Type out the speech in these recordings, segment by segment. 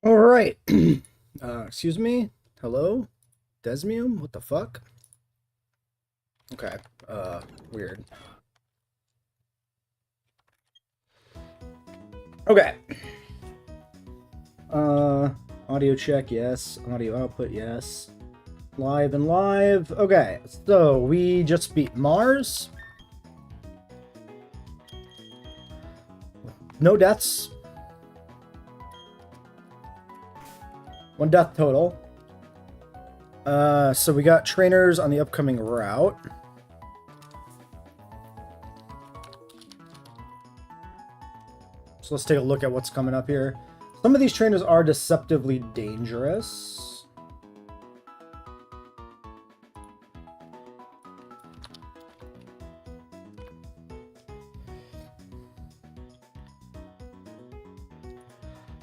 All right. Excuse me. Hello, Desmium. What the fuck? Okay. Weird. Okay. Uh, Audio check. Yes. Audio output. Yes. Live and live. Okay. So we just beat Mars. No deaths. One death total. So we got trainers on the upcoming route. So let's take a look at what's coming up here. Some of these trainers are deceptively dangerous.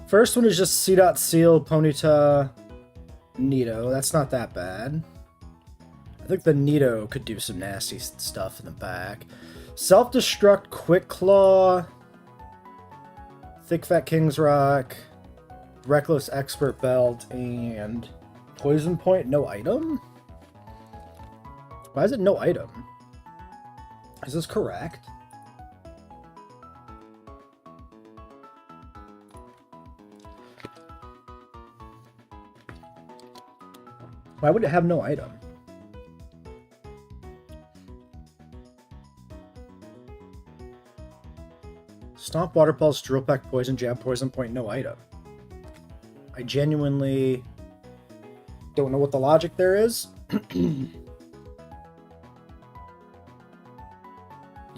First one is just C.Seal, Ponyta, Nito. That's not that bad. I think the Nito could do some nasty stuff in the back. Self-Destruct, Quick Claw, Thick Fat King's Rock, Reckless Expert Belt, and Poison Point, no item? Why is it no item? Is this correct? Why would it have no item? Stomp, Water Pulse, Drill Peck, Poison Jab, Poison Point, no item. I genuinely don't know what the logic there is. Is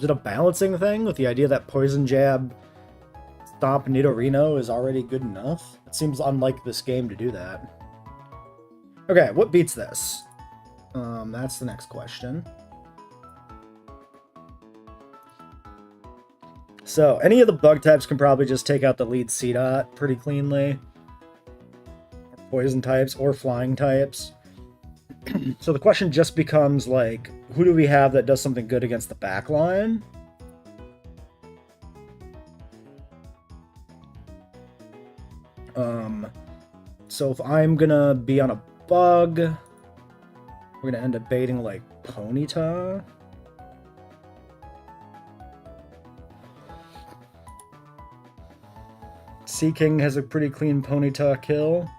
it a balancing thing with the idea that Poison Jab, Stomp, Nidorino is already good enough? It seems unlike this game to do that. Okay, what beats this? That's the next question. So, any of the bug types can probably just take out the lead C-Dot pretty cleanly. Poison types or flying types. So the question just becomes, like, who do we have that does something good against the back line? So if I'm gonna be on a bug, we're gonna end up baiting, like, Ponyta. Sea King has a pretty clean Ponyta kill.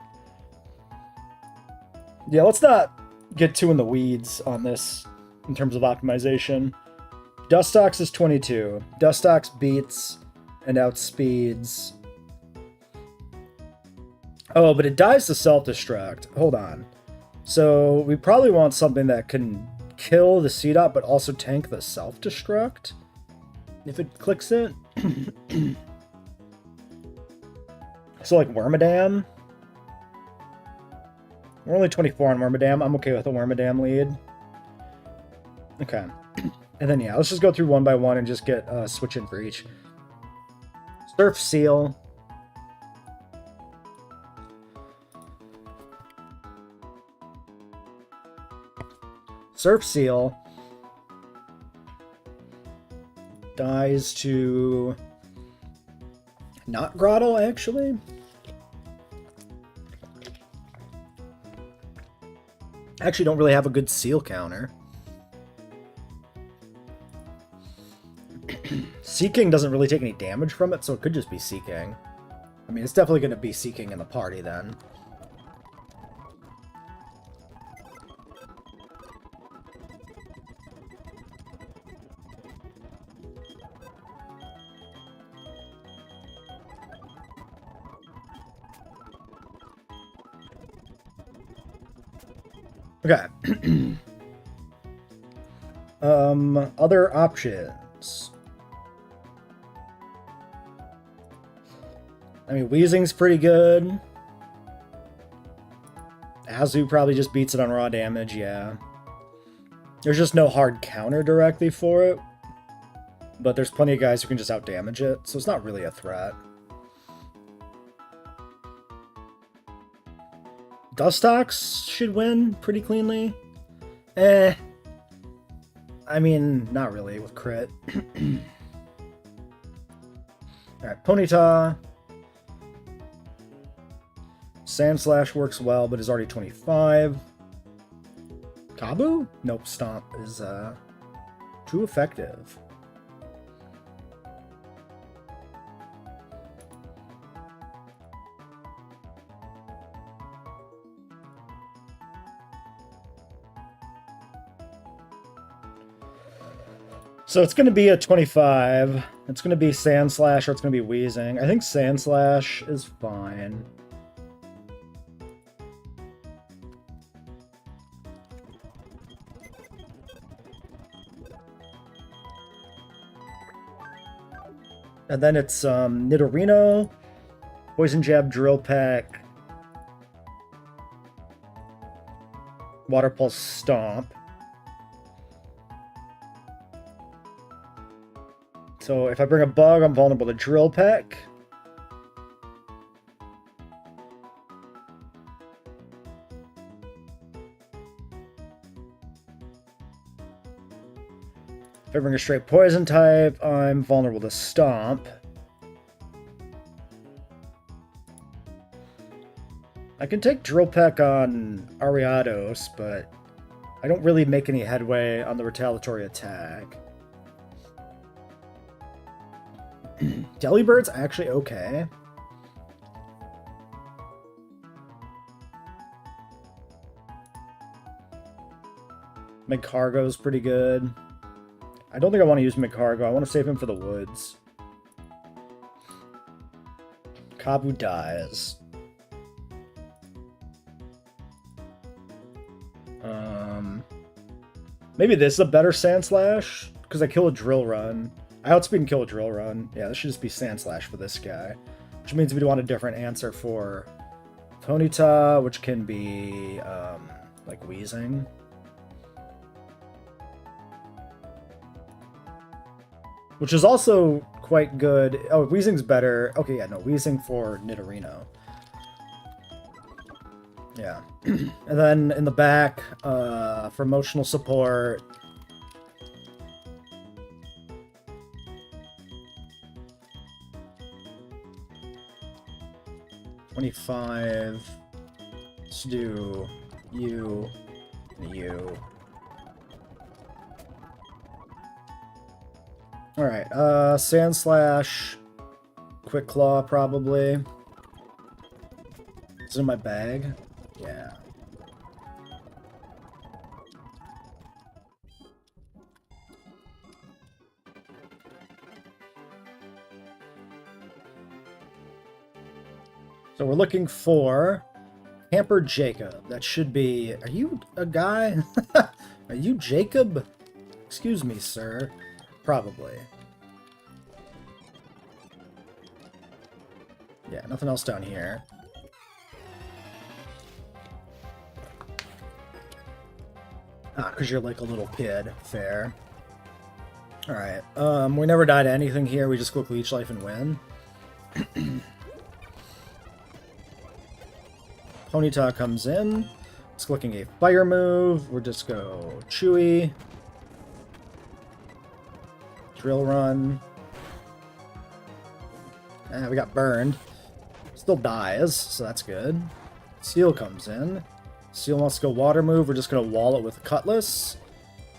Yeah, let's not get too in the weeds on this in terms of optimization. Dustox is 22. Dustox beats and outspeeds. Oh, but it dies to self-destruct. Hold on. So we probably want something that can kill the C-Dot but also tank the self-destruct if it clicks it. So like Wormadam. We're only 24 on Wormadam. I'm okay with a Wormadam lead. Okay. And then, yeah, let's just go through one by one and just get switch in for each. Surf Seal. Surf Seal dies to not Grottle, actually. I actually don't really have a good seal counter. Sea King doesn't really take any damage from it, so it could just be Sea King. I mean, it's definitely going to be Sea King in the party then. Okay. Other options. I mean, Weezing's pretty good. Azu probably just beats it on raw damage, yeah. There's just no hard counter directly for it. But there's plenty of guys who can just outdamage it, so it's not really a threat. Dustox should win pretty cleanly. I mean, not really with crit. Alright, Ponyta. Sand Slash works well, but is already 25. Kabu? Nope, Stomp is too effective. So it's going to be a 25. It's going to be Sand Slash or it's going to be Wheezing. I think Sand Slash is fine. And then it's Nidorino, Poison Jab, Drill Peck, Water Pulse, Stomp. So if I bring a bug, I'm vulnerable to Drill Peck. If I bring a straight poison type, I'm vulnerable to Stomp. I can take Drill Peck on Ariados, but I don't really make any headway on the retaliatory attack. Delibird's actually okay. Magcargo's pretty good. I don't think I want to use Magcargo. I want to save him for the woods. Kabu dies. Maybe this is a better Sand Slash, because I kill a Drill Run. I outspeed and kill a Drill Run. Yeah, this should just be Sand Slash for this guy. Which means we want a different answer for Ponyta, which can be, like, Wheezing. Which is also quite good. Oh, Wheezing's better. Okay, yeah, no, Wheezing for Nidorino. Yeah. And then in the back, for emotional support, $25. Let's do you and you. Alright, Sand Slash, Quick Claw probably. Is it in my bag? Yeah. So we're looking for Camper Jacob. That should be... Are you a guy? Are you Jacob? Excuse me, sir. Probably. Yeah, nothing else down here. Ah, because you're like a little kid. Fair. Alright. We never die to anything here. We just click Leech Life and win. Ponyta comes in. It's clicking a fire move. We'll just go Chewy. Drill Run. We got burned. Still dies, so that's good. Seal comes in. Seal wants to go water move. We're just going to wall it with Cutlass.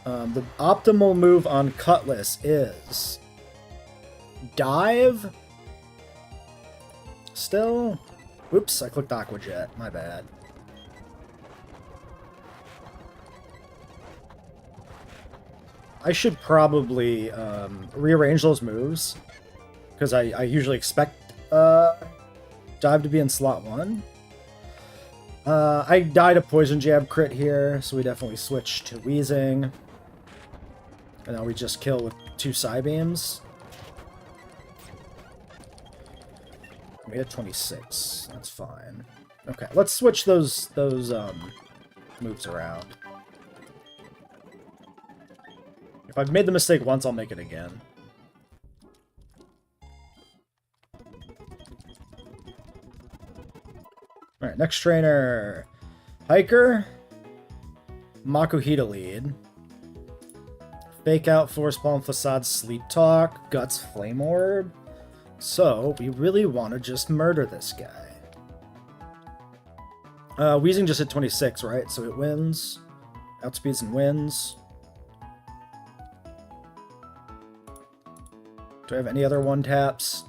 The optimal move on Cutlass is Dive. Still. Oops, I clicked Aqua Jet. My bad. I should probably rearrange those moves, because I usually expect Dive to be in slot 1. I died a Poison Jab crit here, so we definitely switch to Wheezing. And now we just kill with 2 Psybeams. We had 26. That's fine. Okay, let's switch those moves around. If I've made the mistake once, I'll make it again. Alright, next trainer. Hiker. Makuhita lead. Fake Out, Force Palm, Facade, Sleep Talk, Guts, Flame Orb. So, we really want to just murder this guy. Weezing just hit 26, right? So it wins. Outspeeds and wins. Do I have any other one-taps?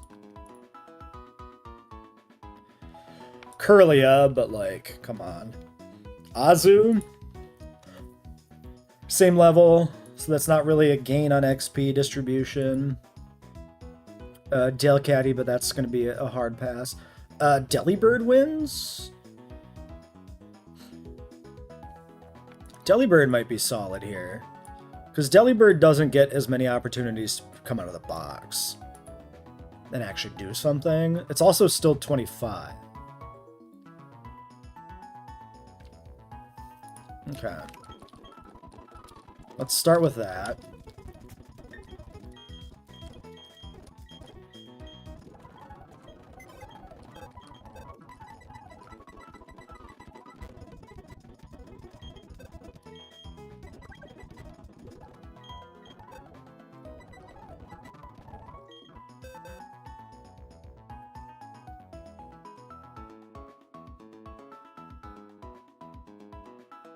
Curlia, but like, come on. Azu? Same level, so that's not really a gain on XP distribution. Delcatty, but that's going to be a hard pass. Delibird wins? Delibird might be solid here. Because Delibird doesn't get as many opportunities to come out of the box and actually do something. It's also still 25. Okay. Let's start with that.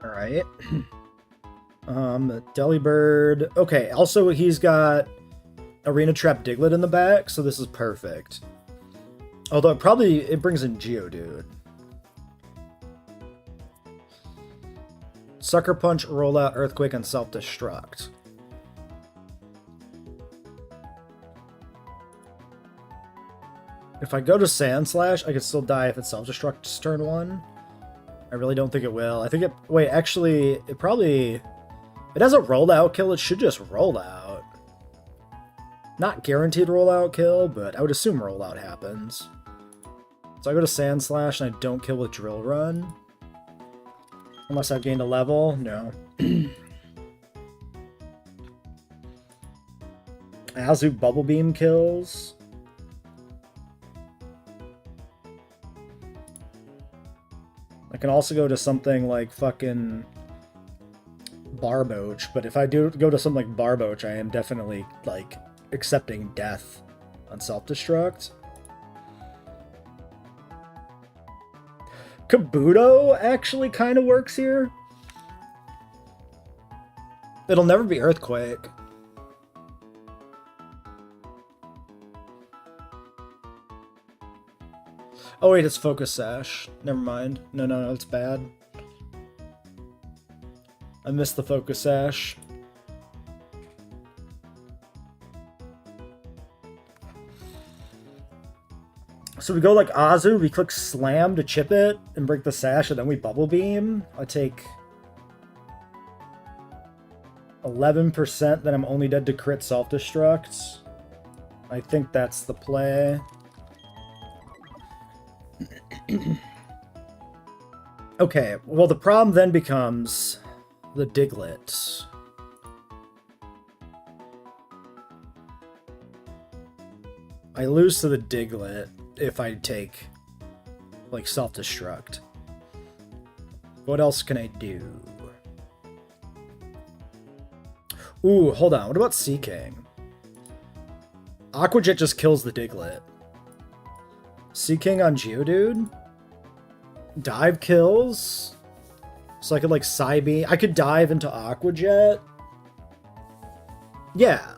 All right. Delibird. Okay, also he's got Arena Trap Diglett in the back, so this is perfect. Although it brings in Geodude. Sucker Punch, Rollout, Earthquake, and Self-Destruct. If I go to Sand Slash, I could still die if it Self-Destructs turn 1. I really don't think it will. I think it... Wait, actually, it probably... It has a rollout kill. It should just roll out. Not guaranteed rollout kill, but I would assume rollout happens. So I go to Sand Slash and I don't kill with Drill Run. Unless I've gained a level. No. Azu Bubble Beam kills. I can also go to something like fucking Barboach, but if I do go to something like Barboach, I am definitely, like, accepting death on Self-Destruct. Kabuto actually kind of works here. It'll never be Earthquake. Oh wait, it's Focus Sash. Never mind. No, it's bad. I missed the Focus Sash. So we go like Azu, we click Slam to chip it and break the Sash, and then we Bubble Beam. I take 11%, then I'm only dead to crit Self-Destruct. I think that's the play. Okay, well the problem then becomes the Diglett. I lose to the Diglett if I take, like, Self-Destruct. What else can I do? Ooh, hold on. What about Seaking? Aqua Jet just kills the Diglett. Seaking on Geodude? Dive kills? So I could, like, Psybeam. I could dive into Aqua Jet. Yeah.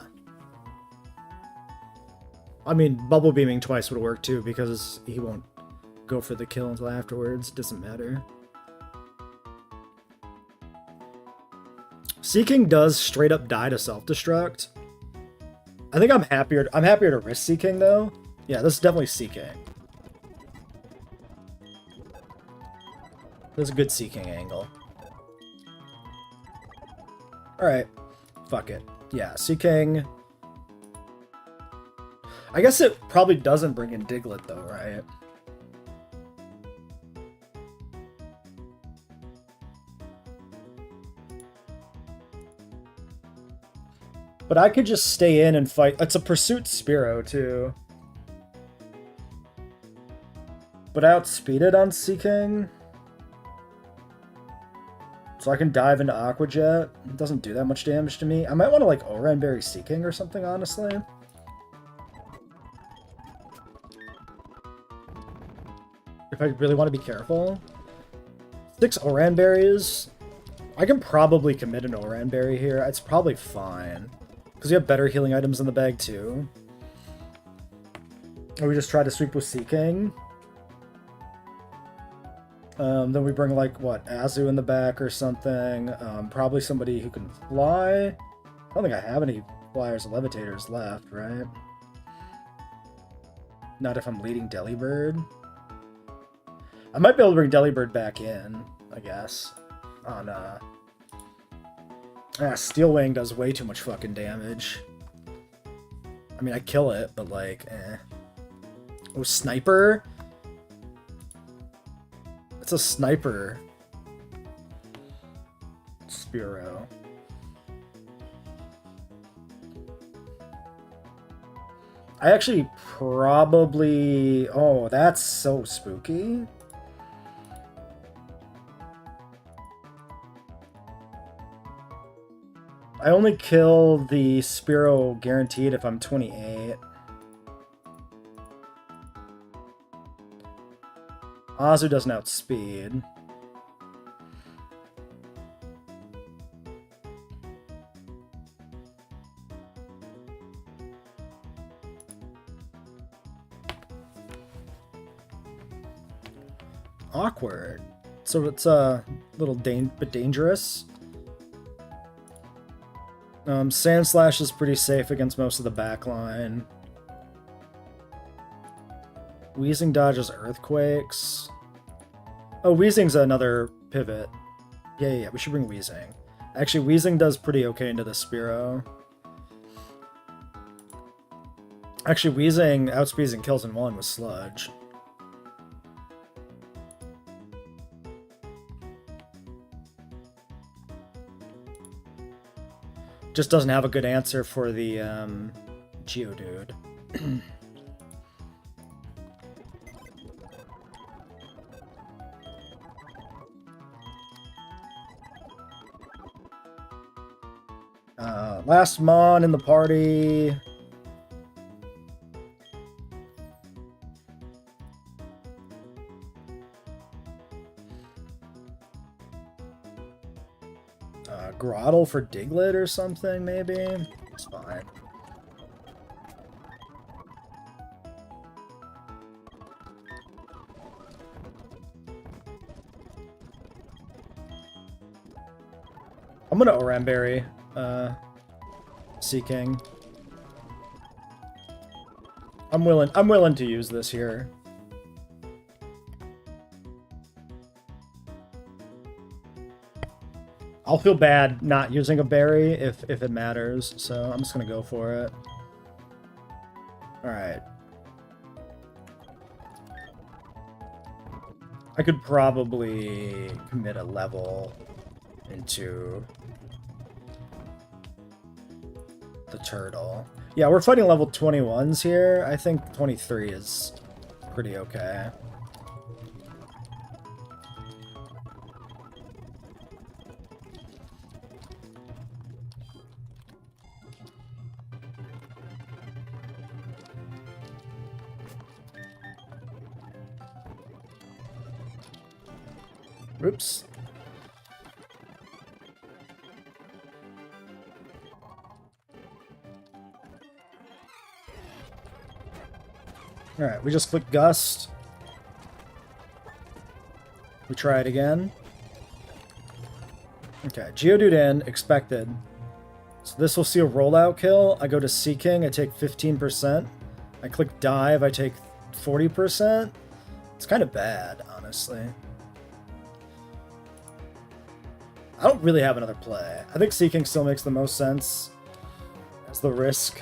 I mean, Bubble Beaming twice would work too, because he won't go for the kill until afterwards. Doesn't matter. Seaking does straight up die to Self-Destruct. I think I'm happier to risk Seaking though. Yeah, this is definitely Seaking. There's a good Seaking angle. Alright. Fuck it. Yeah, Seaking. I guess it probably doesn't bring in Diglett though, right? But I could just stay in and fight. It's a Pursuit Spearow too. But I outspeed it on Seaking. So I can dive into Aqua Jet. It doesn't do that much damage to me. I might want to like Oranberry Seaking or something, honestly. If I really want to be careful. 6 Oran berries. I can probably commit an Oran berry here. It's probably fine. Because you have better healing items in the bag too. Or we just try to sweep with Sea King. Then we bring, like, what, Azu in the back or something. Probably somebody who can fly. I don't think I have any flyers or levitators left, right? Not if I'm leading Delibird. I might be able to bring Delibird back in, I guess. On, Steel Wing does way too much fucking damage. I mean, I kill it, but, like, eh. Oh, Sniper? It's a Sniper. Spearow. I actually probably... Oh, that's so spooky. I only kill the Spearow guaranteed if I'm 28. Azu doesn't outspeed. Awkward. So it's a little bit dangerous. Sand Slash is pretty safe against most of the backline. Wheezing dodges Earthquakes. Oh, Wheezing's another pivot. Yeah, we should bring Wheezing. Actually, Wheezing does pretty okay into the Spearow. Actually, Wheezing outspeeds and kills in one with Sludge. Just doesn't have a good answer for the Geodude. Last Mon in the party. Grottle for Diglett or something, maybe? It's fine. I'm gonna Oramberry, Sea King. I'm willing to use this here. I'll feel bad not using a berry if it matters, so I'm just gonna go for it. Alright. I could probably commit a level into the turtle. Yeah, we're fighting level 21s here. I think 23 is pretty okay. Oops. Alright, we just click Gust. We try it again. Okay, Geodude in, expected. So this will see a rollout kill. I go to Sea King, I take 15%. I click Dive, I take 40%. It's kind of bad, honestly. I don't really have another play. I think Sea King still makes the most sense as the risk.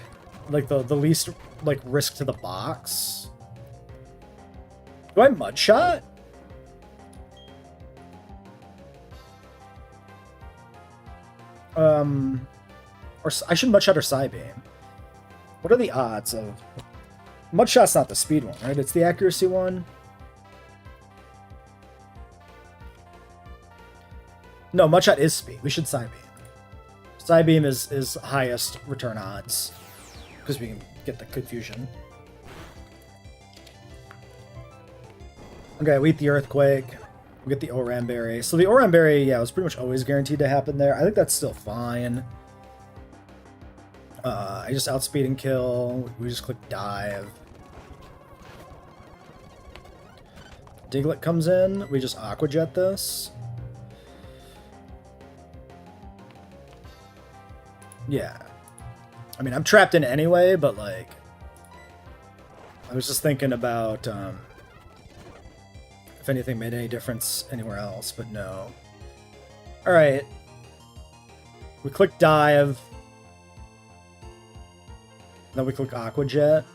Like, the least, like, risk to the box. Do I Mud Shot? Or I should Mud Shot or Psybeam. What are the odds of... Mud Shot's not the speed one, right? It's the accuracy one. No, Mud Shot is speed. We should Psybeam. Psybeam is highest return odds. Because we can get the confusion. Okay, we eat the Earthquake. We get the Oranberry. So the Oranberry, yeah, was pretty much always guaranteed to happen there. I think that's still fine. I just outspeed and kill. We just click dive. Diglett comes in. We just Aqua Jet this. Yeah. I mean, I'm trapped in anyway, but like... I was just thinking about if anything made any difference anywhere else, but no. Alright. We click dive. Then we click Aqua Jet.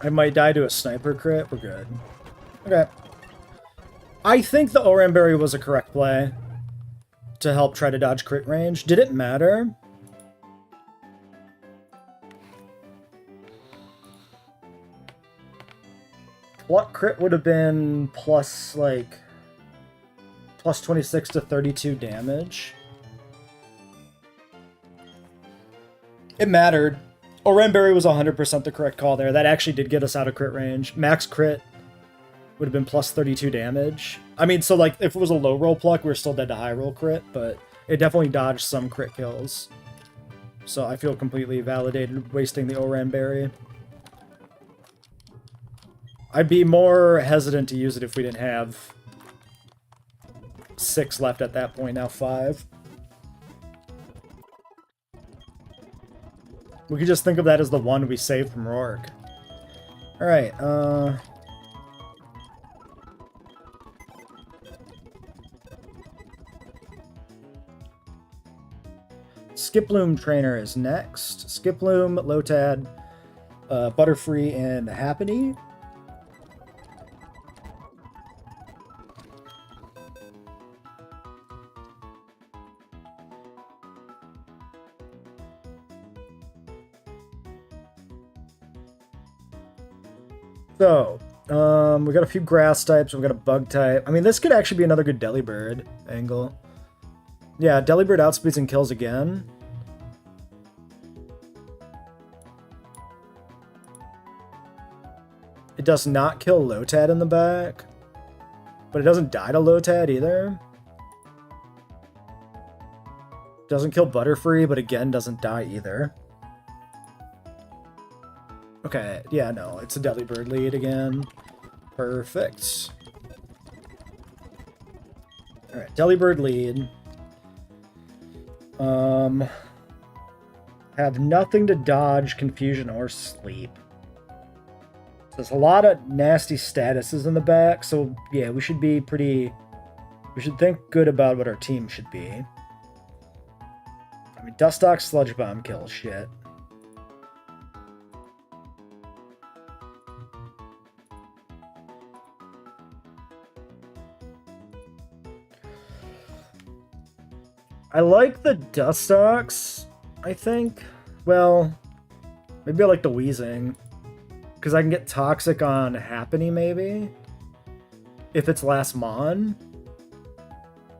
I might die to a sniper crit. We're good. Okay. I think the Oranberry was a correct play to help try to dodge crit range. Did it matter? What crit would have been plus, like, plus 26 to 32 damage? It mattered. Oranberry was 100% the correct call there. That actually did get us out of crit range. Max crit would have been plus 32 damage. I mean, so, like, if it was a low roll pluck, we were still dead to high roll crit, but it definitely dodged some crit kills. So I feel completely validated wasting the Oranberry. I'd be more hesitant to use it if we didn't have 6 left at that point, now 5. We could just think of that as the one we saved from Rourke. Alright, Skiploom Trainer is next. Skiploom, Lotad, Butterfree, and Happiny. So, we got a few grass types, we got a bug type. I mean, this could actually be another good Delibird angle. Yeah, Delibird outspeeds and kills again. It does not kill Lotad in the back, but it doesn't die to Lotad either. Doesn't kill Butterfree, but again, doesn't die either. Okay, yeah, no, it's a Delibird lead again. Perfect. Alright, Delibird lead. Have nothing to dodge, confusion, or sleep. There's a lot of nasty statuses in the back, so yeah, we should be pretty... We should think good about what our team should be. I mean, Dustox Sludge Bomb kills shit. I like the Dustox, I think. Well, maybe I like the Wheezing. Because I can get Toxic on Happiny, maybe? If it's last Mon.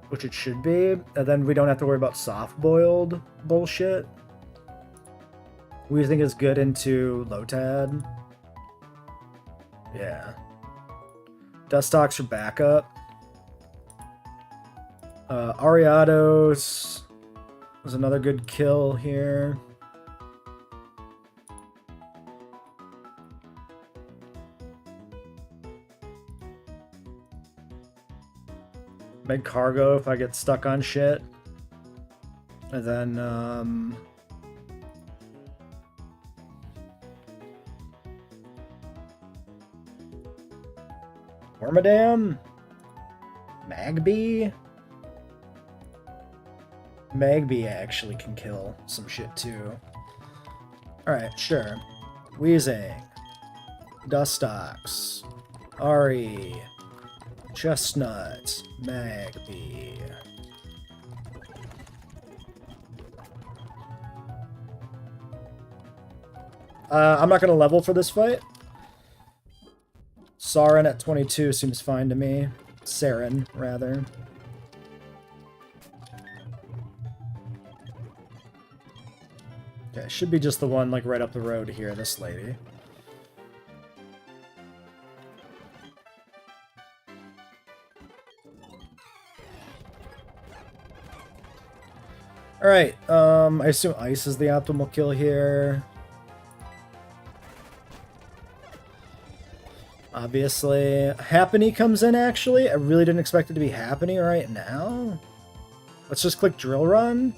Which it should be. And then we don't have to worry about soft-boiled bullshit. Wheezing is good into Lotad. Yeah. Dustox for backup. Ariados was another good kill here. Make cargo if I get stuck on shit. And then, Wormadam? Magby? Magby actually can kill some shit too. Alright, sure. Wheezing. Dustox. Ari. Chestnut. Magby. I'm not going to level for this fight. Saren at 22 seems fine to me. Saren, rather. Okay, should be just the one, like, right up the road here, this lady. Alright, I assume ice is the optimal kill here. Obviously. Happiny comes in, actually. I really didn't expect it to be Happiny right now. Let's just click Drill Run.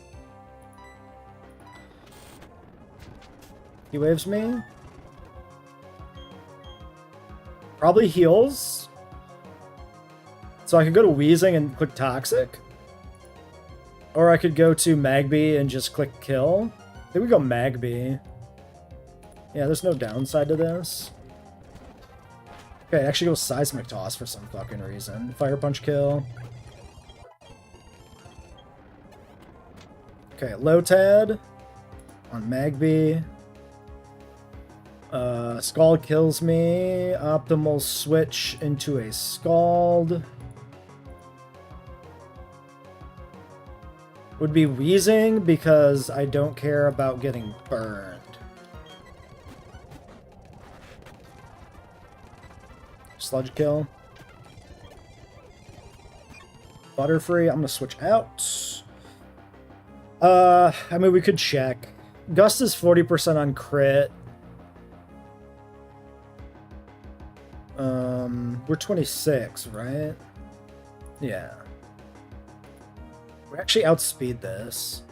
He waves me. Probably heals. So I could go to Wheezing and click Toxic. Or I could go to Magby and just click Kill. I think we go Magby. Yeah, there's no downside to this. Okay, actually go Seismic Toss for some fucking reason. Fire Punch kill. Okay, Lotad on Magby. Scald kills me. Optimal switch into a Scald. Would be Wheezing because I don't care about getting burned. Sludge kill. Butterfree, I'm gonna switch out. I mean, we could check. Gust is 40% on crit. We're 26, right? Yeah. We actually outspeed this.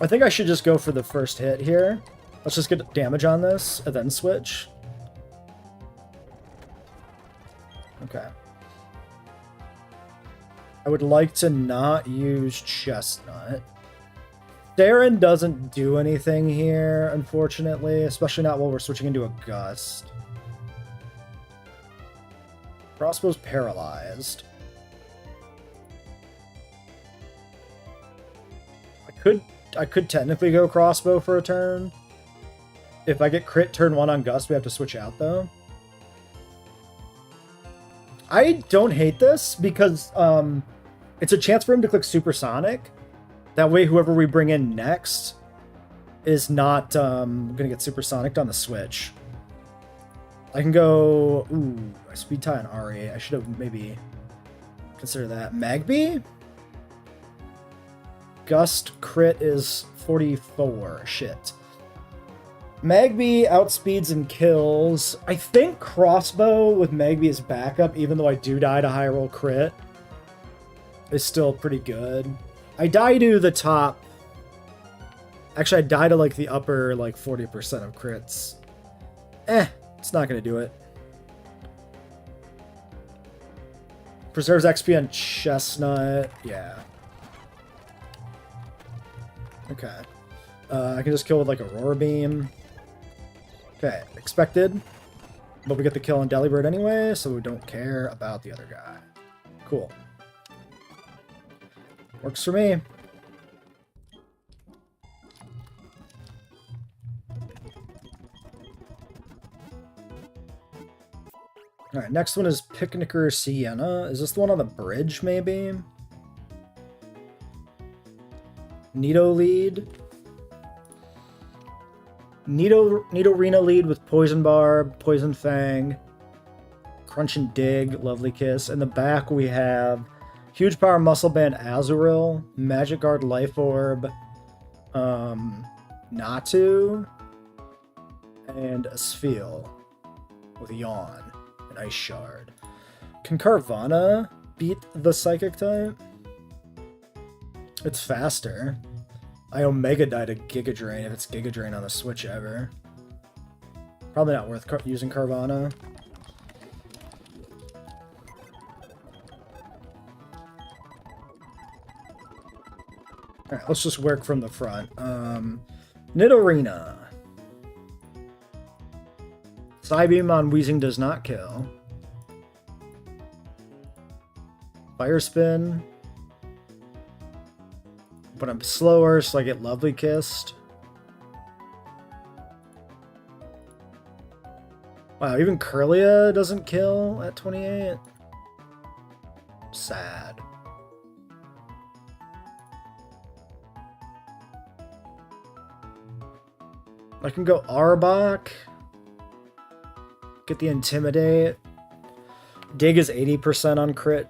I think I should just go for the first hit here. Let's just get damage on this and then switch. Okay. I would like to not use Chestnut. Darren doesn't do anything here, unfortunately, especially not while we're switching into a Gust. Crossbow's paralyzed. I could technically go Crossbow for a turn. If I get crit turn 1 on Gust, we have to switch out, though. I don't hate this, because it's a chance for him to click Supersonic. That way, whoever we bring in next is not going to get Supersonicked on the switch. I can go... Ooh, Speed Tie on Ari. I should have maybe considered that. Magby? Gust crit is 44. Shit. Magby outspeeds and kills. I think Crossbow with Magby as backup, even though I do die to high roll crit, is still pretty good. I die to the top. Actually, I die to like the upper like 40% of crits. It's not going to do it. Preserves XP on Chestnut. Yeah. Okay. I can just kill with like Aurora Beam. Okay, expected. But we get the kill on Delibird anyway, so we don't care about the other guy. Cool. Works for me. Alright, next one is Picnicker Sienna. Is this the one on the bridge, maybe? Nido lead. Nidorina lead with Poison Barb, Poison Fang, Crunch and Dig, Lovely Kiss. In the back we have Huge Power Muscle Band Azurill, Magic Guard Life Orb, Natu, and a Spheal with Yawn and Ice Shard. Can Carvana beat the Psychic type? It's faster. I Omega die to Giga Drain if it's Giga Drain on the Switch ever. Probably not worth using Carvana. Alright, let's just work from the front. Nidorina. Psybeam on Wheezing does not kill. Fire Spin. But I'm slower, so I get Lovely Kissed. Wow, even Kirlia doesn't kill at 28? Sad. I can go Arbok. Get the Intimidate. Dig is 80% on crit.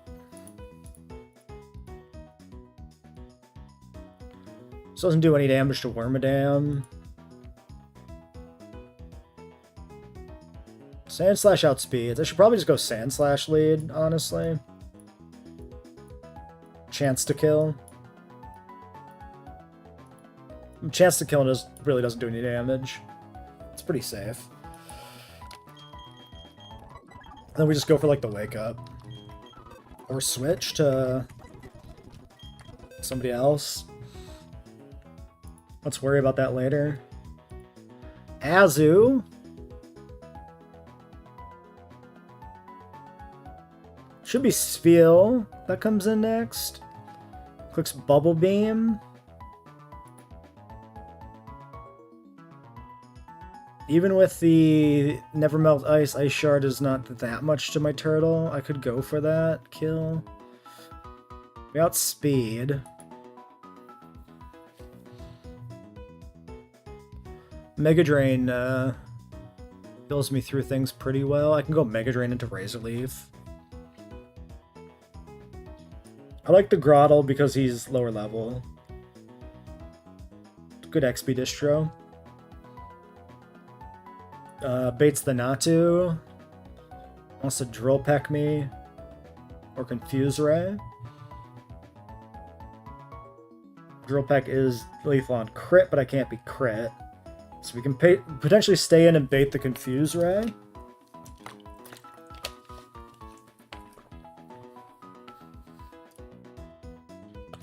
This doesn't do any damage to Wormadam. Sand Slash outspeeds. I should probably just go Sand Slash lead, honestly. Chance to kill. Chance to kill really doesn't do any damage. It's pretty safe. Then we just go for like the wake up. Or switch to somebody else. Let's worry about that later. Azu. Should be Spiel that comes in next. Clicks Bubble Beam. Even with the Never Melt Ice, Ice Shard is not that much to my turtle. I could go for that kill. We outspeed. Mega Drain kills me through things pretty well. I can go Mega Drain into Razor Leaf. I like the Grottle because he's lower level. Good XP distro. Baits the Natu. Wants to Drill Peck me. Or Confuse Ray. Drill Peck is lethal on crit, but I can't be crit. So we can potentially stay in and bait the Confuse Ray.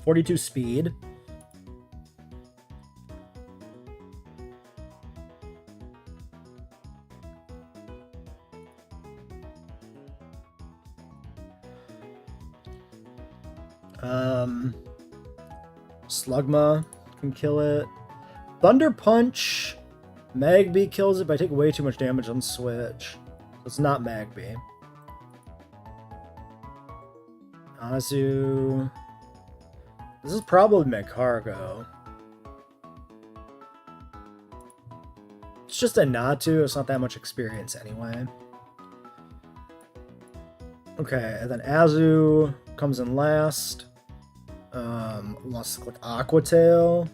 .42 speed. Slugma can kill it. Thunder Punch. Magby kills it, but I take way too much damage on switch. So it's not Magby. Azu. This is probably Magcargo. It's just a Natu, it's not that much experience anyway. Okay, and then Azu comes in last. Wants to click Aqua Tail.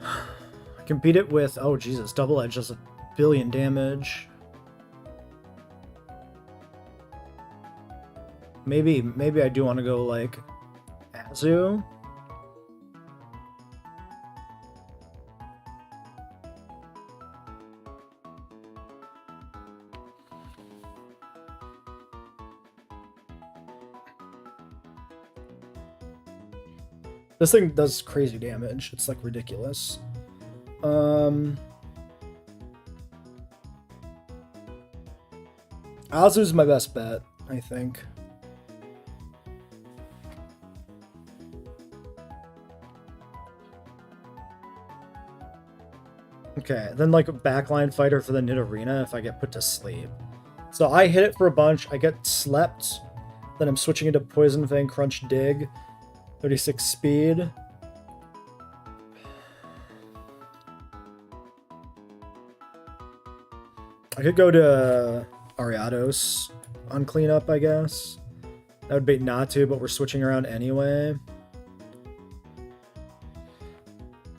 I can beat it with, oh Jesus, Double Edge does 1 billion damage. Maybe I do want to go like Azu. This thing does crazy damage. It's like ridiculous. Azu's my best bet, I think. Okay, then like a backline fighter for the Nidorina if I get put to sleep. So I hit it for a bunch, I get slept, then I'm switching into Poison Fang, Crunch, Dig, 36 speed. I could go to Ariados on cleanup, I guess. That would bait Natu, but we're switching around anyway.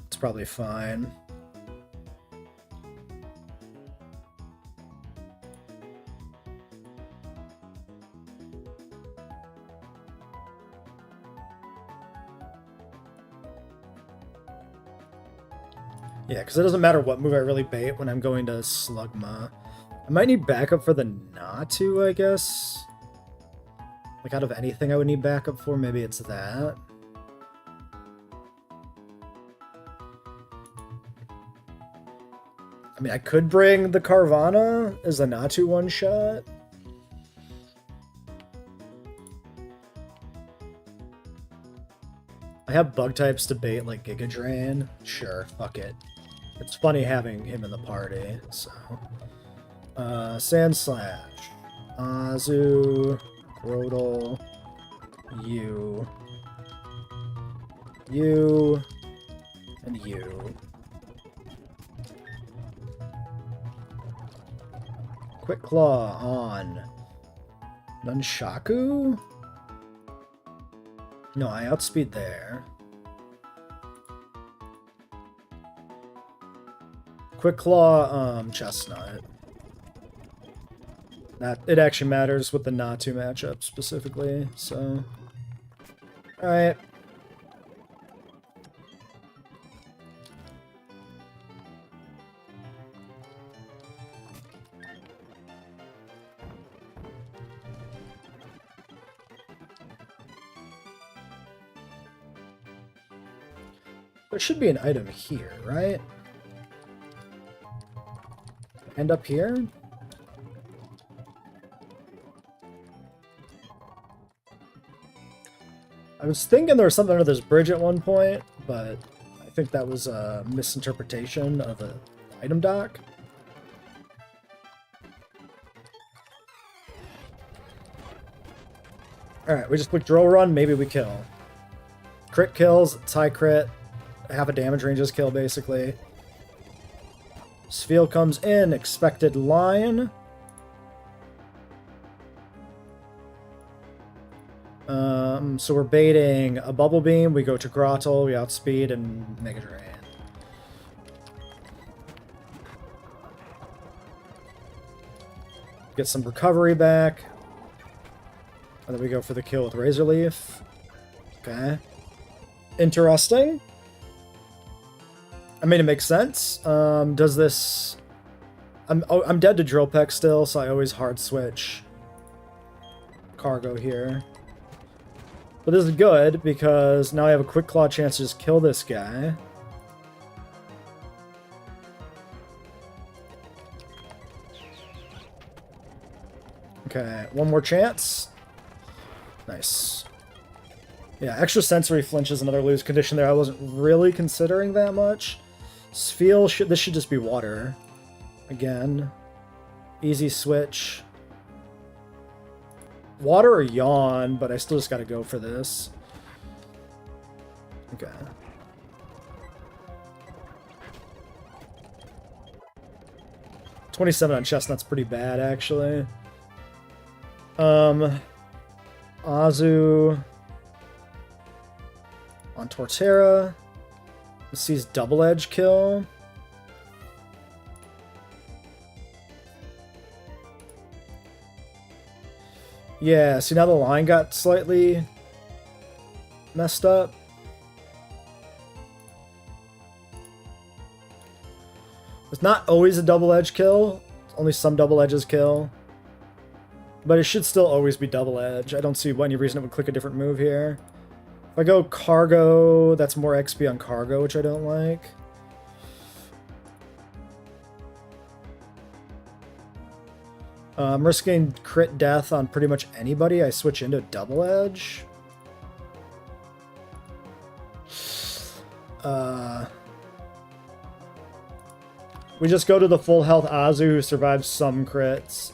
It's probably fine. Yeah, because it doesn't matter what move I really bait when I'm going to Slugma. I might need backup for the Natu, I guess. Like, out of anything I would need backup for, maybe it's that. I mean, I could bring the Carvana as a Natu one-shot. I have bug types to bait, like Giga Drain. Sure, fuck it. It's funny having him in the party, so... Sand Slash. Azu. Grodel. You. You. And you. Quick Claw on Nunchaku? No, I outspeed there. Quick Claw, Chestnut. That it actually matters with the Natu matchup specifically, so. Alright. There should be an item here, right? And up here? I was thinking there was something under this bridge at one point, but I think that was a misinterpretation of an item dock. Alright, we just quick drill run, maybe we kill. Crit kills, it's high crit, half a damage ranges kill basically. Spheal comes in, expected line. So we're baiting a Bubble Beam, we go to Grottle, we outspeed, and Mega Drain. Get some recovery back. And then we go for the kill with Razor Leaf. Okay. Interesting. I mean, it makes sense. Does this... I'm dead to Drill Peck still, so I always hard switch Cargo here. But this is good, because now I have a Quick Claw chance to just kill this guy. Okay, one more chance. Nice. Yeah, extra sensory flinch is another lose condition there. I wasn't really considering that much. Spheal, this should just be water. Again. Easy switch. Water or Yawn, but I still just gotta go for this. Okay. $27 on Chestnut's pretty bad, actually. Azu on Torterra. This sees double edge kill. Yeah, see now the line got slightly messed up. It's not always a double edge kill. Only some double edges kill. But it should still always be double edge. I don't see any reason it would click a different move here. If I go Cargo, that's more XP on Cargo, which I don't like. I'm risking crit death on pretty much anybody. I switch into double edge. We just go to the full health Azu who survives some crits.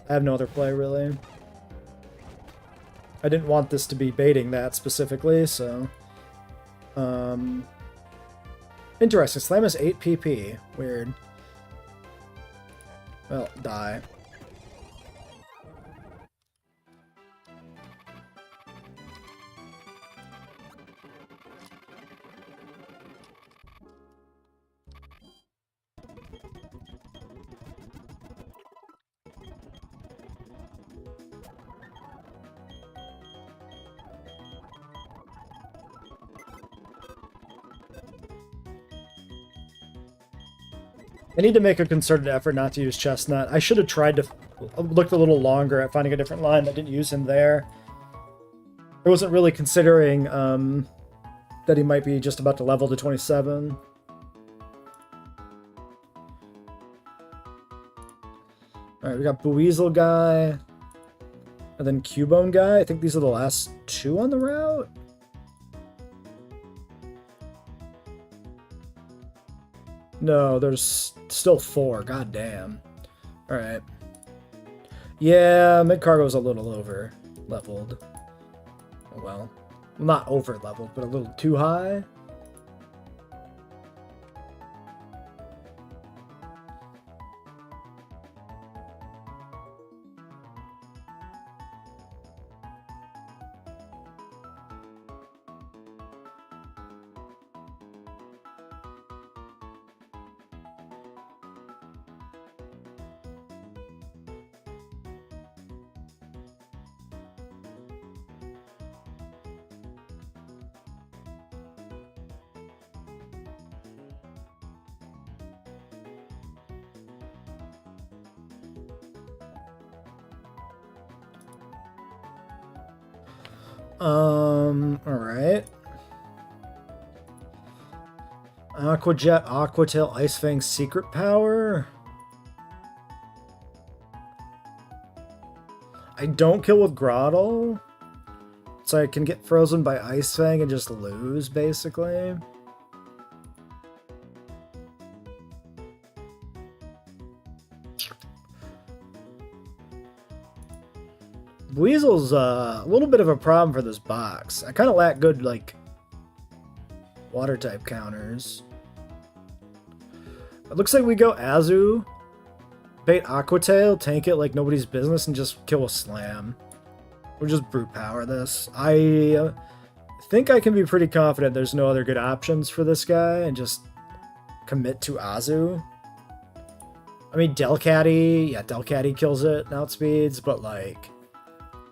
I have no other play, really. I didn't want this to be baiting that specifically, so... Interesting. Slam is 8 PP. Weird. Well, die. I need to make a concerted effort not to use Chestnut. I should have tried to look a little longer at finding a different line that didn't use him there. I wasn't really considering that he might be just about to level to 27. Alright, we got Buizel guy. And then Cubone guy. I think these are the last two on the route. No, there's still 4. God damn. Alright. Yeah, mid-cargo's a little over leveled. Oh well. Well, not over leveled, but a little too high. Alright. Aquajet, Aquatail, Ice Fang's secret power. I don't kill with Grottle, so I can get frozen by Ice Fang and just lose, basically. Weasel's a little bit of a problem for this box. I kind of lack good, like, water type counters. It looks like we go Azu, bait Aquatail, tank it like nobody's business, and just kill a Slam. We'll just brute power this. I think I can be pretty confident there's no other good options for this guy, and just commit to Azu. I mean, Delcatty, yeah, Delcatty kills it and outspeeds, but like,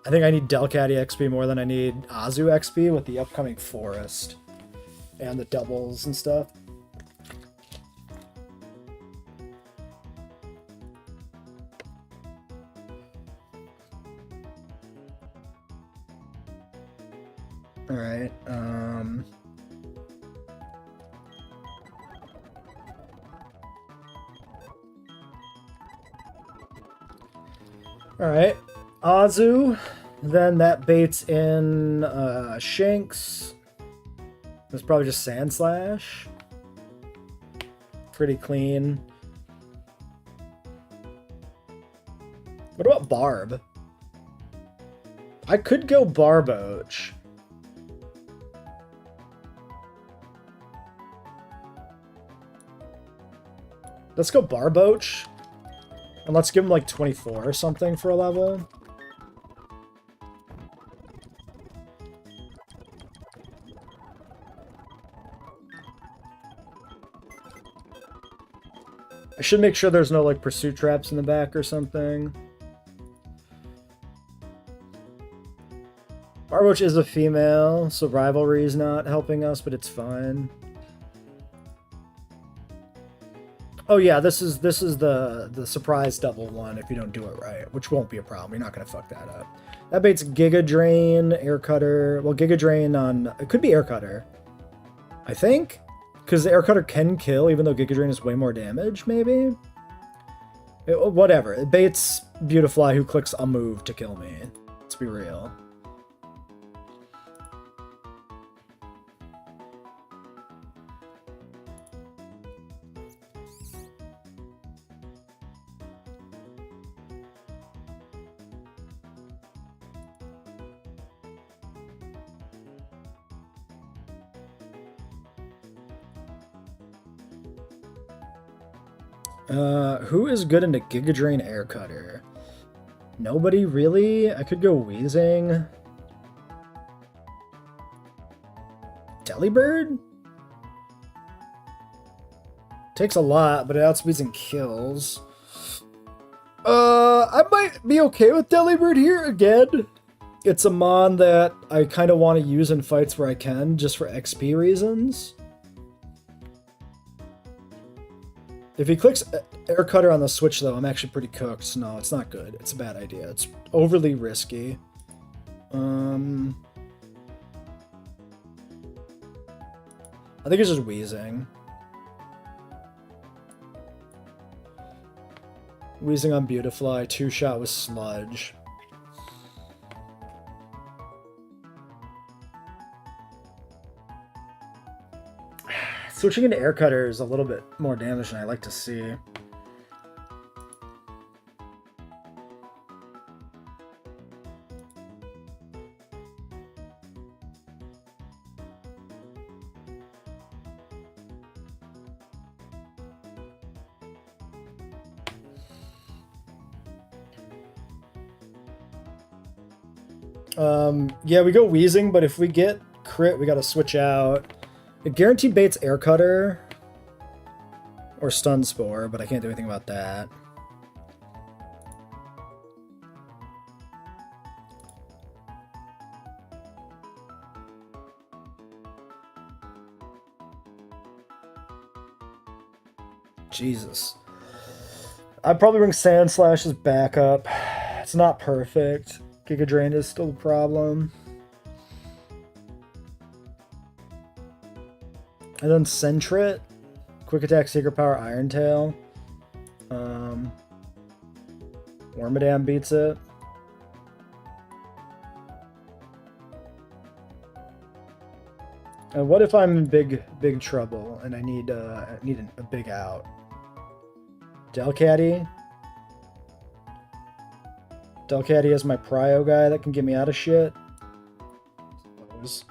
I think I need Delcatty XP more than I need Azu XP with the upcoming Forest and the doubles and stuff. Alright, Alright, Azu, then that baits in Shanks. That's probably just Sand Slash. Pretty clean. What about Barb? I could go Barboach. Let's go Barboach. And let's give him like 24 or something for a level. I should make sure there's no like pursuit traps in the back or something. Barboach is a female, so rivalry is not helping us, but it's fine. Oh yeah, this is the surprise double one if you don't do it right, which won't be a problem. You're not gonna fuck that up. That baits Giga Drain, Air Cutter. Well, Giga Drain on it could be Air Cutter, I think, because the Air Cutter can kill, even though Giga Drain is way more damage. Maybe. Whatever. It baits Beautifly, who clicks a move to kill me. Let's be real. Who is good into Giga Drain Air Cutter? Nobody really? I could go Wheezing. Delibird? Takes a lot, but it outspeeds and kills. I might be okay with Delibird here again. It's a mon that I kind of want to use in fights where I can, just for XP reasons. If he clicks Air Cutter on the Switch, though, I'm actually pretty cooked. No, it's not good. It's a bad idea. It's overly risky. I think it's just Wheezing. Wheezing on Beautifly, 2-shot with Sludge. Switching into Air Cutter is a little bit more damage than I like to see. Yeah, we go Wheezing, but if we get crit, we gotta switch out. It guaranteed baits Air Cutter or Stun Spore, but I can't do anything about that. Jesus. I'd probably bring Sand Slash as backup. It's not perfect. Giga Drain is still a problem. And then Sentret. Quick Attack, Secret Power, Iron Tail. Wormadam beats it. And what if I'm in big trouble and I need a big out? Delcatty. Delcatty is my prio guy that can get me out of shit. Suppose.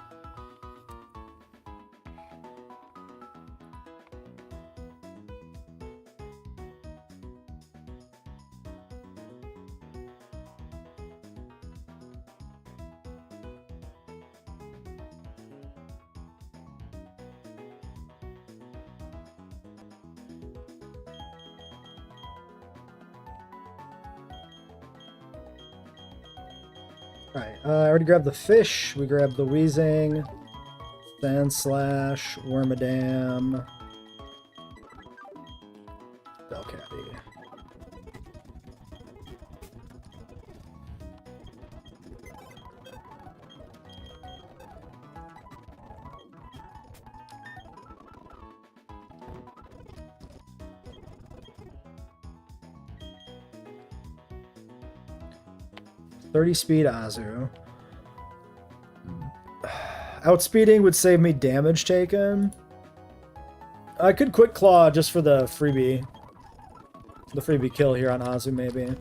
Alright, I already grabbed the fish. We grabbed the Wheezing, Sand Slash, Wormadam, Delcatty. .30 speed Azu. Outspeeding would save me damage taken. I could Quick Claw just for the freebie. The freebie kill here on Azu, maybe.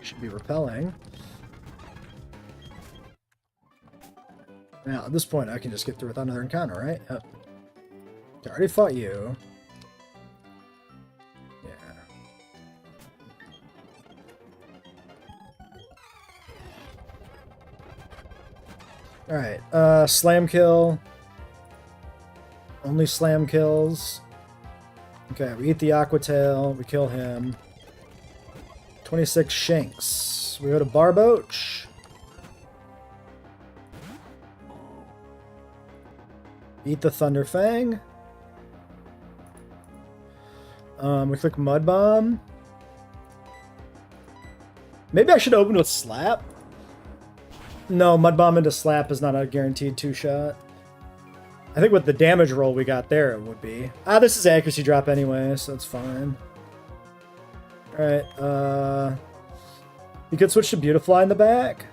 Should be repelling. Now, at this point, I can just get through without another encounter, right? Yep. I already fought you. Yeah. Alright, slam kill. Only slam kills. Okay, we eat the Aqua Tail, we kill him. 26 Shanks. We go to Barboach. Eat the Thunder Fang. We click Mud Bomb. Maybe I should open with Slap. No, Mud Bomb into Slap is not a guaranteed 2-shot. I think with the damage roll we got there, it would be. Ah, this is accuracy drop anyway, so it's fine. Alright, you could switch to Beautifly in the back.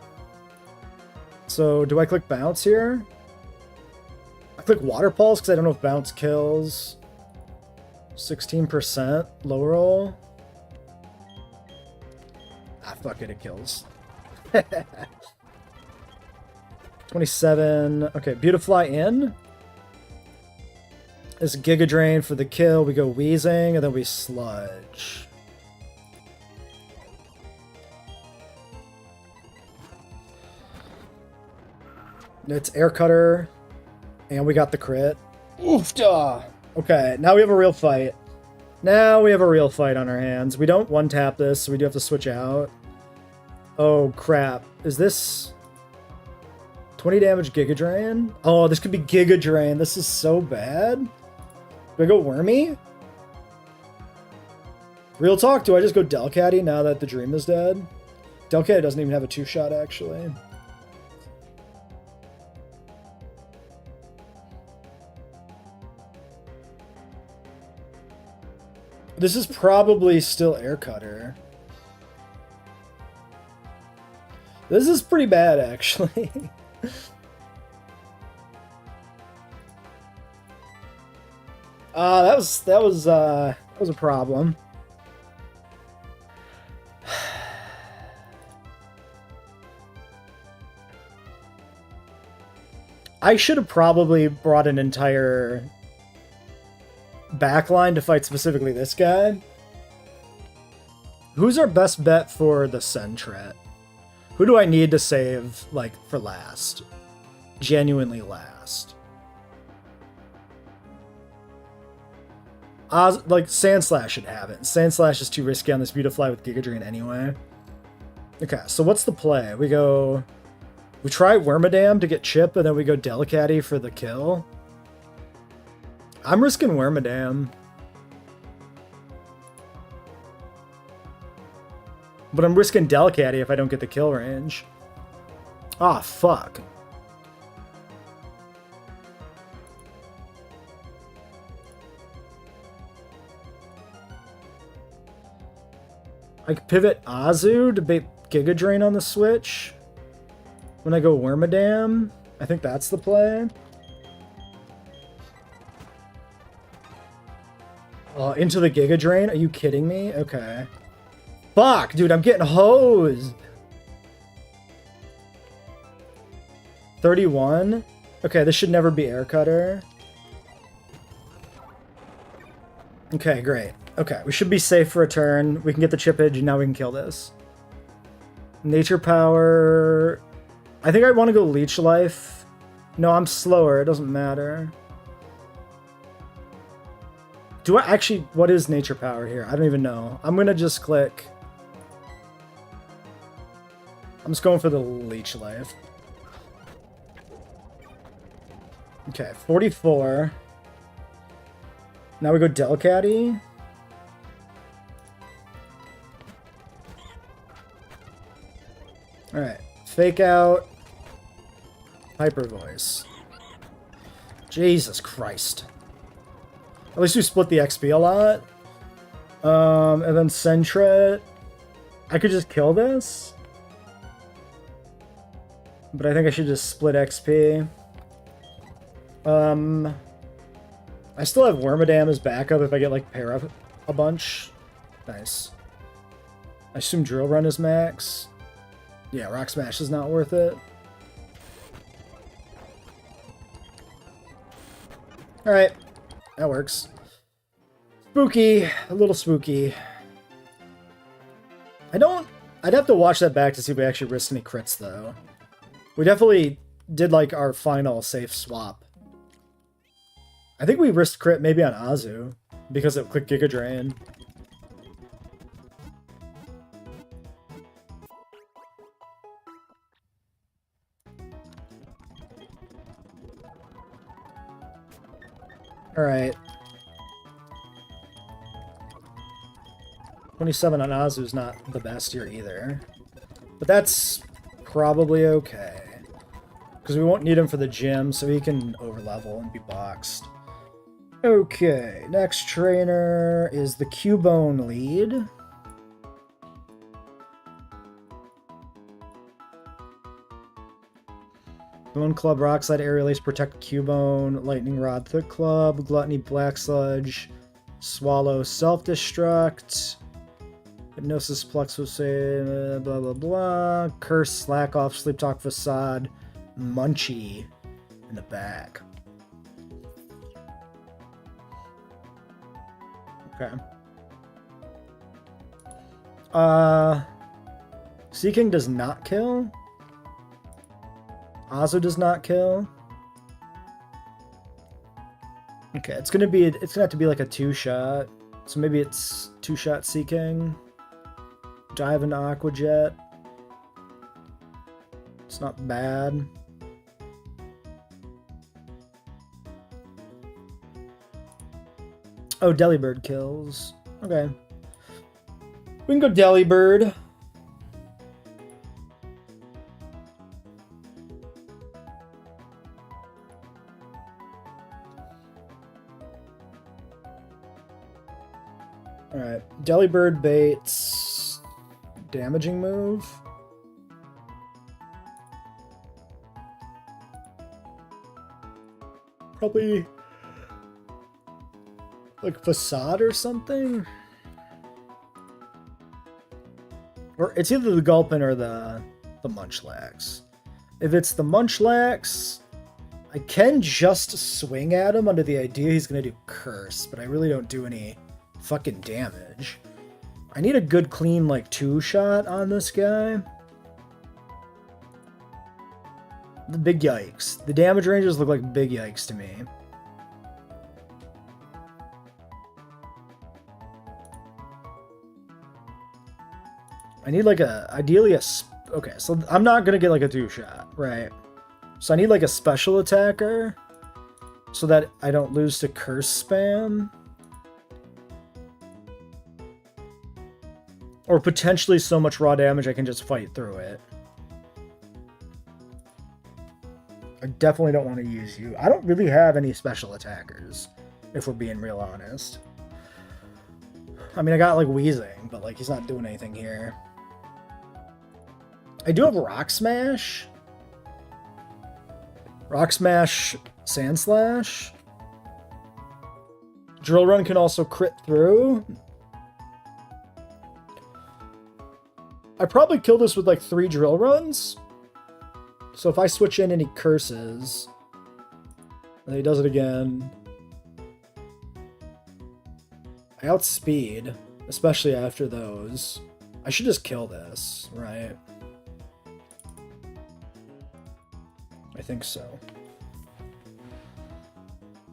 So, do I click Bounce here? I click Water Pulse because I don't know if Bounce kills. 16% low roll. Ah, fuck it, it kills. 27. Okay, Beautifly in. This Giga Drain for the kill. We go Wheezing, and then we Sludge. It's Air Cutter, and we got the crit. Oofda! Okay, now we have a real fight. Now we have a real fight on our hands. We don't one-tap this, so we do have to switch out. Oh, crap. Is this 20 damage Giga Drain? Oh, this could be Giga Drain. This is so bad. Do I go Wormy? Real talk, do I just go Delcatty now that the Dream is dead? Delcatty doesn't even have a 2-shot, actually. This is probably still Air Cutter. This is pretty bad, actually. That was a problem. I should have probably brought an entire backline to fight specifically this guy. Who's our best bet for the Sentret? Who do I need to save, like, for last? Genuinely last. Like, Sandslash should have it. Sandslash is too risky on this Beautifly with Giga Drain anyway. Okay, so what's the play? We try Wormadam to get Chip, and then we go Delicatty for the kill. I'm risking Wormadam. But I'm risking Delicatty if I don't get the kill range. Ah, fuck. I could pivot Azu to bait Giga Drain on the switch. When I go Wormadam, I think that's the play. Oh, into the Giga Drain? Are you kidding me? Okay. Fuck, dude, I'm getting hosed. 31? Okay, this should never be Air Cutter. Okay, great. Okay, we should be safe for a turn. We can get the Chippage, and now we can kill this. Nature Power... I think I want to go Leech Life. No, I'm slower. It doesn't matter. Do I actually... What is Nature Power here? I don't even know. I'm going to just click... I'm just going for the Leech Life. Okay, 44. Now we go Delcatty. Alright. Fake Out. Hyper Voice. Jesus Christ. At least we split the XP a lot. And then Sentret. I could just kill this. But I think I should just split XP. I still have Wormadam as backup if I get, like, Para a bunch. Nice. I assume Drill Run is max. Yeah, Rock Smash is not worth it. Alright. That works. Spooky. A little spooky. I'd have to watch that back to see if we actually risked any crits, though. We definitely did, like, our final safe swap. I think we risked crit maybe on Azu, because it clicked Giga Drain. Alright. 27 on Azu's not the best here either. But that's probably okay. Because we won't need him for the gym, so he can overlevel and be boxed. Okay, next trainer is the Cubone lead. Bone Club, Rock Slide, Aerial Ace, Protect Cubone, Lightning Rod, Thick Club, Gluttony, Black Sludge, Swallow, Self-Destruct, Hypnosis, Plexus, blah blah blah, Curse, Slack Off, Sleep Talk, Facade, Munchie in the back. Okay. Seeking does not kill. Azu does not kill. Okay, it's gonna have to be like a 2-shot. So maybe it's 2-shot Seeking. Dive into Aqua Jet. It's not bad. Oh, Delibird kills. Okay. We can go Delibird. Alright. Delibird baits. Damaging move. Probably like Facade or something? Or it's either the Gulpin or the Munchlax. If it's the Munchlax, I can just swing at him under the idea he's going to do curse, but I really don't do any fucking damage. I need a good clean, like, 2-shot on this guy. The big yikes. The damage ranges look like big yikes to me. I need like ideally a, okay, so I'm not gonna get like a 2-shot, right? So I need like a special attacker so that I don't lose to curse spam. Or potentially so much raw damage I can just fight through it. I definitely don't want to use you. I don't really have any special attackers, if we're being real honest. I mean, I got, like, Wheezing, but, like, he's not doing anything here. I do have Rock Smash. Rock Smash, Sand Slash. Drill Run can also crit through. I probably kill this with, like, 3 Drill Runs. So if I switch in and he curses, and he does it again, I outspeed, especially after those. I should just kill this, right? I think so.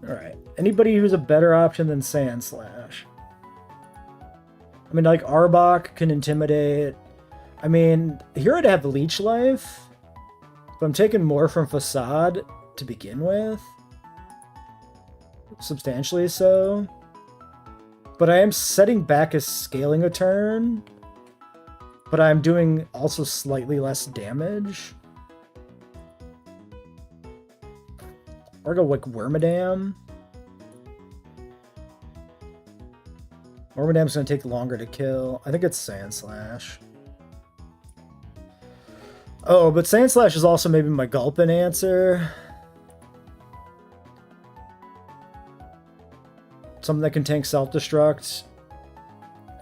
Alright. Anybody who's a better option than Sand Slash? I mean, like, Arbok can intimidate. I mean, here I'd have Leech Life. But I'm taking more from Facade to begin with. Substantially so. But I am setting back as scaling a turn. But I'm doing also slightly less damage. Or go like Wormadam. Wormadam's going to take longer to kill. I think it's Sand Slash. Oh, but Sand Slash is also maybe my Gulpin answer. Something that can tank Self-Destruct.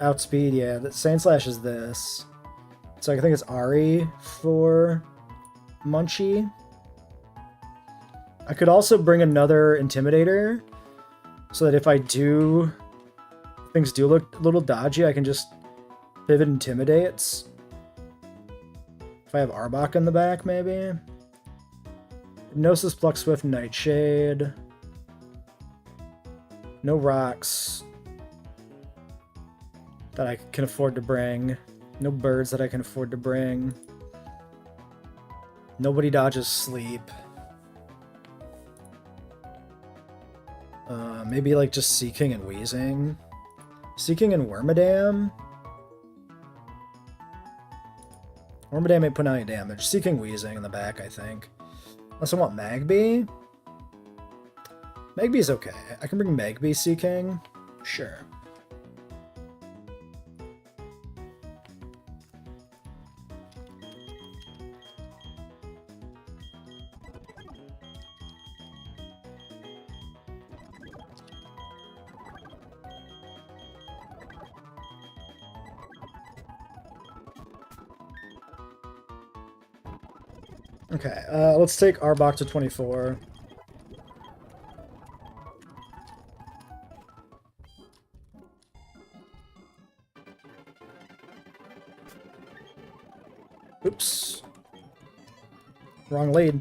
Outspeed, yeah. The Sand Slash is this. So I think it's Ari for Munchie. I could also bring another Intimidator. So that if I do... things do look a little dodgy, I can just pivot Intimidates. If I have Arbok in the back, maybe. Hypnosis, Pluck Swift, Nightshade. No rocks that I can afford to bring. No birds that I can afford to bring. Nobody dodges sleep. Maybe like just Seeking and Wheezing. Seeking and Wormadam. Wormadam ain't putting out any damage. Seeking Wheezing in the back, I think. Unless I want Magby. Magby's okay. I can bring Magby Seeking. Sure. Okay, let's take Arbok to 24. Oops. Wrong lead.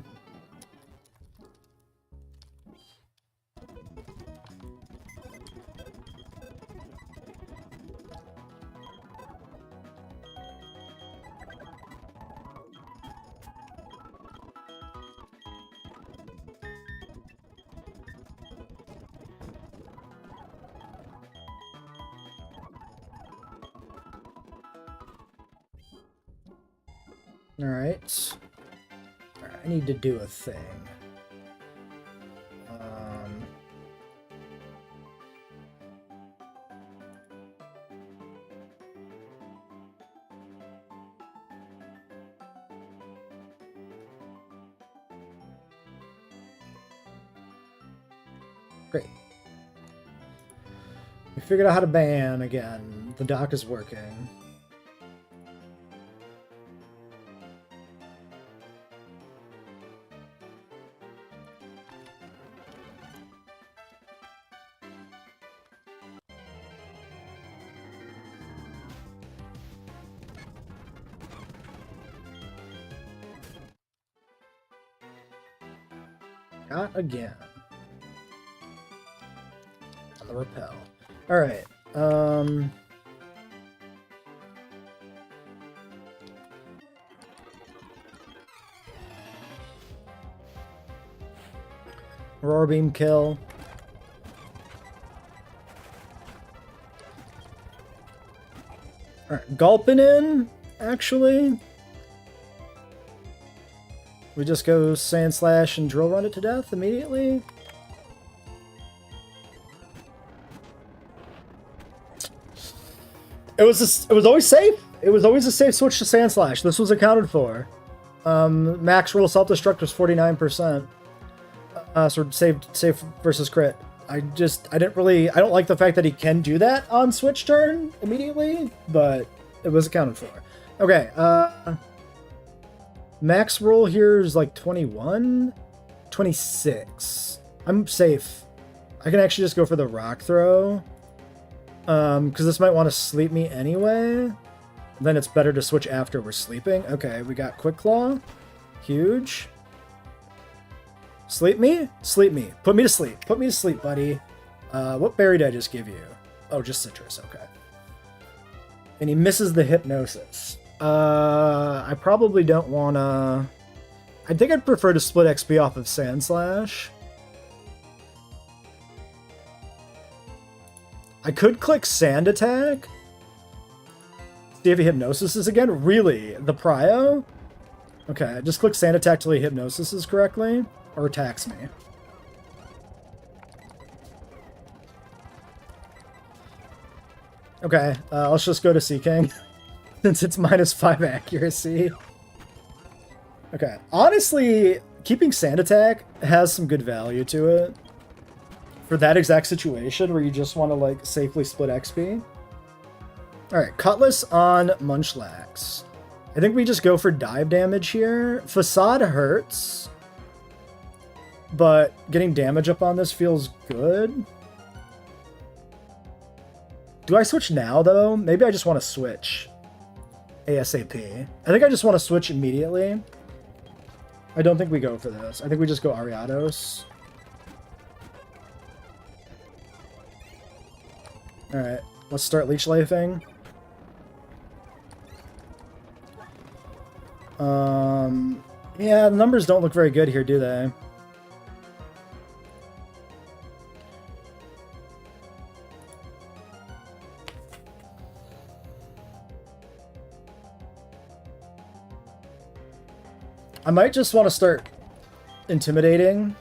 Alright. I need to do a thing. Great. We figured out how to ban again. The dock is working. Not again. On the repel. Alright. Roar Beam kill. Alright, gulping in, actually. We just go Sand Slash and Drill Run it to death immediately. It was always safe. It was always a safe switch to Sand Slash. This was accounted for. Max roll self-destruct was 49%. So safe versus crit. I don't like the fact that he can do that on switch turn immediately, but it was accounted for. Okay, max roll here is like 21? 26. I'm safe. I can actually just go for the rock throw. Because this might want to sleep me anyway. Then it's better to switch after we're sleeping. Okay, we got Quick Claw. Huge. Sleep me? Sleep me. Put me to sleep. Put me to sleep, buddy. What berry did I just give you? Oh, just citrus. Okay. And he misses the hypnosis. I probably don't want to... I think I'd prefer to split XP off of Sand Slash. I could click Sand Attack. See if he hypnosises again. Really? The prio? Okay, just click Sand Attack till he hypnosises correctly. Or attacks me. Okay, let's just go to Sea King. Since it's -5 accuracy. Okay, honestly, keeping Sand Attack has some good value to it. For that exact situation where you just want to, like, safely split XP. Alright, Cutlass on Munchlax. I think we just go for dive damage here. Facade hurts. But getting damage up on this feels good. Do I switch now, though? Maybe I just want to switch. ASAP. I think I just want to switch immediately. I don't think we go for this. I think we just go Ariados. Alright, let's start Leech Lifing. Yeah, the numbers don't look very good here, do they? I might just want to start intimidating.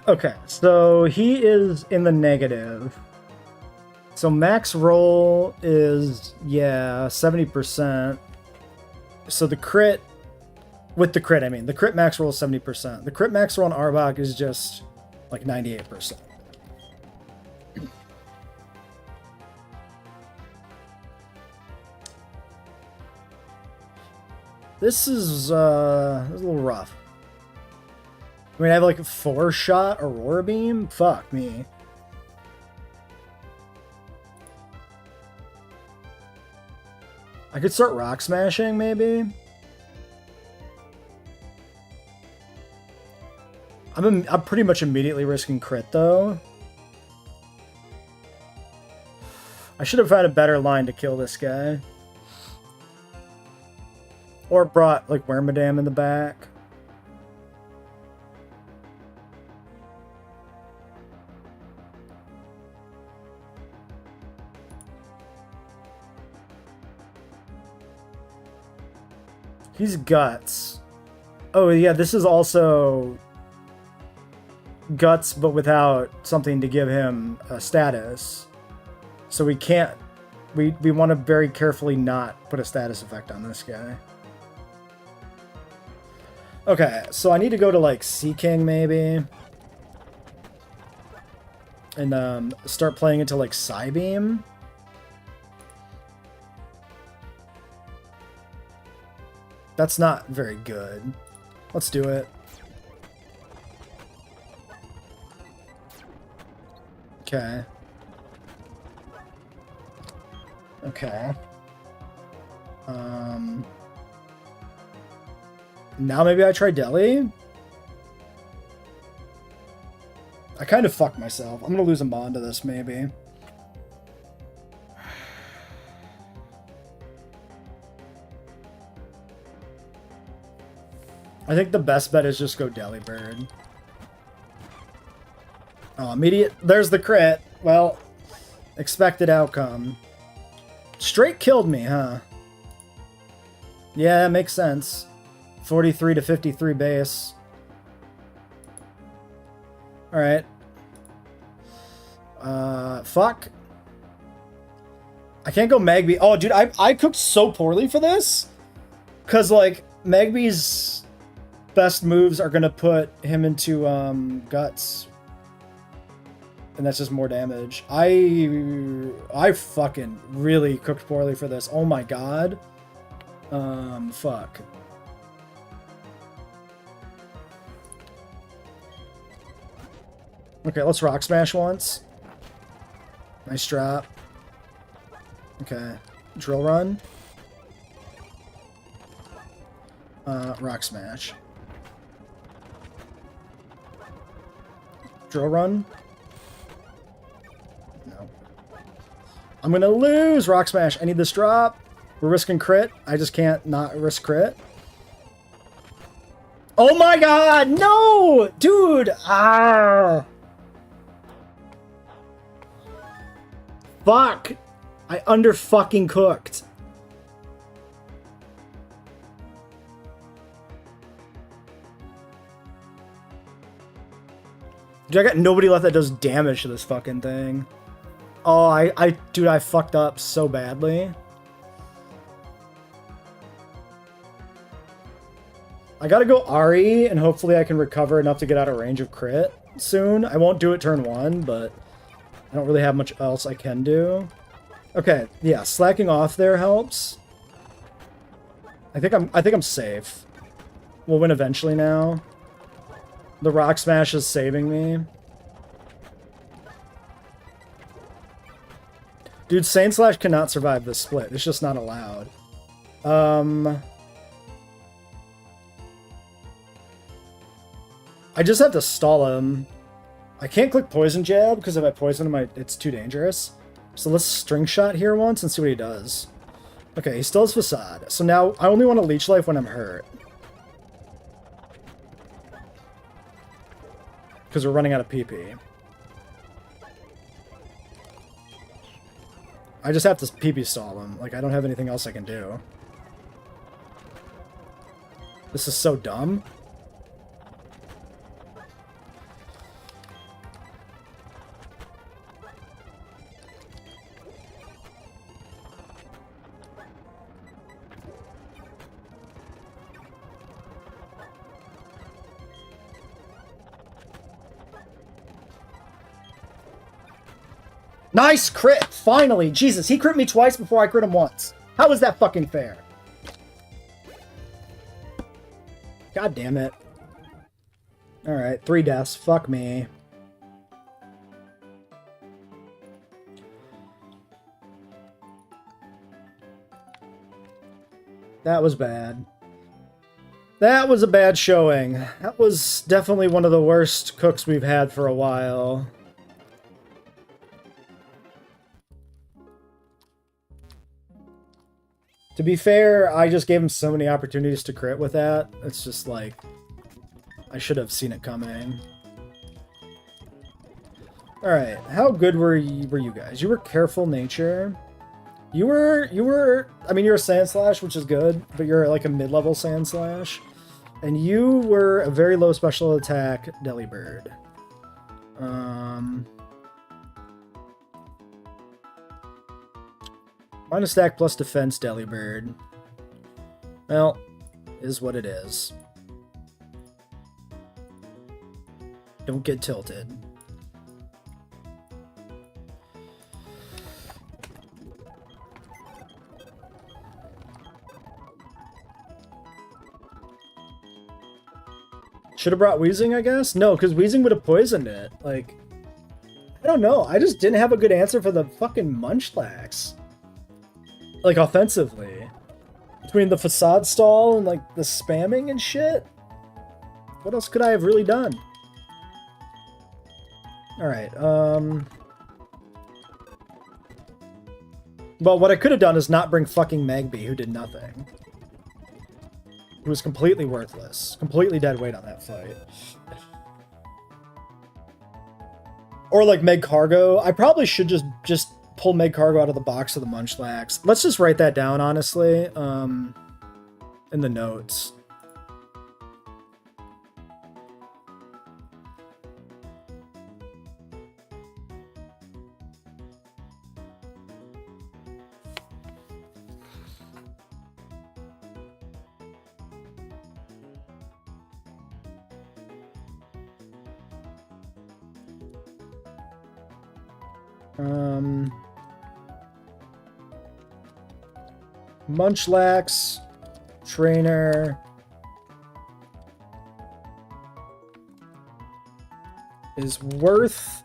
Okay, so he is in the negative. So max roll is, yeah, 70%. So the crit, with the crit, I mean, the crit max roll is 70%. The crit max roll on Arbok is just like 98%. This is a little rough. I mean, I have like a 4-shot Aurora Beam? Fuck me. I could start Rock Smashing, maybe? I'm pretty much immediately risking crit, though. I should have found a better line to kill this guy. Or brought, like, Wormadam in the back. He's Guts. Oh, yeah, this is also Guts, but without something to give him a status. So we can't... We want to very carefully not put a status effect on this guy. Okay, so I need to go to, like, Sea King, maybe. And, start playing into, like, Psybeam. That's not very good. Let's do it. Okay. Okay. Now maybe I try Delhi? I kind of fucked myself. I'm gonna lose a Mon to this, maybe. I think the best bet is just go Delibird. Oh, immediate. There's the crit. Well, expected outcome. Straight killed me, huh? Yeah, makes sense. 43 to 53 base. Alright. Fuck. I can't go Magby. Oh, dude, I cooked so poorly for this. Because, like, Magby's best moves are going to put him into, Guts. And that's just more damage. I fucking really cooked poorly for this. Oh my god. Fuck. Okay, let's Rock Smash once. Nice drop. Okay. Drill Run. Rock Smash. Drill Run. No. I'm gonna lose! Rock Smash. I need this drop. We're risking crit. I just can't not risk crit. Oh my god! No! Dude! Ah! Fuck! I under-fucking cooked. Dude, I got nobody left that does damage to this fucking thing. Oh, dude, I fucked up so badly. I gotta go Ari, and hopefully I can recover enough to get out of range of crit soon. I won't do it turn 1, but I don't really have much else I can do. Okay, yeah, slacking off there helps. I think I'm safe. We'll win eventually now. The Rock Smash is saving me. Dude, Sane Slash cannot survive this split. It's just not allowed. I just have to stall him. I can't click Poison Jab, because if I poison him, it's too dangerous. So let's String Shot here once and see what he does. Okay, he still has Facade. So now I only want to Leech Life when I'm hurt. Because we're running out of PP. I just have to PP stall him. Like, I don't have anything else I can do. This is so dumb. Nice crit! Finally! Jesus, he crit me twice before I crit him once. How is that fucking fair? God damn it. Alright, 3 deaths. Fuck me. That was bad. That was a bad showing. That was definitely one of the worst cooks we've had for a while. To be fair, I just gave him so many opportunities to crit with that. It's just like, I should have seen it coming. Alright, how good were you guys? You were Careful Nature. You were, I mean, you're a Sand Slash, which is good, but you're like a mid-level Sand Slash. And you were a very low special attack Delibird. Minus stack plus defense Delibird. Well, is what it is. Don't get tilted. Should have brought Wheezing, I guess? No, because Wheezing would have poisoned it. Like, I don't know. I just didn't have a good answer for the fucking Munchlax. Like, offensively. Between the Facade Stall and, like, the spamming and shit? What else could I have really done? Alright, Well, what I could have done is not bring fucking Magby, who did nothing. Who was completely worthless. Completely dead weight on that fight. Or, like, Magcargo. I probably should just pull Magcargo out of the box of the Munchlax. Let's just write that down, honestly, in the notes. Munchlax, trainer, is worth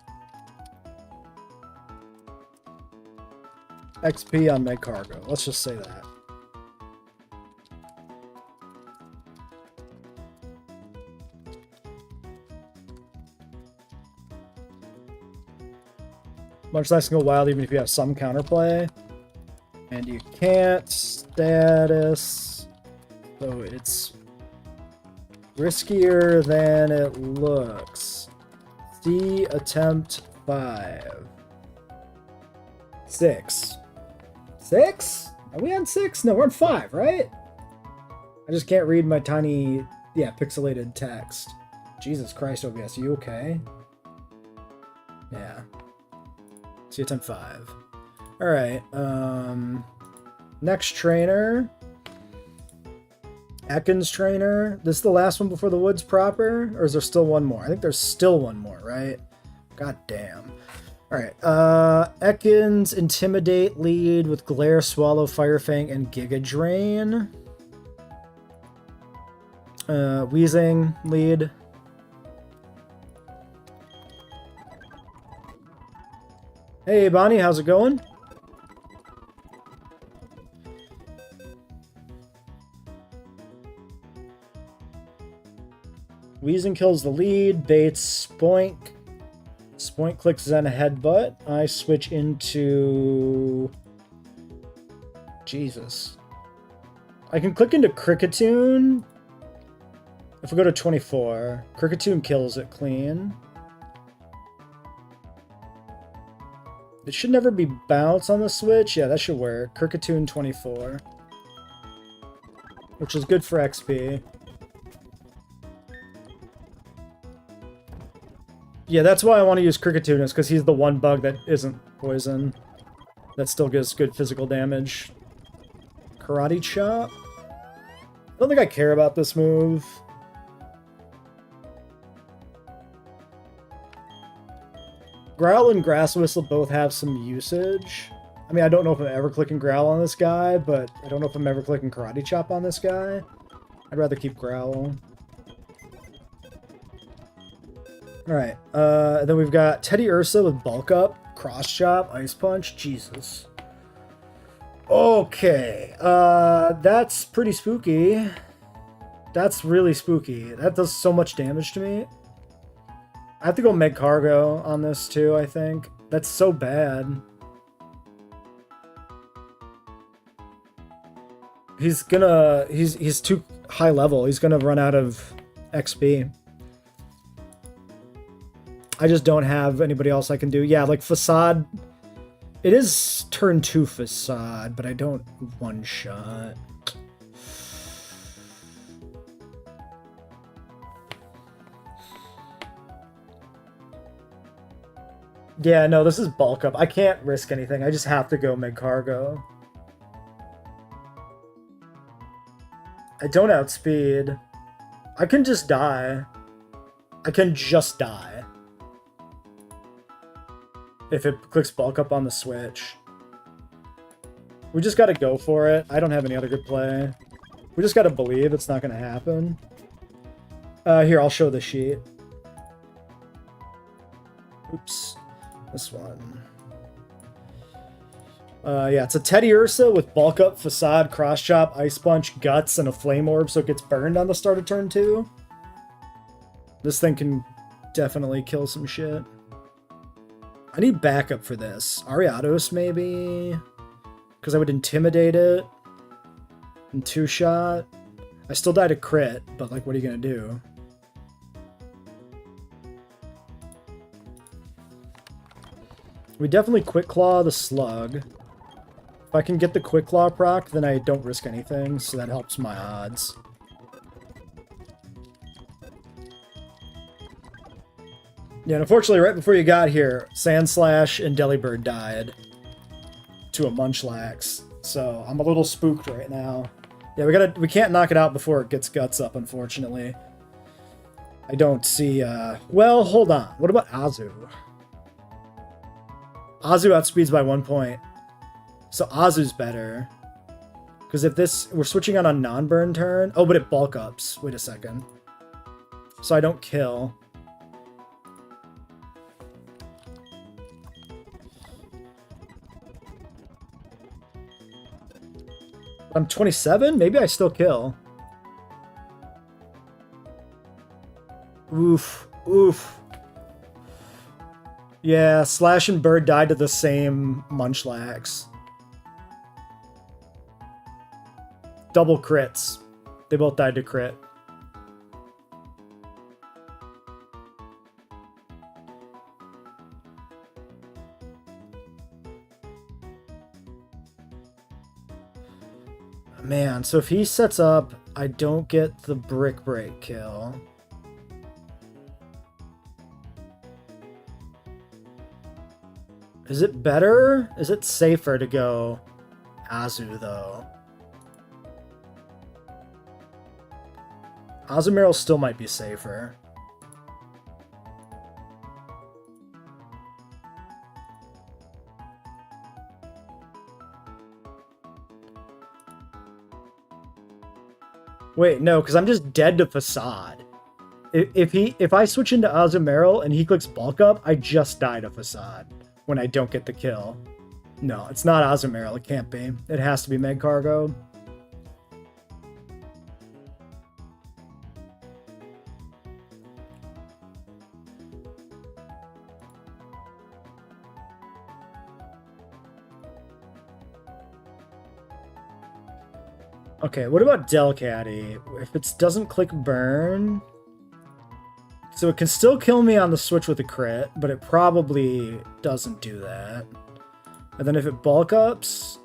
XP on Magcargo. Let's just say that. Munchlax can go wild even if you have some counterplay. And you can't. Status. So it's riskier than it looks. See attempt 5. 6. 6? Are we on 6? No, we're on 5, right? I just can't read my tiny, pixelated text. Jesus Christ, OBS, you okay? Yeah. See attempt 5. Alright, next trainer. Ekans trainer. This is the last one before the woods proper? Or is there still one more? I think there's still one more, right? God damn. Alright, Ekans, Intimidate lead with Glare, Swallow, Fire Fang, and Giga Drain. Wheezing lead. Hey Bonnie, how's it going? Wheezing kills the lead, baits Spoink. Spoink clicks Zen Headbutt. I switch into... Jesus. I can click into Kricketune. If we go to 24, Kricketune kills it clean. It should never be bounce on the switch. Yeah, that should work. Kricketune 24. Which is good for XP. Yeah, that's why I want to use Kricketune, is because he's the one bug that isn't poison. That still gives good physical damage. Karate Chop? I don't think I care about this move. Growl and Grass Whistle both have some usage. I mean, I don't know if I'm ever clicking Growl on this guy, but I don't know if I'm ever clicking Karate Chop on this guy. I'd rather keep Growl. Alright, then we've got Teddy Ursa with Bulk Up, Cross Chop, Ice Punch, Jesus. Okay, that's pretty spooky. That's really spooky. That does so much damage to me. I have to go Magcargo on this too, I think. That's so bad. He's too high level. He's gonna run out of XP. I just don't have anybody else I can do. Yeah, like Facade. It is turn 2 Facade, but I don't one-shot. Yeah, no, this is Bulk Up. I can't risk anything. I just have to go Magcargo. I don't outspeed. I can just die. I can just die. If it clicks bulk up on the switch. We just gotta go for it. I don't have any other good play. We just gotta believe it's not gonna happen. Here, I'll show the sheet. Oops. This one. Yeah, it's a Teddy Ursa with bulk up, facade, cross chop, ice punch, guts, and a flame orb, so it gets burned on the start of turn 2. This thing can definitely kill some shit. I need backup for this. Ariados, maybe? Because I would intimidate it. And 2-shot. I still died to crit, but like, what are you gonna do? We definitely Quick Claw the Slug. If I can get the Quick Claw proc, then I don't risk anything, so that helps my odds. Yeah, and unfortunately, right before you got here, Sandslash and Delibird died to a Munchlax, so I'm a little spooked right now. Yeah, we can't knock it out before it gets Guts up, unfortunately. I don't see, well, hold on. What about Azu? Azu outspeeds by 1 point. So Azu's better. Because if this... We're switching on a non-burn turn. Oh, but it bulk ups. Wait a second. So I don't kill. I'm 27? Maybe I still kill. Oof. Oof. Yeah, Slash and Bird died to the same Munchlax. Double crits. They both died to crit. Man, so if he sets up, I don't get the Brick Break kill. Is it better? Is it safer to go Azu, though? Azumarill still might be safer. Wait, no, because I'm just dead to Facade. If I switch into Azumarill and he clicks Bulk Up, I just die to Facade when I don't get the kill. No, it's not Azumarill. It can't be. It has to be Magcargo. Okay, what about Delcatty? If it doesn't click burn... So it can still kill me on the switch with a crit, but it probably doesn't do that. And then if it bulk ups,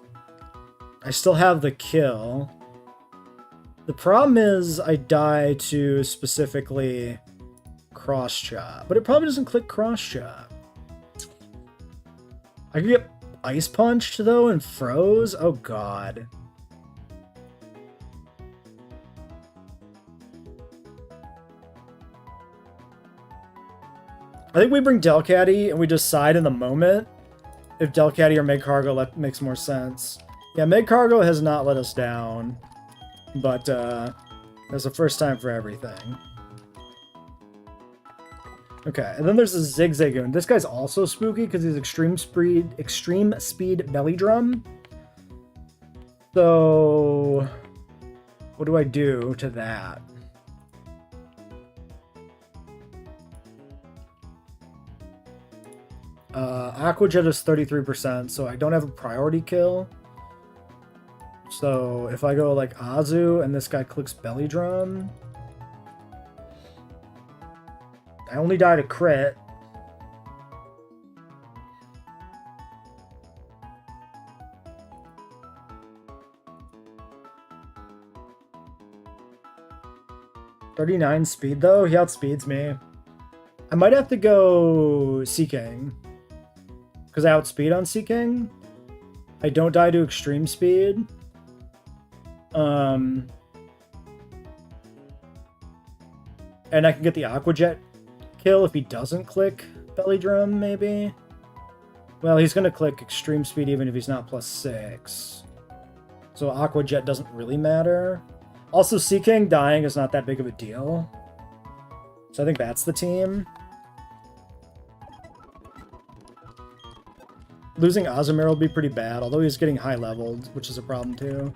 I still have the kill. The problem is I die to specifically Cross Chop, but it probably doesn't click Cross Chop. I could get Ice Punched though and froze? Oh god. I think we bring Delcatty and we decide in the moment if Delcatty or Magcargo makes more sense. Yeah, Magcargo has not let us down, but there's a first time for everything. Okay, and then there's a Zigzagoon. This guy's also spooky because he's extreme speed belly drum. So what do I do to that? Aqua Jet is 33%, so I don't have a priority kill. So if I go like Azu and this guy clicks Belly Drum, I only die to crit. .39 speed though, he outspeeds me. I might have to go Seaking. Because I outspeed on Seaking. I don't die to extreme speed. And I can get the Aqua Jet kill if he doesn't click Belly Drum, maybe? Well, he's going to click Extreme Speed even if he's not +6. So Aqua Jet doesn't really matter. Also, Sea King dying is not that big of a deal. So I think that's the team. Losing Ozamir will be pretty bad, although he's getting high leveled, which is a problem too.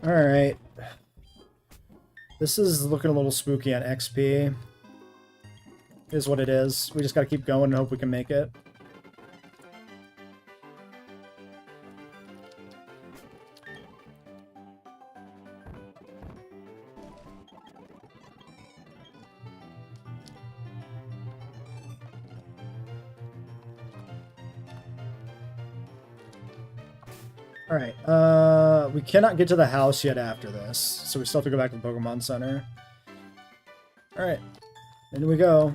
Alright. This is looking a little spooky on XP. Is what it is. We just gotta keep going and hope we can make it. Alright, we cannot get to the house yet after this, so we still have to go back to the Pokemon Center. Alright, in we go.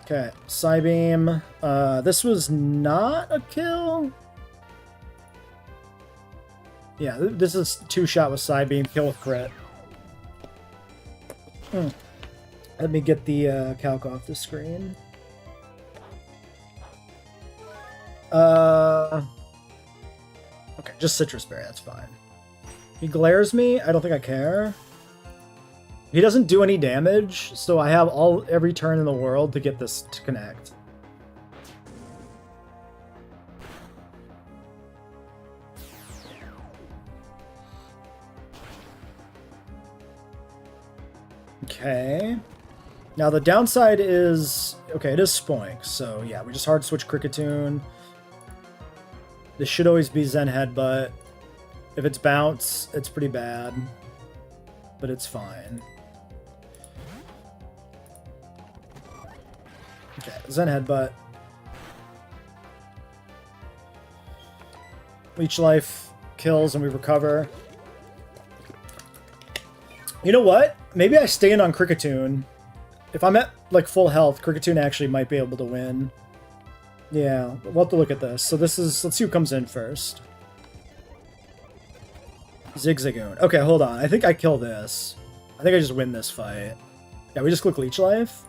Okay, Psybeam. This was not a kill? Yeah, this is 2-shot with Psybeam, kill with crit. Let me get the calc off the screen. Okay, just Citrus Berry, that's fine. He glares me, I don't think I care. He doesn't do any damage, so I have every turn in the world to get this to connect. Okay. Now the downside is, okay, it is Spoink, so yeah, we just hard switch Kricketune. This should always be Zen Headbutt. If it's Bounce, it's pretty bad. But it's fine. Okay, Zen Headbutt. Leech Life kills and we recover. You know what? Maybe I stay in on Kricketune. If I'm at like full health, Kricketune actually might be able to win. Yeah, we'll have to look at this. So this is, let's see who comes in first. Zigzagoon. Okay, hold on. I think I kill this. I think I just win this fight. Yeah, we just click Leech Life.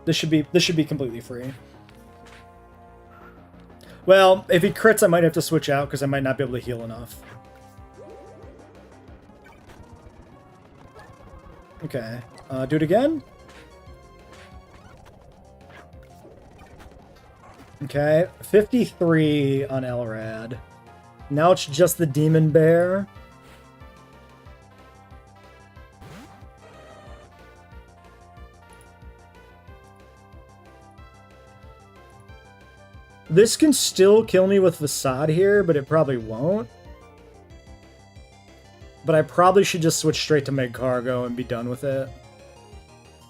This should be completely free. Well, if he crits, I might have to switch out because I might not be able to heal enough. Okay, do it again. Okay, 53 on Elrad. Now it's just the Demon Bear. This can still kill me with Facade here, but it probably won't. But I probably should just switch straight to Magcargo and be done with it.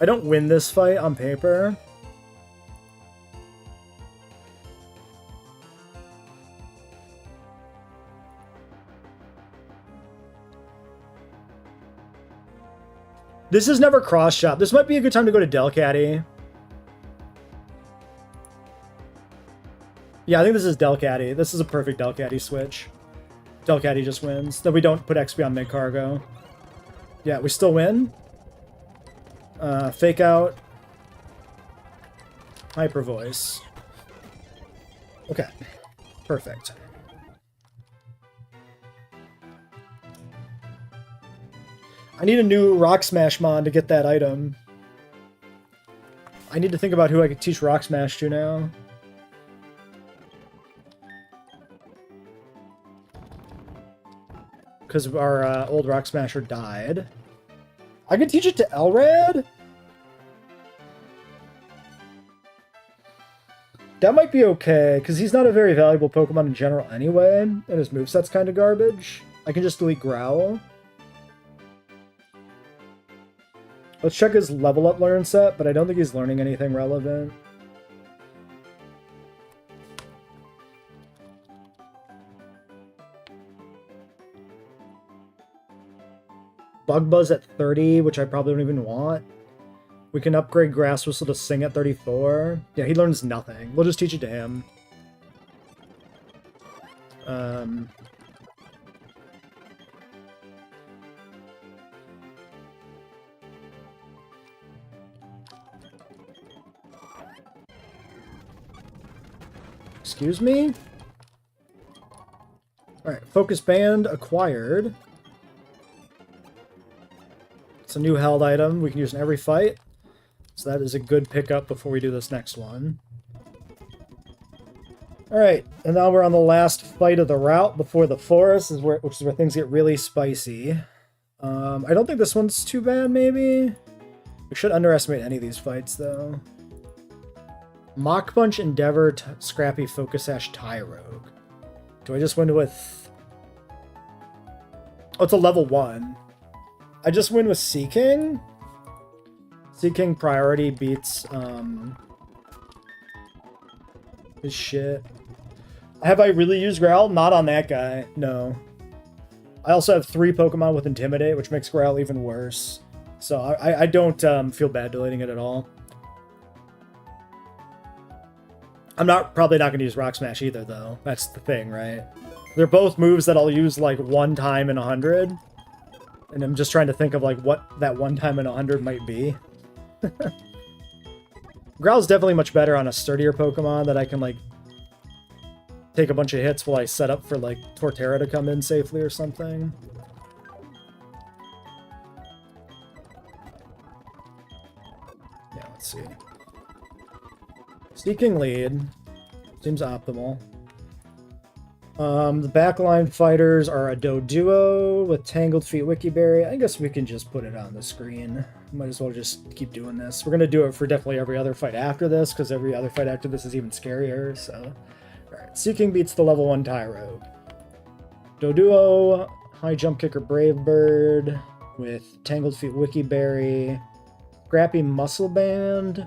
I don't win this fight on paper. This is never cross-shop. This might be a good time to go to Delcatty. Yeah, I think this is Delcatty. This is a perfect Delcatty switch. Delcatty just wins. Then we don't put XP on Magcargo. Yeah, we still win. Fake Out. Hyper Voice. Okay. Perfect. I need a new Rock Smash Mon to get that item. I need to think about who I could teach Rock Smash to now. Because our old Rock Smasher died. I could teach it to Elrad? That might be okay, because he's not a very valuable Pokemon in general anyway, and his moveset's kind of garbage. I can just delete Growl. Let's check his level up learn set, but I don't think he's learning anything relevant. Bug Buzz at 30, which I probably don't even want. We can upgrade Grass Whistle to Sing at 34. Yeah, he learns nothing. We'll just teach it to him. Excuse me? Alright, Focus Band acquired. It's a new held item we can use in every fight. So that is a good pickup before we do this next one. Alright, and now we're on the last fight of the route before the forest, which is where things get really spicy. I don't think this one's too bad, maybe? We should underestimate any of these fights, though. Mach Punch, Endeavor, Scrappy, Focus Sash, Tie Rogue. Do I just win with... Oh, it's a level 1. I just win with Sea King? Sea King priority beats, his shit. Have I really used Growl? Not on that guy, no. I also have 3 Pokemon with Intimidate, which makes Growl even worse. So I don't feel bad deleting it at all. I'm probably not going to use Rock Smash either, though. That's the thing, right? They're both moves that I'll use, like, 1 time in 100. And I'm just trying to think of, like, what that 1 time in 100 might be. Growl's definitely much better on a sturdier Pokemon that I can, like, take a bunch of hits while I set up for, like, Torterra to come in safely or something. Yeah, let's see. Seeking lead. Seems optimal. The backline fighters are a Doduo with Tangled Feet Wikiberry. I guess we can just put it on the screen. Might as well just keep doing this. We're going to do it for definitely every other fight after this, because every other fight after this is even scarier, so... Alright, Seeking beats the level 1 Tyrogue. Doduo, High Jump Kicker Brave Bird with Tangled Feet Wikiberry, Scrappy Muscle Band,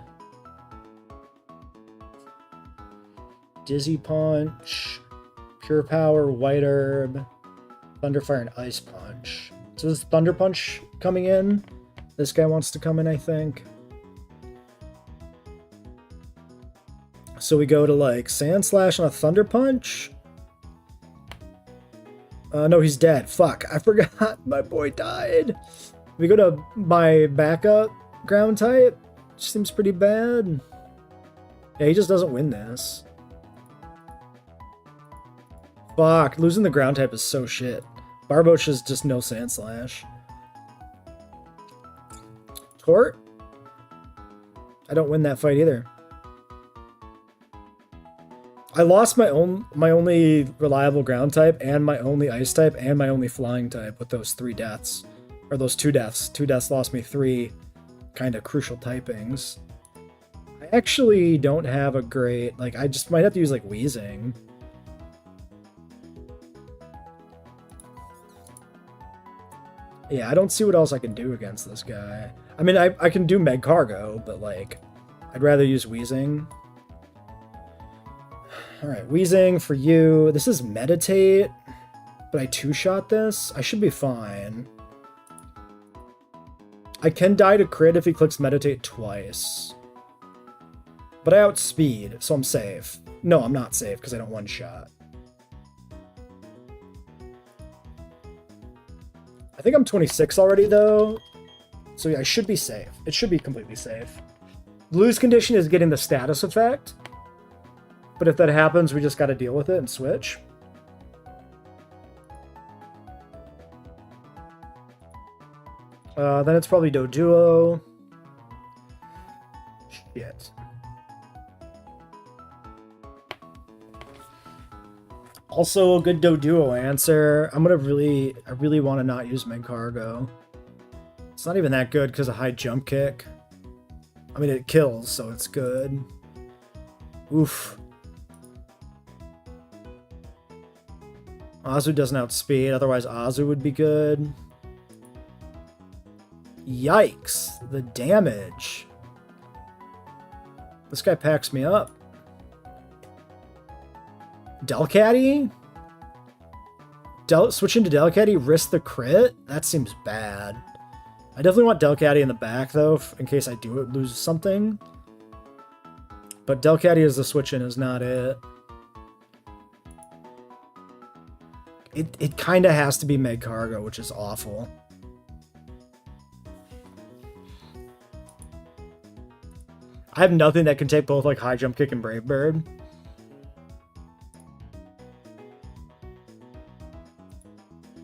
Dizzy Punch, Pure Power, White Herb, Thunderfire, and Ice Punch. So this is Thunder Punch coming in. This guy wants to come in, I think. So we go to, like, Sand Slash and a Thunder Punch. No, he's dead. Fuck, I forgot. My boy died. We go to my backup ground type. Which seems pretty bad. Yeah, he just doesn't win this. Fuck, losing the ground type is so shit. Barboach is just no Sand Slash. Tort? I don't win that fight either. I lost my only reliable ground type, and my only ice type, and my only flying type with those 3 deaths. Or those 2 deaths. 2 deaths lost me 3 kind of crucial typings. I actually don't have a great... Like, I just might have to use, like, Wheezing. Yeah, I don't see what else I can do against this guy. I mean, I can do Magcargo, but, like, I'd rather use Wheezing. Alright, Wheezing for you. This is Meditate, but I 2-shot this. I should be fine. I can die to crit if he clicks Meditate twice. But I outspeed, so I'm safe. No, I'm not safe, because I don't 1-shot. I think I'm 26 already, though. So yeah, I should be safe. It should be completely safe. Lose condition is getting the status effect. But if that happens, we just got to deal with it and switch. Then it's probably Doduo. Shit. Also a good Doduo answer. I really want to not use Magcargo. It's not even that good because of high jump kick. I mean, it kills, so it's good. Oof. Azu doesn't outspeed, otherwise Azu would be good. Yikes, the damage. This guy packs me up. Delcatty? Switch into Delcatty, risk the crit? That seems bad. I definitely want Delcatty in the back, though, in case I do lose something. But Delcatty as the switch-in is not it. It kind of has to be Magcargo, which is awful. I have nothing that can take both, like, High Jump Kick and Brave Bird.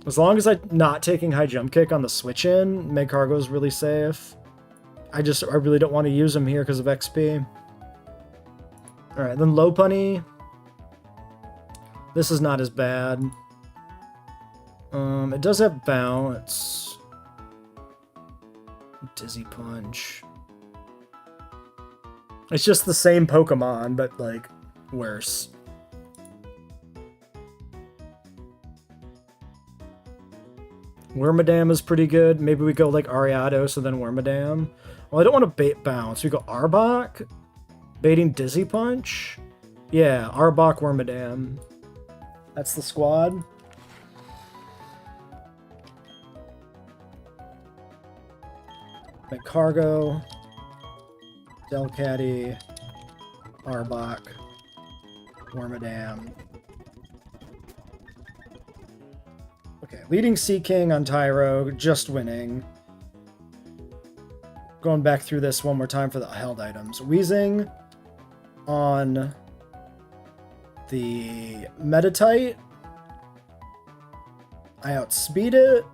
As long as I'm not taking high jump kick on the switch in, Meg Cargo is really safe. I really don't want to use him here because of XP. Alright, then low punny. This is not as bad. It does have bounce. Dizzy punch. It's just the same Pokemon, but like worse. Wormadam is pretty good. Maybe we go like Ariados so then Wormadam. Well, I don't want to bait bounce. We go Arbok. Baiting Dizzy Punch. Yeah, Arbok, Wormadam. That's the squad. Cargo, Delcatty, Arbok, Wormadam. Okay, leading Sea King on Tyro, just winning. Going back through this one more time for the held items. Weezing on the Metatite. I outspeed it.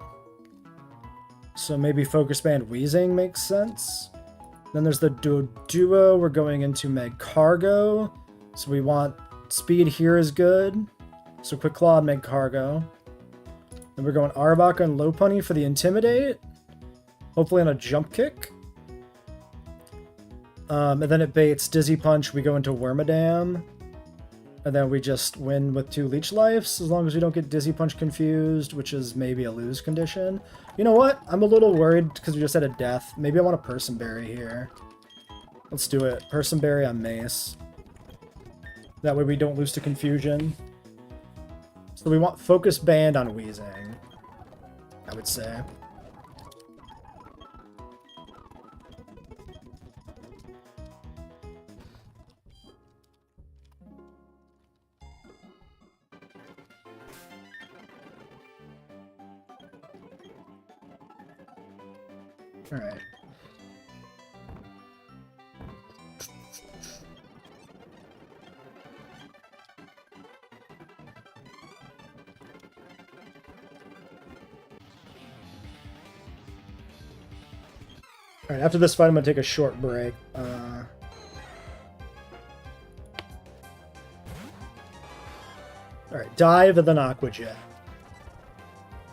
So maybe Focus Band Weezing makes sense. Then there's the Duo. We're going into Meg Cargo. So we want speed here is good. So Quick Claw and Meg Cargo. Then we're going Arbok and Low Punny for the Intimidate. Hopefully on a Jump Kick. And then it baits Dizzy Punch. We go into Wormadam. And then we just win with 2 Leech Lives, as long as we don't get Dizzy Punch confused, which is maybe a lose condition. You know what? I'm a little worried because we just had a death. Maybe I want a Person Berry here. Let's do it. Person Berry on Mace. That way we don't lose to confusion. So we want Focus Band on Weezing, I would say. Alright. Alright, after this fight, I'm going to take a short break. Alright, Dive and then Aqua Jet.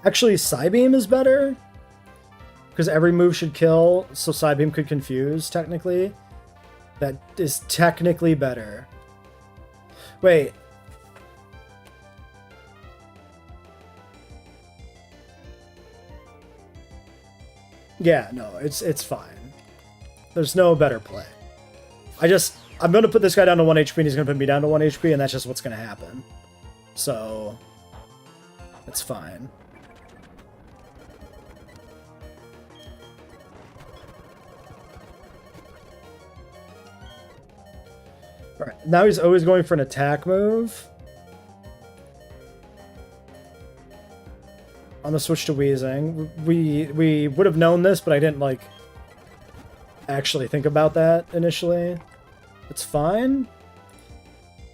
Actually, Psybeam is better. Because every move should kill, so Psybeam could confuse, technically. That is technically better. Wait. Yeah, no, it's fine. There's no better play. I'm going to put this guy down to 1 HP and he's going to put me down to 1 HP and that's just what's going to happen. So, it's fine. Alright, now he's always going for an attack move. On the switch to Weezing. We would have known this, but I didn't, like, actually think about that initially. It's fine.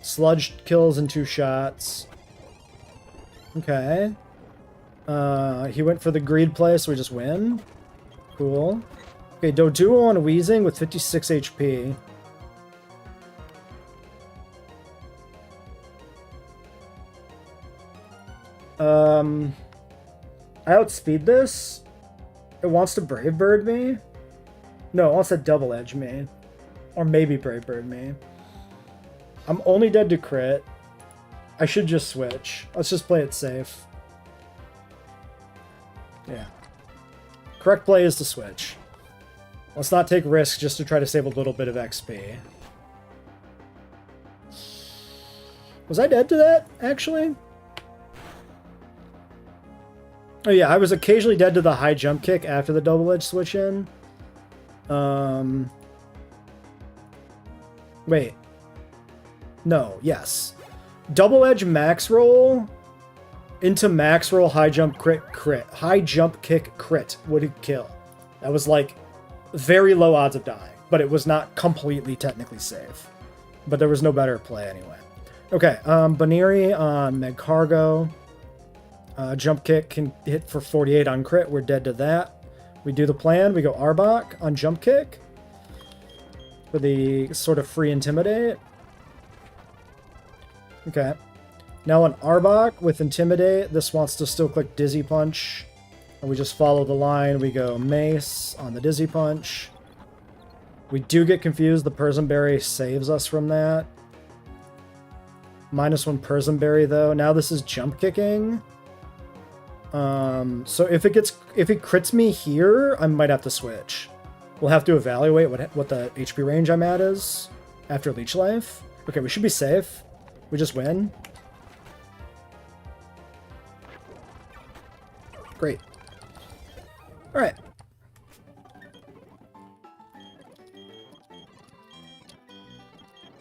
Sludge kills in 2 shots. Okay. He went for the greed play, so we just win. Cool. Okay, Doduo on Weezing with 56 HP. I outspeed this. It wants to Brave Bird me. No, it wants to Double Edge me. Or maybe Brave Bird me. I'm only dead to crit. I should just switch. Let's just play it safe. Yeah. Correct play is to switch. Let's not take risks just to try to save a little bit of XP. Was I dead to that, actually? Oh yeah, I was occasionally dead to the high jump kick after the double edge switch in. Wait. No, yes. Double edge max roll into max roll high jump crit. High jump kick crit would kill. That was like very low odds of dying, but it was not completely technically safe. But there was no better play anyway. Okay, Baneri on Meg Cargo. Jump kick can hit for 48 on crit. We're dead to that. We do the plan. We go Arbok on jump kick for the sort of free intimidate. Okay. Now on Arbok with intimidate, this wants to still click Dizzy Punch. And we just follow the line. We go Mace on the Dizzy Punch. We do get confused. The Persimberry saves us from that. -1 Persimberry though. Now this is jump kicking. So if it crits me here, I might have to switch. We'll have to evaluate what the HP range I'm at is after Leech Life. Okay, we should be safe. We just win. Great. Alright.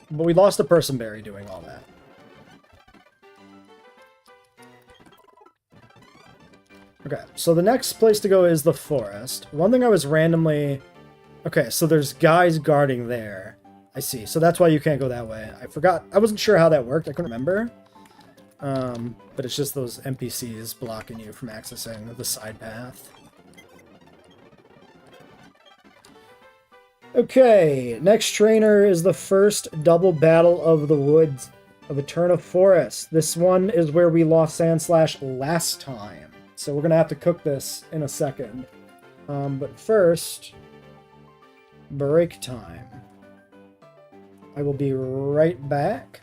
But we lost a Persimberry doing all that. Okay, so the next place to go is the forest. One thing I was randomly... Okay, so there's guys guarding there. I see. So that's why you can't go that way. I forgot. I wasn't sure how that worked. I couldn't remember. But it's just those NPCs blocking you from accessing the side path. Okay, next trainer is the first double battle of the woods of Eterna Forest. This one is where we lost Sandslash last time. So we're going to have to cook this in a second. But first, break time. I will be right back.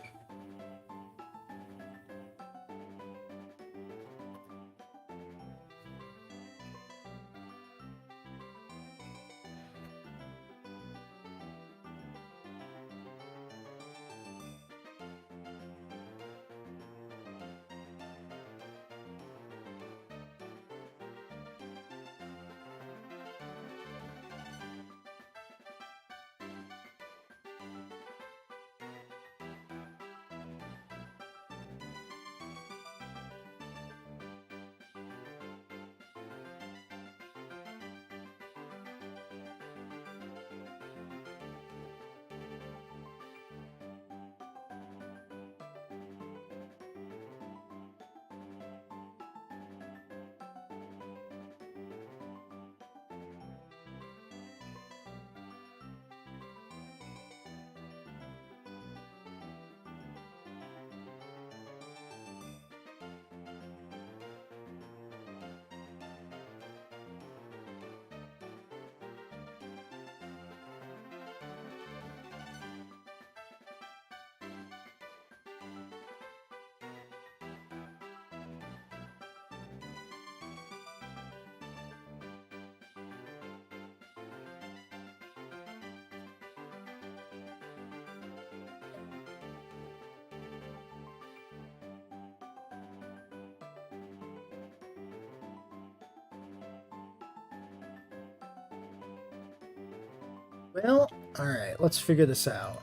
Well, alright, let's figure this out.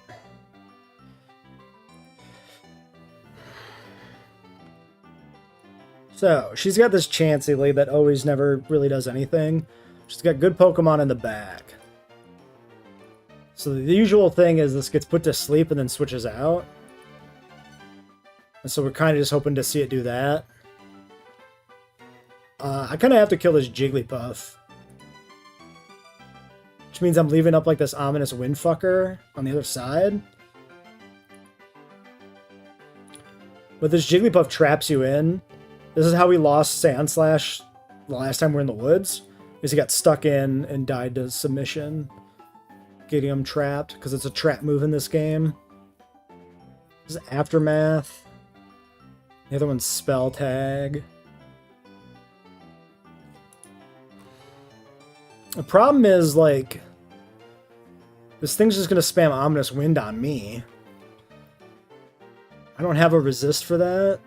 So, she's got this Chansey that always never really does anything. She's got good Pokemon in the back. So the usual thing is this gets put to sleep and then switches out. And so we're kind of just hoping to see it do that. I kind of have to kill this Jigglypuff. Which means I'm leaving up like this ominous windfucker on the other side. But this Jigglypuff traps you in. This is how we lost Sandslash the last time we were in the woods. Is he got stuck in and died to submission. Getting him trapped, because it's a trap move in this game. This is Aftermath. The other one's Spell Tag. The problem is, like, this thing's just going to spam Ominous Wind on me. I don't have a resist for that.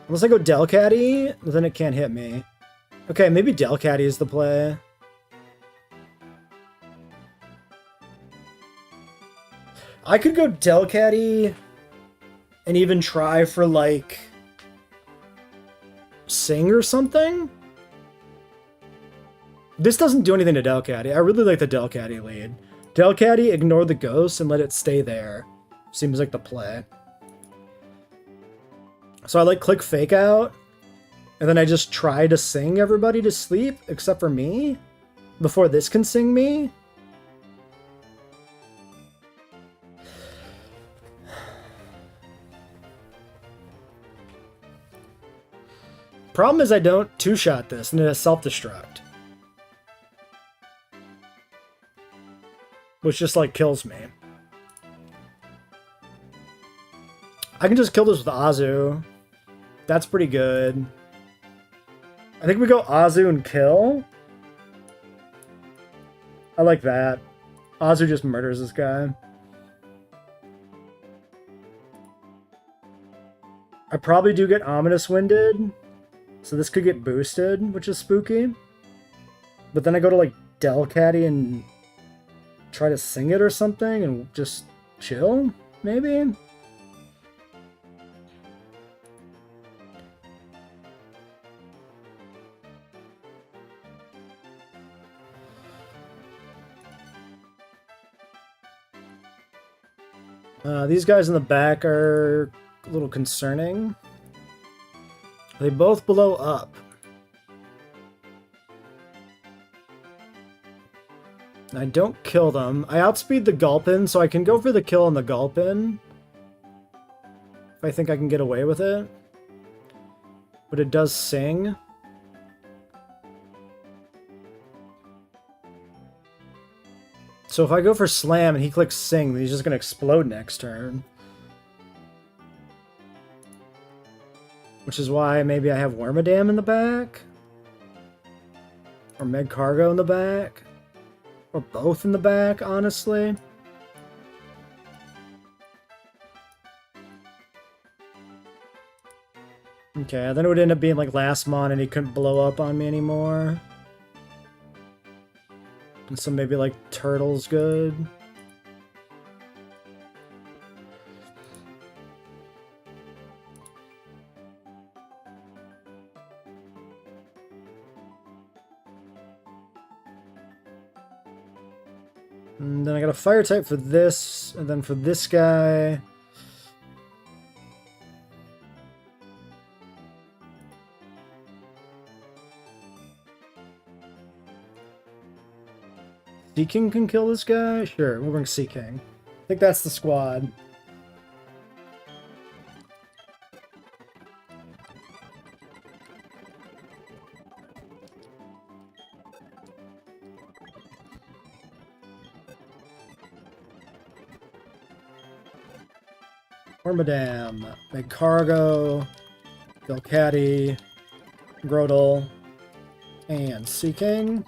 Unless I go Delcatty, then it can't hit me. Okay, maybe Delcatty is the play. I could go Delcatty and even try for, like, Sing or something? This doesn't do anything to Delcatty. I really like the Delcatty lead. Delcatty, ignore the ghost and let it stay there. Seems like the play. So I like click Fake Out And then I just try to sing everybody to sleep, except for me? Before this can sing me? Problem is I don't two-shot this, and it has self-destruct. Which just, like, kills me. I can just kill this with Azu. That's pretty good. I think we go Azu and kill. I like that. Azu just murders this guy. I probably do get Ominous Winded. So this could get boosted, which is spooky. But then I go to, like, Delcatty and try to sing it or something and just chill, maybe? These guys in the back are a little concerning. They both blow up. I don't kill them. I outspeed the Gulpin, so I can go for the kill on the Gulpin. If I think I can get away with it. But it does sing. So if I go for Slam and he clicks Sing, then he's just going to explode next turn. Which is why maybe I have Wormadam in the back. Or Meg Cargo in the back. Or both in the back, honestly. Okay, then it would end up being like last mon and he couldn't blow up on me anymore. And so maybe like Turtle's good. And then I got a fire type for this, and then for this guy. Sea King can kill this guy? Sure, we'll bring Sea King. I think that's the squad. Wormadam, Big Cargo, Delcatty, Grodel, and Sea King.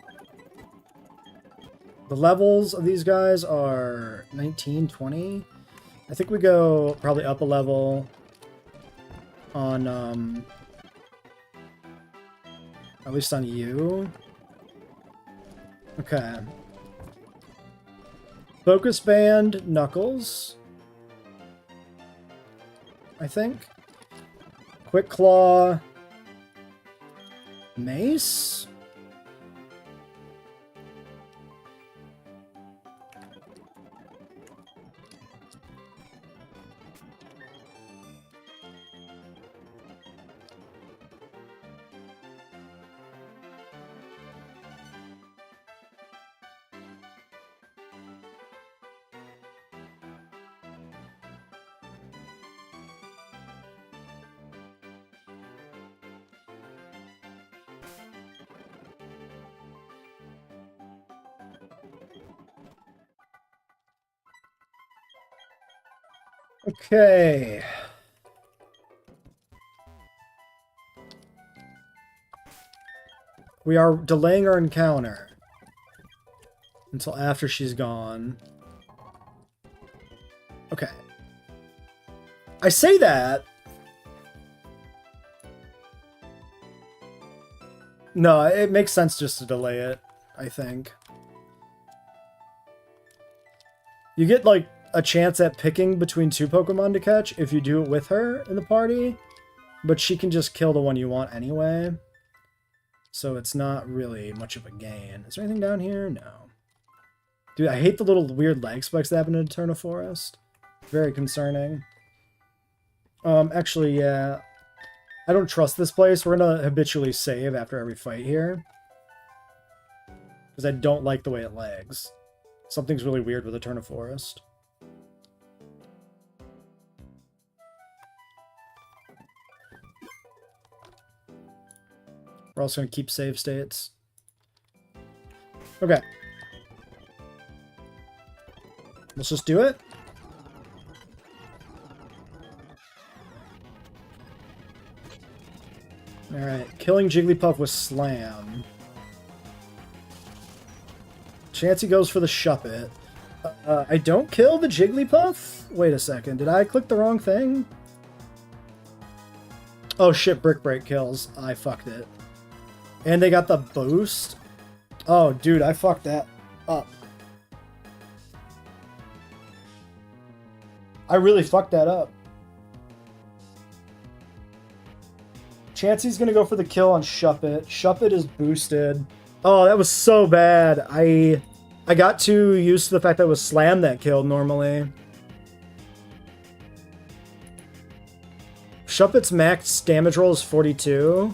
The levels of these guys are 19, 20. I think we go probably up a level on, at least on you. Okay. Focus Band, Knuckles. I think. Quick Claw, Mace. Okay. We are delaying our encounter until after she's gone. Okay. I say that. No, it makes sense just to delay it, I think. You get, like, a chance at picking between two Pokemon to catch if you do it with her in the party, but she can just kill the one you want anyway. So it's not really much of a gain. Is there anything down here? No. Dude, I hate the little weird lag spikes that happen in Eterna Forest. Very concerning. Actually, yeah. I don't trust this place. We're gonna habitually save after every fight here. Because I don't like the way it lags. Something's really weird with Eterna Forest. We're also gonna keep save states. Okay. Let's just do it. Alright, killing Jigglypuff with Slam. Chansey goes for the Shuppet. I don't kill the Jigglypuff? Wait a second, did I click the wrong thing? Oh shit, Brick Break kills. I fucked it. And they got the boost? Oh dude, I fucked that up. I really fucked that up. Chansey's gonna go for the kill on Shuppet. Shuppet is boosted. Oh, that was so bad. I got too used to the fact that it was Slam that killed normally. Shuppet's max damage roll is 42.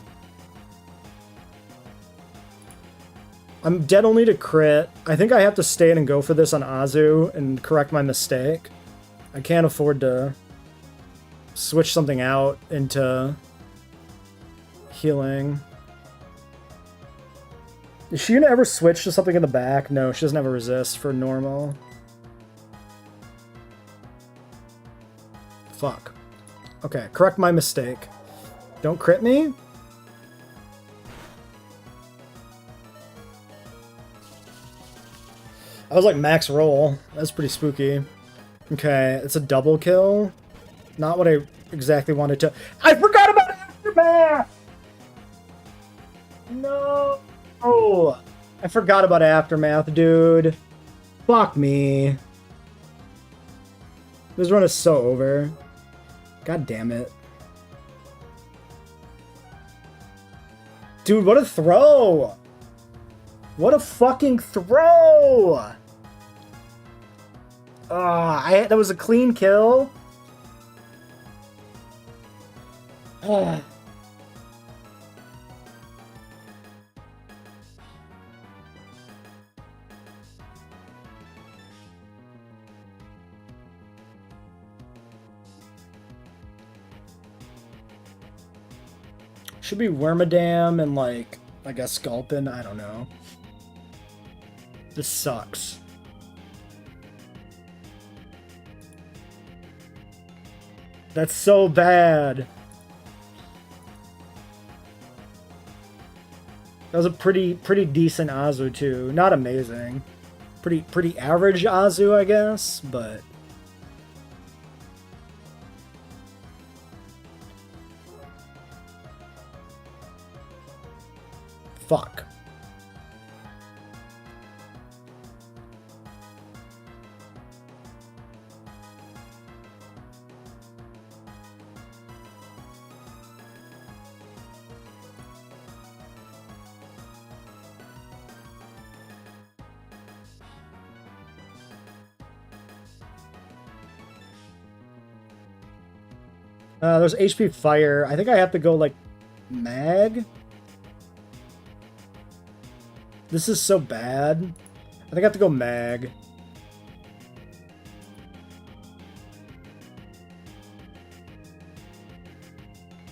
I'm dead only to crit. I think I have to stay in and go for this on Azu and correct my mistake. I can't afford to switch something out into healing. Is she gonna ever switch to something in the back? No, she doesn't have a resist for normal. Fuck. Okay, correct my mistake. Don't crit me? I was like max roll. That's pretty spooky. Okay, it's a double kill. Not what I exactly wanted to. I forgot about Aftermath! No. Oh, I forgot about Aftermath, dude. Fuck me. This run is so over. God damn it. Dude, what a throw! What a fucking throw! That was a clean kill. Should be Wormadam and, like, I guess Sculpin. I don't know. This sucks. That's so bad. That was a pretty decent Azu too. Not amazing. Pretty average Azu, I guess, but fuck. There's HP Fire. I think I have to go, like, Mag? This is so bad. I think I have to go Mag.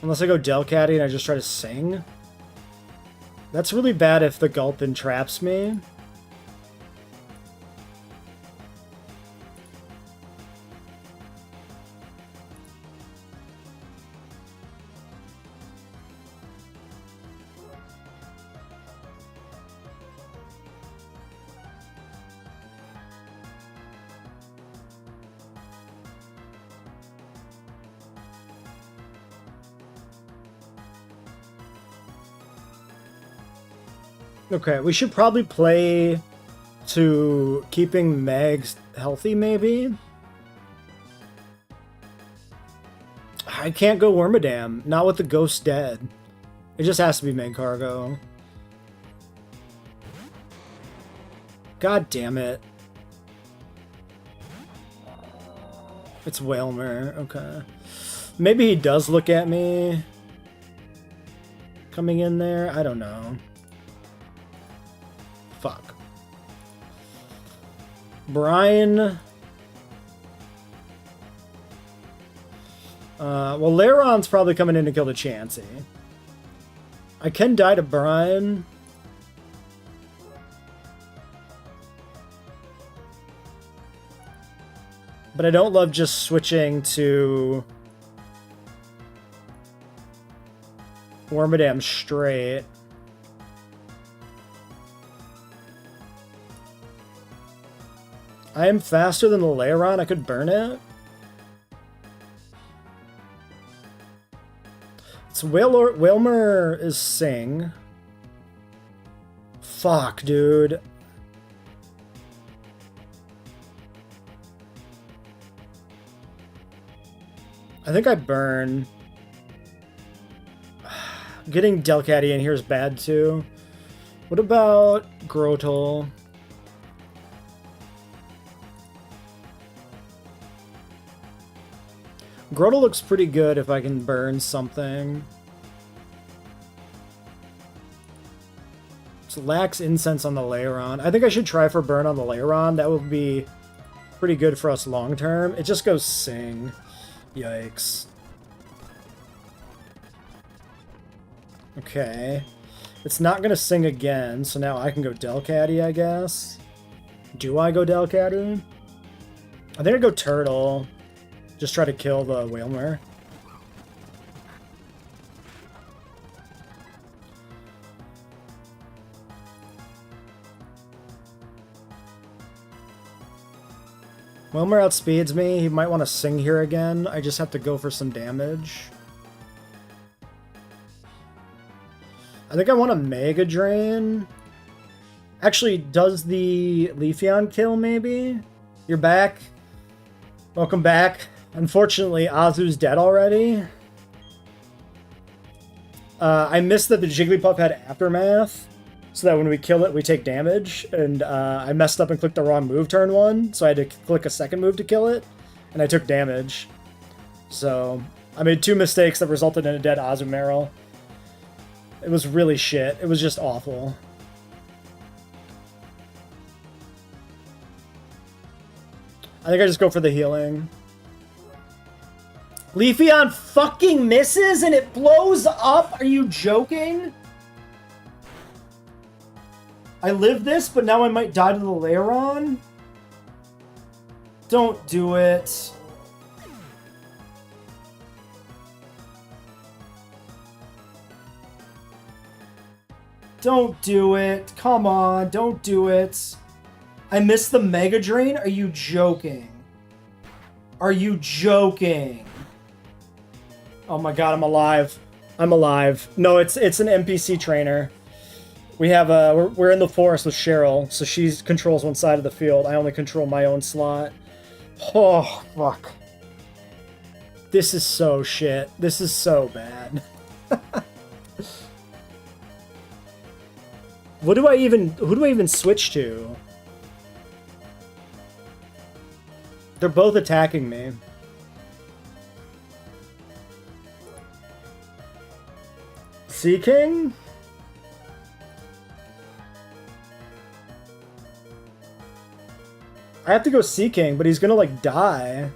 Unless I go Delcatty and I just try to sing. That's really bad if the Gulpin traps me. Okay, we should probably play to keeping Mags healthy, maybe? I can't go Wormadam, not with the ghost dead. It just has to be Meg Cargo. God damn it. It's Whalmer, okay. Maybe he does look at me. coming in there? I don't know. Fuck. Brian. Well, Lairon's probably coming in to kill the Chansey. I can die to Brian. But I don't love just switching to Wormadam straight. I am faster than the Lairon. I could burn it. It's Whalmer is Sing. Fuck, dude. I think I burn. Getting Delcatty in here is bad too. What about Grotle? Grotle looks pretty good if I can burn something. So lacks incense on the Lairon. I think I should try for burn on the Lairon. That would be pretty good for us long term. It just goes Sing. Yikes. Okay. It's not gonna Sing again, so now I can go Delcatty, I guess. Do I go Delcatty? I think I go Turtle. Just try to kill the Whalmer. Whalmer outspeeds me. He might want to Sing here again. I just have to go for some damage. I think I want a Mega Drain. Actually, does the Leafeon kill, maybe? You're back. Welcome back. Unfortunately, Azu's dead already. I missed that the Jigglypuff had Aftermath, so that when we kill it, we take damage. And I messed up and clicked the wrong move turn 1, so I had to click a second move to kill it, and I took damage. So, I made 2 mistakes that resulted in a dead Azumarill. It was really shit. It was just awful. I think I just go for the healing. Leafeon fucking misses and it blows up? Are you joking? I lived this, but now I might die to the Lairon? Don't do it. Don't do it. Come on, don't do it. I missed the Mega Drain? Are you joking? Are you joking? Oh my god, I'm alive. I'm alive. No, it's an NPC trainer. We have we're in the forest with Cheryl, so she controls one side of the field. I only control my own slot. Oh, fuck. This is so shit. This is so bad. Who do I even switch to? They're both attacking me. Sea King? I have to go Sea King, but he's gonna, like, die.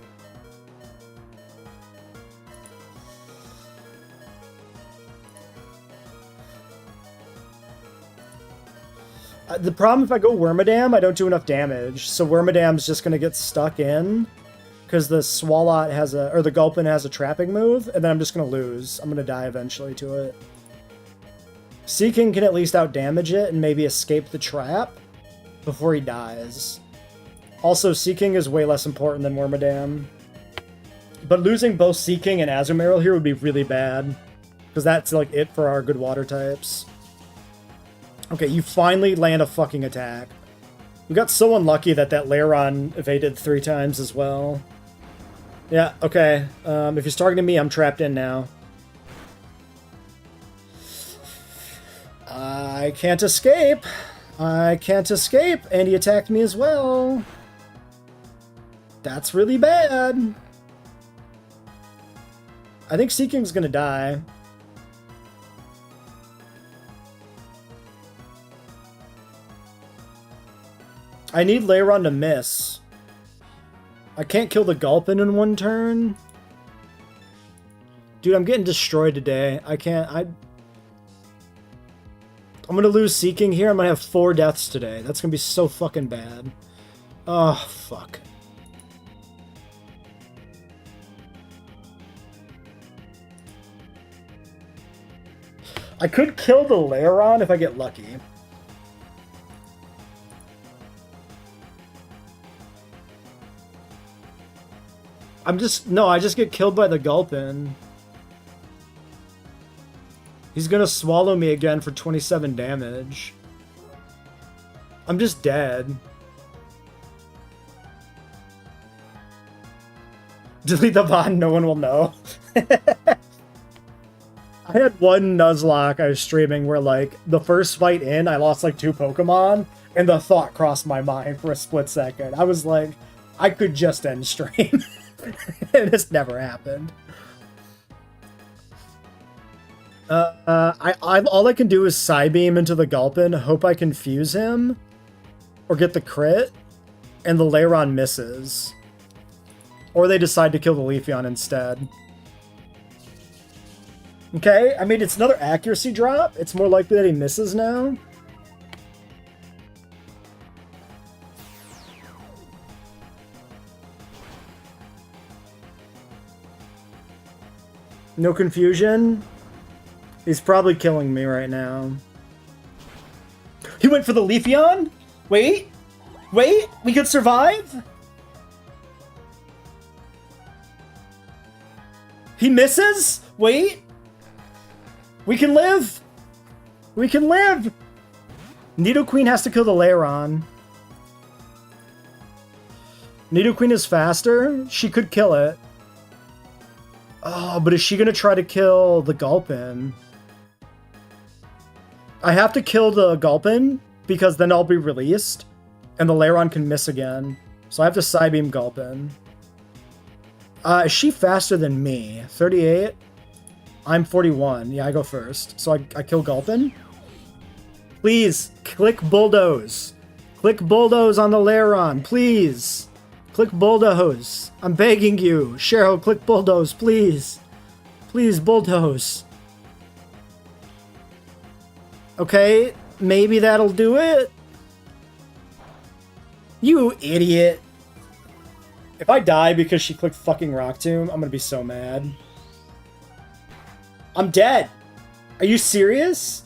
The problem if I go Wormadam, I don't do enough damage. So Wormadam's just gonna get stuck in. Because the Swalot has or the Gulpin has a trapping move, and then I'm just gonna lose. I'm gonna die eventually to it. Sea King can at least outdamage it and maybe escape the trap before he dies. Also, Sea King is way less important than Wormadam. But losing both Sea King and Azumarill here would be really bad. Because that's like it for our good water types. Okay, you finally land a fucking attack. We got so unlucky that Lairon evaded 3 times as well. Yeah, okay. If he's targeting me, I'm trapped in now. I can't escape. I can't escape, and he attacked me as well. That's really bad. I think Sea King's gonna die. I need Leiron to miss. I can't kill the Gulpin in one turn. Dude, I'm getting destroyed today. I can't... I'm gonna lose Seeking here. I'm gonna have 4 deaths today. That's gonna be so fucking bad. Oh, fuck. I could kill the Leiron if I get lucky. No, I just get killed by the Gulpin. He's gonna swallow me again for 27 damage. I'm just dead. Delete the bot, no one will know. I had one Nuzlocke I was streaming where, like, the first fight in, I lost, like, 2 Pokemon, and the thought crossed my mind for a split second. I was like, I could just end stream. And this never happened. All I can do is Psybeam into the Gulpin, hope I can fuse him, or get the crit, and the Leiron misses. Or they decide to kill the Leafeon instead. Okay, I mean, it's another accuracy drop. It's more likely that he misses now. No confusion. He's probably killing me right now. He went for the Leafeon? Wait, we could survive? He misses? Wait. We can live! We can live! Nidoqueen has to kill the Leiron. Nidoqueen is faster? She could kill it. Oh, but is she gonna try to kill the Gulpin? I have to kill the Gulpin, because then I'll be released, and the Leiron can miss again. So I have to Psybeam Gulpin. Is she faster than me? 38? I'm 41. Yeah, I go first. So I kill Gulpin. Please, click Bulldoze. Click Bulldoze on the Leiron, please. Click Bulldoze. I'm begging you. Cheryl, click Bulldoze, please. Please, Bulldoze. Okay, maybe that'll do it. You idiot. If I die because she clicked fucking Rock Tomb, I'm gonna be so mad. I'm dead. Are you serious?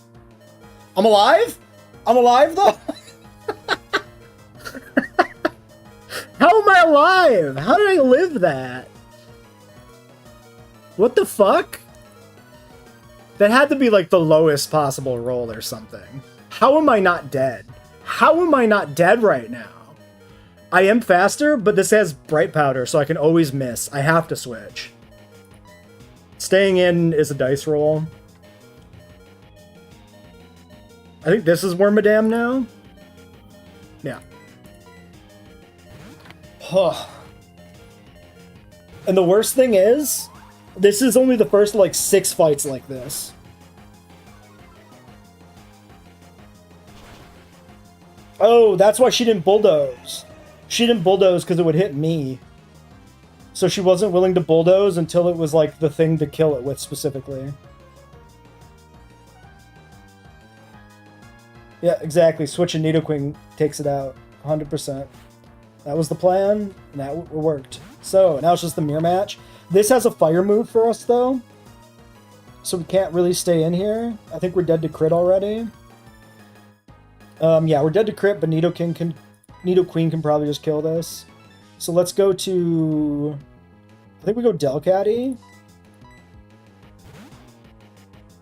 I'm alive? I'm alive, though? How am I alive? How did I live that? What the fuck? That had to be, like, the lowest possible roll or something. How am I not dead? How am I not dead right now? I am faster, but this has Bright Powder, so I can always miss. I have to switch. Staying in is a dice roll. I think this is Wormadam now. Yeah. And the worst thing is, this is only the first, like, 6 fights like this. Oh, that's why she didn't Bulldoze. She didn't Bulldoze because it would hit me. So she wasn't willing to Bulldoze until it was, like, the thing to kill it with specifically. Yeah, exactly. Switching Nidoqueen takes it out. 100%. That was the plan, and that worked. So, now it's just the mirror match. This has a fire move for us, though. So we can't really stay in here. I think we're dead to crit already. Yeah, we're dead to crit, but Nidoqueen can probably just kill this. So let's go to... I think we go Delcatty. And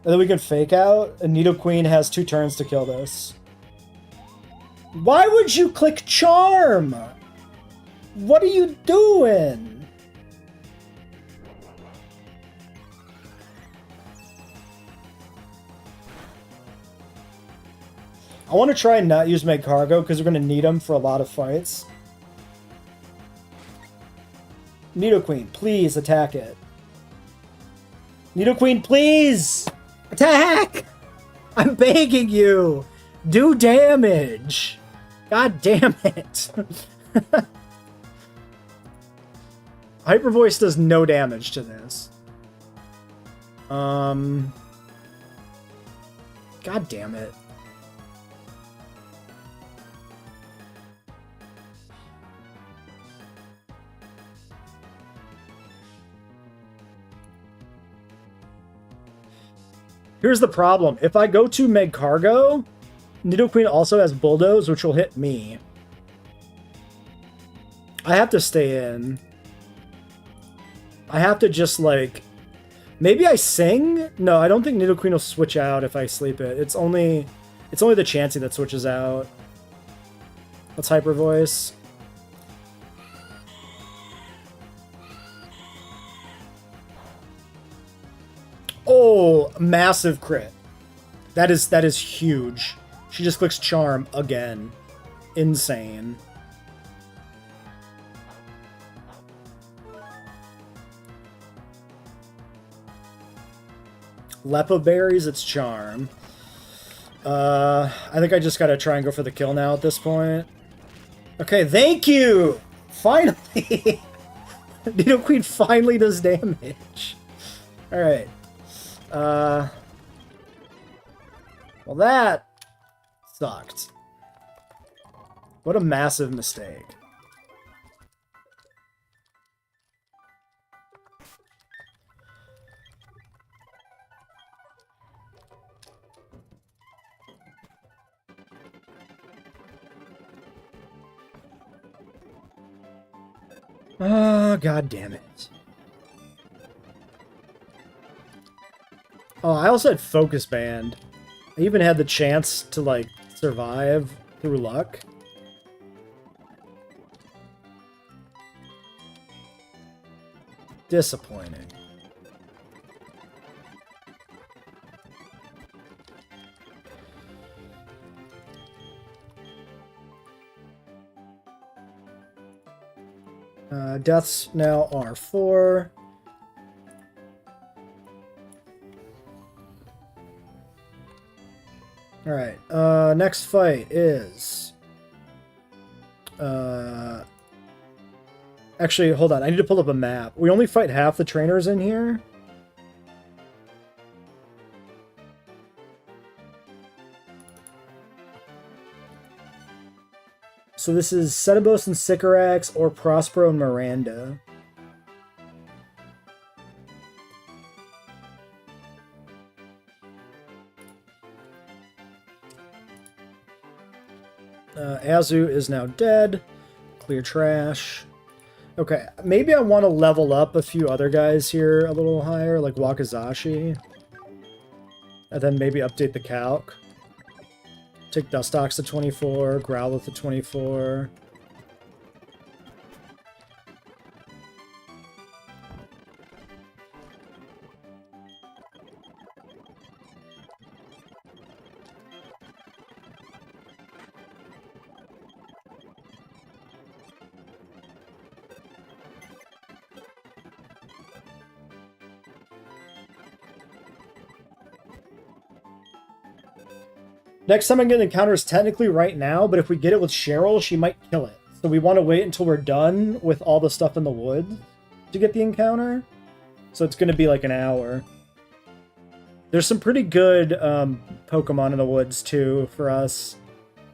then we can Fake Out, and Nidoqueen has 2 turns to kill this. Why would you click Charm? What are you doing? I want to try and not use Magcargo because we're going to need them for a lot of fights. Nidoqueen, please attack it. Nidoqueen, please! Attack! I'm begging you! Do damage! God damn it! Hyper Voice does no damage to this. God damn it. Here's the problem. If I go to Meg Cargo, Nidoqueen also has Bulldoze, which will hit me. I have to stay in. I have to just, like... Maybe I sing? No, I don't think Nidoqueen will switch out if I sleep it. It's only the Chansey that switches out. Let's Hyper Voice. Oh, massive crit. That is huge. She just clicks Charm again. Insane. Lepa Berries, it's Charm. I think I just gotta try and go for the kill now at this point. Okay, thank you! Finally! Nidoqueen finally does damage. Alright. Well, that sucked. What a massive mistake. Oh, god damn it. Oh, I also had Focus Band. I even had the chance to, like, survive through luck. Disappointing. Deaths now are 4. Alright, next fight is... Actually, hold on, I need to pull up a map. We only fight half the trainers in here. So this is Setibos and Sycorax, or Prospero and Miranda. Azu is now dead. Clear trash. Okay, maybe I want to level up a few other guys here a little higher, like Wakazashi. And then maybe update the calc. Take Dustox to 24, Growlithe to 24. Next time I'm going to encounter is technically right now, but if we get it with Cheryl, she might kill it. So we want to wait until we're done with all the stuff in the woods to get the encounter. So it's going to be like an hour. There's some pretty good Pokemon in the woods, too, for us.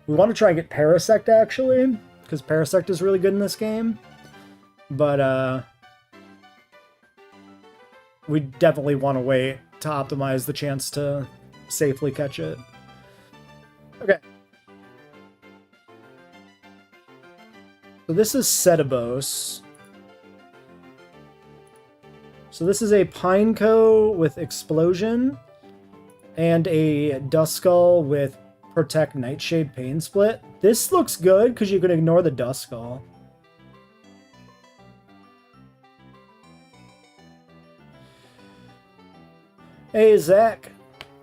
We want to try and get Parasect, actually, because Parasect is really good in this game. But we definitely want to wait to optimize the chance to safely catch it. Okay. So this is Setibos. So this is a Pineco with Explosion and a Duskull with Protect Nightshade Pain Split. This looks good because you can ignore the Duskull. Hey, Zach.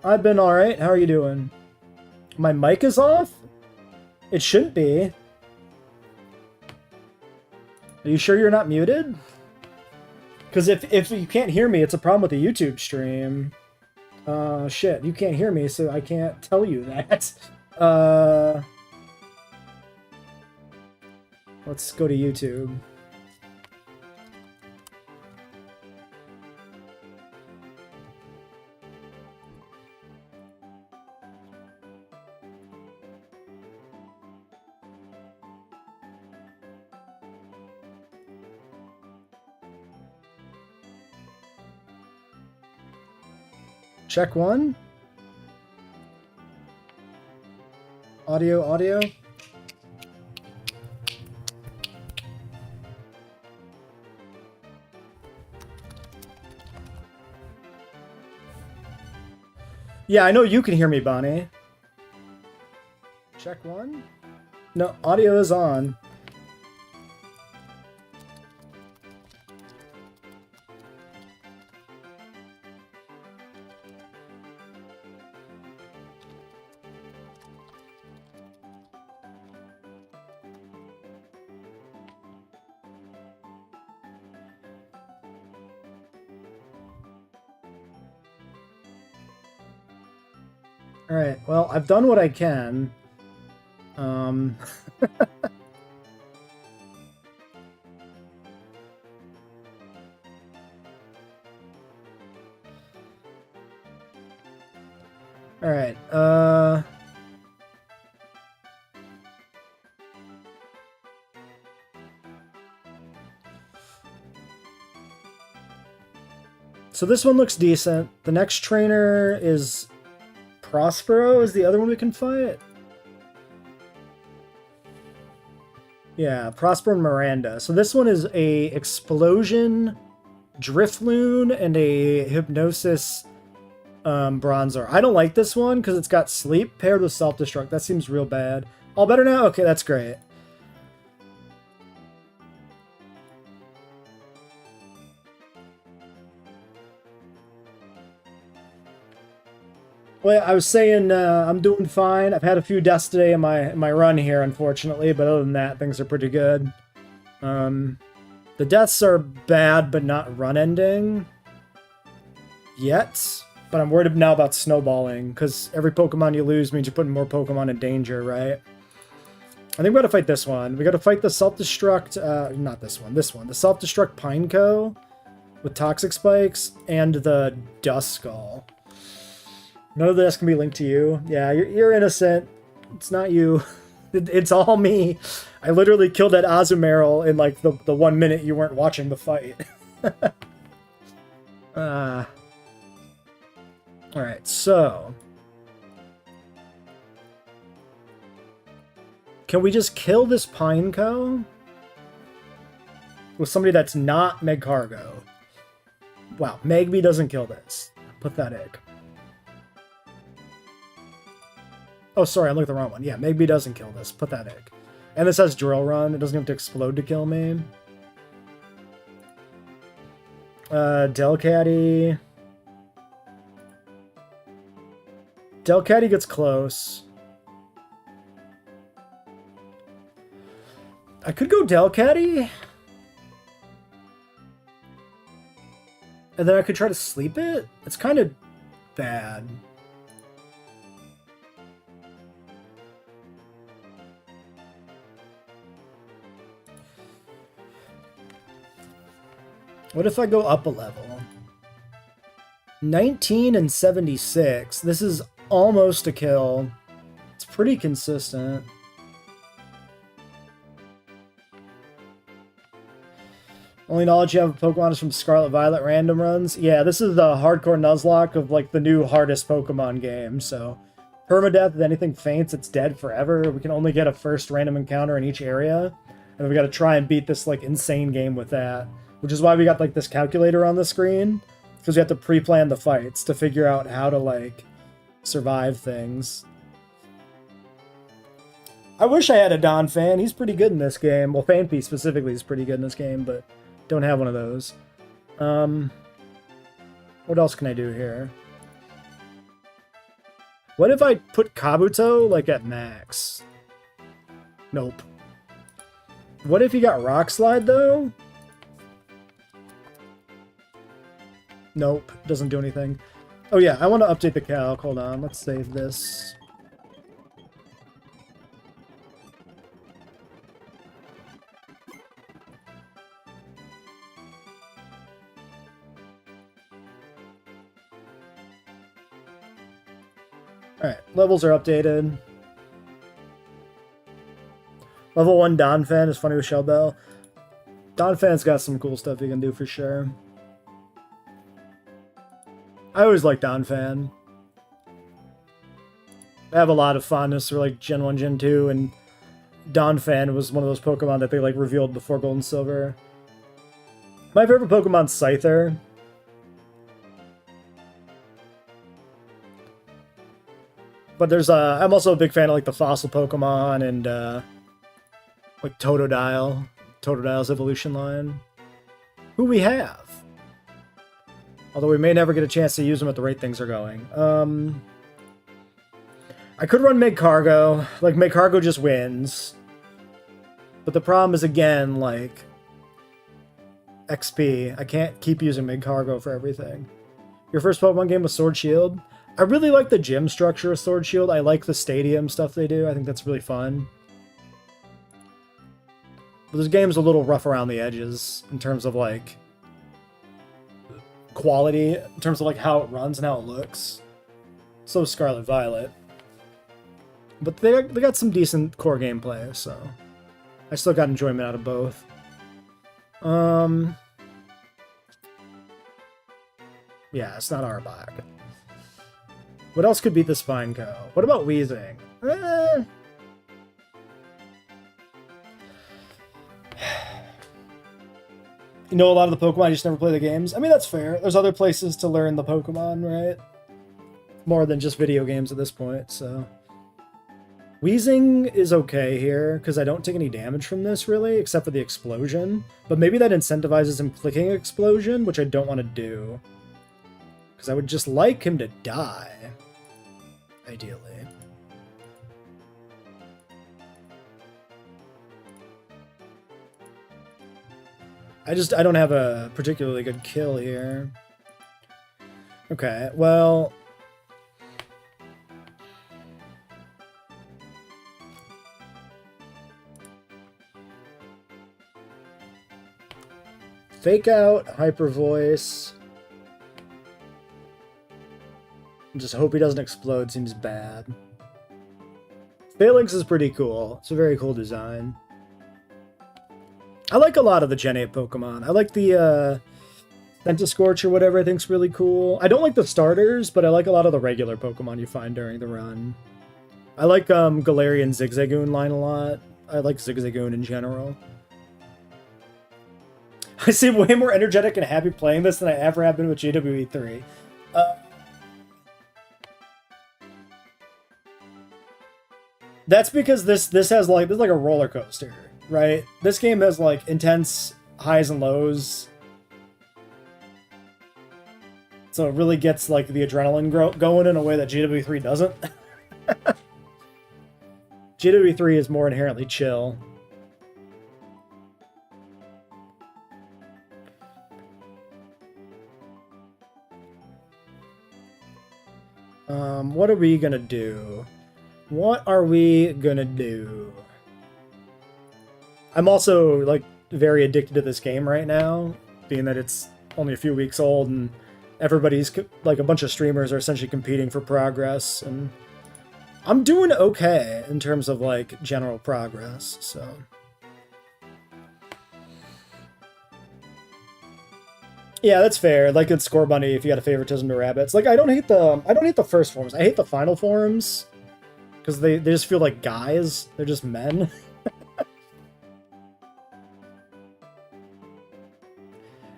I've been alright. How are you doing? My mic is off? It shouldn't be. Are you sure you're not muted? Because if you can't hear me, it's a problem with the YouTube stream. Shit, you can't hear me, so I can't tell you that. Let's go to YouTube. Check one. Audio, audio. Yeah, I know you can hear me, Bonnie. Check one. No, audio is on. Alright, well, I've done what I can. Alright, so this one looks decent. The next trainer is Prospero, is the other one we can fight? Yeah, Prospero and Miranda. So this one is a Explosion, Drifloon, and a Hypnosis Bronzor. I don't like this one because it's got Sleep paired with Self-Destruct. That seems real bad. All better now? Okay, that's great. Well, I was saying I'm doing fine. I've had a few deaths today in my run here, unfortunately, but other than that, things are pretty good. The deaths are bad, but not run-ending yet. But I'm worried now about snowballing, because every Pokemon you lose means you're putting more Pokemon in danger, right? I think we gotta fight this one. We gotta fight the Self-Destruct, not this one, the Self-Destruct Pineco with Toxic Spikes, and the Duskull. None of this can be linked to you. Yeah, you're innocent. It's not you. It's all me. I literally killed that Azumarill in like the 1 minute you weren't watching the fight. Alright, so... Can we just kill this Pineco? With somebody that's not Magcargo. Wow, Magby doesn't kill this. Pathetic. Oh, sorry, I looked at the wrong one. Yeah, Magby doesn't kill this. Pathetic. And this has Drill Run. It doesn't have to explode to kill me. Delcatty. Delcatty gets close. I could go Delcatty. And then I could try to sleep it. It's kind of bad. What if I go up a level? 19 and 76. This is almost a kill. It's pretty consistent. Only knowledge you have of Pokemon is from Scarlet Violet random runs. Yeah, this is the hardcore Nuzlocke of like the new hardest Pokemon game, so... Permadeath, if anything faints, it's dead forever. We can only get a first random encounter in each area. And we gotta try and beat this like insane game with that. Which is why we got like this calculator on the screen. Because we have to pre-plan the fights to figure out how to like survive things. I wish I had a Don Fan. He's pretty good in this game. Well, Fanpy specifically is pretty good in this game, but don't have one of those. What else can I do here? What if I put Kabuto like at max? Nope. What if he got Rock Slide though? Nope, doesn't do anything. Oh yeah, I want to update the calc. Hold on, let's save this. Alright, levels are updated. Level 1 Donphan is funny with Shell Bell. Donphan's got some cool stuff you can do for sure. I always like Donphan. I have a lot of fondness for like Gen 1, Gen 2, and Donphan was one of those Pokemon that they like revealed before Gold and Silver. My favorite Pokemon's Scyther. But there's I'm also a big fan of like the fossil Pokemon and like Totodile's evolution line. Who we have. Although we may never get a chance to use them at the rate things are going. I could run Magcargo. Like, Magcargo just wins. But the problem is, again, like, XP. I can't keep using Magcargo for everything. Your first Pokemon game was Sword Shield. I really like the gym structure of Sword Shield. I like the stadium stuff they do. I think that's really fun. But this game's a little rough around the edges in terms of, like, quality, in terms of, like, how it runs and how it looks. So is Scarlet Violet. But they got some decent core gameplay, so I still got enjoyment out of both. Yeah, it's not Arbok. What else could beat the Spineco? What about Weezing? You know a lot of the Pokemon, you just never play the games. I mean, that's fair. There's other places to learn the Pokemon, right? More than just video games at this point, so... Weezing is okay here, because I don't take any damage from this, really, except for the explosion. But maybe that incentivizes him clicking explosion, which I don't want to do. Because I would just like him to die, ideally. I don't have a particularly good kill here. Okay, well... Fake Out, Hyper Voice. Just hope he doesn't explode, seems bad. Phalanx is pretty cool. It's a very cool design. I like a lot of the Gen 8 Pokemon. I like the Centiskorch or whatever I think's really cool. I don't like the starters, but I like a lot of the regular Pokemon you find during the run. I like Galarian Zigzagoon line a lot. I like Zigzagoon in general. I seem way more energetic and happy playing this than I ever have been with GWE3. That's because this is like a roller coaster, right? This game has like intense highs and lows, so it really gets like the adrenaline going in a way that GWE3 doesn't. GWE3 is more inherently chill. What are we gonna do? What are we gonna do? I'm also, like, very addicted to this game right now, being that it's only a few weeks old, and everybody's, like, a bunch of streamers are essentially competing for progress, and I'm doing okay in terms of, like, general progress, so... Yeah, that's fair. Like, it's Score Bunny if you got a favoritism to rabbits. Like, I don't hate the first forms. I hate the final forms. Because they just feel like guys. They're just men.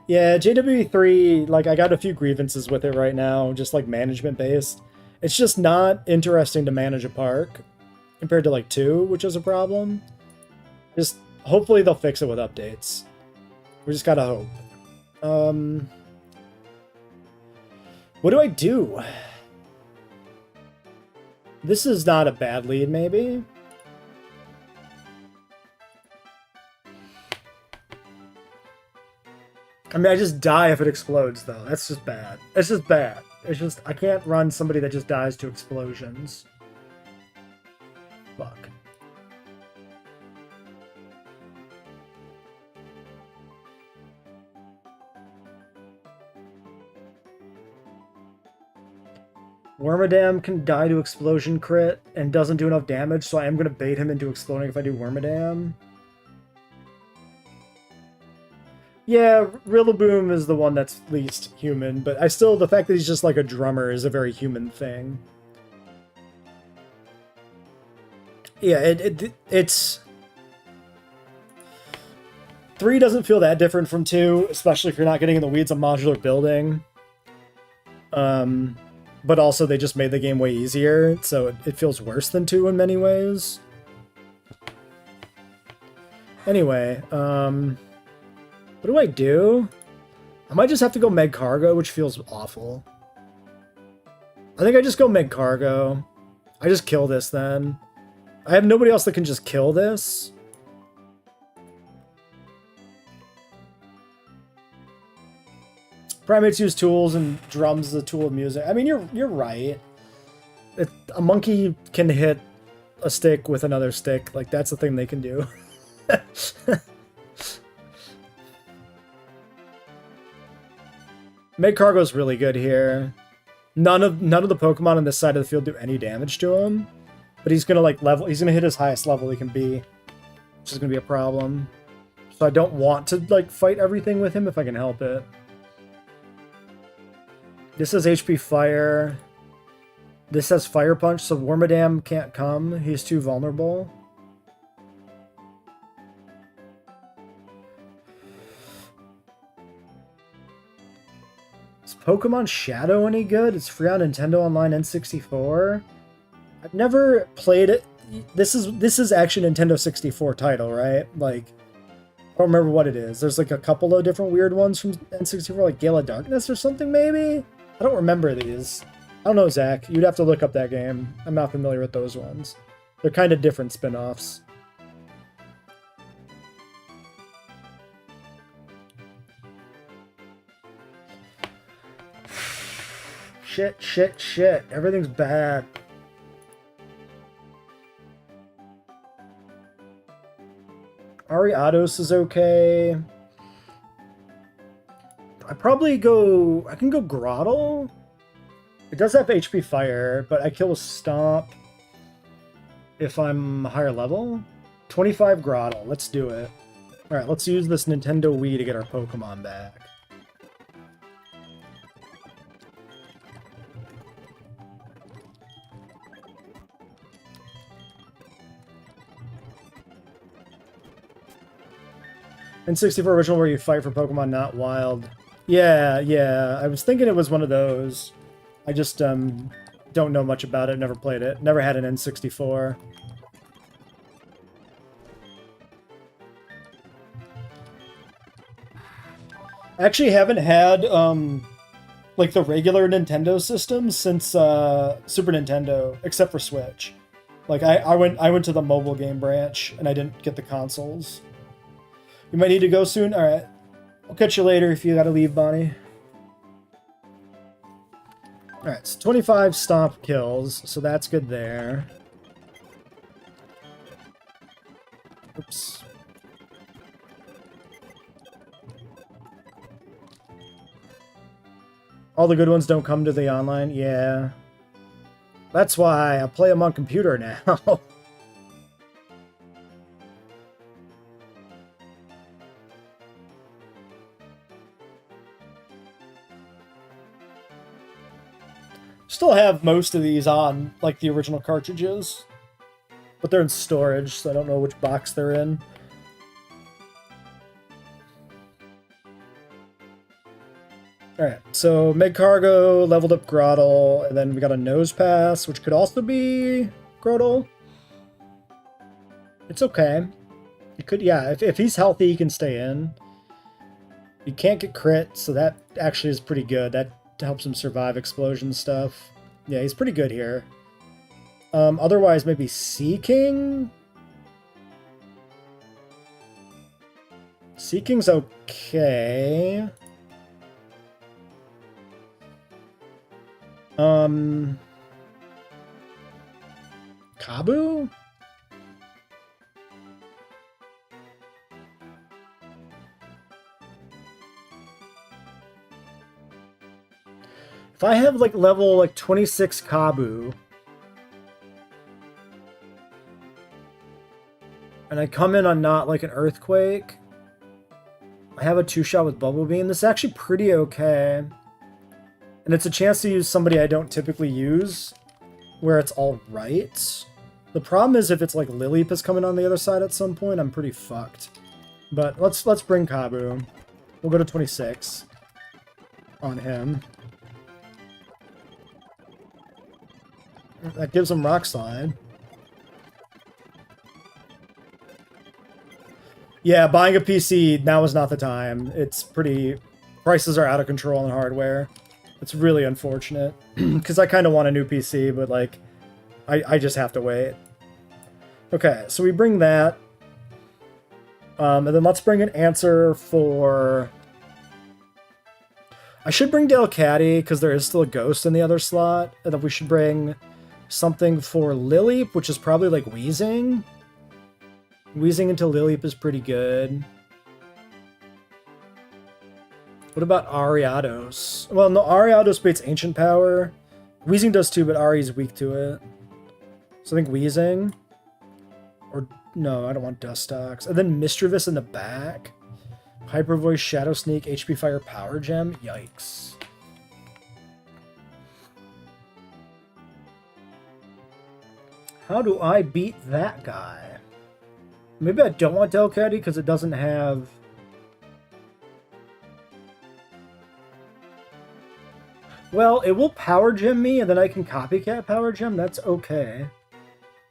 Yeah, JW3, like, I got a few grievances with it right now. Just, like, management-based. It's just not interesting to manage a park. Compared to, like, 2, which is a problem. Just, hopefully they'll fix it with updates. We just gotta hope. What do I do? This is not a bad lead, maybe? I mean, I just die if it explodes, though. That's just bad. It's just bad. It's just, I can't run somebody that just dies to explosions. Fuck. Wormadam can die to explosion crit and doesn't do enough damage, so I am going to bait him into exploding if I do Wormadam. Yeah, Rillaboom is the one that's least human, but I still, the fact that he's just like a drummer is a very human thing. Yeah, it's... 3 doesn't feel that different from 2, especially if you're not getting in the weeds of modular building. But also they just made the game way easier, so it feels worse than 2 in many ways. Anyway, what do I do? I might just have to go Meg Cargo, which feels awful. I think I just go Meg Cargo. I just kill this then. I have nobody else that can just kill this. Primates use tools and drums is a tool of music. I mean, you're right. A monkey can hit a stick with another stick. Like, that's the thing they can do. Meg Cargo's really good here. None of the Pokemon on this side of the field do any damage to him. But he's gonna like level. He's gonna hit his highest level he can be, which is gonna be a problem. So I don't want to like fight everything with him if I can help it. This has HP Fire. This has Fire Punch, so Wormadam can't come. He's too vulnerable. Is Pokemon Shadow any good? It's free on Nintendo Online N64. I've never played it. This is actually a Nintendo 64 title, right? Like, I don't remember what it is. There's like a couple of different weird ones from N64, like Gale of Darkness or something, maybe? I don't remember these. I don't know, Zach. You'd have to look up that game. I'm not familiar with those ones. They're kind of different spin-offs. Shit. Everything's bad. Ariados is okay. I can go Grotle. It does have HP Fire, but I kill with Stomp if I'm higher level. 25 Grotle, let's do it. Alright, let's use this Nintendo Wii to get our Pokemon back. N64 original where you fight for Pokemon not wild. Yeah, I was thinking it was one of those. I just don't know much about it, never played it. Never had an N64. I actually haven't had like the regular Nintendo system since Super Nintendo, except for Switch. Like I went to the mobile game branch and I didn't get the consoles. You might need to go soon? Alright. I'll catch you later if you gotta leave, Bonnie. Alright, so 25 Stomp kills, so that's good there. Oops. All the good ones don't come to the online? Yeah. That's why I play them on computer now. Still have most of these on, like, the original cartridges. But they're in storage, so I don't know which box they're in. Alright, so Meg Cargo leveled up Grotle, and then we got a Nose Pass, which could also be Grotle. It's okay. It could, yeah, if he's healthy, he can stay in. You can't get crit, so that actually is pretty good. That helps him survive explosion stuff. Yeah, he's pretty good here. Otherwise, maybe Seaking? Seaking's okay. Kabu? If If I have like level like 26 Kabu, and I come in on not like an Earthquake, I have a 2-shot with Bubble Beam. This is actually pretty okay. And it's a chance to use somebody I don't typically use, where it's all right. The problem is if it's like Lileep is coming on the other side at some point, I'm pretty fucked. But let's bring Kabu. We'll go to 26 on him. That gives him Rock Slide. Yeah, buying a PC, now is not the time. It's pretty... Prices are out of control in hardware. It's really unfortunate. Because I kind of want a new PC, but, like, I just have to wait. Okay, so we bring that. And then let's bring an answer for... I should bring Delcatty, because there is still a ghost in the other slot. And then we should bring something for Lileep, which is probably, like, Wheezing. Wheezing into Lileep is pretty good. What about Ariados? Well, no, Ariados baits Ancient Power. Wheezing does too, but Ari's weak to it. So I think Wheezing. Or, no, I don't want Dustox. And then Mischievous in the back. Hyper Voice, Shadow Sneak, HP Fire, Power Gem. Yikes. How do I beat that guy? Maybe I don't want Delcatty because it doesn't have... Well, it will Power Gem me, and then I can Copycat Power Gem. That's okay.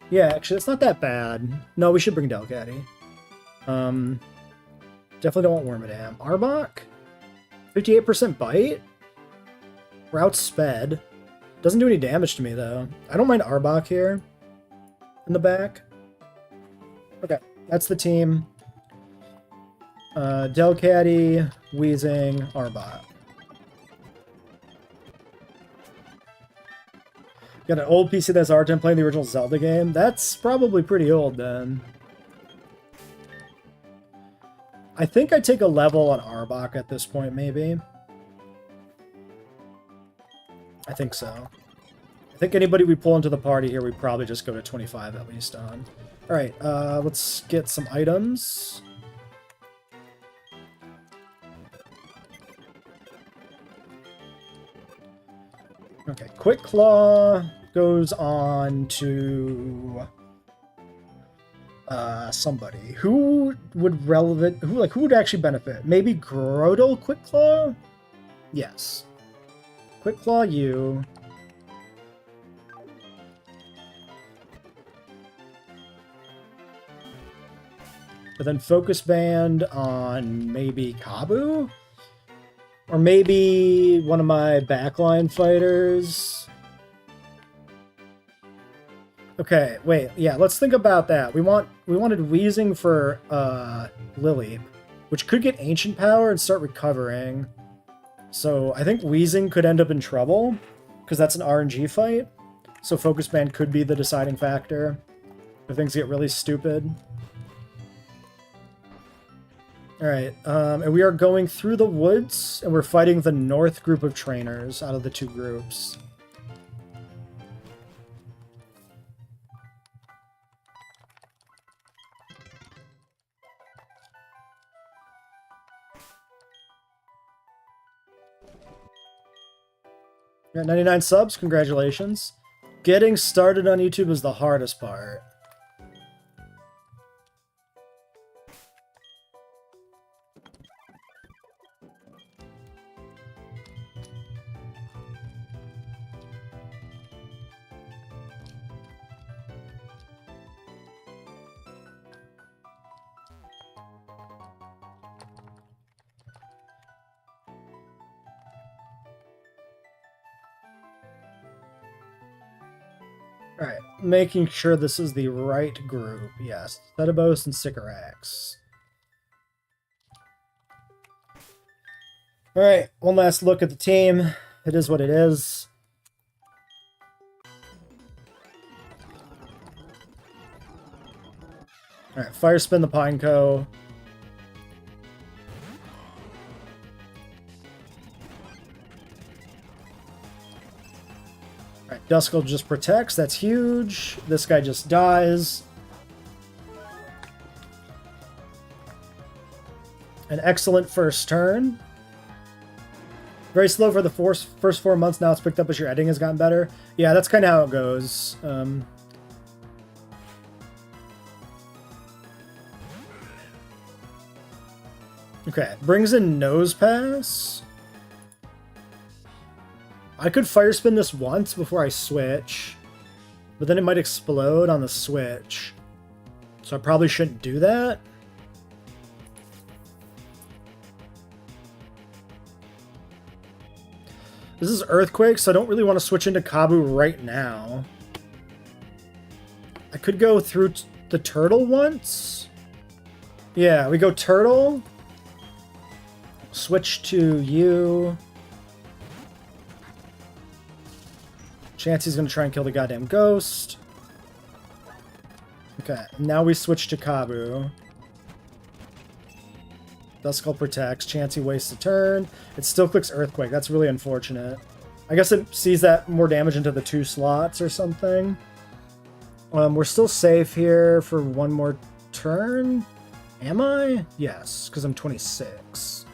Yeah, actually, it's not that bad. No, we should bring Delcatty. Definitely don't want Wormadam. Arbok? 58% bite? We're outsped. Doesn't do any damage to me, though. I don't mind Arbok here. In the back. Okay, that's the team. Delcatty, Wheezing, Arbok. Got an old PC that's art and playing the original Zelda game. That's probably pretty old then. I think I take a level on Arbok at this point, maybe. I think so. I think anybody we pull into the party here, we probably just go to 25 at least on. Alright, let's get some items. Okay, Quick Claw goes on to somebody. Who would actually benefit? Maybe Grodel Quick Claw? Yes. Quick Claw you. But then Focus Band on maybe Kabu? Or maybe one of my backline fighters. Okay, wait, yeah, let's think about that. We wanted Wheezing for Lileep, which could get Ancient Power and start recovering. So I think Wheezing could end up in trouble, because that's an RNG fight. So Focus Band could be the deciding factor if things get really stupid. Alright, and we are going through the woods, and we're fighting the north group of trainers out of the two groups. You're at 99 subs, congratulations. Getting started on YouTube is the hardest part. Alright, making sure this is the right group. Yes, Setibos and Sycorax. Alright, one last look at the team. It is what it is. Alright, Fire Spin the Pineco. Duskull just protects. That's huge. This guy just dies. An excellent first turn. Very slow for the first 4 months. Now it's picked up as your editing has gotten better. Yeah, that's kind of how it goes. Okay, brings in Nose Pass. I could fire spin this once before I switch, but then it might explode on the switch. So I probably shouldn't do that. This is Earthquake, so I don't really want to switch into Kabu right now. I could go through the Turtle once. Yeah, we go Turtle. Switch to you. Chansey's going to try and kill the goddamn ghost. Okay, now we switch to Kabu. Duskull protects. Chansey wastes a turn. It still clicks Earthquake. That's really unfortunate. I guess it sees that more damage into the 2 slots or something. We're still safe here for one more turn. Am I? Yes, because I'm 26.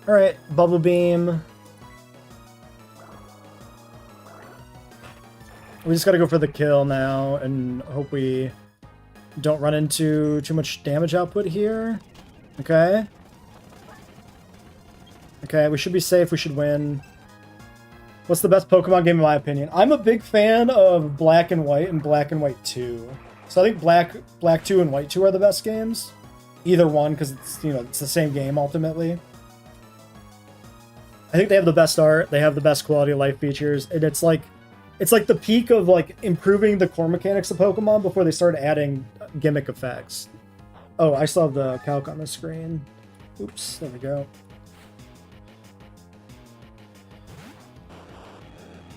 Alright, Bubble Beam. We just gotta go for the kill now and hope we don't run into too much damage output here. Okay. Okay, we should be safe. We should win. What's the best Pokemon game in my opinion? I'm a big fan of Black and White and Black and White 2. So I think Black 2 and White 2 are the best games. Either one, because it's, you know, it's the same game ultimately. I think they have the best art. They have the best quality of life features, and it's like the peak of like improving the core mechanics of Pokemon before they start adding gimmick effects. Oh, I still have the calc on the screen. Oops, there we go.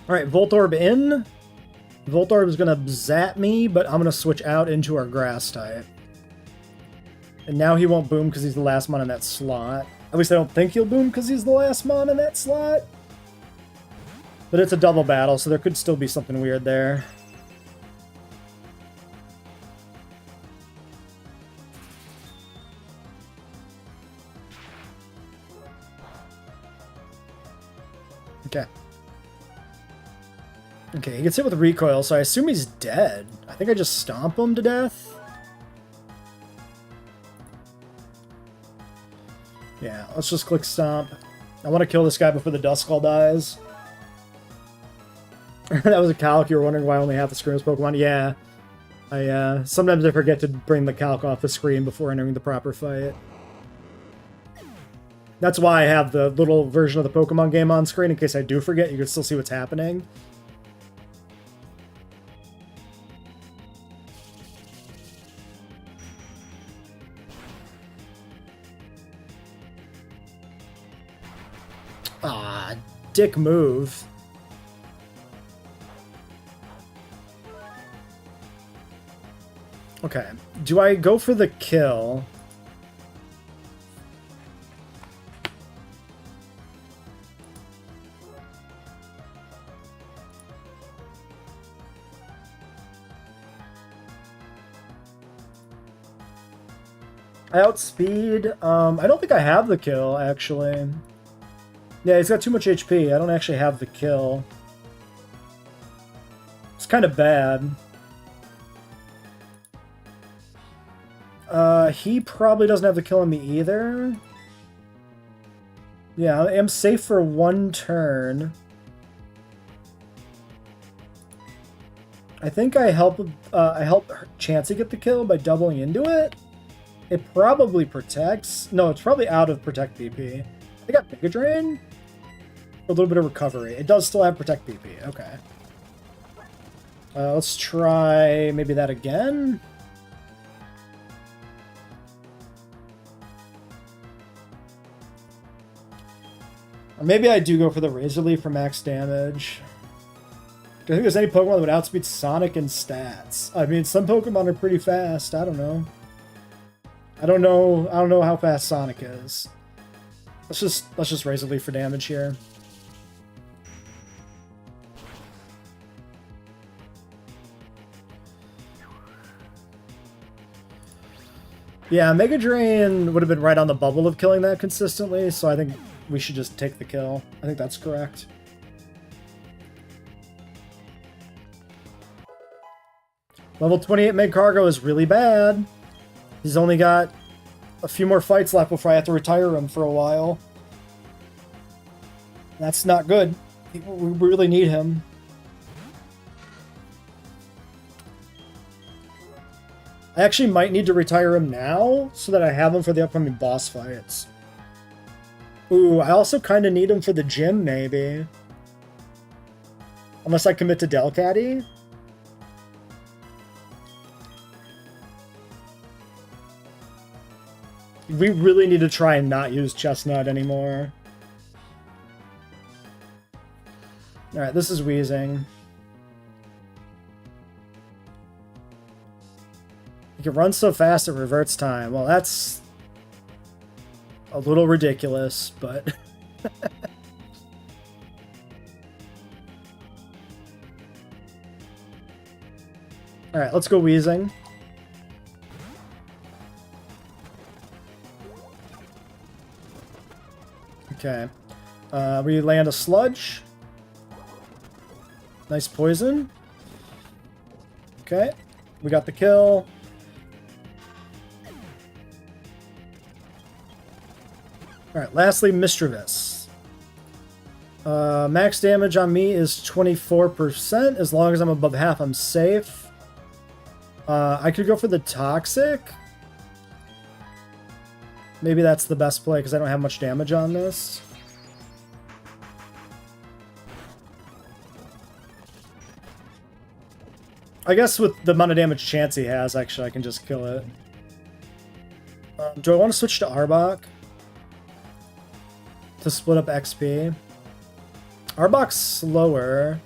Alright, Voltorb in. Voltorb is going to zap me, but I'm going to switch out into our Grass type. And now he won't boom because he's the last mon in that slot. At least I don't think he'll boom because he's the last mon in that slot. But it's a double battle, so there could still be something weird there. Okay. Okay, he gets hit with recoil, so I assume he's dead. I think I just stomp him to death. Yeah, let's just click stomp. I want to kill this guy before the Duskull dies. That was a calc. You were wondering why only half the screen was Pokemon? Yeah. Sometimes I forget to bring the calc off the screen before entering the proper fight. That's why I have the little version of the Pokemon game on screen, in case I do forget, you can still see what's happening. Ah, dick move. Okay, do I go for the kill? I outspeed. I don't think I have the kill, actually. Yeah, he's got too much HP. I don't actually have the kill. It's kind of bad. He probably doesn't have the kill on me either. Yeah, I am safe for one turn. I think I help Chansey get the kill by doubling into it. It probably protects. No, it's probably out of Protect BP. I got Mega Drain. A little bit of recovery. It does still have Protect BP. Okay. Let's try maybe that again. Or maybe I do go for the Razor Leaf for max damage. I think there's any Pokemon that would outspeed Sonic in stats. I mean, some Pokemon are pretty fast. I don't know. I don't know how fast Sonic is. Let's just Razor Leaf for damage here. Yeah, Mega Drain would have been right on the bubble of killing that consistently, so I think we should just take the kill. I think that's correct. Level 28 Meg Cargo is really bad. He's only got a few more fights left before I have to retire him for a while. That's not good. We really need him. I actually might need to retire him now so that I have him for the upcoming boss fights. Ooh, I also kind of need him for the gym, maybe. Unless I commit to Delcatty. We really need to try and not use Chestnut anymore. Alright, this is Wheezing. You can run so fast it reverts time. Well, that's a little ridiculous, but... Alright, let's go Wheezing. Okay. We land a Sludge. Nice poison. Okay. We got the kill. Alright, lastly, Mischievous. Max damage on me is 24%. As long as I'm above half, I'm safe. I could go for the Toxic. Maybe that's the best play because I don't have much damage on this. I guess with the amount of damage Chansey has, actually, I can just kill it. Do I want to switch to Arbok? To split up XP? Arbok's slower.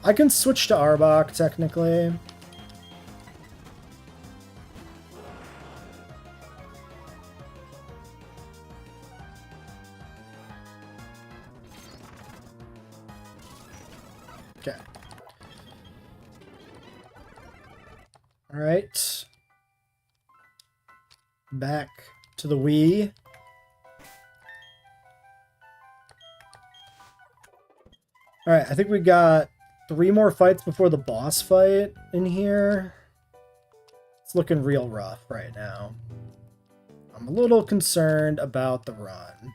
I can switch to Arbok, technically. Okay. Alright. Back to the Wii. Alright, I think we got 3 more fights before the boss fight in here. It's looking real rough right now. I'm a little concerned about the run.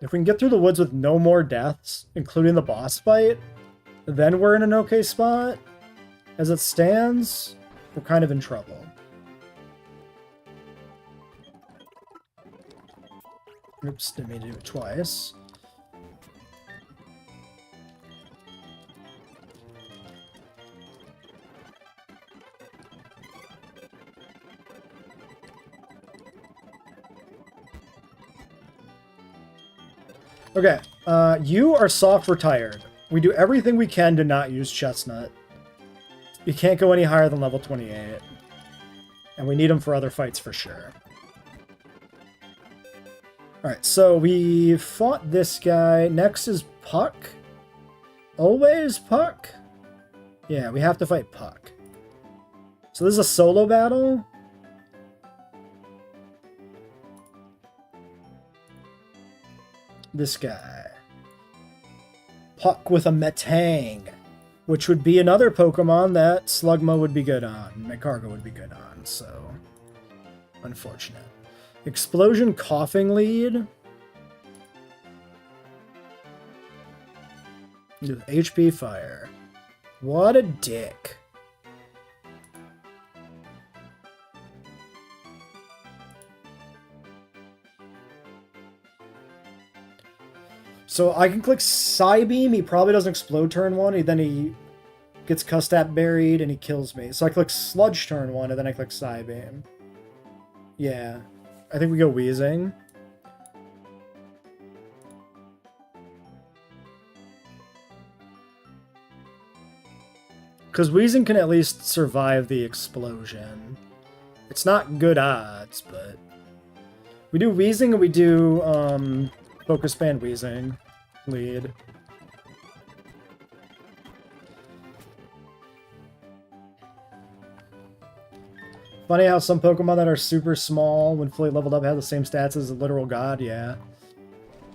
If we can get through the woods with no more deaths, including the boss fight, then we're in an okay spot. As it stands, we're kind of in trouble. Oops, didn't mean to do it twice. Okay, you are soft retired. We do everything we can to not use Chestnut. You can't go any higher than level 28. And we need him for other fights for sure. Alright, so we fought this guy. Next is Puck. Always Puck? Yeah, we have to fight Puck. So this is a solo battle? This guy. Puck with a Metang, which would be another Pokemon that Slugma would be good on, Magcargo would be good on, so unfortunate. Explosion Coughing Lead. With HP Fire. What a dick. So I can click Psybeam, he probably doesn't explode turn 1, then he gets Custat buried and he kills me. So I click Sludge turn 1 and then I click Psybeam. Yeah. I think we go Wheezing. Because Wheezing can at least survive the explosion. It's not good odds, but... We do Wheezing and we do, Focus Band Wheezing lead. Funny how some Pokemon that are super small when fully leveled up have the same stats as a literal god, yeah.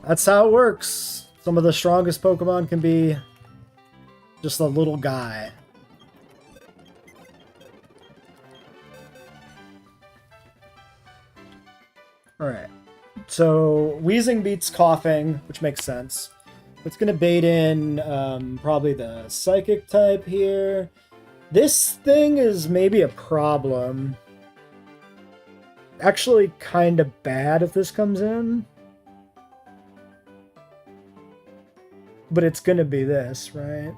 That's how it works. Some of the strongest Pokemon can be just a little guy. Alright. So, wheezing beats coughing, which makes sense. It's going to bait in probably the psychic type here. This thing is maybe a problem. Actually kind of bad if this comes in. But it's going to be this, right?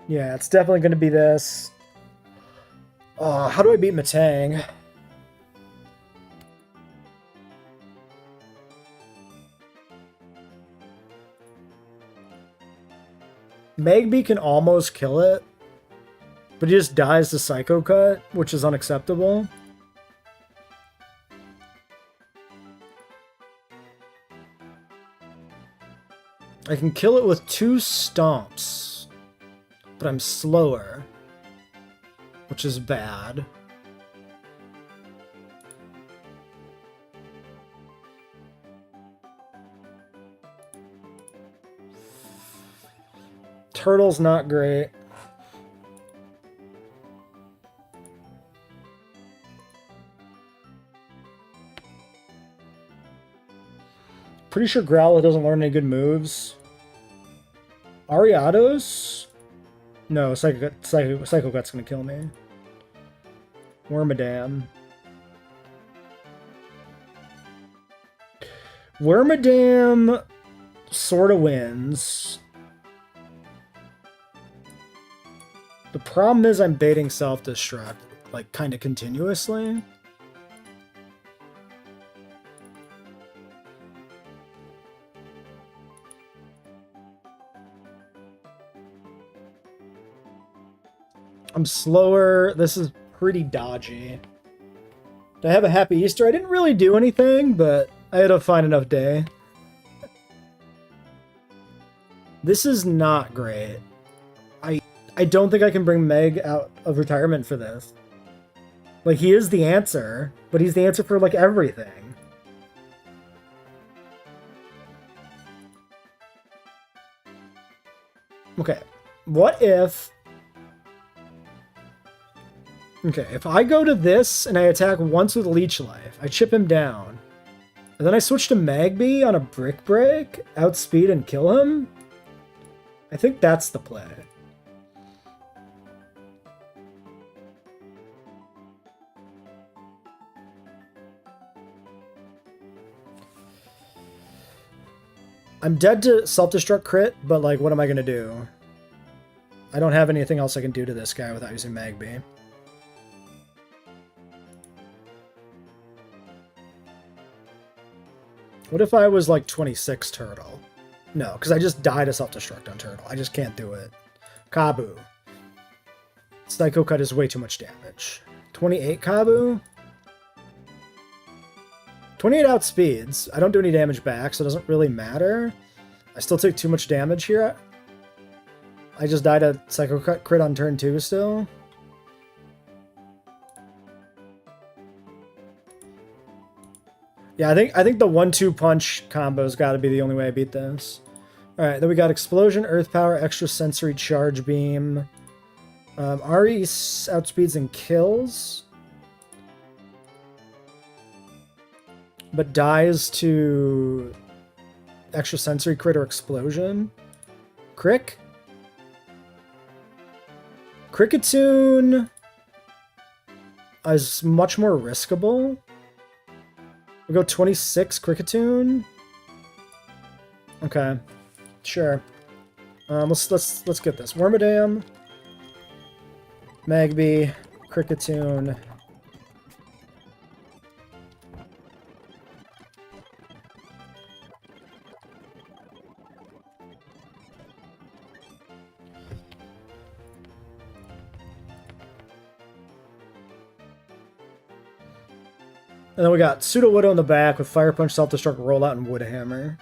Yeah, it's definitely going to be this. Oh, how do I beat Metang? Magby can almost kill it, but he just dies to Psycho Cut, which is unacceptable. I can kill it with 2 stomps, but I'm slower, which is bad. Turtle's not great. Pretty sure Growlithe doesn't learn any good moves. Ariados? No, Psycho Gut's gonna kill me. Wormadam. Wormadam sort of wins. The problem is I'm baiting self-destruct, like, kind of continuously. I'm slower. This is pretty dodgy. Do I have a happy Easter? I didn't really do anything, but I had a fine enough day. This is not great. I don't think I can bring Meg out of retirement for this. Like, he is the answer, but he's the answer for, like, everything. Okay, what if... Okay, if I go to this and I attack once with Leech Life, I chip him down, and then I switch to Magby on a Brick Break, outspeed and kill him, I think that's the play. I'm dead to self-destruct crit, but, like, what am I going to do? I don't have anything else I can do to this guy without using Magby. What if I was, like, 26 Turtle? No, because I just died to self-destruct on Turtle. I just can't do it. Kabu. Psycho Cut is way too much damage. 28 Kabu? 28 outspeeds. I don't do any damage back, so it doesn't really matter. I still take too much damage here. I just died a Psycho Cut crit on turn 2 still. Yeah, I think the 1-2 punch combo's got to be the only way I beat this. All right, then we got Explosion, Earth Power, Extra Sensory, Charge Beam. Ari outspeeds and kills, but dies to Extra Sensory, Crit, or Explosion. Crick? Kricketune is much more riskable. We go 26 Kricketune. Okay, sure. Let's get this. Wormadam, Magby, Kricketune. And then we got Sudowoodo in the back with Fire Punch, Self-Destruct, Rollout, and Wood Hammer.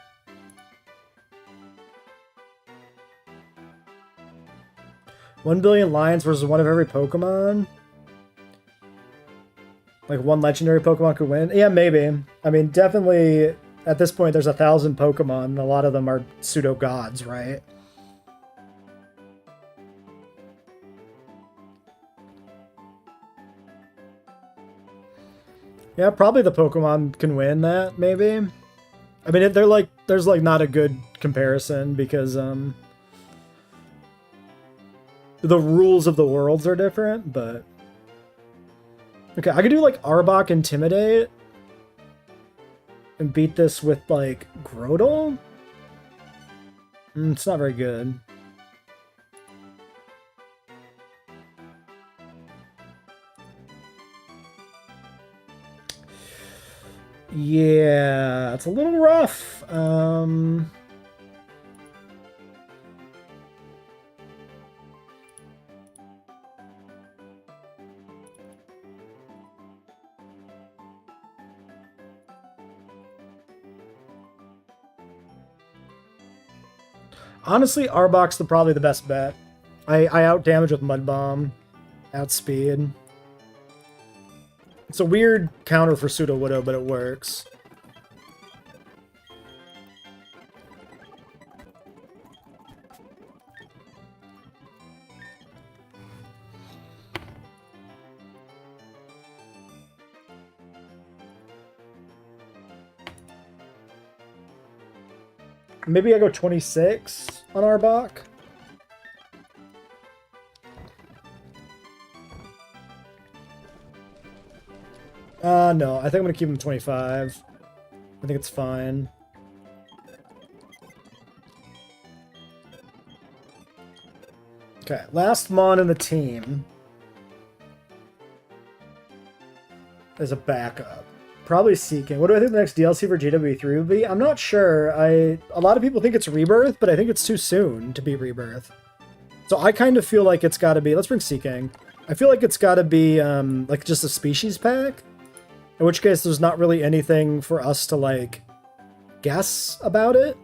1 billion lions versus one of every Pokemon? Like one legendary Pokemon could win? Yeah, maybe. I mean, definitely at this point there's 1,000 Pokemon and a lot of them are pseudo-gods, right? Yeah, probably the Pokemon can win that, maybe. I mean, they're like, there's like not a good comparison because the rules of the worlds are different, but okay, I could do like Arbok Intimidate and beat this with like Grotle. It's not very good. Yeah, it's a little rough. Honestly, Arbok's probably the best bet. I out damage with Mud Bomb, outspeed. It's a weird counter for Pseudo Widow, but it works. Maybe I go 26 on Arbok. No, I think I'm gonna keep him 25. I think it's fine. Okay, last Mon in the team is a backup. Probably Seeking. What do I think the next DLC for GW3 would be? I'm not sure. A lot of people think it's Rebirth, but I think it's too soon to be Rebirth. So I kind of feel like it's got to be... Let's bring Seeking. I feel like it's got to be like just a species pack. In which case there's not really anything for us to like guess about it.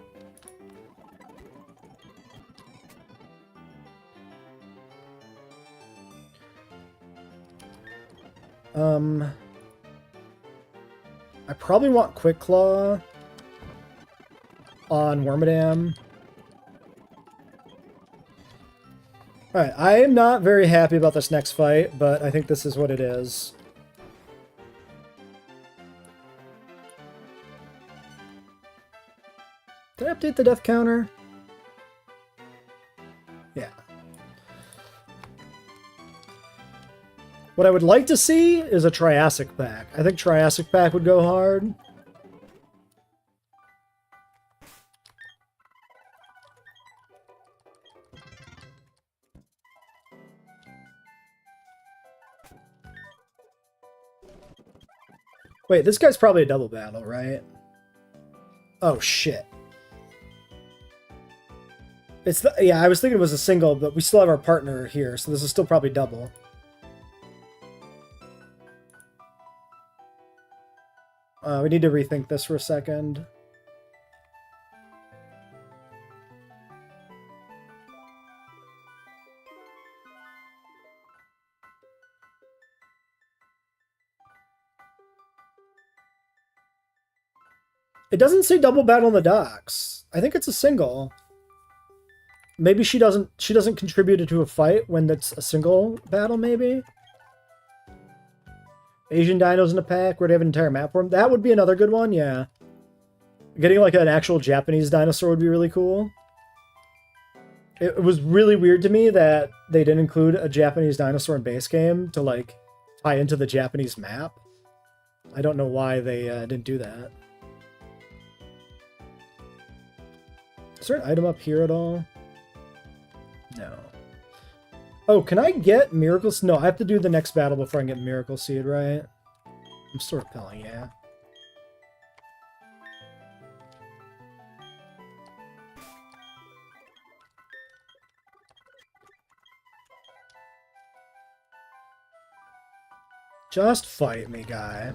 I probably want Quick Claw on Wormadam. Alright, I am not very happy about this next fight, but I think this is what it is. Did I update the death counter? Yeah. What I would like to see is a Triassic pack. I think Triassic pack would go hard. Wait, this guy's probably a double battle, right? Oh, shit. It's the, yeah, I was thinking it was a single, but we still have our partner here, so this is still probably double. We need to rethink this for a second. It doesn't say double battle in the docs. I think it's a single. Maybe she doesn't contribute to a fight when it's a single battle, maybe? Asian dinos in a pack where they have an entire map for them. That would be another good one, yeah. Getting like an actual Japanese dinosaur would be really cool. It was really weird to me that they didn't include a Japanese dinosaur in base game to like tie into the Japanese map. I don't know why they didn't do that. Is there an item up here at all? No. Oh, can I get Miracle Seed? No, I have to do the next battle before I can get Miracle Seed, right? I'm still repelling, yeah. Just fight me, guy.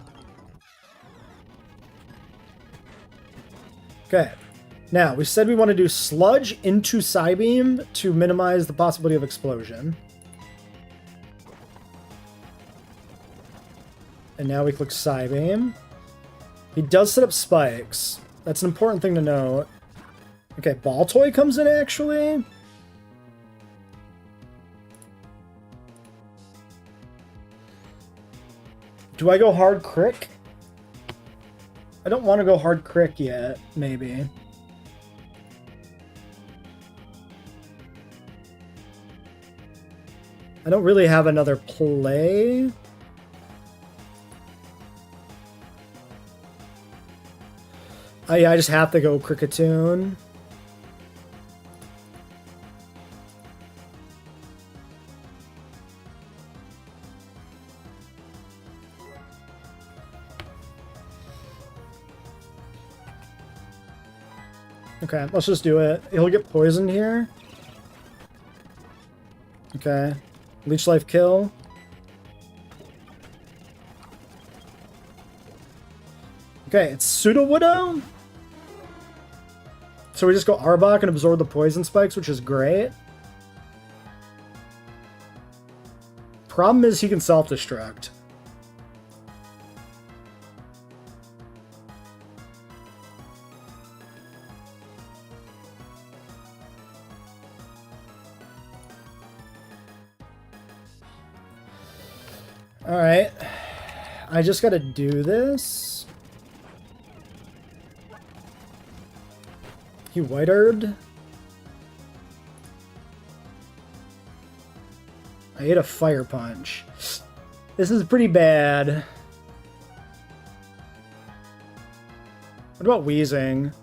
Okay. Now, we said we want to do Sludge into Psybeam to minimize the possibility of explosion. And now we click Psybeam. He does set up spikes. That's an important thing to note. Okay, Ball Toy comes in, actually. Do I go hard crick? I don't want to go hard crick yet, maybe. I don't really have another play. Oh yeah, I just have to go Cricketoon. Okay, let's just do it. He'll get poisoned here. Okay. Leech Life kill. Okay, it's Pseudo Widow. So we just go Arbok and absorb the poison spikes, which is great. Problem is he can self-destruct. Alright. I just gotta do this. He White Herbed. I ate a Fire Punch. This is pretty bad. What about Wheezing?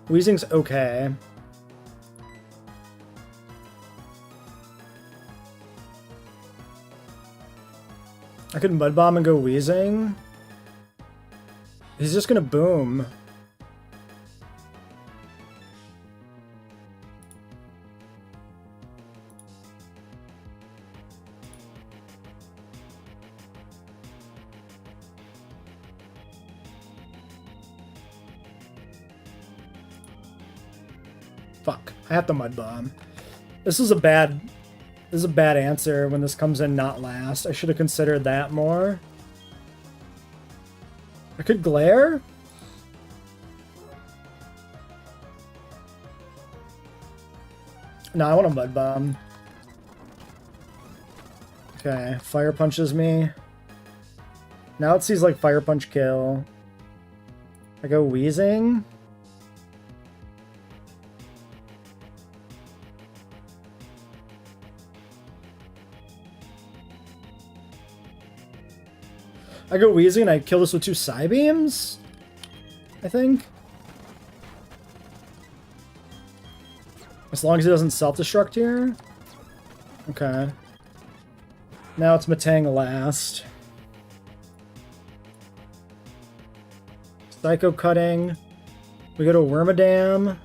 Wheezing's okay. I could Mud Bomb and go Wheezing. He's just gonna boom. Fuck. I have to Mud Bomb. This is a bad answer when this comes in not last. I should have considered that more. I could Glare? No, I want a Mud Bomb. Okay, Fire Punches me. Now it sees like Fire Punch kill. I go Wheezing. I go Wheezing and I kill this with 2 Psybeams? I think. As long as it doesn't self-destruct here. Okay. Now it's Matang last. Psycho Cutting. We go to Wormadam.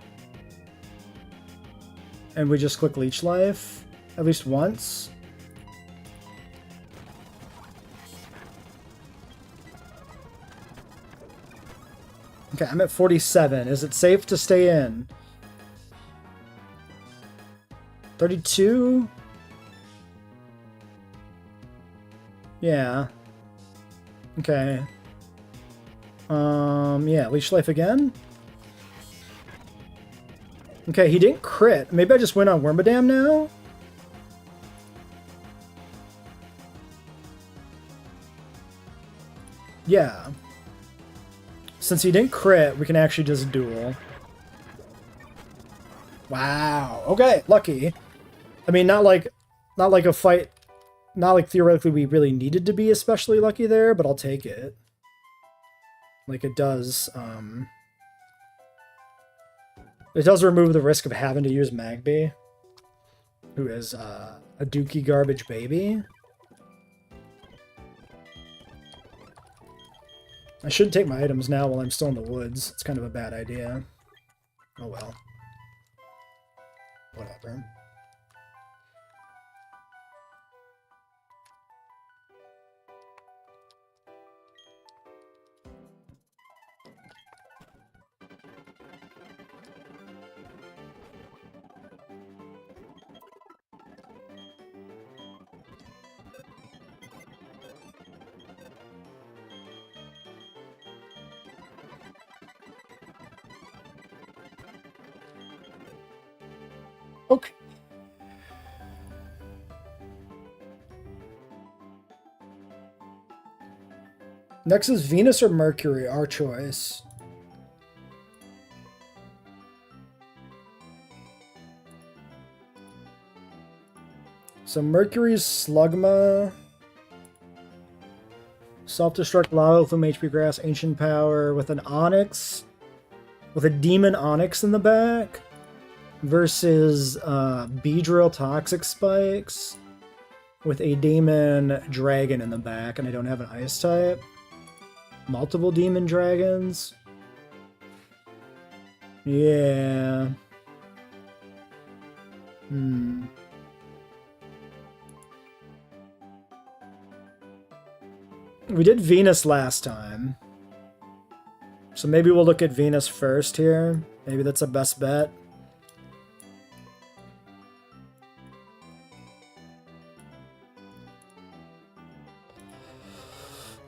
And we just click Leech Life. At least once. Okay, I'm at 47. Is it safe to stay in? 32? Yeah. Okay. Yeah, Leech Life again? Okay, he didn't crit. Maybe I just went on Wormadam now? Yeah. Since he didn't crit, we can actually just duel. Wow. Okay, lucky. I mean, not like a fight, not like theoretically we really needed to be especially lucky there, but I'll take it. Like it does remove the risk of having to use Magby, who is a dookie garbage baby. I should take my items now while I'm still in the woods. It's kind of a bad idea. Oh well. Whatever. Okay. Next is Venus or Mercury, our choice. So Mercury's Slugma. Self-destruct Lava from HP Grass, Ancient Power with an Onyx. With a Demon Onyx in the back. Versus Beedrill Toxic Spikes. With a Demon Dragon in the back, and I don't have an Ice type. Multiple Demon Dragons. Yeah. We did Venus last time. So maybe we'll look at Venus first here. Maybe that's the best bet.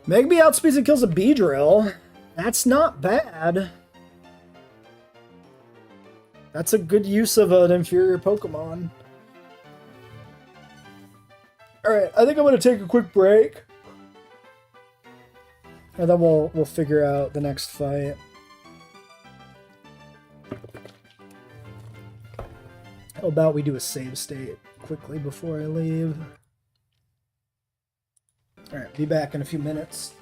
Megby outspeeds and kills a Beedrill. That's not bad. That's a good use of an inferior Pokemon. Alright, I think I'm going to take a quick break. And then we'll figure out the next fight. How about we do a save state quickly before I leave? Alright, be back in a few minutes.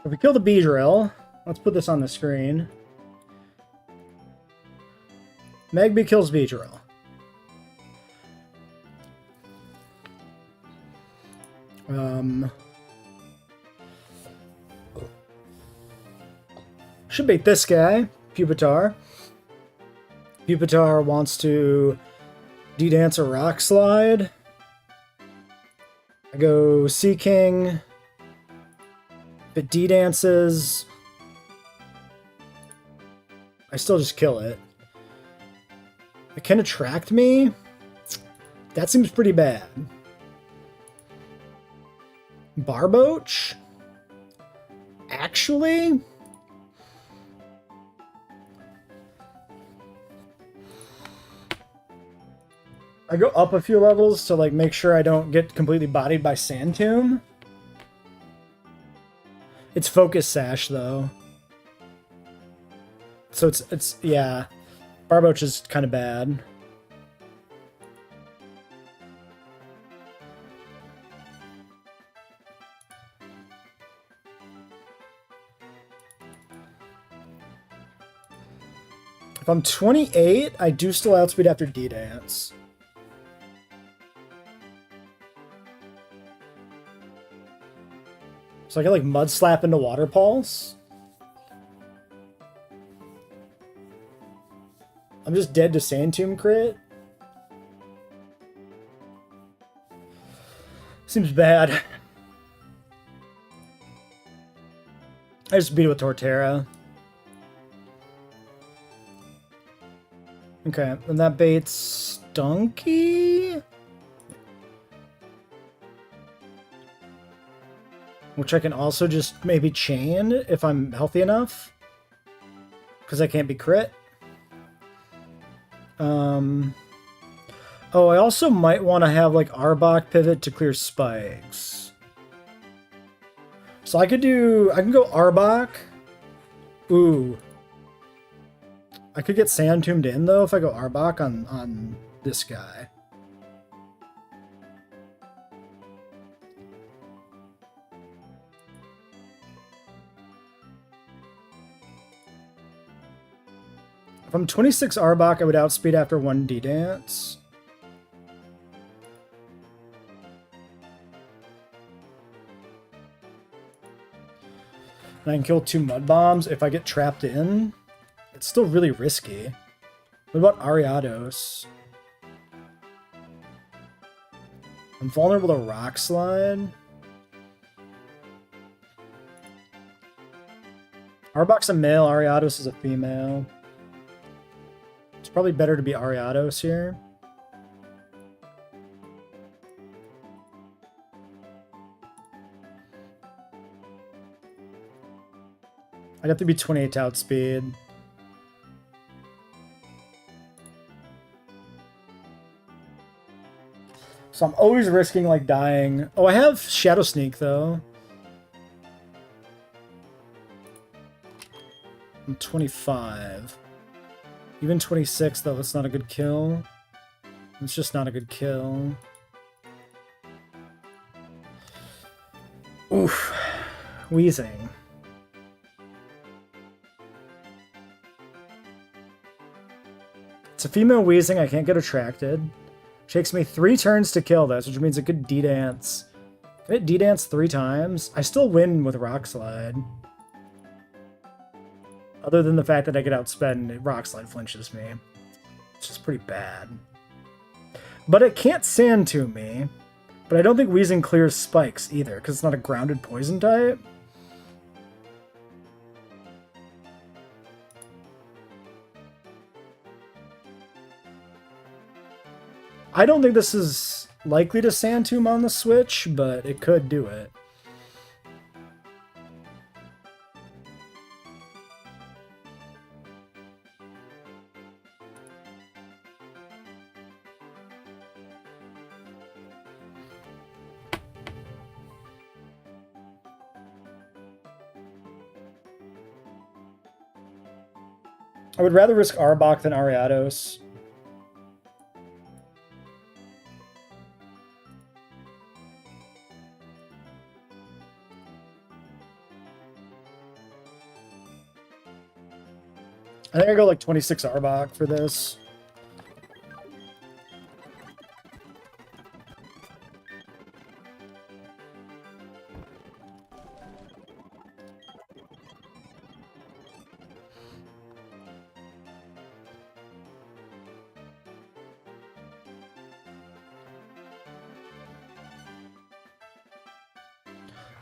If we kill the Beedrill, let's put this on the screen. Magby kills Beedrill. Should bait this guy, Pupitar. Pupitar wants to D-dance a Rock Slide. I go Sea King. If it D-dances, I still just kill it. It can attract me? That seems pretty bad. Barboach? Actually? I go up a few levels to like make sure I don't get completely bodied by Sand Tomb. It's Focus Sash though. So it's yeah. Barboach is kind of bad. If I'm 28, I do still outspeed after D-Dance. So I get like Mud Slap into Water Pulse. I'm just dead to Sand Tomb crit. Seems bad. I just beat it with Torterra. Okay, and that baits Donkey? Which I can also just maybe chain if I'm healthy enough. Because I can't be crit. Oh, I also might want to have like Arbok pivot to clear spikes. So I can go Arbok. Ooh. I could get Sand Tombed in though if I go Arbok on this guy. If I'm 26 Arbok, I would outspeed after one D-Dance. And I can kill 2 Mud Bombs if I get trapped in. It's still really risky. What about Ariados? I'm vulnerable to Rock Slide. Arbok's a male, Ariados is a female. It's probably better to be Ariados here. I'd have to be 28 to outspeed. So I'm always risking like dying. Oh, I have Shadow Sneak though. I'm 25. Even 26 though, that's not a good kill. It's just not a good kill. Oof. Wheezing. It's a female Wheezing, I can't get attracted. Takes me 3 turns to kill this, which means it could D-Dance. Can it D-Dance 3 times? I still win with Rock Slide. Other than the fact that I get outsped, Rock Slide flinches me. It's just pretty bad. But it can't Sand Tomb me. But I don't think Wheezing clears spikes either, because it's not a grounded poison type. I don't think this is likely to Sand Tomb on the Switch, but it could do it. I would rather risk Arbok than Ariados. I think I go like 26 Arbok for this.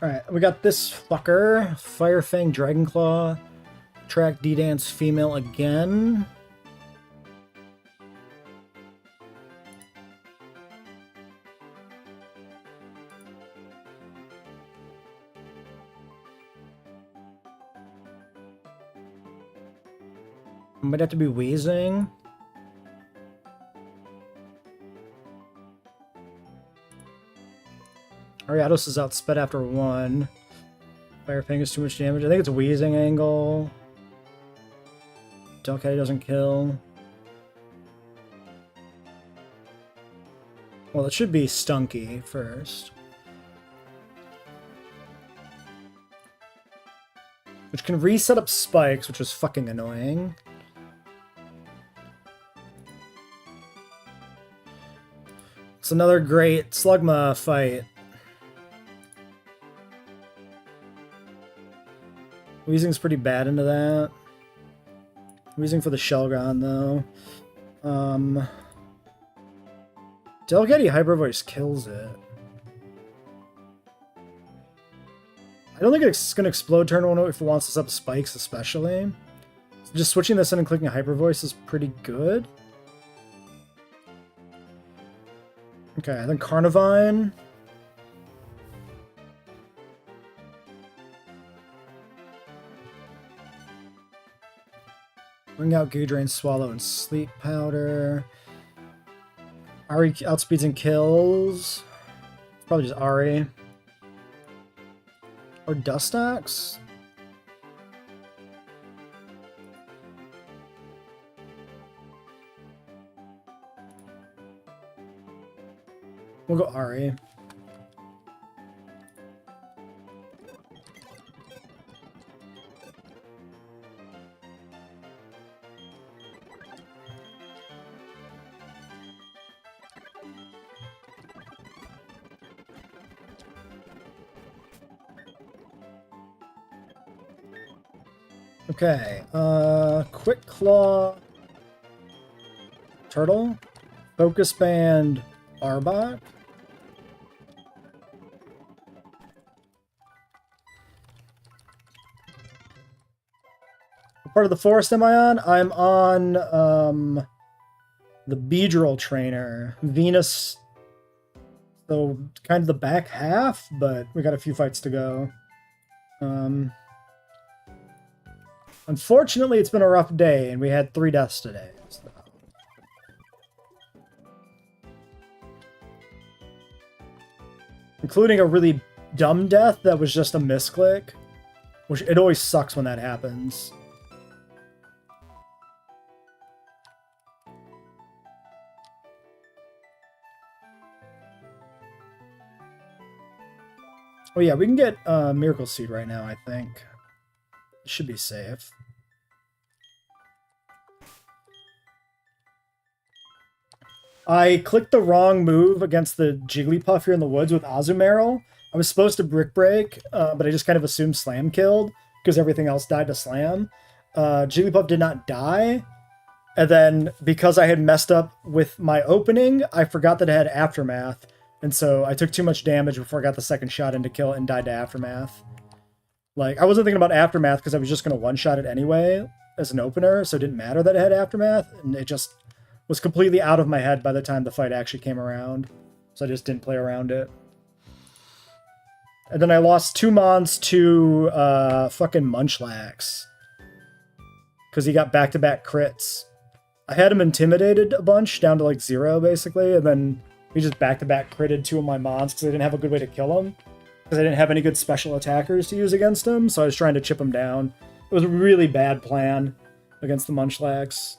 Alright, we got this fucker. Firefang Dragonclaw. Track D-Dance female again. Might have to be wheezing. Ariados is outsped after 1. Firefang is too much damage. I think it's a wheezing angle. Delcatty doesn't kill. Well, it should be Stunky first. Which can reset up spikes, which was fucking annoying. It's another great Slugma fight. Wheezing's pretty bad into that. Wheezing for the Shelgon, though. Delcatty Hyper Voice kills it. I don't think it's going to explode turn 1 if it wants to set up spikes, especially. So just switching this in and clicking Hyper Voice is pretty good. Okay, then Carnivine. Bring out Goo Drain, Swallow, and Sleep Powder. Ari outspeeds and kills. Probably just Ari. Or Dustox? We'll go Ari. Okay, Quick Claw, Turtle, Focus Band, Arbok. What part of the forest am I on? I'm on, the Beedrill Trainer, Venus, so kind of the back half, but we got a few fights to go. Unfortunately, it's been a rough day, and we had 3 deaths today. So. Including a really dumb death that was just a misclick. Which, it always sucks when that happens. Oh yeah, we can get Miracle Seed right now, I think. It should be safe. I clicked the wrong move against the Jigglypuff here in the woods with Azumarill. I was supposed to Brick Break, but I just kind of assumed Slam killed, because everything else died to Slam. Jigglypuff did not die, and then because I had messed up with my opening, I forgot that it had Aftermath, and so I took too much damage before I got the second shot in to kill it and died to Aftermath. Like, I wasn't thinking about Aftermath because I was just going to one-shot it anyway as an opener, so it didn't matter that it had Aftermath, and it just was completely out of my head by the time the fight actually came around. So I just didn't play around it. And then I lost 2 Mons to fucking Munchlax. Because he got back-to-back crits. I had him intimidated a bunch, down to like 0, basically, and then he just back-to-back critted 2 of my Mons because I didn't have a good way to kill him. Because I didn't have any good special attackers to use against him, so I was trying to chip him down. It was a really bad plan against the Munchlax.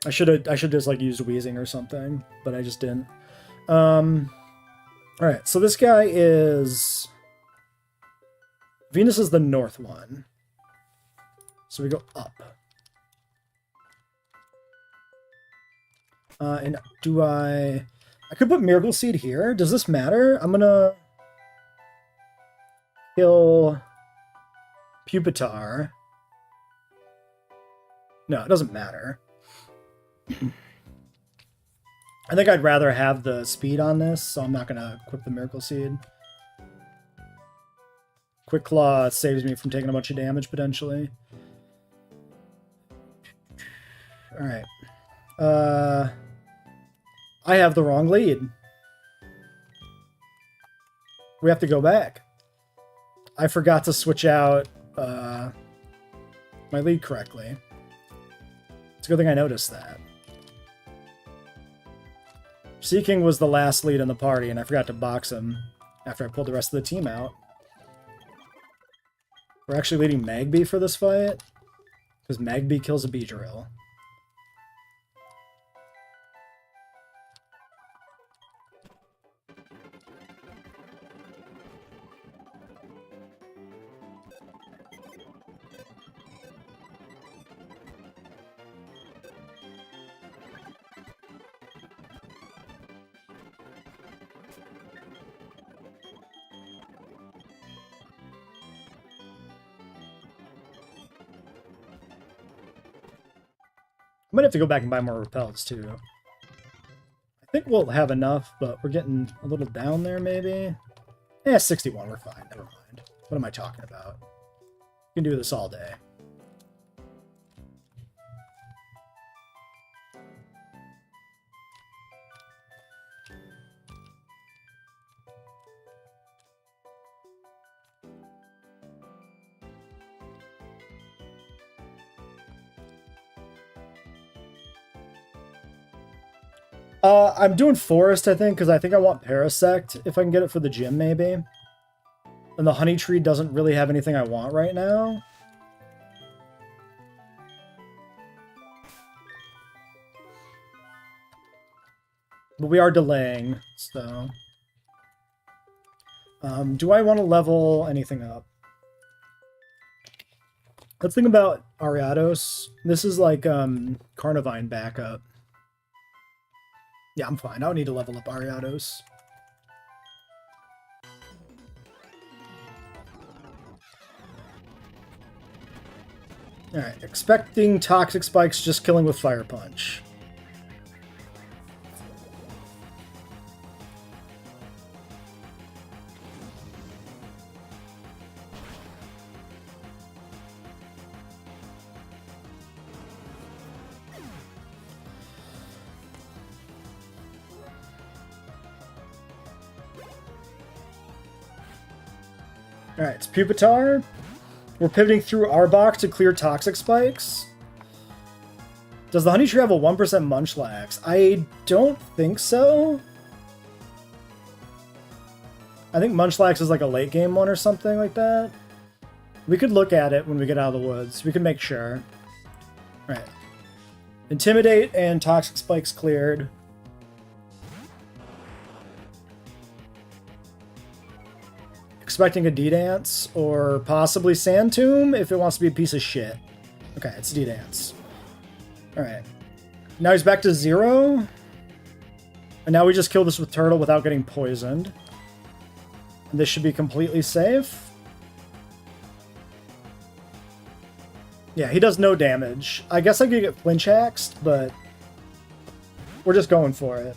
I should just like used Wheezing or something, but I just didn't. Alright, so this guy is... Venus is the north one. So we go up. And do I could put Miracle Seed here. Does this matter? I'm gonna kill Pupitar. No, it doesn't matter. I think I'd rather have the speed on this, so I'm not gonna equip the Miracle Seed. Quick Claw saves me from taking a bunch of damage, potentially. Alright. I have the wrong lead. We have to go back. I forgot to switch out my lead correctly. It's a good thing I noticed that. Seaking was the last lead in the party, and I forgot to box him after I pulled the rest of the team out. We're actually leading Magby for this fight, because Magby kills a Beedrill. I might have to go back and buy more repels, too. I think we'll have enough, but we're getting a little down there, maybe? 61, we're fine. Never mind. What am I talking about? We can do this all day. I'm doing Forest, I think, because I think I want Parasect, if I can get it for the gym, maybe. And the Honey Tree doesn't really have anything I want right now. But we are delaying, so... do I want to level anything up? Let's think about Ariados. This is like Carnivine backup. Yeah, I'm fine. I don't need to level up Ariados. Alright, expecting Toxic Spikes, just killing with Fire Punch. Alright, it's Pupitar. We're pivoting through Arbok to clear Toxic Spikes. Does the Honey Tree have a 1% Munchlax? I don't think so. I think Munchlax is like a late game one or something like that. We could look at it when we get out of the woods. We can make sure. Alright. Intimidate and Toxic Spikes cleared. Expecting a D-Dance, or possibly Sand Tomb if it wants to be a piece of shit. Okay, it's D-Dance. Alright. Now he's back to 0. And now we just kill this with Turtle without getting poisoned. And this should be completely safe. Yeah, he does no damage. I guess I could get flinch axed, but we're just going for it.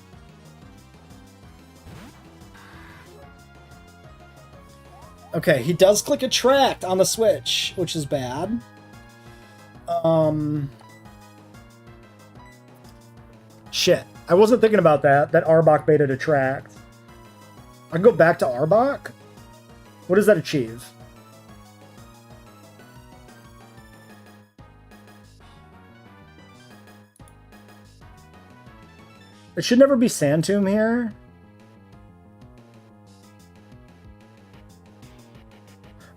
Okay, he does click Attract on the Switch, which is bad. Shit. I wasn't thinking about that Arbok baited Attract. I can go back to Arbok? What does that achieve? It should never be Sand Tomb here.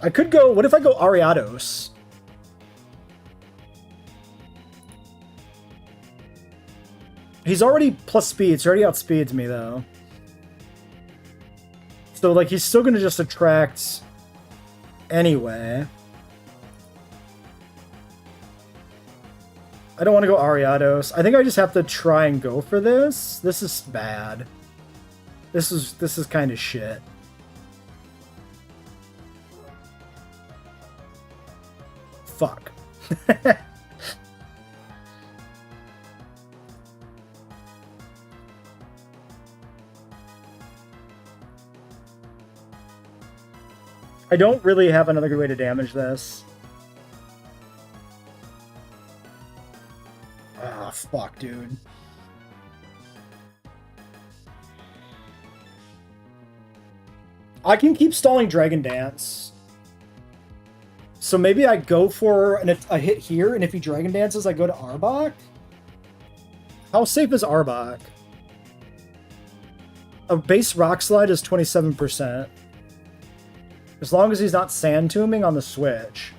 I could go... What if I go Ariados? He's already plus speed, so he already outspeeds me, though. So, like, he's still gonna just attract... anyway. I don't want to go Ariados. I think I just have to try and go for this. This is bad. This is kind of shit. Fuck. I don't really have another good way to damage this. Ah, fuck, dude. I can keep stalling Dragon Dance. So maybe I go for a hit here, and if he Dragon Dances, I go to Arbok? How safe is Arbok? A base Rock Slide is 27%. As long as he's not Sand Tombing on the Switch.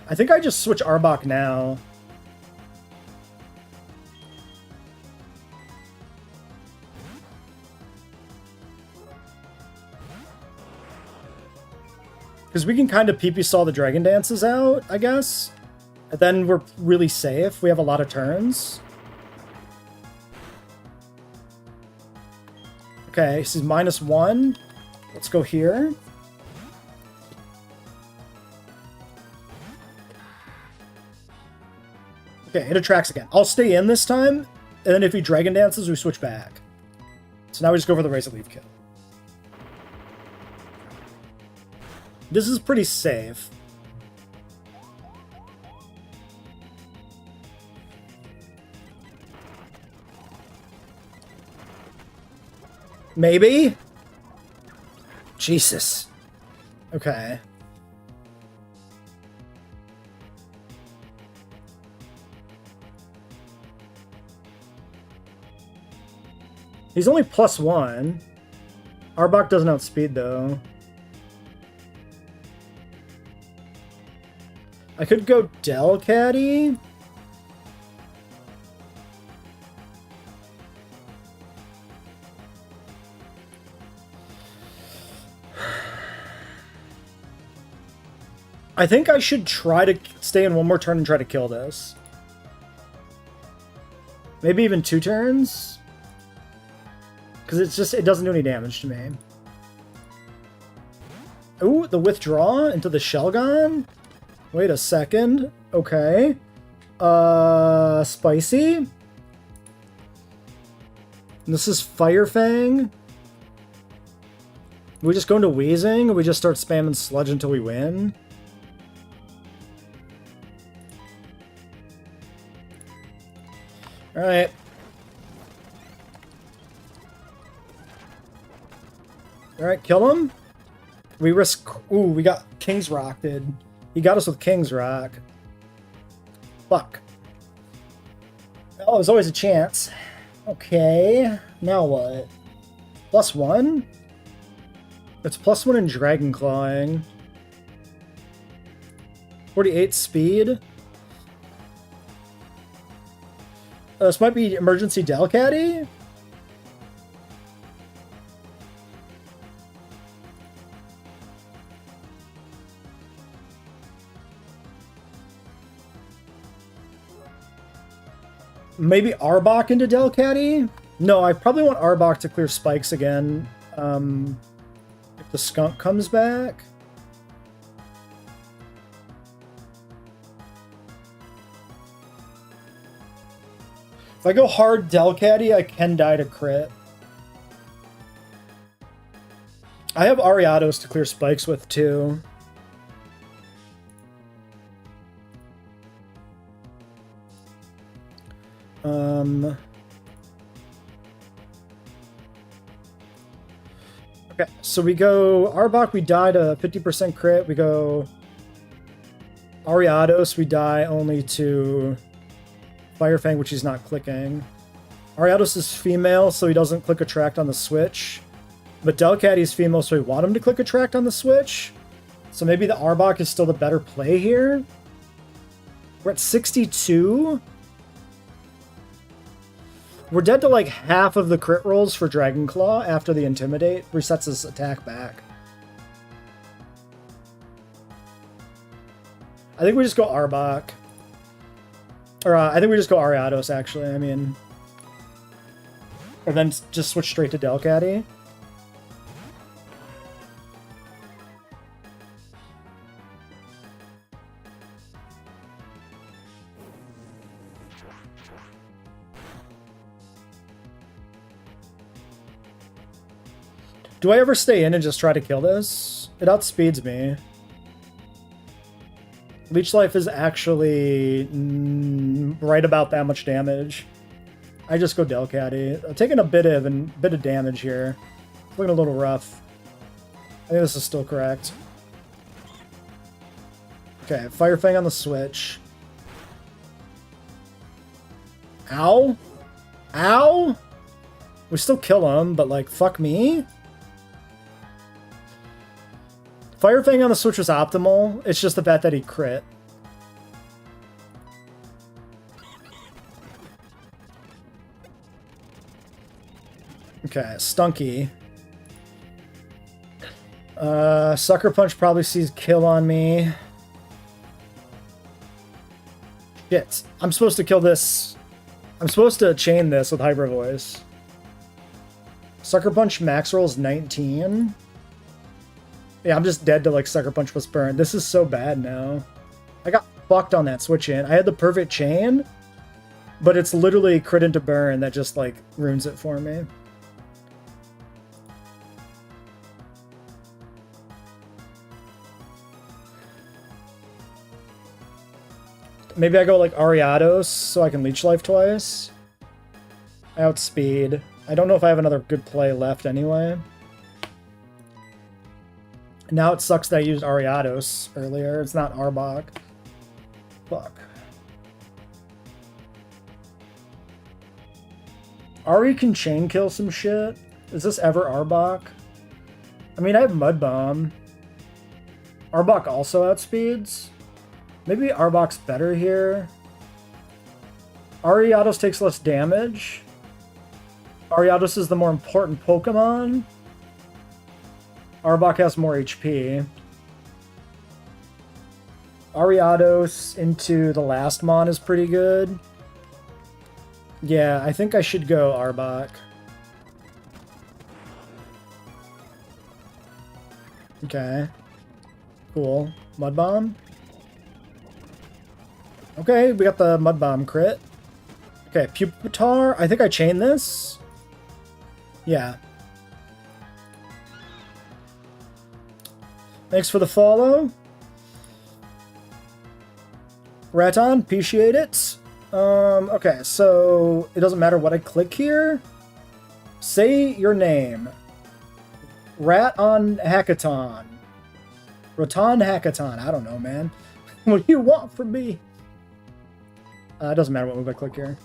I think I just switch Arbok now. Because we can kind of PP stall the Dragon Dances out, I guess. And then we're really safe. We have a lot of turns. Okay, this is -1. Let's go here. Okay, it attracts again. I'll stay in this time, and then if he Dragon Dances, we switch back. So now we just go for the Razor Leaf kill. This is pretty safe. Maybe? Jesus. Okay. He's only +1. Arbok doesn't outspeed, though. I could go Delcatty. I think I should try to stay in one more turn and try to kill this. Maybe even 2 turns? Because it doesn't do any damage to me. Ooh, the withdraw into the Shelgon? Wait a second. Okay. Spicy? This is Fire Fang? We just go into Wheezing, or we just start spamming Sludge until we win? Alright. Alright, kill him. We risk... Ooh, we got King's Rock, dude. He got us with King's Rock. Fuck. Oh, there's always a chance. Okay. Now what? +1? It's +1 in Dragon Clawing. 48 speed. This might be Emergency Delcatty? Maybe Arbok into Delcatty? No, I probably want Arbok to clear spikes again. If the Skunk comes back. If I go hard Delcatty, I can die to crit. I have Ariados to clear spikes with, too. Okay, so we go Arbok, we die to 50% crit. We go Ariados, we die only to Fire Fang, which he's not clicking. Ariados is female, so he doesn't click Attract on the Switch. But Delcatty is female, so we want him to click Attract on the Switch. So maybe the Arbok is still the better play here. We're at 62. We're dead to like half of the crit rolls for Dragon Claw after the Intimidate resets his attack back. I think we just go Arbok. Or I think we just go Ariados, actually. I mean... Or then just switch straight to Delcatty. Do I ever stay in and just try to kill this? It outspeeds me. Leech Life is actually right about that much damage. I just go Delcatty. I'm taking a bit of damage here. Looking a little rough. I think this is still correct. Okay, Fire Fang on the switch. Ow! Ow! We still kill him, but like, fuck me? Fire Fang on the switch was optimal. It's just the fact that he crit. Okay, Stunky. Sucker Punch probably sees kill on me. Shit. I'm supposed to kill this. I'm supposed to chain this with Hyper Voice. Sucker Punch max roll is 19. Yeah, I'm just dead to like Sucker Punch plus burn. This is so bad now. I got fucked on that switch in. I had the perfect chain, but it's literally crit into burn that just like ruins it for me. Maybe I go like Ariados so I can Leech Life twice. Outspeed. I don't know if I have another good play left anyway. Now it sucks that I used Ariados earlier. It's not Arbok. Fuck. Ari can chain kill some shit. Is this ever Arbok? I mean, I have Mud Bomb. Arbok also outspeeds. Maybe Arbok's better here. Ariados takes less damage. Ariados is the more important Pokemon. Arbok has more HP. Ariados into the last Mon is pretty good. Yeah, I think I should go Arbok. Okay. Cool. Mud Bomb. Okay, we got the Mud Bomb crit. Okay, Pupitar. I think I chain this. Yeah. Thanks for the follow. Raton, appreciate it. Okay, so it doesn't matter what I click here. Say your name. Rat on Hackathon. Raton Hackathon. I don't know, man. What do you want from me? It doesn't matter what move I click here.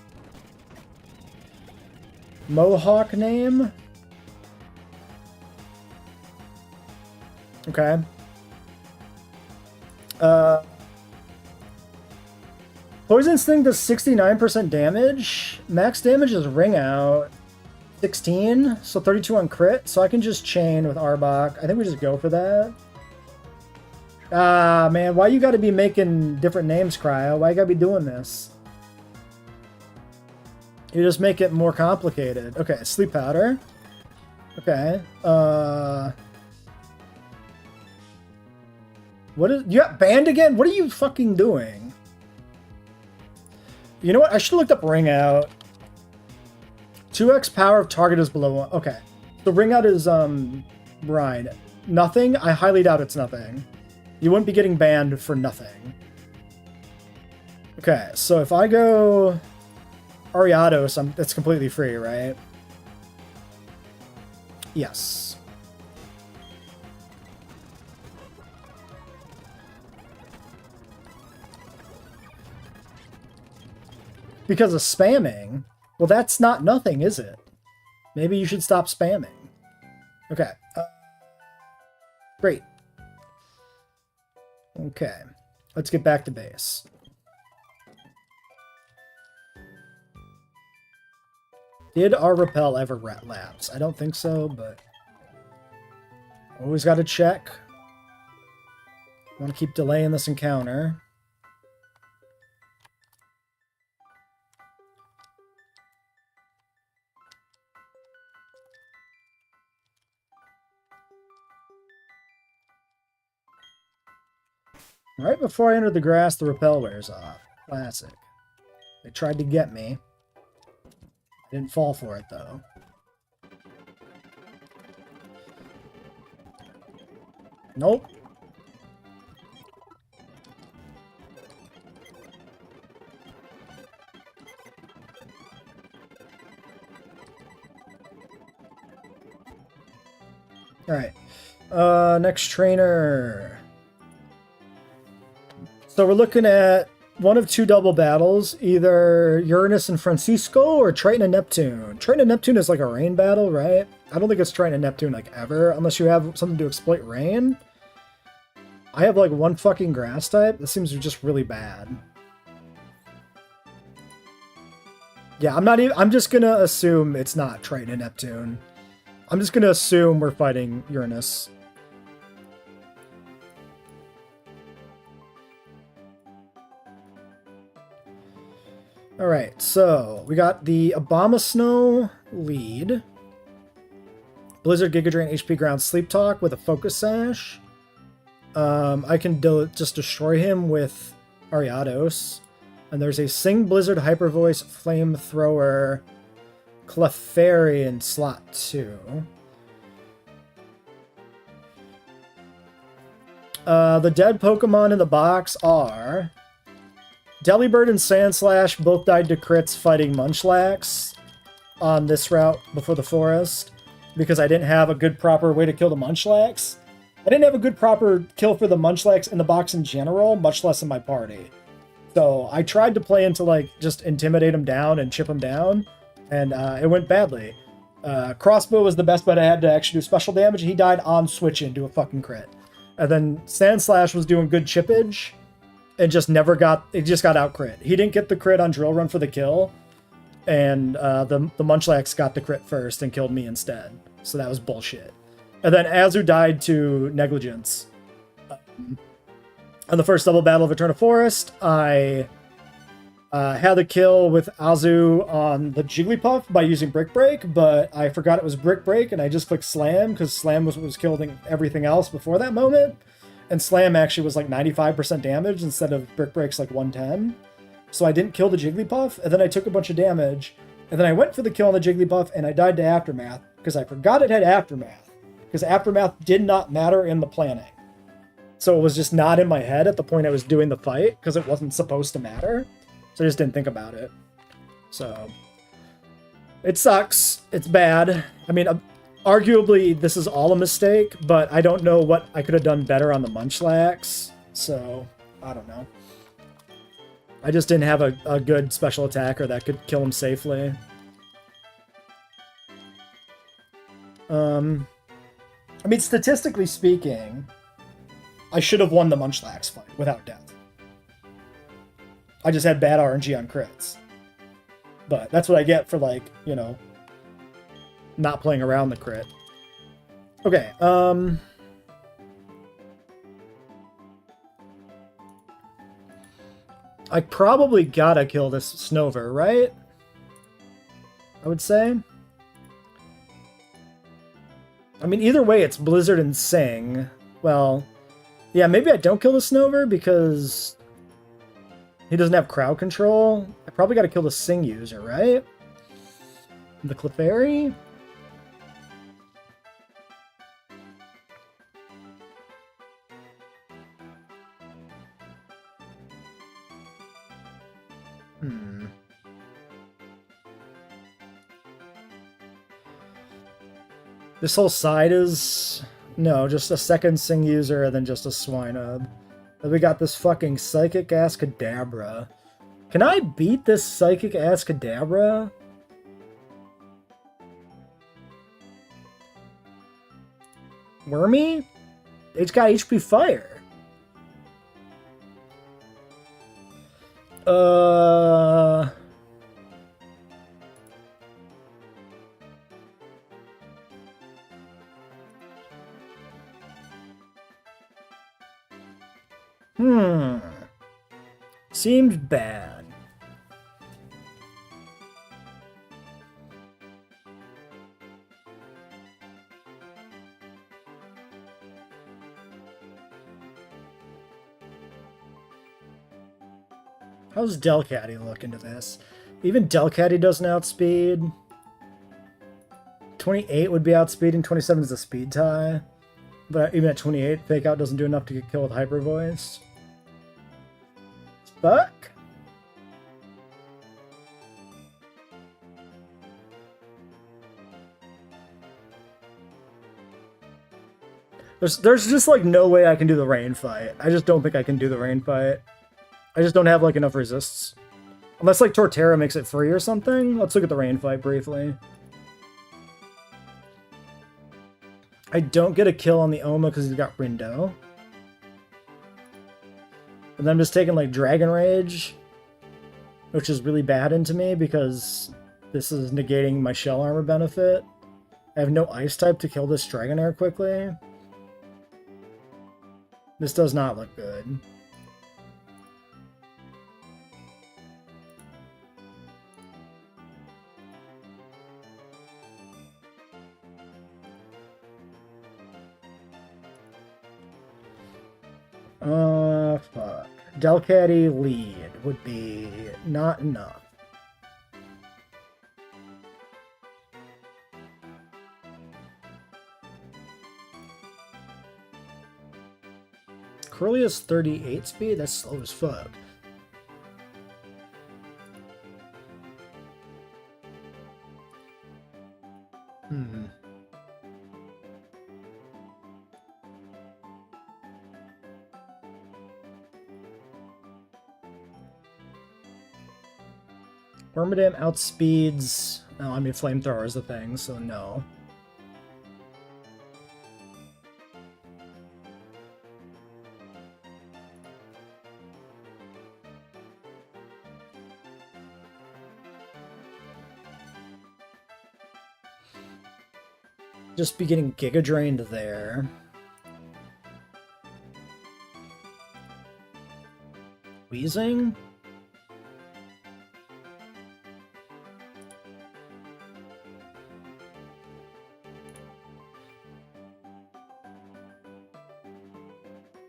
Mohawk name. Okay. Poison Sting does 69% damage. Max damage is Ring Out. 16, so 32 on crit. So I can just chain with Arbok. I think we just go for that. Ah, man, why you gotta be making different names, Cryo? Why you gotta be doing this? You just make it more complicated. Okay, Sleep Powder. Okay. What is... You got banned again? What are you fucking doing? You know what? I should have looked up Ring Out. 2x power of target is below 1. Okay. The Ring Out is, Rhine. Nothing? I highly doubt it's nothing. You wouldn't be getting banned for nothing. Okay, so if I go Ariados, it's completely free, right? Yes. Because of spamming? Well, that's not nothing, is it? Maybe you should stop spamming. Okay. Great. Okay. Let's get back to base. Did our repel ever lapse? I don't think so, but always got to check. Want to keep delaying this encounter. Right before I entered the grass, the rappel wears off. Classic. They tried to get me. I didn't fall for it, though. Nope. Alright. Next trainer. So we're looking at one of two double battles, either Uranus and Francisco or Triton and Neptune. Triton and Neptune is like a rain battle, right? I don't think it's Triton and Neptune like ever, unless you have something to exploit rain. I have like one fucking grass type. This seems just really bad. Yeah, I'm just gonna assume it's not Triton and Neptune. I'm just gonna assume we're fighting Uranus. Alright, so we got the Abomasnow lead. Blizzard, Giga Drain, HP Ground, Sleep Talk with a Focus Sash. I can just destroy him with Ariados. And there's a Sing Blizzard, Hyper Voice, Flamethrower, Clefairy in slot 2. The dead Pokemon in the box are Delibird and Sandslash both died to crits fighting Munchlax on this route before the forest because I didn't have a good proper way to kill the Munchlax. I didn't have a good proper kill for the Munchlax in the box in general, much less in my party. So I tried to play into like just intimidate him down and chip him down, and it went badly. Crossbow was the best bet I had to actually do special damage. He died on switch into a fucking crit. And then Sandslash was doing good chippage and just got out crit. He didn't get the crit on Drill Run for the kill, and the Munchlax got the crit first and killed me instead. So that was bullshit. And then Azu died to Negligence. On the first double battle of Eterna Forest, I had the kill with Azu on the Jigglypuff by using Brick Break, but I forgot it was Brick Break, and I just clicked Slam, because Slam was what was killing everything else before that moment. And Slam actually was like 95% damage instead of Brick Break's like 110. So I didn't kill the Jigglypuff, and then I took a bunch of damage. And then I went for the kill on the Jigglypuff, and I died to Aftermath, because I forgot it had Aftermath. Because Aftermath did not matter in the planning. So it was just not in my head at the point I was doing the fight, because it wasn't supposed to matter. So I just didn't think about it. So it sucks. It's bad. I mean, arguably this is all a mistake, but I don't know what I could have done better on the Munchlax. So I don't know. I just didn't have a good special attacker that could kill him safely. I mean, statistically speaking, I should have won the Munchlax fight without doubt. I just had bad RNG on crits. But that's what I get for, like, you know, not playing around the crit. Okay, I probably gotta kill this Snover, right? I would say. I mean, either way, it's Blizzard and Sing. Well, yeah, maybe I don't kill the Snover because he doesn't have crowd control. I probably gotta kill the Sing user, right? The Clefairy? This whole side is... No, just a second Sing user and then just a Swinub. Then we got this fucking Psychic-ass Kadabra. Can I beat this Psychic-ass Kadabra? Wormy? It's got HP Fire. Seemed bad. How's Delcatty look into this? Even Delcatty doesn't outspeed. 28 would be outspeeding, 27 is a speed tie. But even at 28, Fake Out doesn't do enough to get killed with Hyper Voice. Fuck? There's just like no way I can do the rain fight. I just don't think I can do the rain fight. I just don't have like enough resists. Unless like Torterra makes it free or something. Let's look at the rain fight briefly. I don't get a kill on the Oma because he's got Rindo. And then I'm just taking like Dragon Rage, which is really bad into me because this is negating my Shell Armor benefit. I have no Ice type to kill this Dragonair quickly. This does not look good. Fuck. Delcatty lead would be not enough. Curly has 38 speed? That's slow as fuck. Wormadam outspeeds... Oh, I mean, Flamethrower is the thing, so no. Just be getting Giga Drained there. Wheezing?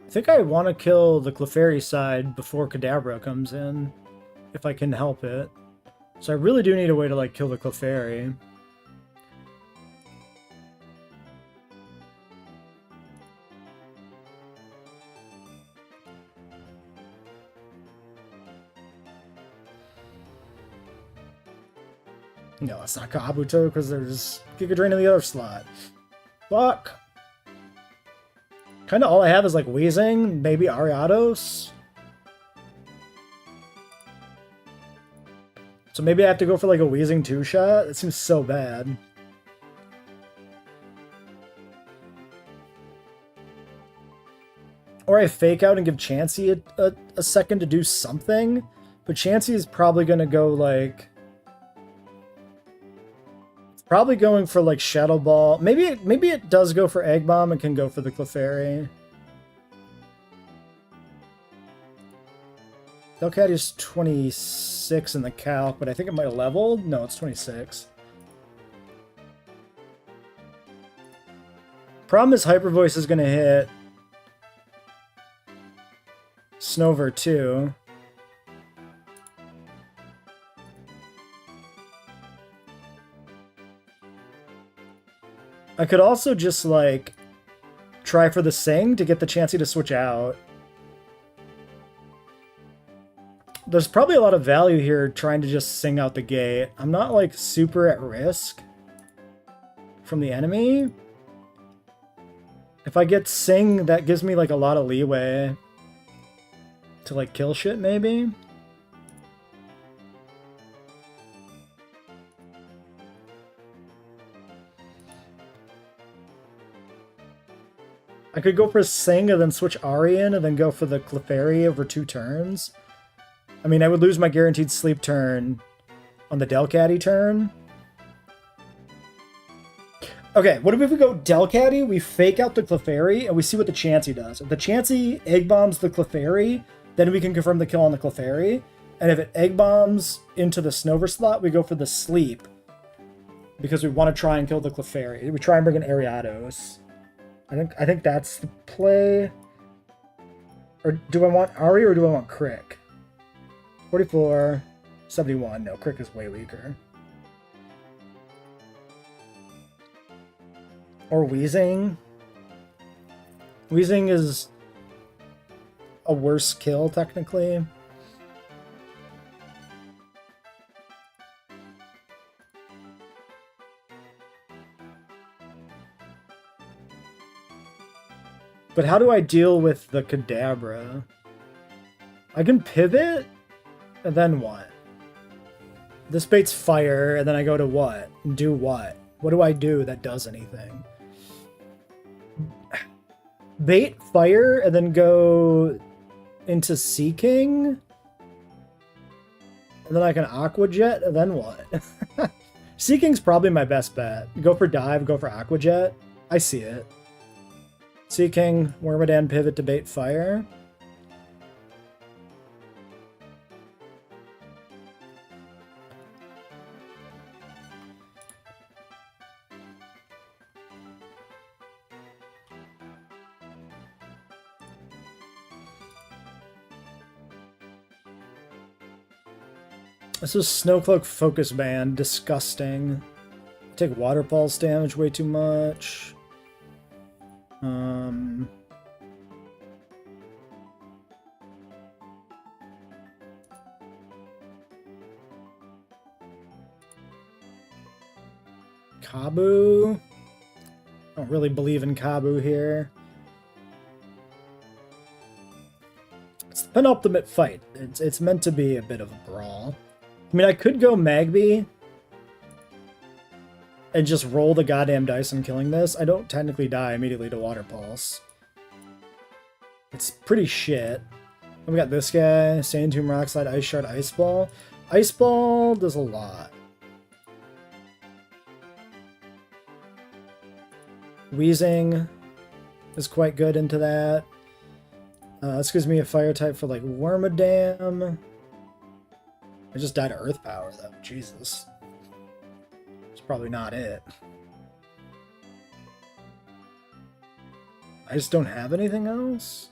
I think I want to kill the Clefairy side before Kadabra comes in, if I can help it. So I really do need a way to like kill the Clefairy. No, it's not Kabuto because there's Giga Drain in the other slot. Fuck. Kind of all I have is like Wheezing, maybe Ariados. So maybe I have to go for like a Wheezing 2-shot? That seems so bad. Or I Fake Out and give Chansey a second to do something. But Chansey is probably going to go like... Probably going for like Shadow Ball. Maybe it does go for Egg Bomb and can go for the Clefairy. Delcat is 26 in the calc, but I think it might have leveled. No, it's 26. Problem is Hyper Voice is going to hit Snover too. I could also just, like, try for the Sing to get the Chansey to switch out. There's probably a lot of value here trying to just Sing out the gate. I'm not, like, super at risk from the enemy. If I get Sing, that gives me, like, a lot of leeway to, like, kill shit, maybe. I could go for Sing and then switch Arian and then go for the Clefairy over 2 turns. I mean, I would lose my guaranteed sleep turn on the Delcatty turn. Okay, what if we go Delcatty, we Fake Out the Clefairy, and we see what the Chansey does. If the Chansey Egg Bombs the Clefairy, then we can confirm the kill on the Clefairy. And if it Egg Bombs into the Snover slot, we go for the Sleep. Because we want to try and kill the Clefairy. We try and bring in Ariados. I think that's the play. Or do I want Ari or do I want Crick? 44, 71. No, Crick is way weaker. Or Wheezing. Wheezing is a worse kill, technically. But how do I deal with the Kadabra? I can pivot, and then what? This baits fire, and then I go to what? And do what? What do I do that does anything? Bait fire, and then go into Seeking? And then I can Aqua Jet, and then what? Seeking's probably my best bet. Go for dive, go for Aqua Jet. I see it. Seeking, Wormadam, pivot to bait fire. This is Snowcloak Focus Band. Disgusting. Take Water Pulse damage way too much. Kabu. I don't really believe in Kabu here. It's the penultimate fight. It's meant to be a bit of a brawl. I mean, I could go Magby and just roll the goddamn dice on killing this. I don't technically die immediately to Water Pulse. It's pretty shit. And we got this guy, Sand Tomb, Rock Slide, Ice Shard, Ice Ball. Ice Ball does a lot. Wheezing is quite good into that. This gives me a fire type for like Wormadam. I just died to Earth Power though. Jesus. It's probably not it. I just don't have anything else.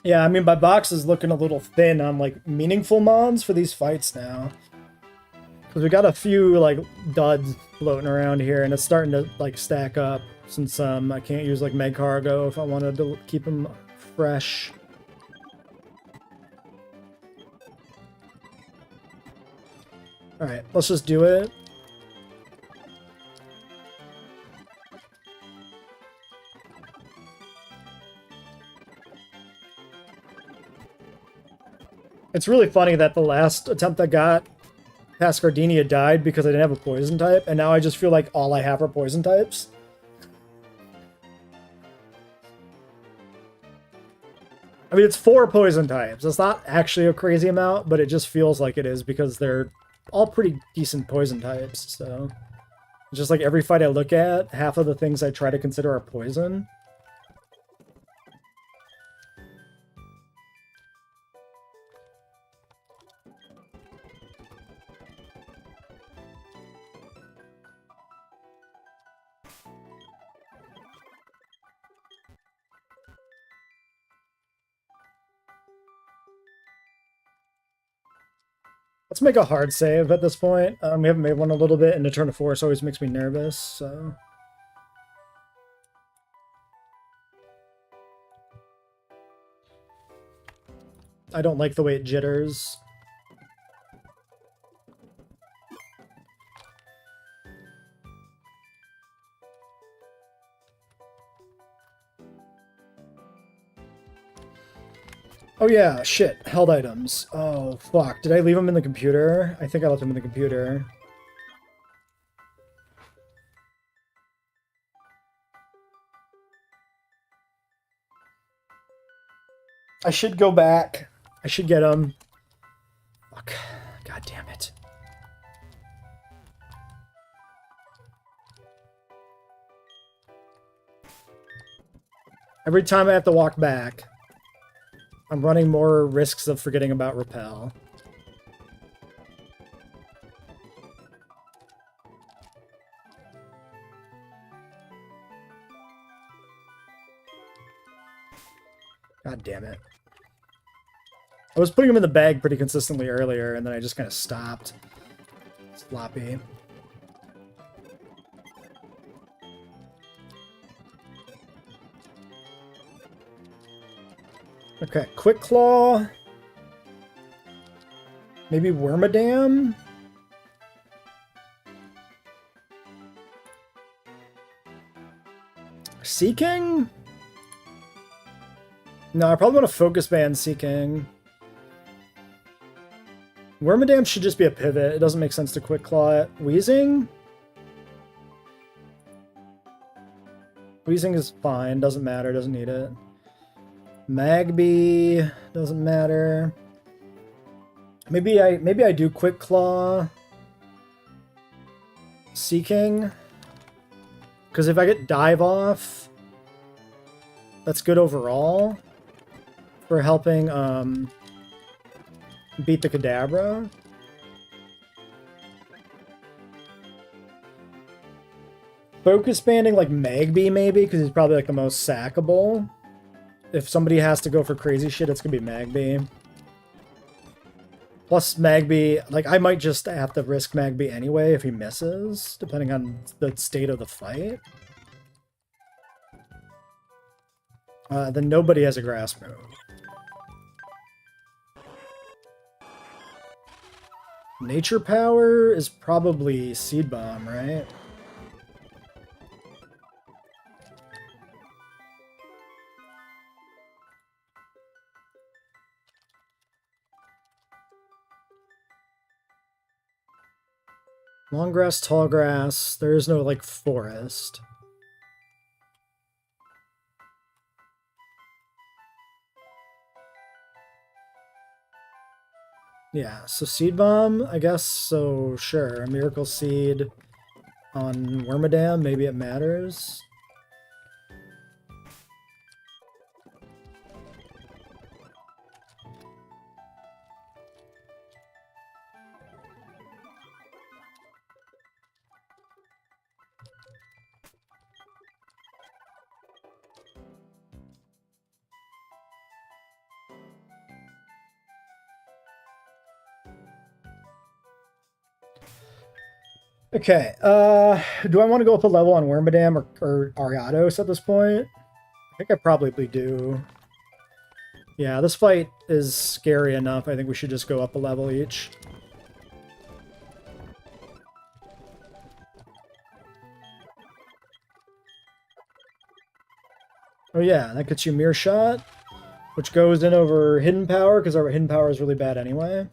Yeah, I mean, my box is looking a little thin on, like, meaningful mons for these fights now. Because we got a few, like, duds floating around here, and it's starting to, like, stack up. Since I can't use, like, Meg Cargo if I wanted to keep them fresh. Alright, let's just do it. It's really funny that the last attempt I got past Gardenia died because I didn't have a poison type, and now I just feel like all I have are poison types. I mean, it's 4 poison types. It's not actually a crazy amount, but it just feels like it is because they're all pretty decent poison types, so... Just like every fight I look at, half of the things I try to consider are poison. Let's make a hard save at this point. We haven't made one in a little bit, and the turn of force always makes me nervous, so... I don't like the way it jitters. Oh yeah, shit. Held items. Oh, fuck. Did I leave them in the computer? I think I left them in the computer. I should go back. I should get them. Fuck. God damn it. Every time I have to walk back, I'm running more risks of forgetting about Repel. God damn it. I was putting him in the bag pretty consistently earlier, and then I just kind of stopped. Sloppy. Okay, Quick Claw. Maybe Wormadam? Seeking? No, I probably want to focus ban Seeking. Wormadam should just be a pivot. It doesn't make sense to Quick Claw it. Wheezing? Wheezing is fine. Doesn't matter. Doesn't need it. Magby doesn't matter. Maybe I do Quick Claw. Seeking. Because if I get Dive Off, that's good overall for helping beat the Kadabra. Focus banding like Magby maybe, because he's probably like the most sackable. If somebody has to go for crazy shit, it's gonna be Magby. Plus Magby, like I might just have to risk Magby anyway if he misses, depending on the state of the fight. Then nobody has a grass move. Nature Power is probably Seed Bomb, right? Long grass, tall grass. There is no, like, forest. Yeah, so Seed Bomb, I guess, so sure. Miracle Seed on Wormadam, maybe it matters. Okay, do I want to go up a level on Wormadam or Ariados at this point? I think I probably do. Yeah, this fight is scary enough. I think we should just go up a level each. Oh yeah, that gets you Mirror Shot, which goes in over Hidden Power, because our Hidden Power is really bad anyway.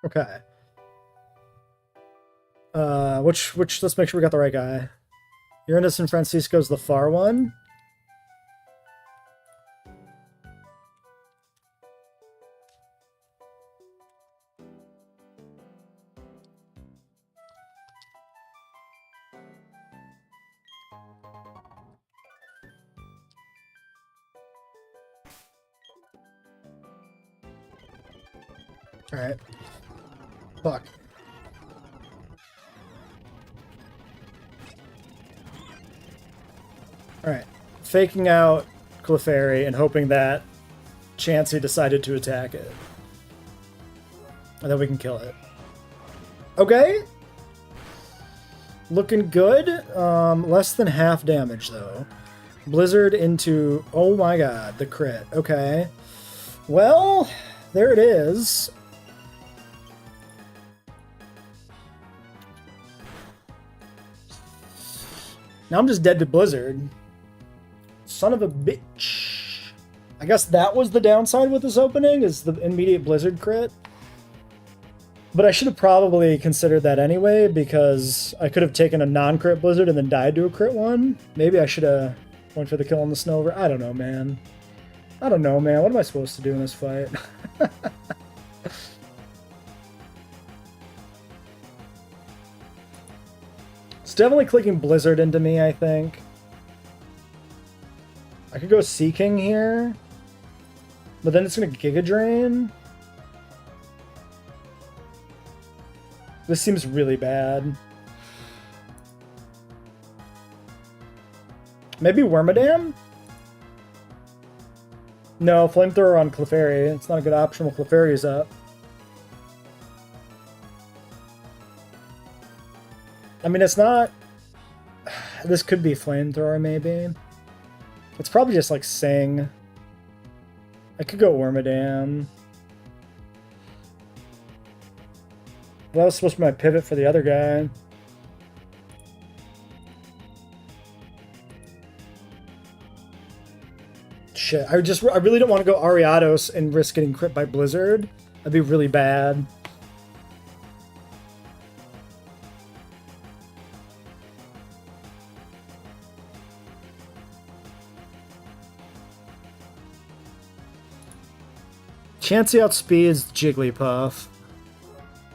Okay. Which let's make sure we got the right guy. Uranus and Francisco's the far one. Alright. Fuck. Alright. Faking out Clefairy and hoping that Chansey decided to attack it. And then we can kill it. Okay. Looking good. Less than half damage, though. Blizzard into... Oh my god, the crit. Okay. Well, there it is. Now I'm just dead to Blizzard. Son of a bitch. I guess that was the downside with this opening, is the immediate Blizzard crit. But I should have probably considered that anyway, because I could have taken a non-crit Blizzard and then died to a crit one. Maybe I should have went for the kill on the Snover. I don't know, man. I don't know, man. What am I supposed to do in this fight? It's definitely clicking Blizzard into me, I think. I could go Seeking here, but then it's going to Giga Drain. This seems really bad. Maybe Wormadam? No, Flamethrower on Clefairy. It's not a good option while Clefairy is up. I mean, it's not... This could be Flamethrower, maybe. It's probably just, like, Sing. I could go Wormadam. That was supposed to be my pivot for the other guy. Shit, I really don't want to go Ariados and risk getting crit by Blizzard. That'd be really bad. Chansey outspeeds Jigglypuff.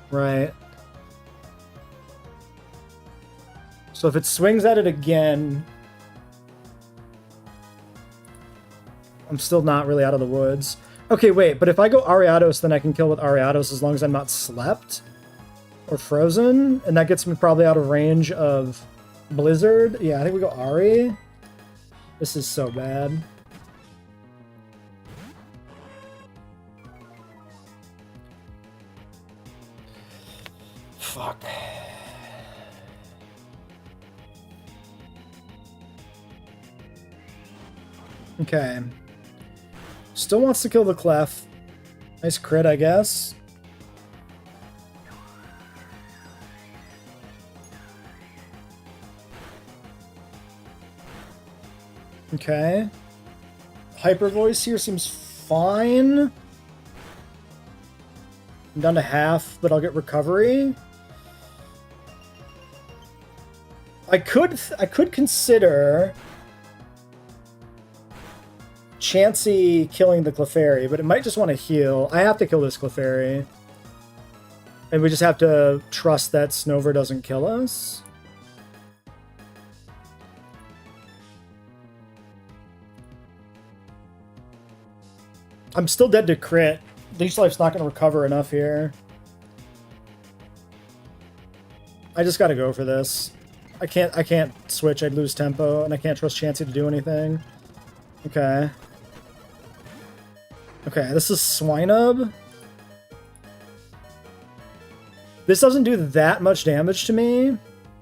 Right. So if it swings at it again... I'm still not really out of the woods. Okay, wait, but if I go Ariados, then I can kill with Ariados as long as I'm not slept or frozen, and that gets me probably out of range of Blizzard. Yeah, I think we go Ari. This is so bad. Fuck. Okay. Still wants to kill the Clef. Nice crit, I guess. Okay. Hyper Voice here seems fine. I'm down to half, but I'll get recovery. I could consider Chansey killing the Clefairy, but it might just want to heal. I have to kill this Clefairy. And we just have to trust that Snover doesn't kill us. I'm still dead to crit. Leech Life's not going to recover enough here. I just got to go for this. I can't switch. I'd lose tempo, and I can't trust Chansey to do anything. Okay. Okay, this is Swinub. This doesn't do that much damage to me.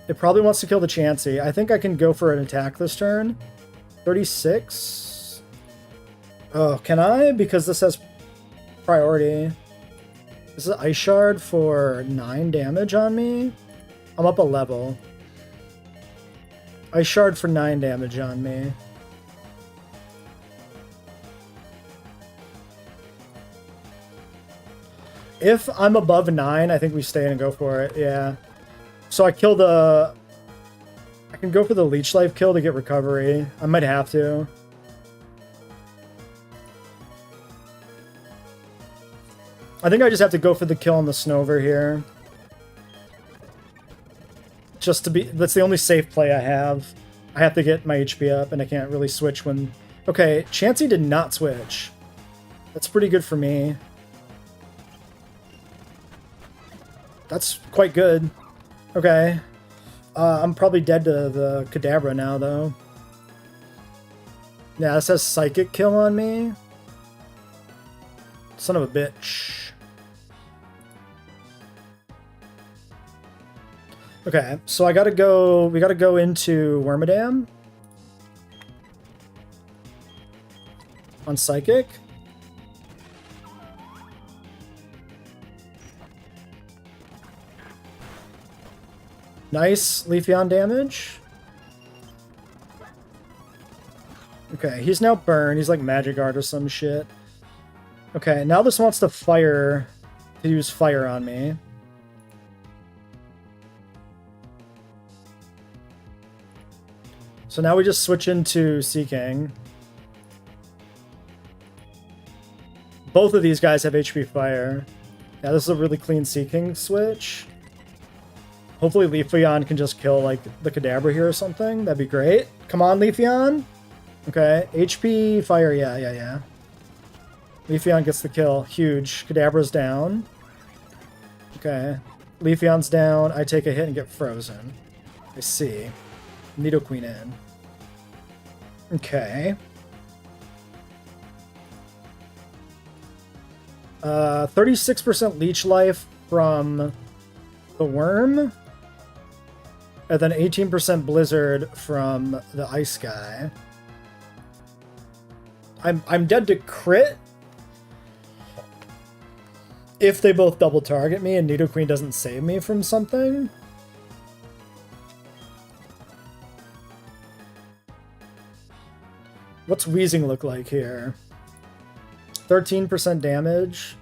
It probably wants to kill the Chansey. I think I can go for an attack this turn. 36. Oh, can I? Because this has priority. This is Ice Shard for 9 damage on me. I'm up a level. Ice Shard for 9 damage on me. If I'm above 9, I think we stay in and go for it, yeah. So I kill the... I can go for the Leech Life kill to get recovery. I might have to. I think I just have to go for the kill on the Snover here. Just to be... That's the only safe play I have. I have to get my HP up, and I can't really switch when... Okay, Chansey did not switch. That's pretty good for me. That's quite good. Okay. I'm probably dead to the Kadabra now, though. Yeah, this has Psychic Kill on me. Son of a bitch. Okay, so I gotta go... We gotta go into Wormadam. On Psychic. Nice Leafeon damage. Okay, he's now burned. He's like Magic Art or some shit. Okay, now this wants to fire... To use fire on me. So now we just switch into Seeking. Both of these guys have HP Fire. Yeah, this is a really clean Seeking switch. Hopefully Leafeon can just kill, like, the Kadabra here or something. That'd be great. Come on, Leafeon. Okay, HP Fire, yeah. Leafeon gets the kill. Huge. Kadabra's down. Okay. Leafeon's down. I take a hit and get frozen. I see. Nidoqueen in. Okay. 36% leech life from the worm. And then 18% blizzard from the ice guy. I'm dead to crit if they both double target me and Nidoqueen doesn't save me from something. What's Wheezing look like here? 13% damage.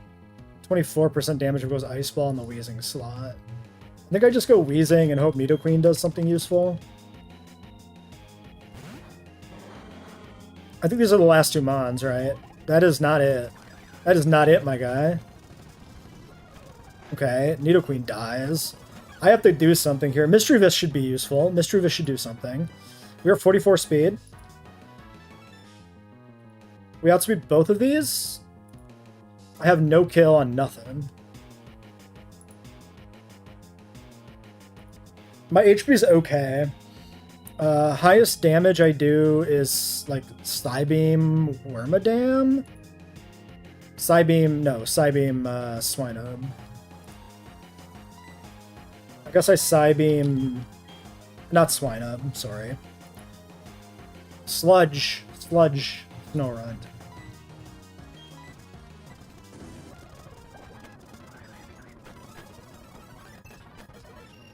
24% damage if it goes Ice Ball in the Wheezing slot. I think I just go Wheezing and hope Nidoqueen does something useful. I think these are the last two Mons, right? That is not it. That is not it, my guy. Okay, Nidoqueen dies. I have to do something here. Mischievous should be useful. Mischievous should do something. We are 44 speed. We outspeed both of these? I have no kill on nothing. My HP is okay. Highest damage I do is like Psybeam Wormadam? Psybeam Swinub. I guess I Psybeam... Not Swinub, sorry. Sludge Snorunt.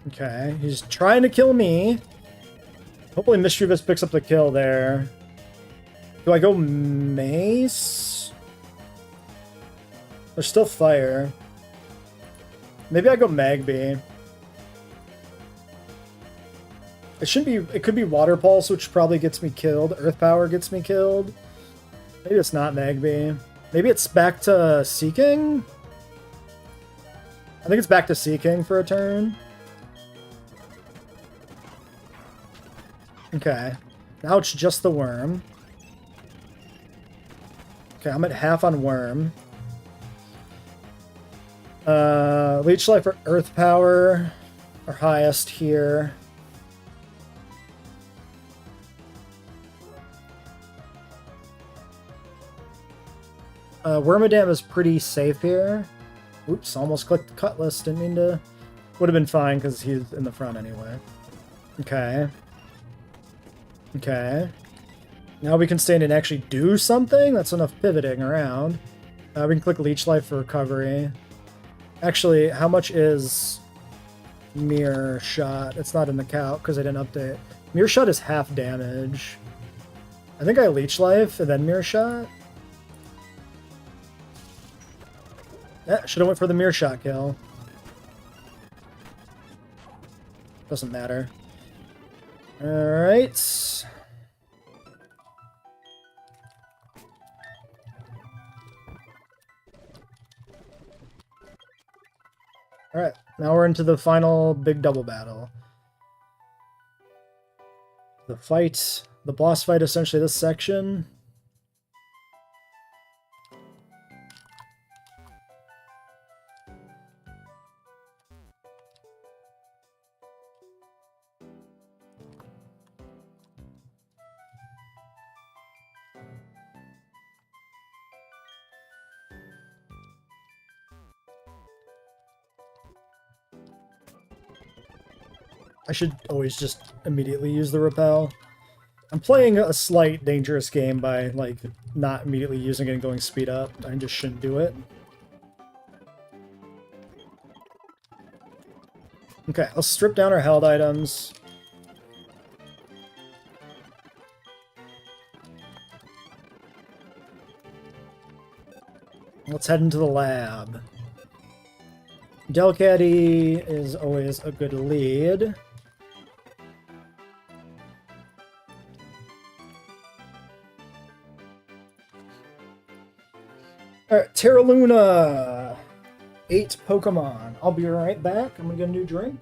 Okay, he's trying to kill me. Hopefully Mischievous picks up the kill there. Do I go Mace? There's still fire. Maybe I go Magby. It could be Water Pulse, which probably gets me killed. Earth Power gets me killed. Maybe it's not Magby. Maybe it's back to Seeking? I think it's back to Seeking for a turn. Okay. Now it's just the worm. Okay, I'm at half on worm. Leech Life or Earth Power are highest here. Wormadam is pretty safe here. Oops, almost clicked Cutlass. Didn't mean to. Would have been fine because he's in the front anyway. Okay. Okay. Now we can stand and actually do something? That's enough pivoting around. We can click Leech Life for recovery. Actually, how much is Mirror Shot? It's not in the calc because I didn't update. Mirror Shot is half damage. I think I Leech Life and then Mirror Shot. Yeah, should have went for the Mirror Shot kill. Doesn't matter. Alright. Alright, now we're into the final big double battle. The boss fight, essentially this section. I should always just immediately use the repel. I'm playing a slight dangerous game by, like, not immediately using it and going speed up. I just shouldn't do it. Okay, let's strip down our held items. Let's head into the lab. Delcatty is always a good lead. Alright, Terraluna! 8 Pokemon. I'll be right back. I'm gonna get a new drink.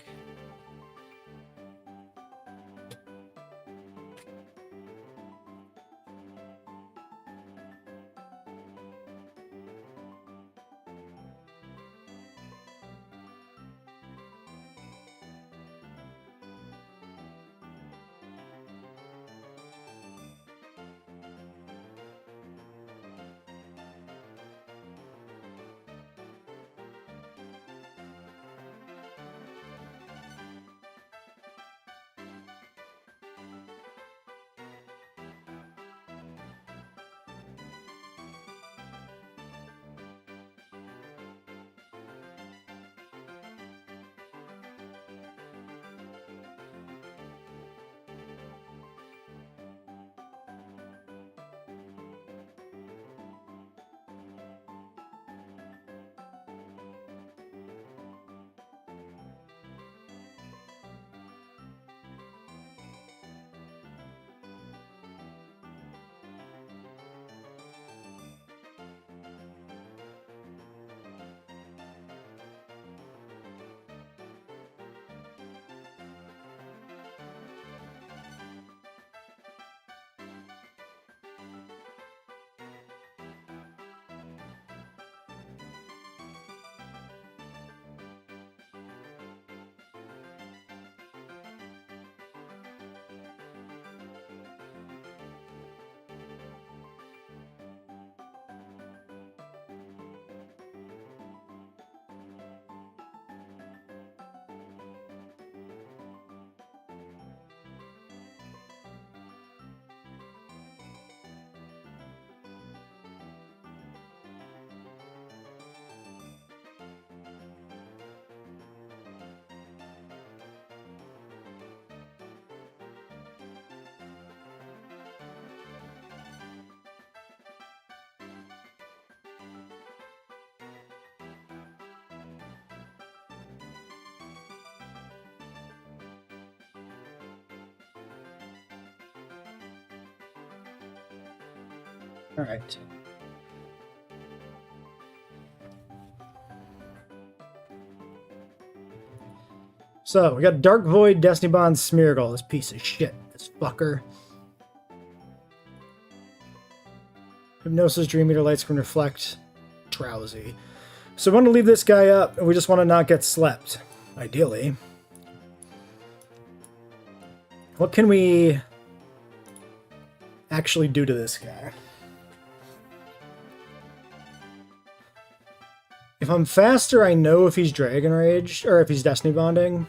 All right. So, we got Dark Void, Destiny Bond, Smeargle. This piece of shit. This fucker. Hypnosis, Dream Eater, Light Screen, Reflect, Drowsy. So we want to leave this guy up, and we just want to not get slept. Ideally. What can we actually do to this guy? If I'm faster, I know if he's Dragon Rage, or if he's Destiny Bonding.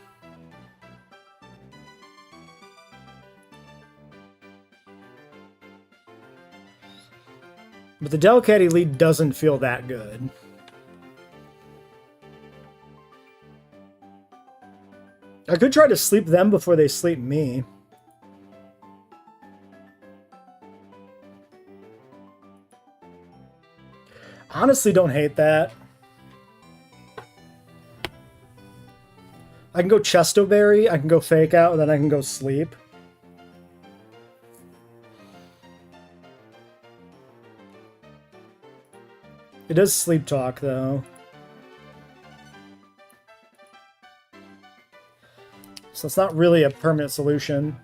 But the Delcat Elite doesn't feel that good. I could try to sleep them before they sleep me. Honestly, don't hate that. I can go Chestoberry, I can go Fake Out, and then I can go Sleep. It does Sleep Talk, though. So it's not really a permanent solution.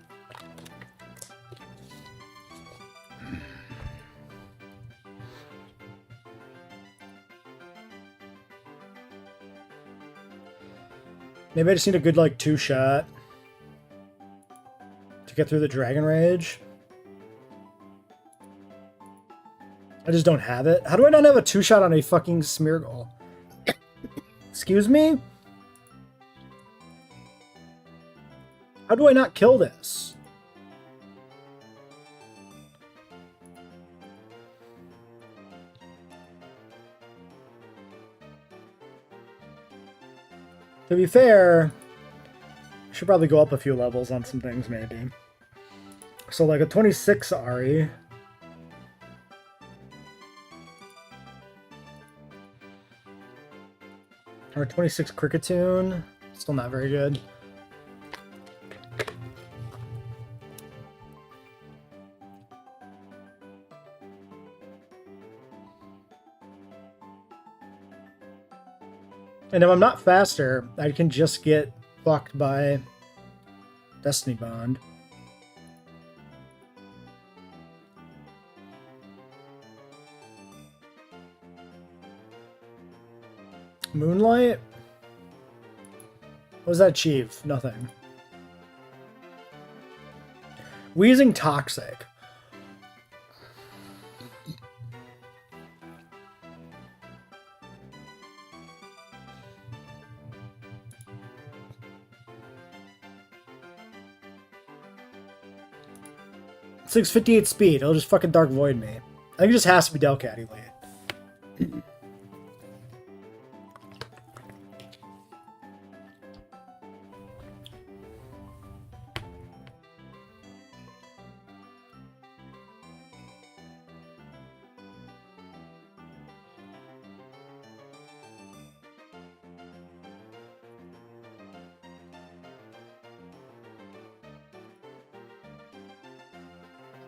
Maybe I just need a good, like, 2-shot to get through the Dragon Rage. I just don't have it. How do I not have a 2-shot on a fucking Smeargle? Excuse me? How do I not kill this? To be fair, I should probably go up a few levels on some things, maybe. So, like a 26 Ari. Or a 26 Cricketune. Still not very good. And if I'm not faster, I can just get fucked by Destiny Bond. Moonlight? What does that achieve? Nothing. Wheezing Toxic. It's 658 speed. It'll just fucking Dark Void me. I think it just has to be Delcat Elite.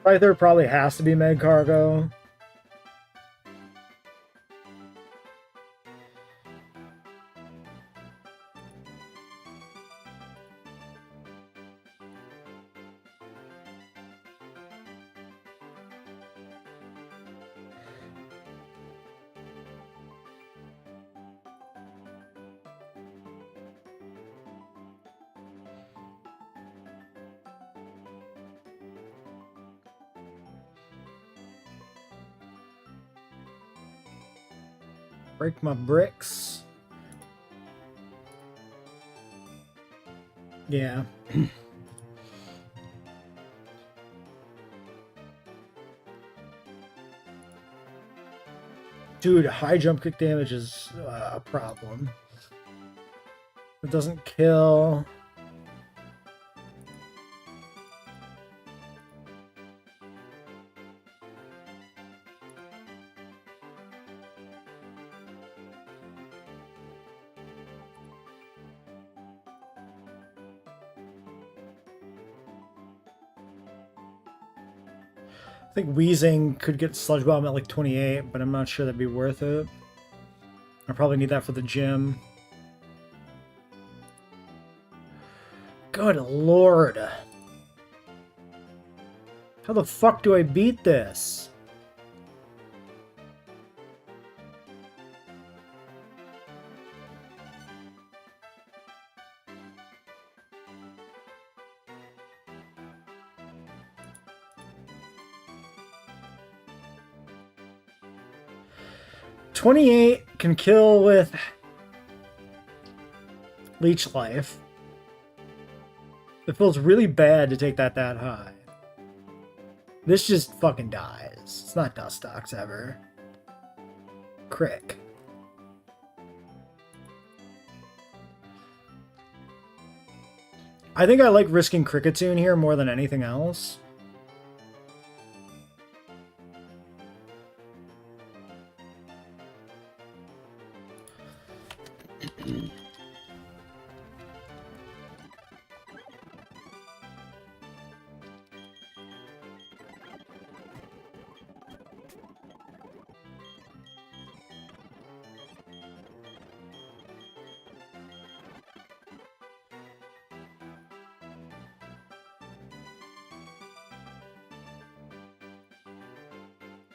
Scyther probably has to be Meg Cargo. Break my bricks. Yeah. Dude, high jump kick damage is a problem. It doesn't kill. I think Wheezing could get Sludge Bomb at like 28, but I'm not sure that'd be worth it. I probably need that for the gym. Good lord. How the fuck do I beat this? "28 can kill with Leech Life. It feels really bad to take that high. This just fucking dies. It's not Dustox ever. Crick. I think I like risking Kricketune here more than anything else.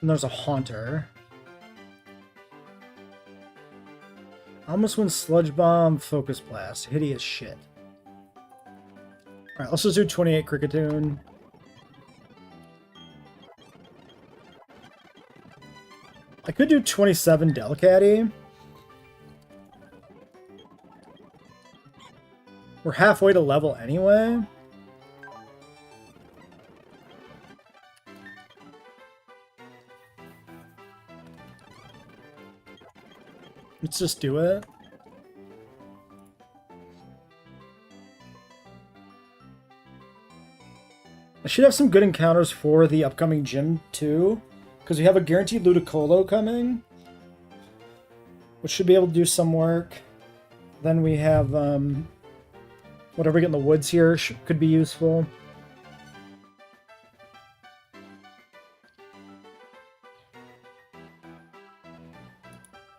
And there's a Haunter. Almost win Sludge Bomb, Focus Blast. Hideous shit. Alright, let's just do 28 Kricketune. I could do 27 Delcatty. We're halfway to level anyway. Let's just do it. I should have some good encounters for the upcoming gym too, because we have a guaranteed Ludicolo coming, which should be able to do some work. Then we have whatever we get in the woods here could be useful.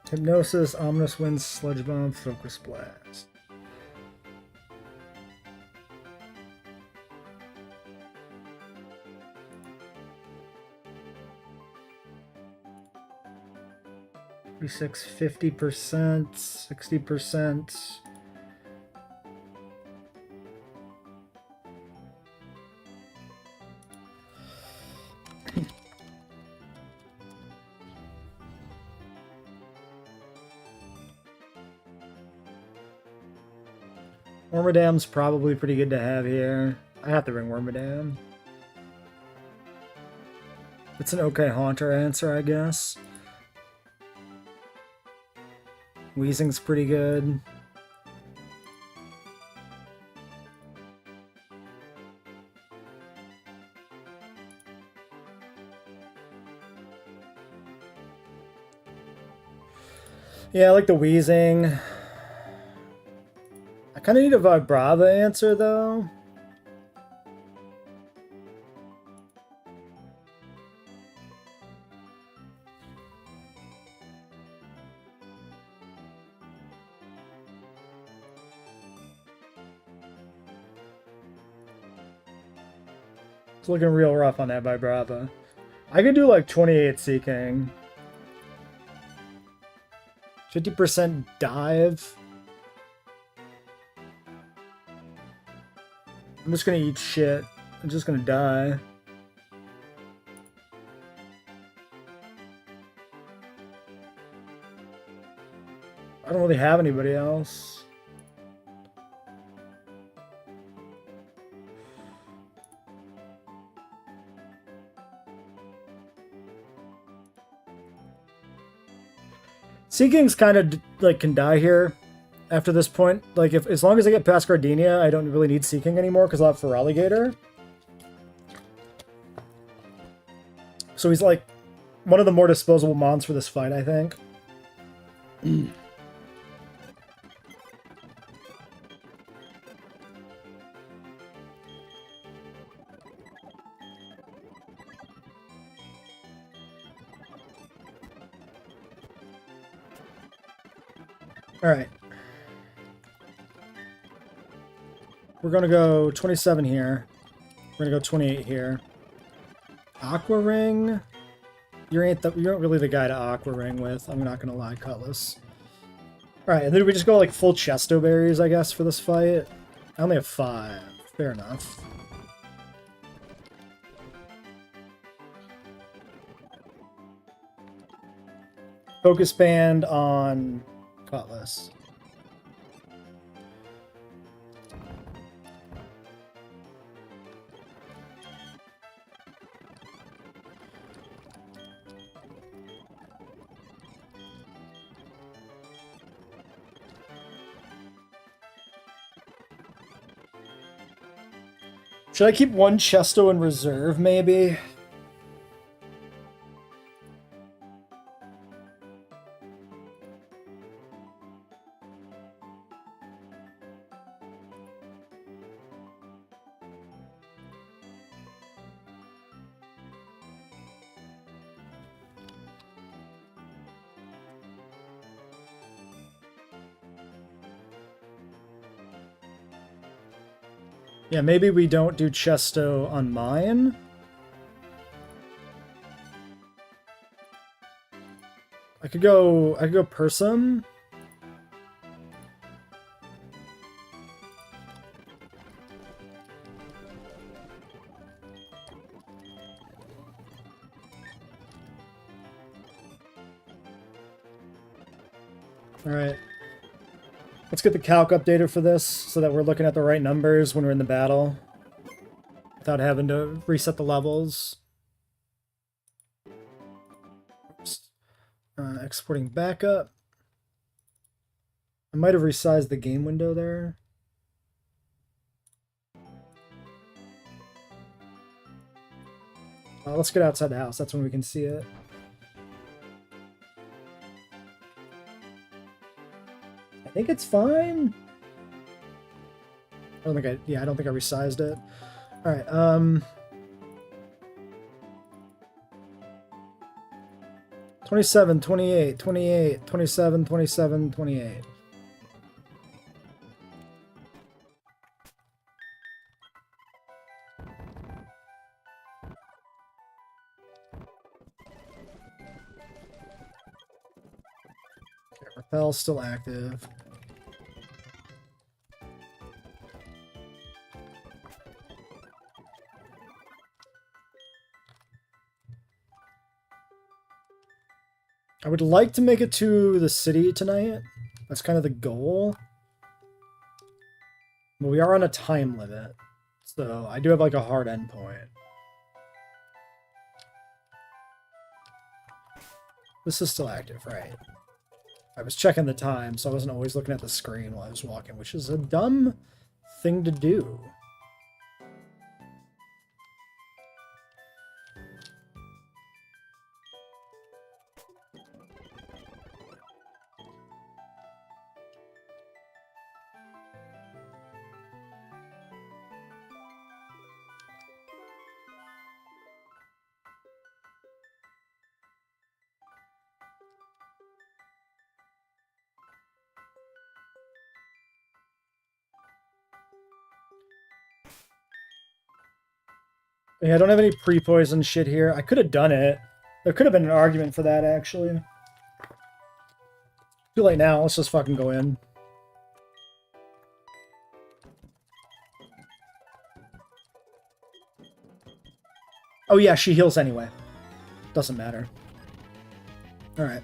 Hypnosis, Ominous Wind, Sludge Bomb, Focus Blast. $36, 50%, 60%. Wormadam's probably pretty good to have here. I have to bring Wormadam. It's an okay Haunter answer, I guess. Wheezing's pretty good. Yeah, I like the Wheezing. I kind of need a Vibrava answer, though. It's looking real rough on that Vibrava. I could do like 28 Seeking. 50% dive. I'm just gonna eat shit. I'm just gonna die. I don't really have anybody else. Seeking's kind of like can die here after this point. Like if as long as I get past Gardenia, I don't really need Seeking anymore because I'll have Feraligatr. So he's like one of the more disposable mons for this fight, I think. Alright. We're gonna go 27 here. We're gonna go 28 here. Aqua Ring? You're not really the guy to Aqua Ring with. I'm not gonna lie, Cutlass. Alright, and then we just go like full Chesto Berries, I guess, for this fight. I only have 5. Fair enough. Focus Band on Cutlass. Should I keep one Chesto in reserve, maybe? Yeah, maybe we don't do Chesto on mine. I could go Persum. All right. Let's get the calc updated for this so that we're looking at the right numbers when we're in the battle without having to reset the levels. Oops. Exporting backup. I might have resized the game window there. Let's get outside the house. That's when we can see it. I think it's fine. I don't think I don't think I resized it. All right, 27, 28, 28, 27, 27, 28. Okay, Repel's still active. I would like to make it to the city tonight. That's kind of the goal. But we are on a time limit. So I do have like a hard endpoint. This is still active, right? I was checking the time, so I wasn't always looking at the screen while I was walking, which is a dumb thing to do. Yeah, I don't have any pre-poison shit here. I could have done it. There could have been an argument for that, actually. Too late now. Let's just fucking go in. Oh yeah, she heals anyway. Doesn't matter. Alright.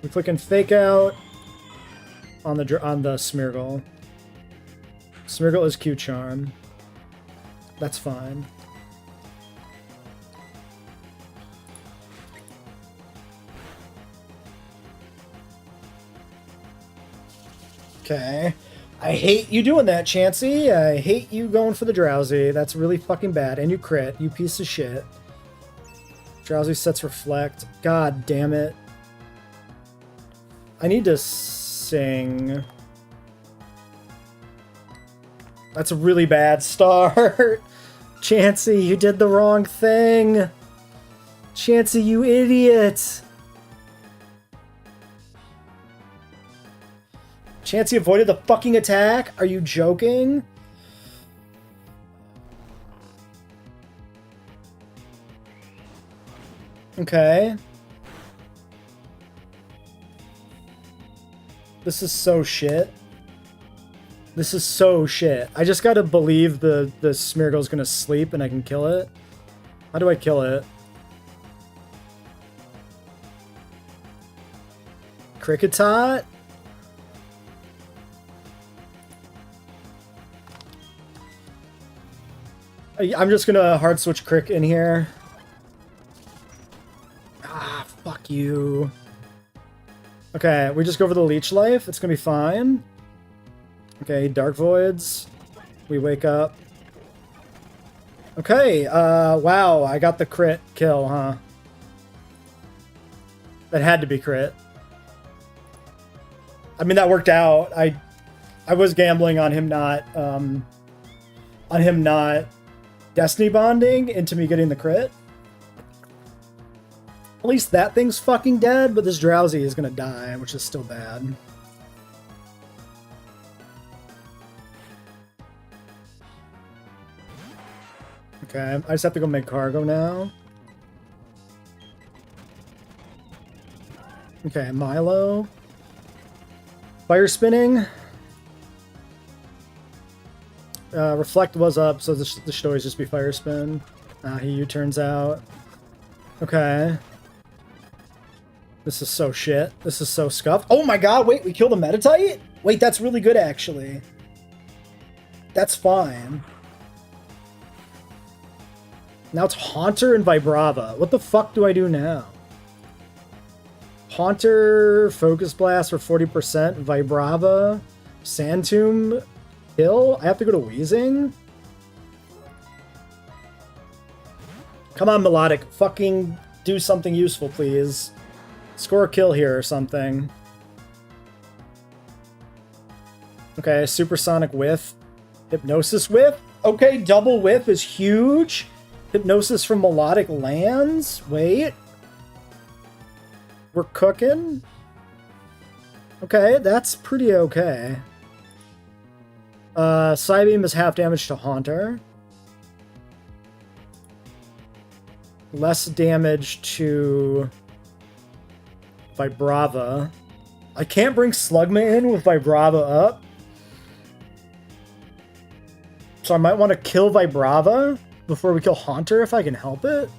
We're clicking Fake Out on the Smeargle. Smeargle is Q-Charm. That's fine. Okay. I hate you doing that, Chansey. I hate you going for the Drowsy. That's really fucking bad. And you crit, you piece of shit. Drowsy sets Reflect. God damn it. I need to sing. That's a really bad start. Chansey, you did the wrong thing! Chansey, you idiot! Chansey avoided the fucking attack? Are you joking? Okay. This is so shit. This is so shit. I just gotta believe the Smeargle's gonna sleep and I can kill it. How do I kill it? Cricketot? I'm just gonna hard switch Crick in here. Ah, fuck you. Okay, we just go for the Leech Life. It's gonna be fine. Okay, Dark Voids. We wake up. Okay, wow, I got the crit kill, huh? That had to be crit. I mean, that worked out. I was gambling on him not, Destiny bonding into me getting the crit. At least that thing's fucking dead, but this Drowsy is gonna die, which is still bad. Okay, I just have to go make cargo now. Okay, Milo. Fire spinning. Reflect was up, so this should always just be fire spin. He U-turns out. Okay. This is so shit. This is so scuffed. Oh my god, wait, we killed a Metatite? Wait, that's really good, actually. That's fine. Now it's Haunter and Vibrava. What the fuck do I do now? Haunter, Focus Blast for 40%, Vibrava, Sand Tomb, kill? I have to go to Wheezing? Come on, Melodic. Fucking do something useful, please. Score a kill here or something. Okay, Supersonic Whiff. Hypnosis Whiff? Okay, Double Whiff is huge. Hypnosis from Melodic lands? Wait. We're cooking? Okay, that's pretty okay. Psybeam is half damage to Haunter. Less damage to Vibrava. I can't bring Slugma in with Vibrava up. So I might want to kill Vibrava before we kill Haunter if I can help it.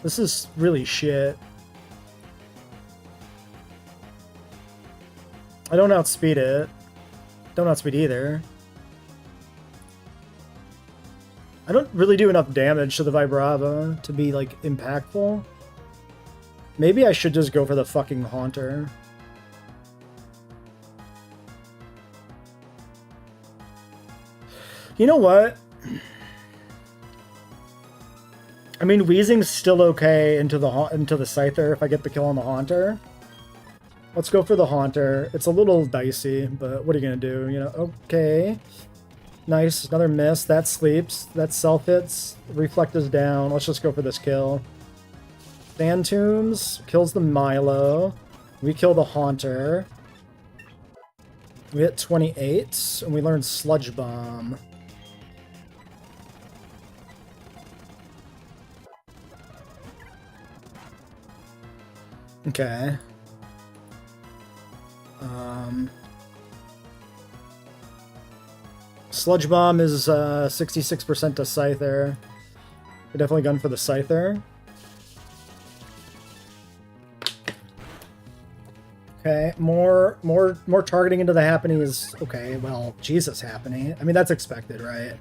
This is really shit. I don't outspeed it. Don't outspeed either. I don't really do enough damage to the Vibrava to be, like, impactful. Maybe I should just go for the fucking Haunter. You know what? I mean, Wheezing's still okay into the Scyther if I get the kill on the Haunter. Let's go for the Haunter. It's a little dicey, but what are you gonna do? You know, okay. Nice, another miss. That sleeps. That self-hits. Reflect is down. Let's just go for this kill. Sand Tombs kills the Milo. We kill the Haunter. We hit 28, and we learn Sludge Bomb. Okay. Sludge Bomb is 66% to Scyther. We're definitely gun for the Scyther. Okay, more targeting into the Happiny is okay. Well, Jesus, Happiny. I mean, that's expected, right?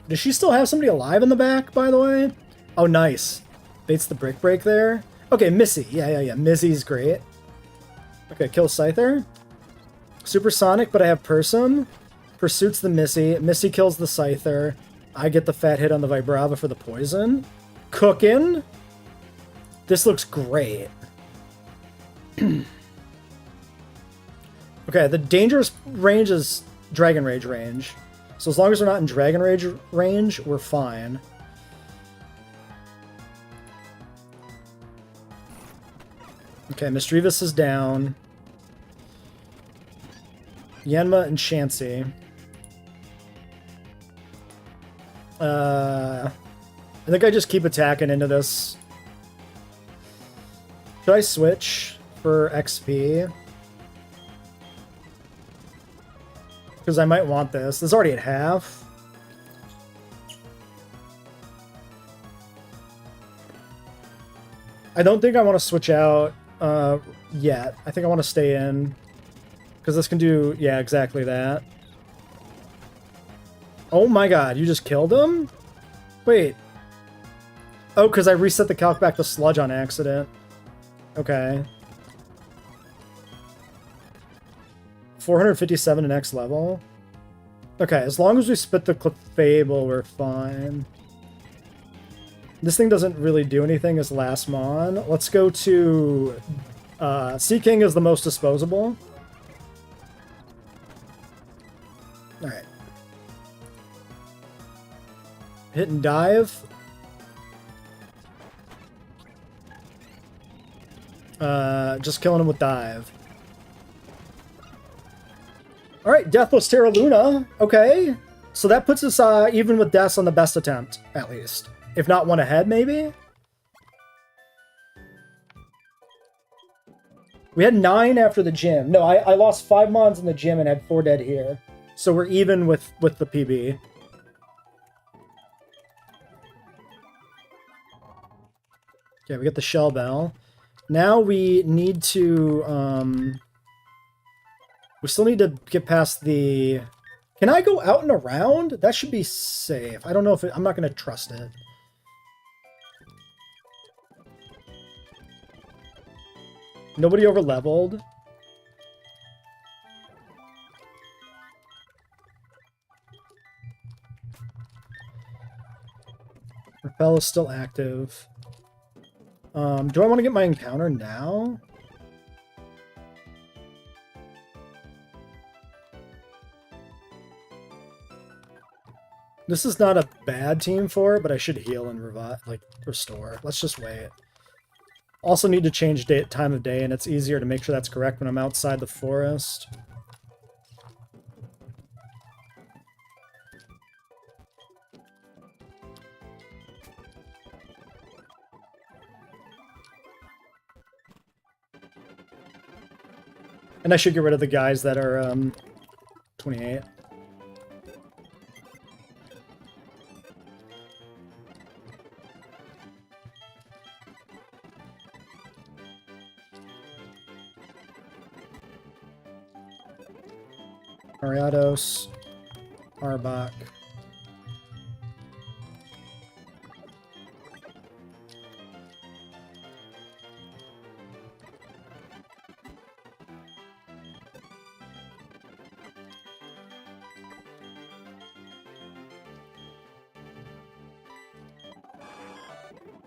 Does she still have somebody alive in the back, by the way? Oh, nice. Baits the break there. Okay, Missy. Yeah. Missy's great. Okay, kill Scyther. Supersonic, but I have Persum. Pursuits the Missy. Missy kills the Scyther. I get the fat hit on the Vibrava for the poison. Cookin'. This looks great. Okay, the dangerous range is Dragon Rage range. So as long as we're not in Dragon Rage range, we're fine. Okay, Misdreavus is down. Yanma and Chansey. I think I just keep attacking into this. Should I switch for XP? Because I might want this. This is already at half. I don't think I want to switch out yet. I think I want to stay in. Because this can do, yeah, exactly that. Oh my god, you just killed him? Wait. Oh, because I reset the calc back to Sludge on accident. Okay. 457 to next level. Okay, as long as we spit the Clefable, we're fine. This thing doesn't really do anything as last mon. Let's go to... Sea King is the most disposable. Alright. Hit and dive. Just killing him with dive. Alright, Deathless Terra Luna. Okay. So that puts us even with deaths on the best attempt, at least. If not one ahead, maybe? We had 9 after the gym. No, I lost 5 mons in the gym and had 4 dead here. So we're even with the PB. Okay, we get the Shell Bell. Now we need to, we still need to get past the... Can I go out and around? That should be safe. I don't know if I'm not going to trust it. Nobody over-leveled. Repel is still active. Do I want to get my encounter now? This is not a bad team for it, but I should heal and revive, like, restore. Let's just wait. Also need to change time of day, and it's easier to make sure that's correct when I'm outside the forest. And I should get rid of the guys that are 28. Ariados, Arbok.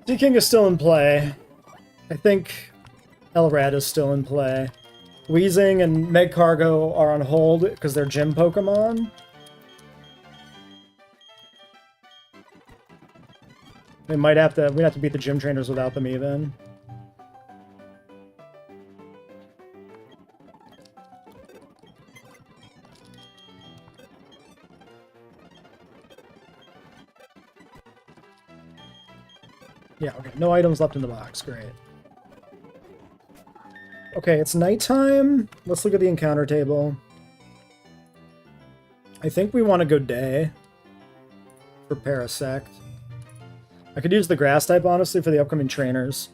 Sea King is still in play. I think Elrad is still in play. Weezing and Megcargo are on hold because they're gym Pokemon. We'd have to beat the gym trainers without them even. Yeah, okay. No items left in the box. Great. Okay, it's nighttime. Let's look at the encounter table. I think we want to go day for Parasect. I could use the grass type, honestly, for the upcoming trainers.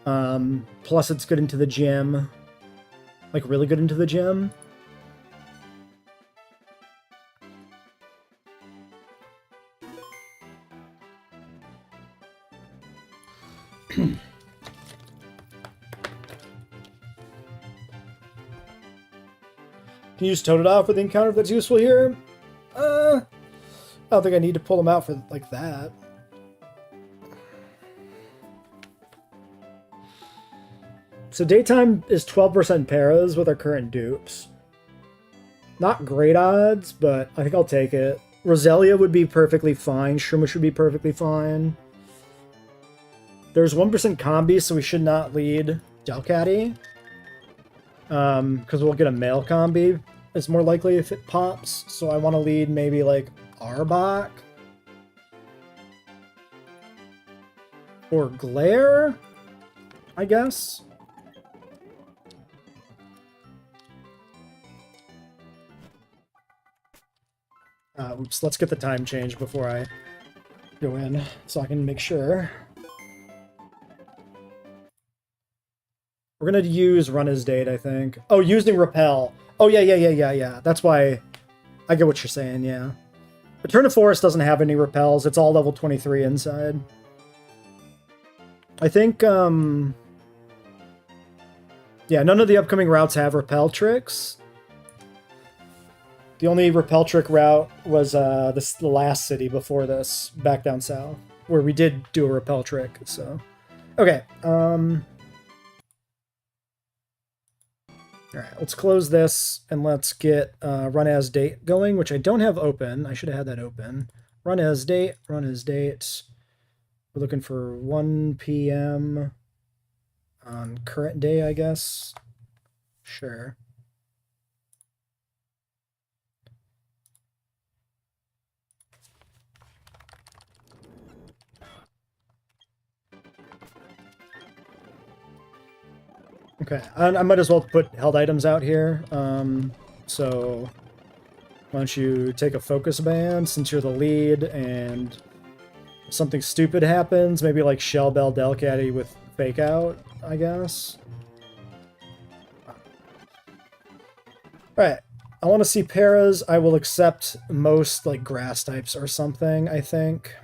Plus, it's good into the gym. Like, really good into the gym. Can you use Totodile for the encounter if that's useful here? I don't think I need to pull them out for like that. So daytime is 12% paras with our current dupes. Not great odds, but I think I'll take it. Roselia would be perfectly fine. Shroomish would be perfectly fine. There's 1% combi, so we should not lead Delcatty. Because we'll get a male combi. It's more likely if it pops. So I want to lead maybe like Arbok. Or Glare, I guess. Oops, let's get the time change before I go in so I can make sure. We're going to use Run His Date, I think. Oh, using Repel. Oh, yeah. That's why I get what you're saying, yeah. Eterna Forest doesn't have any repels. It's all level 23 inside. I think, yeah, none of the upcoming routes have repel tricks. The only repel trick route was the last city before this, back down south, where we did do a repel trick, so. Okay, alright, let's close this, and let's get Run As Date going, which I don't have open. I should have had that open. Run As Date, Run As Date. We're looking for 1 p.m. on current day, I guess. Sure. Okay, I might as well put held items out here. So why don't you take a focus band since you're the lead, and if something stupid happens, maybe like Shell Bell Delcatty with Fake Out, I guess. Alright, I want to see paras. I will accept most like grass types or something, I think.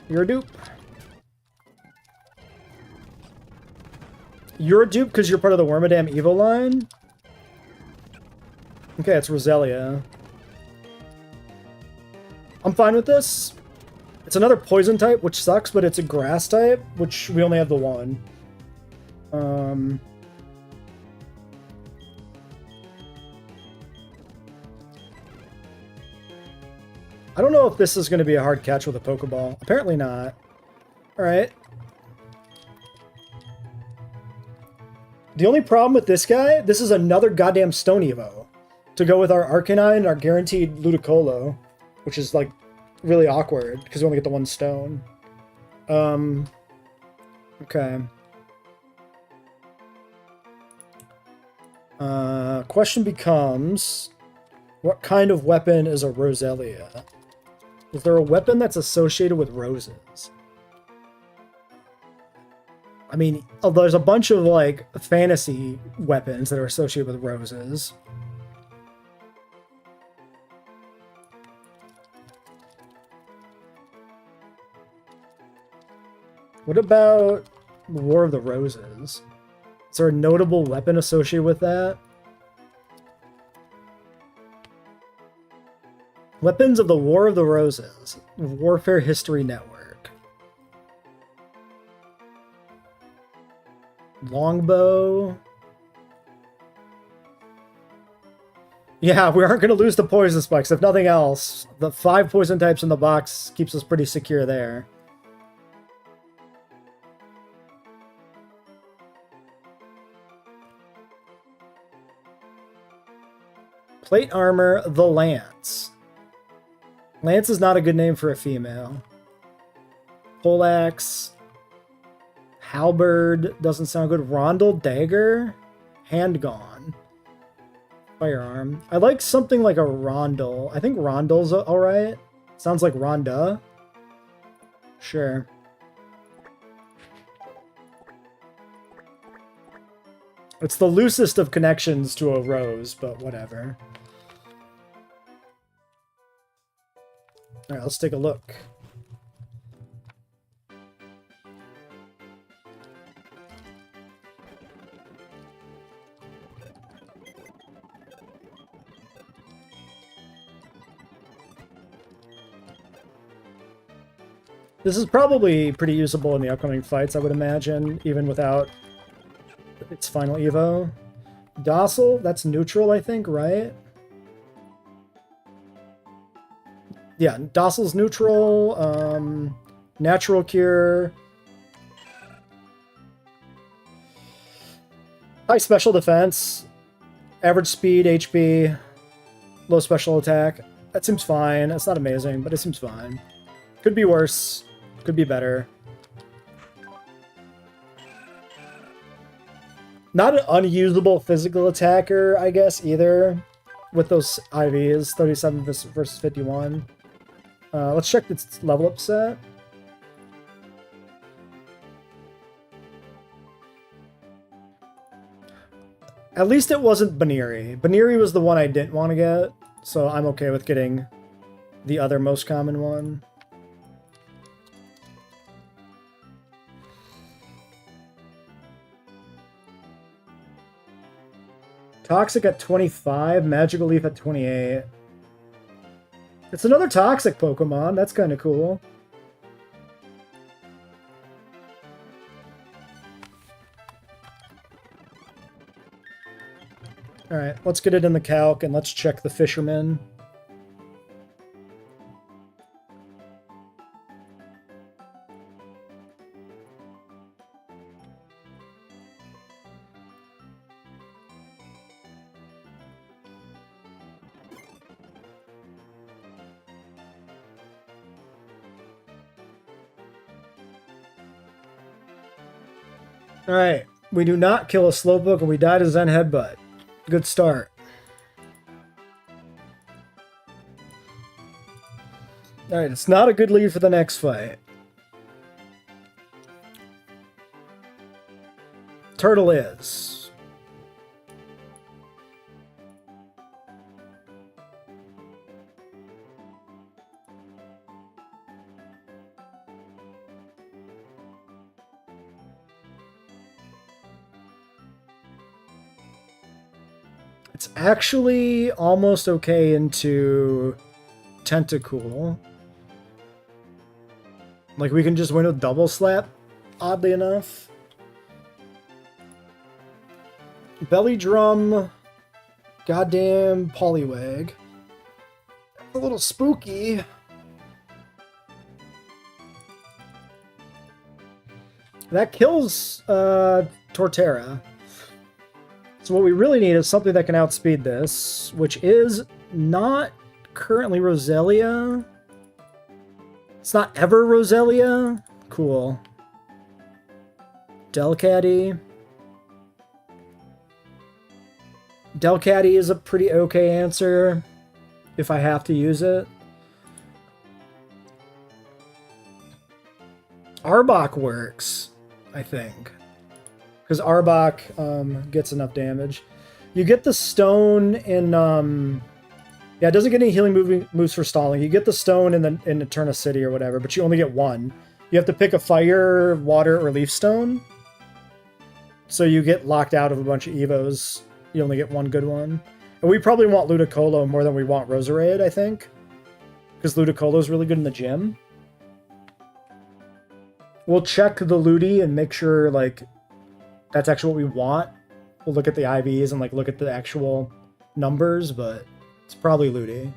You're a dupe. You're a dupe because you're part of the Wormadam Evo line? Okay, it's Roselia. I'm fine with this. It's another poison type, which sucks, but it's a grass type, which we only have the one. I don't know if this is going to be a hard catch with a Pokeball. Apparently not. Alright. The only problem with this guy, this is another goddamn Stone Evo to go with our Arcanine and our guaranteed Ludicolo, which is like really awkward because we only get the one stone. Okay. Question becomes, what kind of weapon is a Roselia? Is there a weapon that's associated with roses? I mean, there's a bunch of, like, fantasy weapons that are associated with roses. What about War of the Roses? Is there a notable weapon associated with that? Weapons of the War of the Roses. Warfare History Network. Longbow. Yeah, we aren't going to lose the poison spikes. If nothing else, the 5 poison types in the box keeps us pretty secure there. Plate armor, the Lance. Lance is not a good name for a female. Poleaxe. Halberd doesn't sound good. Rondel Dagger? Handgone. Firearm. I like something like a Rondel. I think Rondel's alright. Sounds like Rhonda. Sure. It's the loosest of connections to a rose, but whatever. Alright, let's take a look. This is probably pretty usable in the upcoming fights, I would imagine, even without its final Evo. Docile, that's neutral, I think, right? Yeah, Docile's neutral. Natural Cure. High special defense. Average speed, HP. Low special attack. That seems fine. It's not amazing, but it seems fine. Could be worse. Could be better. Not an unusable physical attacker, I guess, either. With those IVs. 37 versus 51. Let's check its level up set. At least it wasn't Baniri. Baniri was the one I didn't want to get, so I'm okay with getting the other most common one. Toxic at 25, Magical Leaf at 28. It's another Toxic Pokemon. That's kind of cool. Alright, let's get it in the calc and let's check the Fisherman. Alright, we do not kill a Slowpoke and we die to Zen Headbutt. Good start. Alright, it's not a good lead for the next fight. Turtle is. It's actually almost okay into Tentacool. Like, we can just win with Double Slap, oddly enough. Belly Drum, goddamn Poliwag. A little spooky. That kills Torterra. So what we really need is something that can outspeed this, which is not currently Roselia. It's not ever Roselia. Cool. Delcatty. Delcatty is a pretty okay answer if I have to use it. Arbok works, I think. Because Arbok gets enough damage. You get the stone in... yeah, it doesn't get any healing moves for stalling. You get the stone in Eterna City or whatever, but you only get one. You have to pick a fire, water, or leaf stone. So you get locked out of a bunch of Evos. You only get one good one. And we probably want Ludicolo more than we want Roserade, I think. Because Ludicolo is really good in the gym. We'll check the Ludi and make sure, like... that's actually what we want. We'll look at the IVs and like look at the actual numbers, but it's probably Ludi.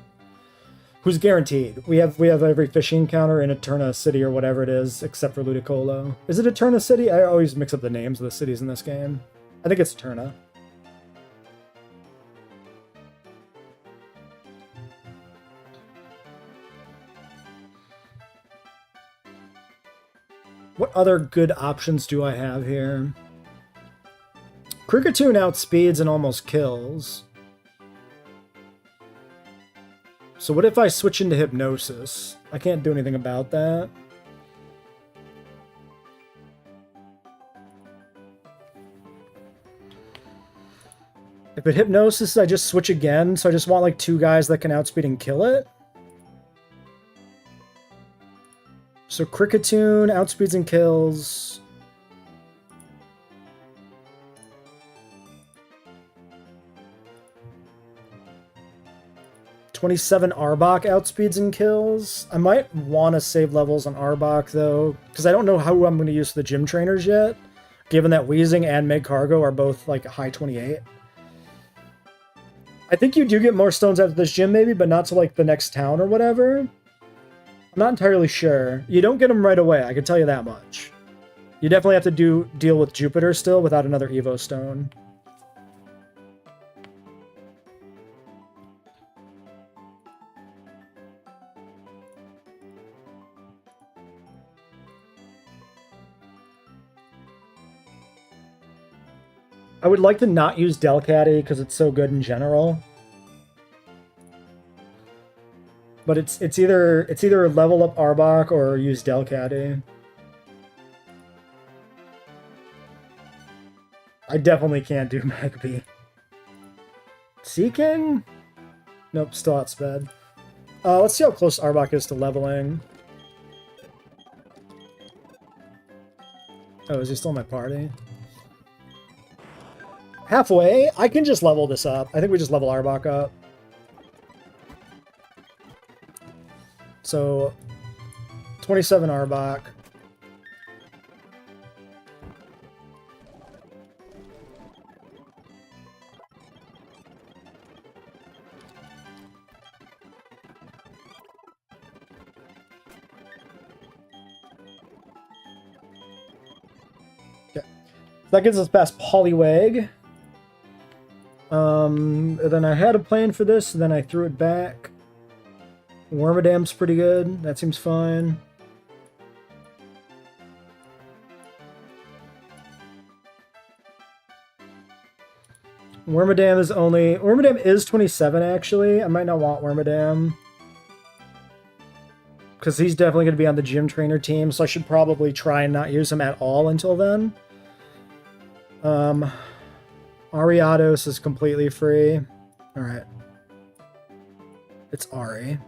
Who's guaranteed? We have every fishing encounter in Eterna City or whatever it is, except for Ludicolo. Is it Eterna City? I always mix up the names of the cities in this game. I think it's Eterna. What other good options do I have here? Kricketune outspeeds and almost kills. So what if I switch into Hypnosis? I can't do anything about that. If it Hypnosis, I just switch again, so I just want like two guys that can outspeed and kill it. So Kricketune outspeeds and kills. '27 Arbok outspeeds and kills. I might want to save levels on Arbok though, because I don't know how I'm going to use the gym trainers yet, given that Weezing and Megcargo are both like high 28. I think you do get more stones after this gym, maybe, but not to, like, the next town or whatever. I'm not entirely sure. You don't get them right away, I can tell you that much. You definitely have to deal with Jupiter still without another Evo stone. I would like to not use Delcatty because it's so good in general. But it's either level up Arbok or use Delcatty. I definitely can't do Magpie. Sea King? Nope, still outsped. Let's see how close Arbok is to leveling. Oh, is he still in my party? Halfway? I can just level this up. I think we just level Arbok up. So, 27 Arbok. Okay. That gets us past Poliwag. Then I had a plan for this, then I threw it back. Wormadam's pretty good. That seems fine. Wormadam is 27, actually. I might not want Wormadam. Because he's definitely going to be on the gym trainer team, so I should probably try and not use him at all until then. Ariados is completely free. Alright. It's Ari.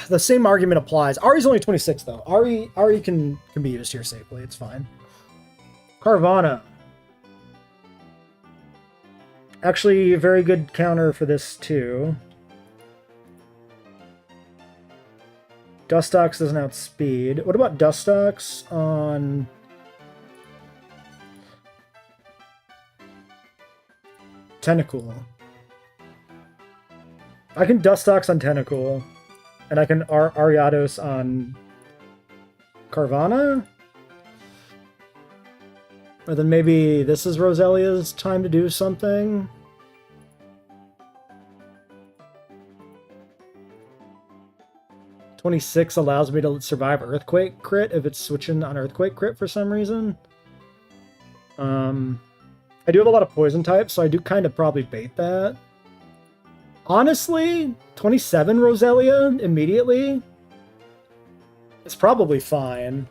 The same argument applies. Ari's only 26, though. Ari can be used here safely. It's fine. Carvana. Actually, a very good counter for this, too. Dustox doesn't outspeed. What about Dustox on... Tentacool? I can Dustox on Tentacool. And I can Ariados on Carvana? Or then maybe this is Roselia's time to do something? "26 allows me to survive Earthquake crit if it's switching on Earthquake crit for some reason. I do have a lot of poison types, so I do kind of probably bait that. Honestly, 27 Roselia immediately is probably fine.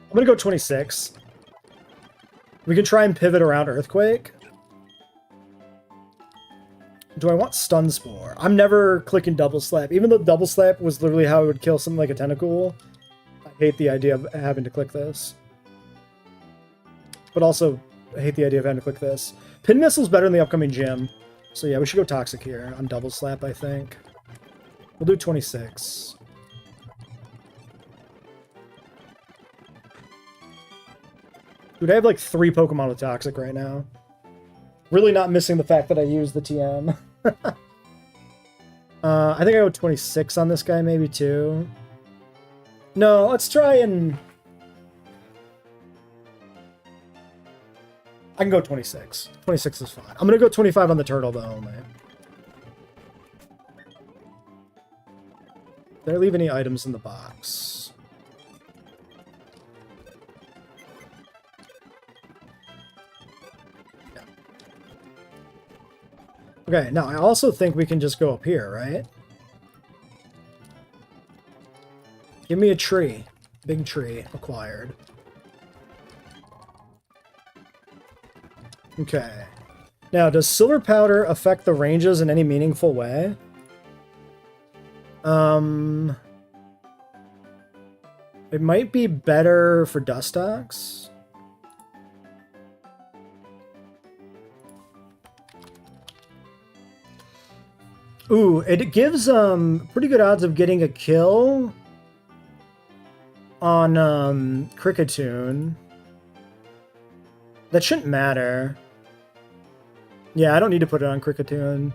I'm gonna go 26. We can try and pivot around Earthquake. Do I want Stun Spore? I'm never clicking Double Slap. Even though Double Slap was literally how I would kill something like a Tentacool, I hate the idea of having to click this. But also, I hate the idea of having to click this. Pin Missile's better in the upcoming gym. So yeah, we should go Toxic here on Double Slap, I think. We'll do 26. Dude, I have like 3 Pokemon with Toxic right now. Really not missing the fact that I used the TM. I think I go 26 on this guy, maybe, too. No, let's try and... I can go 26. 26 is fine. I'm gonna go 25 on the turtle, though, only. Did I leave any items in the box? Okay, now I also think we can just go up here, right? Give me a tree. Big tree acquired. Okay. Now, does silver powder affect the ranges in any meaningful way? It might be better for Dustox. Ooh, it gives pretty good odds of getting a kill on Kricketune. That shouldn't matter. Yeah, I don't need to put it on Kricketune.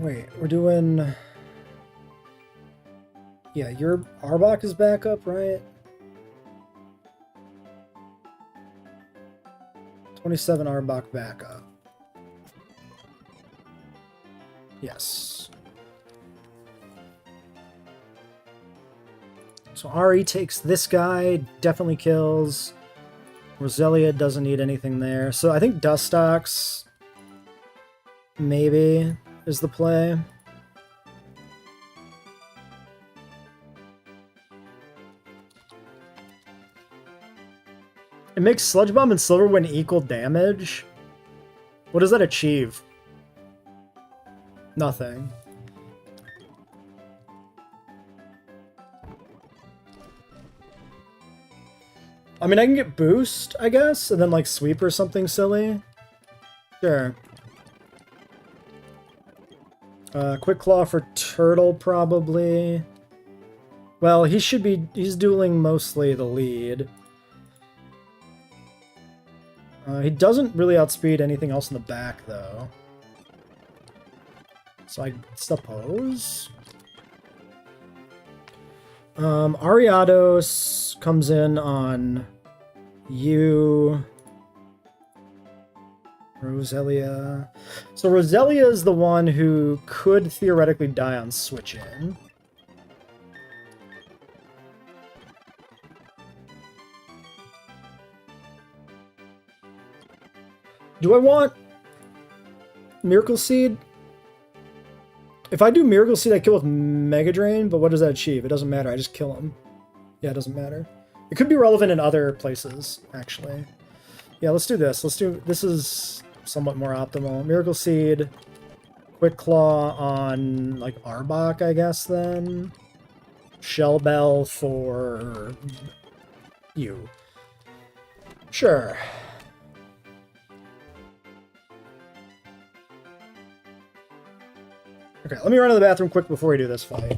Wait, we're doing... Yeah, your Arbok is back up, right? 27 Arbok backup. Yes. So Ari takes this guy, definitely kills. Roselia doesn't need anything there. So I think Dustox maybe is the play. It makes Sludge Bomb and Silver Wind equal damage. What does that achieve? Nothing. I mean, I can get Boost, I guess, and then like Sweep or something silly. Sure. Quick Claw for Turtle, probably. Well, he's dueling mostly the lead. He doesn't really outspeed anything else in the back, though. So I suppose. Ariados comes in on you. Roselia. So Roselia is the one who could theoretically die on switch-in. Do I want Miracle Seed? If I do Miracle Seed, I kill with Mega Drain, but what does that achieve? It doesn't matter, I just kill him. Yeah, it doesn't matter. It could be relevant in other places, actually. Yeah, let's do this. This is somewhat more optimal. Miracle Seed, Quick Claw on, like, Arbok, I guess, then. Shell Bell for you. Sure. Okay, let me run to the bathroom quick before we do this fight.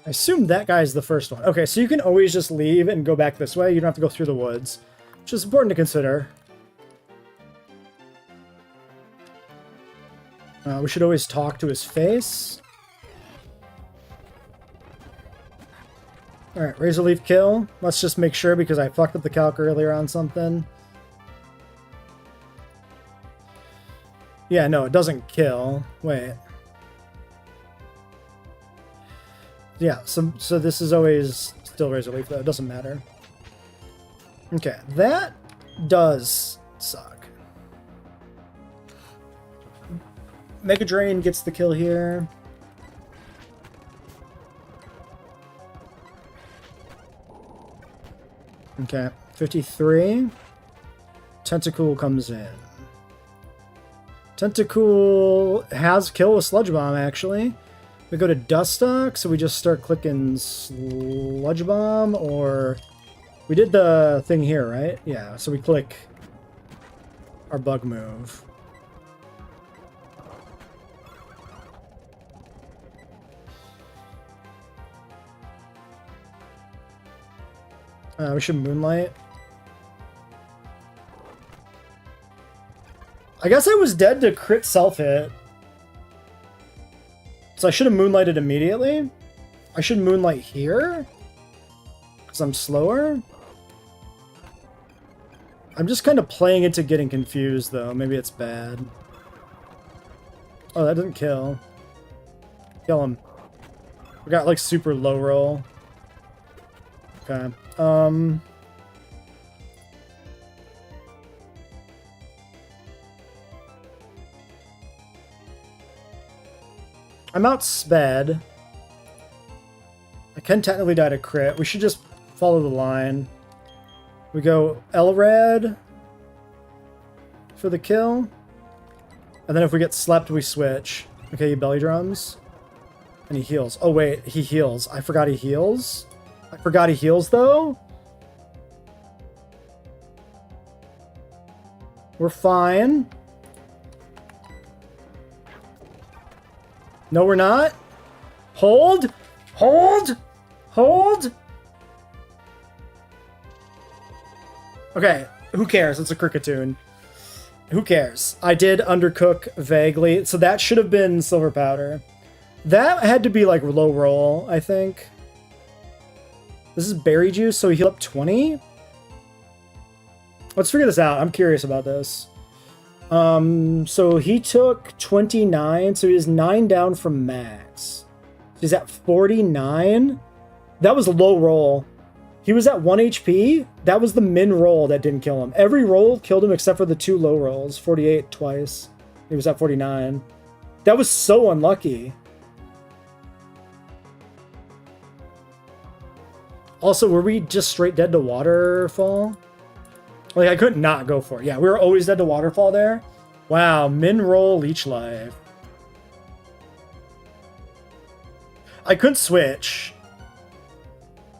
I assume that guy's the first one. Okay, so you can always just leave and go back this way. You don't have to go through the woods, which is important to consider. We should always talk to his face. Alright, Razor Leaf kill. Let's just make sure because I fucked up the calc earlier on something. Yeah, no, it doesn't kill. Wait. Yeah, so this is always still Razor Leaf, though. It doesn't matter. Okay, that does suck. Mega Drain gets the kill here. Okay, 53. Tentacool comes in. Tentacool has kill with Sludge Bomb, actually. We go to Dustock, so we just start clicking Sludge Bomb, or... We did the thing here, right? Yeah, so we click our bug move. We should Moonlight. I guess I was dead to crit self-hit. So I should have Moonlighted immediately. I should Moonlight here. Because I'm slower. I'm just kind of playing into getting confused, though. Maybe it's bad. Oh, that didn't kill. Kill him. We got, like, super low roll. Okay. I'm outsped. I can technically die to crit. We should just follow the line. We go L-Rad for the kill. And then if we get slept, we switch. Okay, he belly drums. And he heals. Oh, wait. He heals. I forgot he heals. I forgot he heals, though. We're fine. No, we're not. Hold. Hold. Hold. Okay, who cares? It's a Cricketune. Who cares? I did undercook vaguely, so that should have been Silver Powder. That had to be, like, low roll, I think. This is Berry Juice, so he healed up 20? Let's figure this out. I'm curious about this. So he took 29, so he's 9 down from max. He's at 49? That was a low roll. He was at 1 HP? That was the min roll that didn't kill him. Every roll killed him except for the 2 low rolls. 48 twice. He was at 49. That was so unlucky. Also, were we just straight dead to Waterfall? Like, I couldn't not go for it. Yeah, we were always dead to Waterfall there. Wow, min roll leech life. I couldn't switch.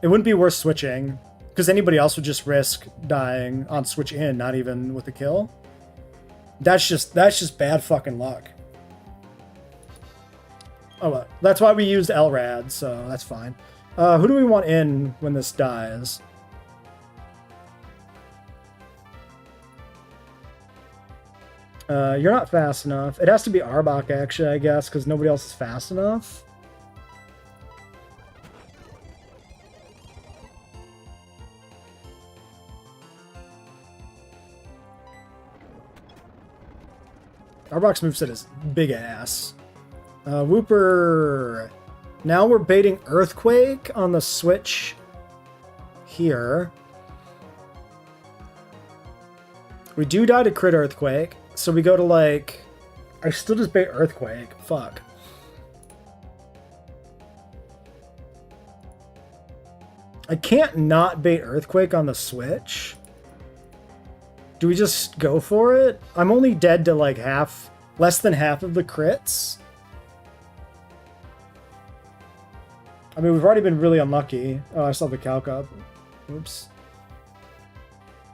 It wouldn't be worth switching, because anybody else would just risk dying on switch in, not even with the kill. That's just bad fucking luck. Oh, well, that's why we used LRAD, so that's fine. Who do we want in when this dies? You're not fast enough. It has to be Arbok, actually, I guess, because nobody else is fast enough. Arbok's moveset is big ass. Wooper. Now we're baiting Earthquake on the switch here. We do die to crit Earthquake, so we go to, like... I still just bait Earthquake. Fuck. I can't not bait Earthquake on the switch. Do we just go for it? I'm only dead to, like, half... less than half of the crits. I mean, we've already been really unlucky. Oh, I still have the calc up. Oops.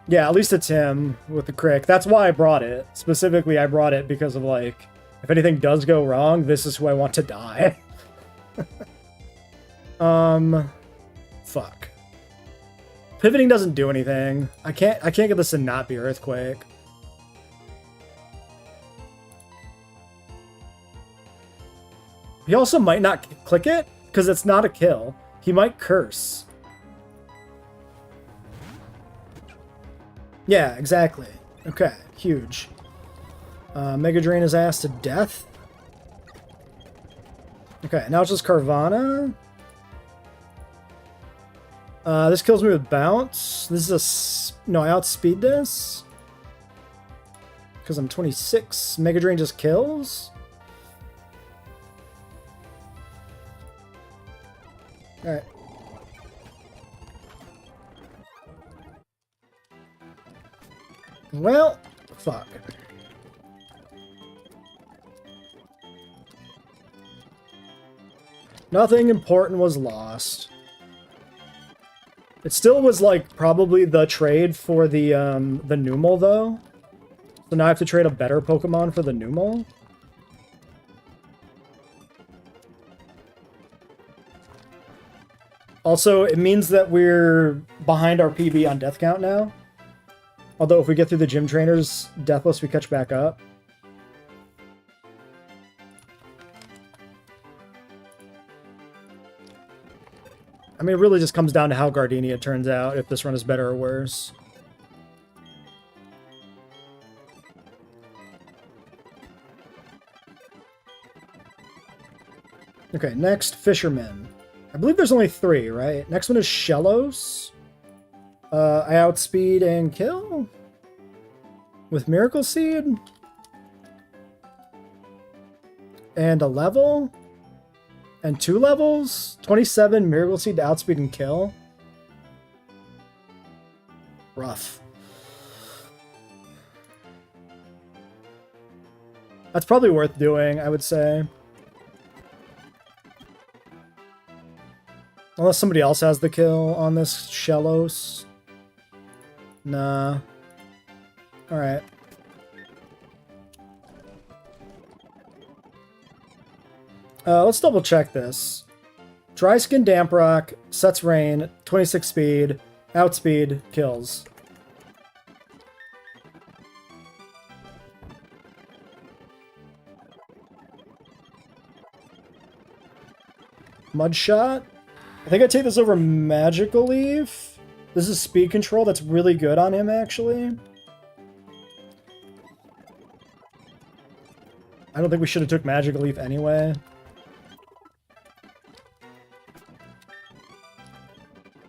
Yeah, at least it's him with the crick. That's why I brought it. Specifically, I brought it because of, like, if anything does go wrong, this is who I want to die. Fuck. Pivoting doesn't do anything. I can't get this to not be Earthquake. He also might not click it, because it's not a kill. He might curse. Yeah, exactly. Okay, huge. Mega Drain his ass to death. Okay, now it's just Carvana. This kills me with Bounce. This is a... No, I outspeed this. Because I'm 26. Mega Drain just kills. Alright. Well, fuck. Nothing important was lost. It still was, like, probably the trade for the Numel, though. So now I have to trade a better Pokemon for the Numel. Also, it means that we're behind our PB on death count now. Although if we get through the gym trainers deathless, we catch back up. I mean, it really just comes down to how Gardenia turns out, if this run is better or worse. Okay, next, Fisherman. I believe there's only 3, right? Next one is Shellos. I outspeed and kill? With Miracle Seed? And a level? And 2 levels? 27 Miracle Seed to outspeed and kill? Rough. That's probably worth doing, I would say. Unless somebody else has the kill on this Shellos. Nah. Alright. Let's double check this. Dry Skin Damp Rock, sets Rain, 26 speed, outspeed, kills. Mud Shot? I think I take this over Magical Leaf. This is speed control. That's really good on him, actually. I don't think we should have took Magical Leaf anyway.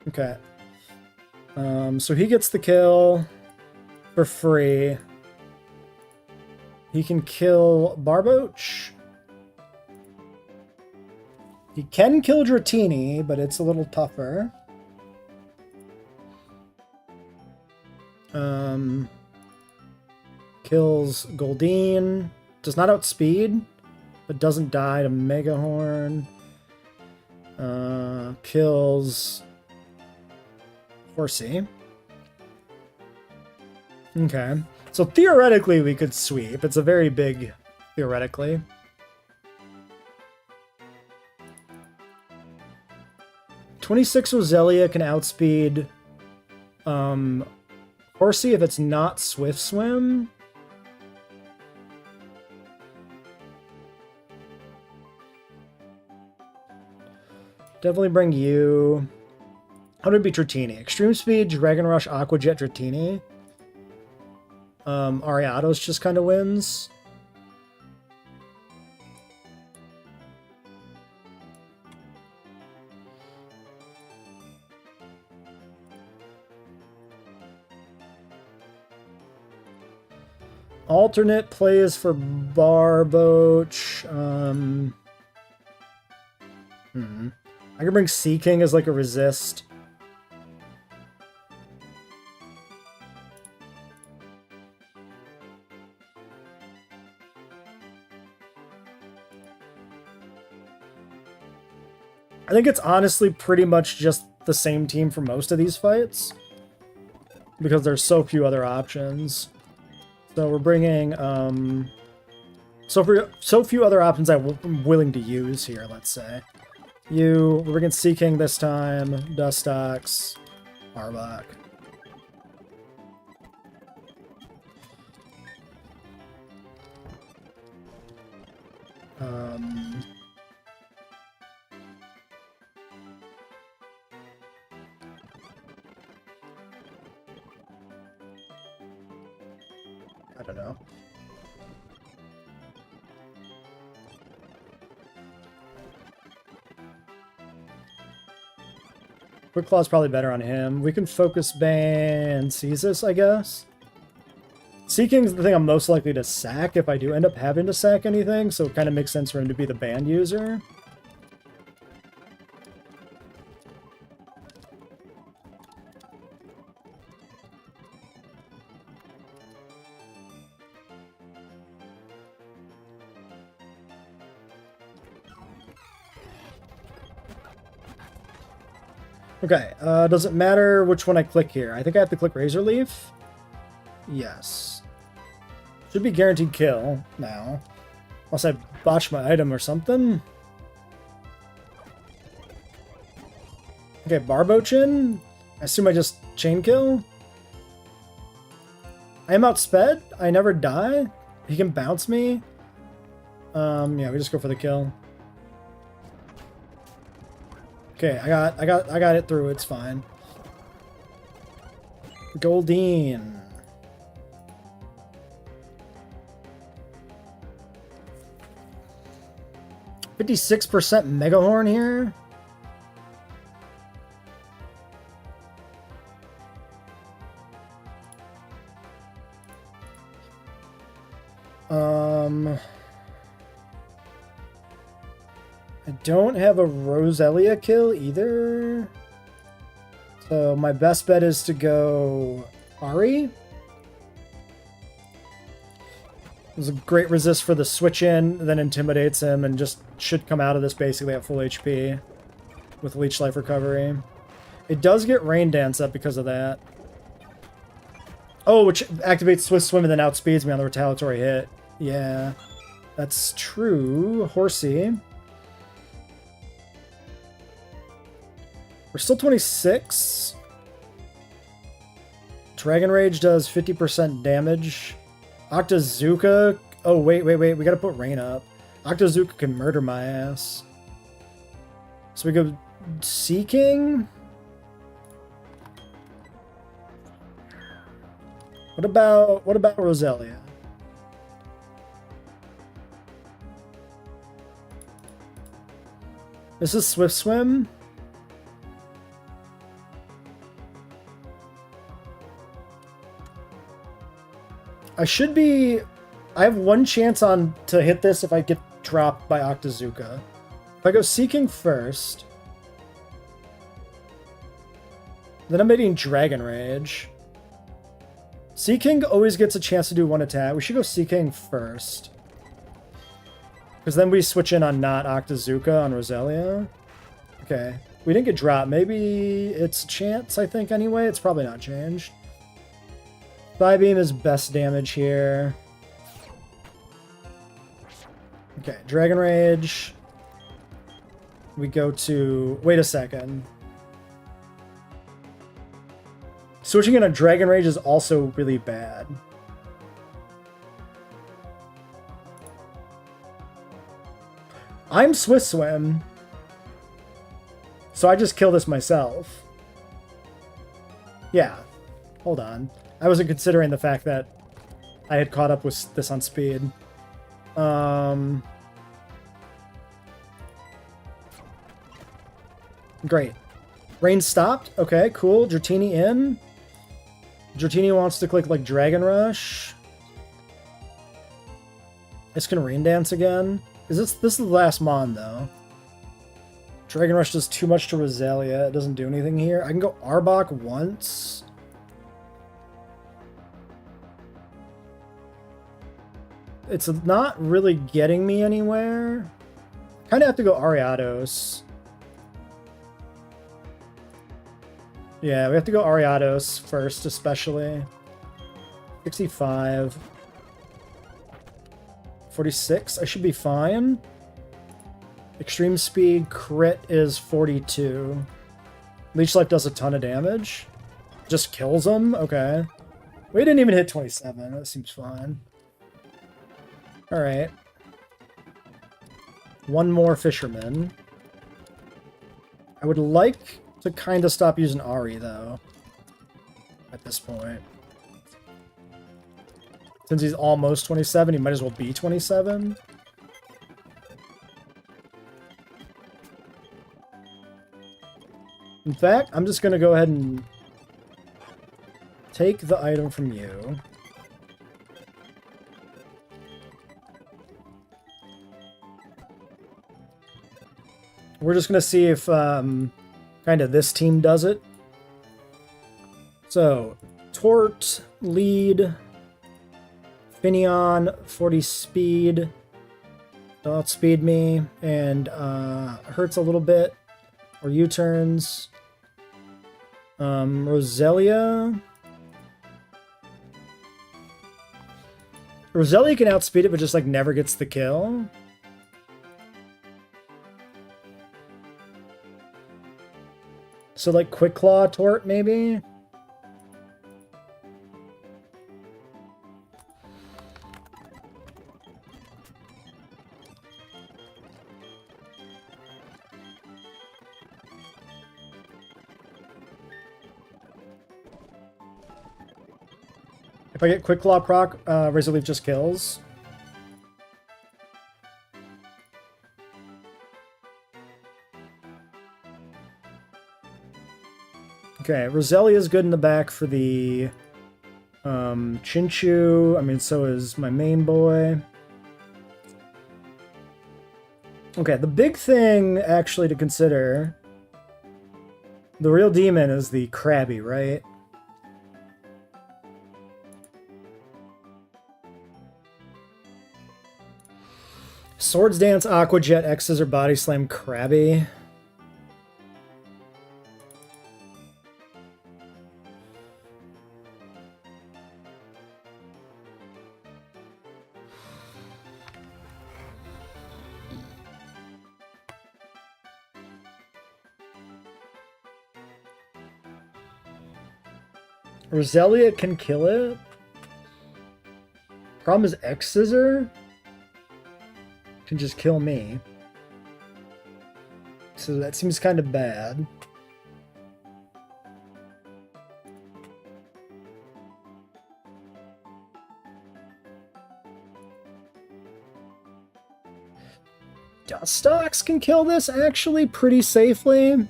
Okay. So he gets the kill for free. He can kill Barboach. He can kill Dratini, but it's a little tougher. Kills Goldeen. Does not outspeed, but doesn't die to Megahorn. Kills Horsey. Okay. So theoretically we could sweep. It's a very big theoretically. "26 Roselia can outspeed Horsey if it's not Swift Swim. Definitely bring you. How would it be Dratini? Extreme Speed, Dragon Rush, Aqua Jet, Dratini. Ariados just kind of wins. Alternate plays for Barboach. I can bring Sea King as like a resist. I think it's honestly pretty much just the same team for most of these fights, because there's so few other options. So we're bringing, so few other options I'm willing to use here, let's say. We're bringing Sea King this time, Dustox, Arbok. I don't know. Quick Claw's probably better on him. We can Focus Ban Ceasus, I guess. Sea King's the thing I'm most likely to sack if I do end up having to sack anything, so it kind of makes sense for him to be the banned user. Okay, does it matter which one I click here? I think I have to click Razor Leaf. Yes. Should be guaranteed kill now. Unless I botch my item or something. Okay, Barbochin. I assume I just chain kill. I am outsped. I never die. He can bounce me. Yeah, we just go for the kill. Okay, I got it through. It's fine. Goldeen. %56% Megahorn here. I don't have a Roselia kill either. So my best bet is to go Ari. There's a great resist for the switch in, then intimidates him, and just should come out of this basically at full HP with Leech Life Recovery. It does get Rain Dance up because of that. Oh, which activates Swift Swim and then outspeeds me on the retaliatory hit. Yeah, that's true. Horsey. We're still 26. Dragon Rage does 50% damage. Octazooka. Oh, wait. We gotta put Rain up. Octazooka can murder my ass. So we go Seeking. What about Roselia? This is Swift Swim. I have one chance to hit this if I get dropped by Octazooka. If I go Seeking first, then I'm hitting Dragon Rage. Seeking always gets a chance to do one attack. We should go Seeking first. Because then we switch in on not Octazooka on Roselia. Okay. We didn't get dropped. Maybe it's a chance, I think, anyway. It's probably not changed. Psybeam is best damage here. Okay, Dragon Rage. We go to... Wait a second. Switching in a Dragon Rage is also really bad. I'm Swift Swim. So I just kill this myself. Yeah. Hold on. I wasn't considering the fact that I had caught up with this on speed. Great. Rain stopped. Okay, cool. Dratini in. Dratini wants to click like Dragon Rush. It's gonna Rain Dance again. This is the last Mon though. Dragon Rush does too much to Roselia. It doesn't do anything here. I can go Arbok once. It's not really getting me anywhere. Kind of have to go Ariados. Yeah, we have to go Ariados first, especially. 65. 46. I should be fine. Extreme Speed crit is 42. Leech Life does a ton of damage. Just kills him? Okay. We didn't even hit 27. That seems fine. Alright. One more Fisherman. I would like to kind of stop using Ari, though. At this point. Since he's almost 27, he might as well be 27. In fact, I'm just going to go ahead and take the item from you. We're just going to see if kind of this team does it. So, Tort, lead, Finneon, 40 speed, outspeed me, and hurts a little bit, or U-turns. Roselia. Roselia can outspeed it, but just like never gets the kill. So like Quick Claw Tort maybe? If I get Quick Claw proc, Razor Leaf just kills. Okay, Roselia is good in the back for the Chinchu. I mean, so is my main boy. Okay, the big thing actually to consider, the real demon is the Krabby, right? Swords Dance, Aqua Jet, X Scissor, Body Slam, Krabby. Roselia can kill it. Problem is X Scissor can just kill me. So that seems kind of bad. Dustox can kill this actually pretty safely.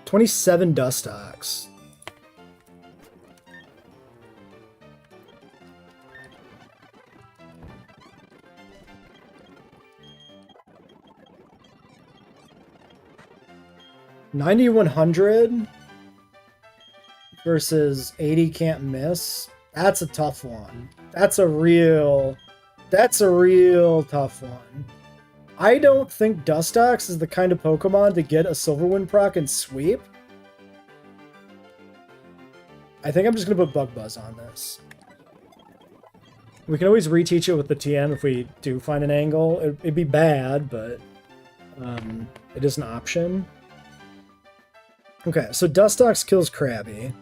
27 Dustox. $9,100 versus 80 can't miss. That's a tough one. That's a real tough one. I don't think Dustox is the kind of Pokemon to get a Silverwind proc and sweep. I think I'm just going to put Bug Buzz on this. We can always reteach it with the TM if we do find an angle. It'd be bad, but it is an option. Okay, so Dustox kills Krabby.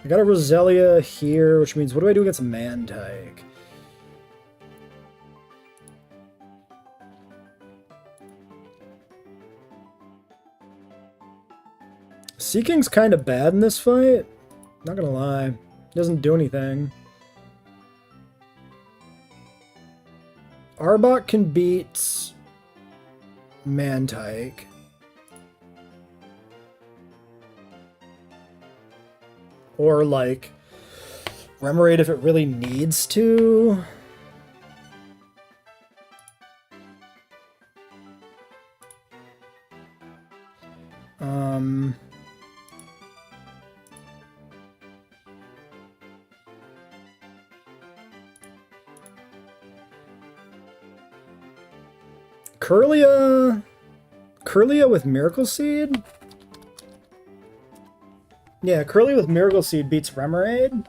I got a Roselia here, which means what do I do against a Mantike? Seeking's kind of bad in this fight. Not gonna lie. Doesn't do anything. Arbok can beat Mantike. Or, like, Remoraid if it really needs to. Curlia with Miracle Seed? Yeah, Curly with Miracle Seed beats Remoraid.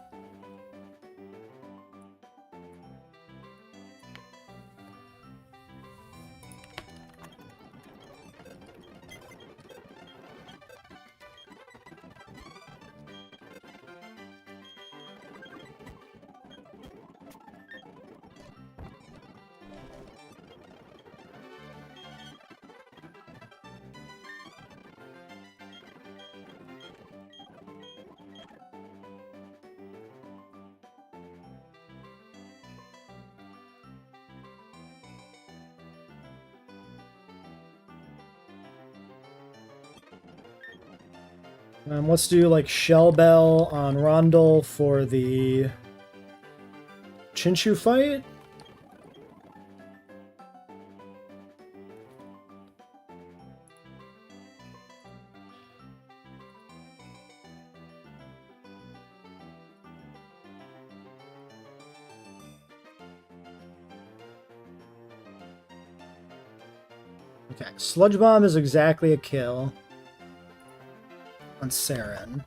Let's do like Shell Bell on Rondel for the Chinchu fight. Okay, Sludge Bomb is exactly a kill on Saren.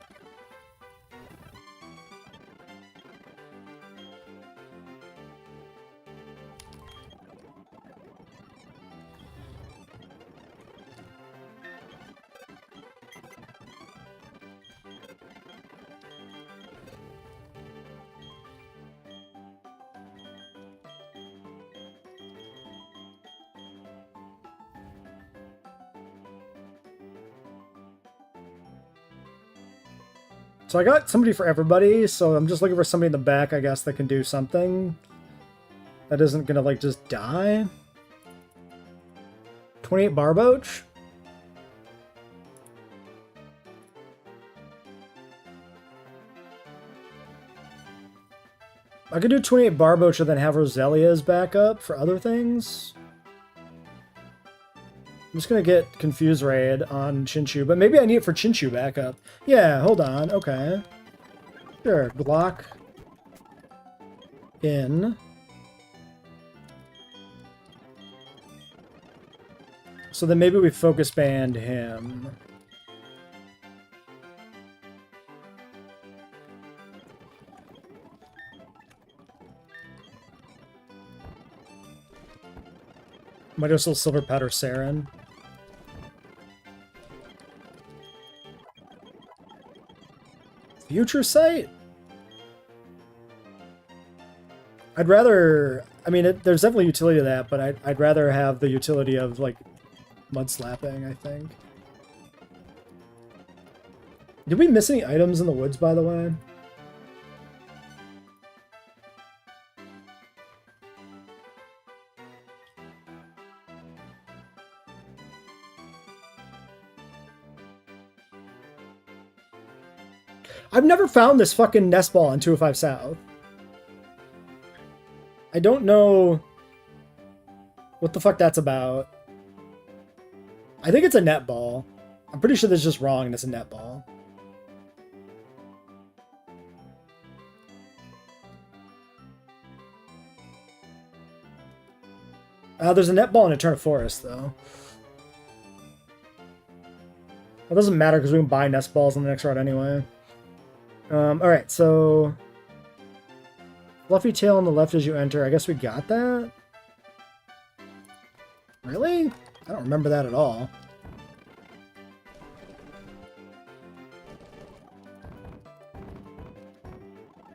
So I got somebody for everybody, so I'm just looking for somebody in the back, I guess, that can do something. That isn't gonna, like, just die. 28 Barboach? I could do 28 Barboach and then have Roselia's backup for other things. I'm just gonna get Confuse Raid on Chinchu, but maybe I need it for Chinchu backup. Yeah, hold on, okay. Sure, block in. So then maybe we focus band him. Might also Silver Powder Saren. Future Sight? I'd rather... I mean, there's definitely utility to that, but I'd rather have the utility of, like, Mud Slapping, I think. Did we miss any items in the woods, by the way? I've never found this fucking nest ball on 205 South. I don't know what the fuck that's about. I think it's a net ball. I'm pretty sure that's just wrong and it's a net ball. There's a net ball in Eternal Forest, though. It doesn't matter because we can buy nest balls on the next route anyway. Alright, so... Fluffy tail on the left as you enter. I guess we got that? Really? I don't remember that at all.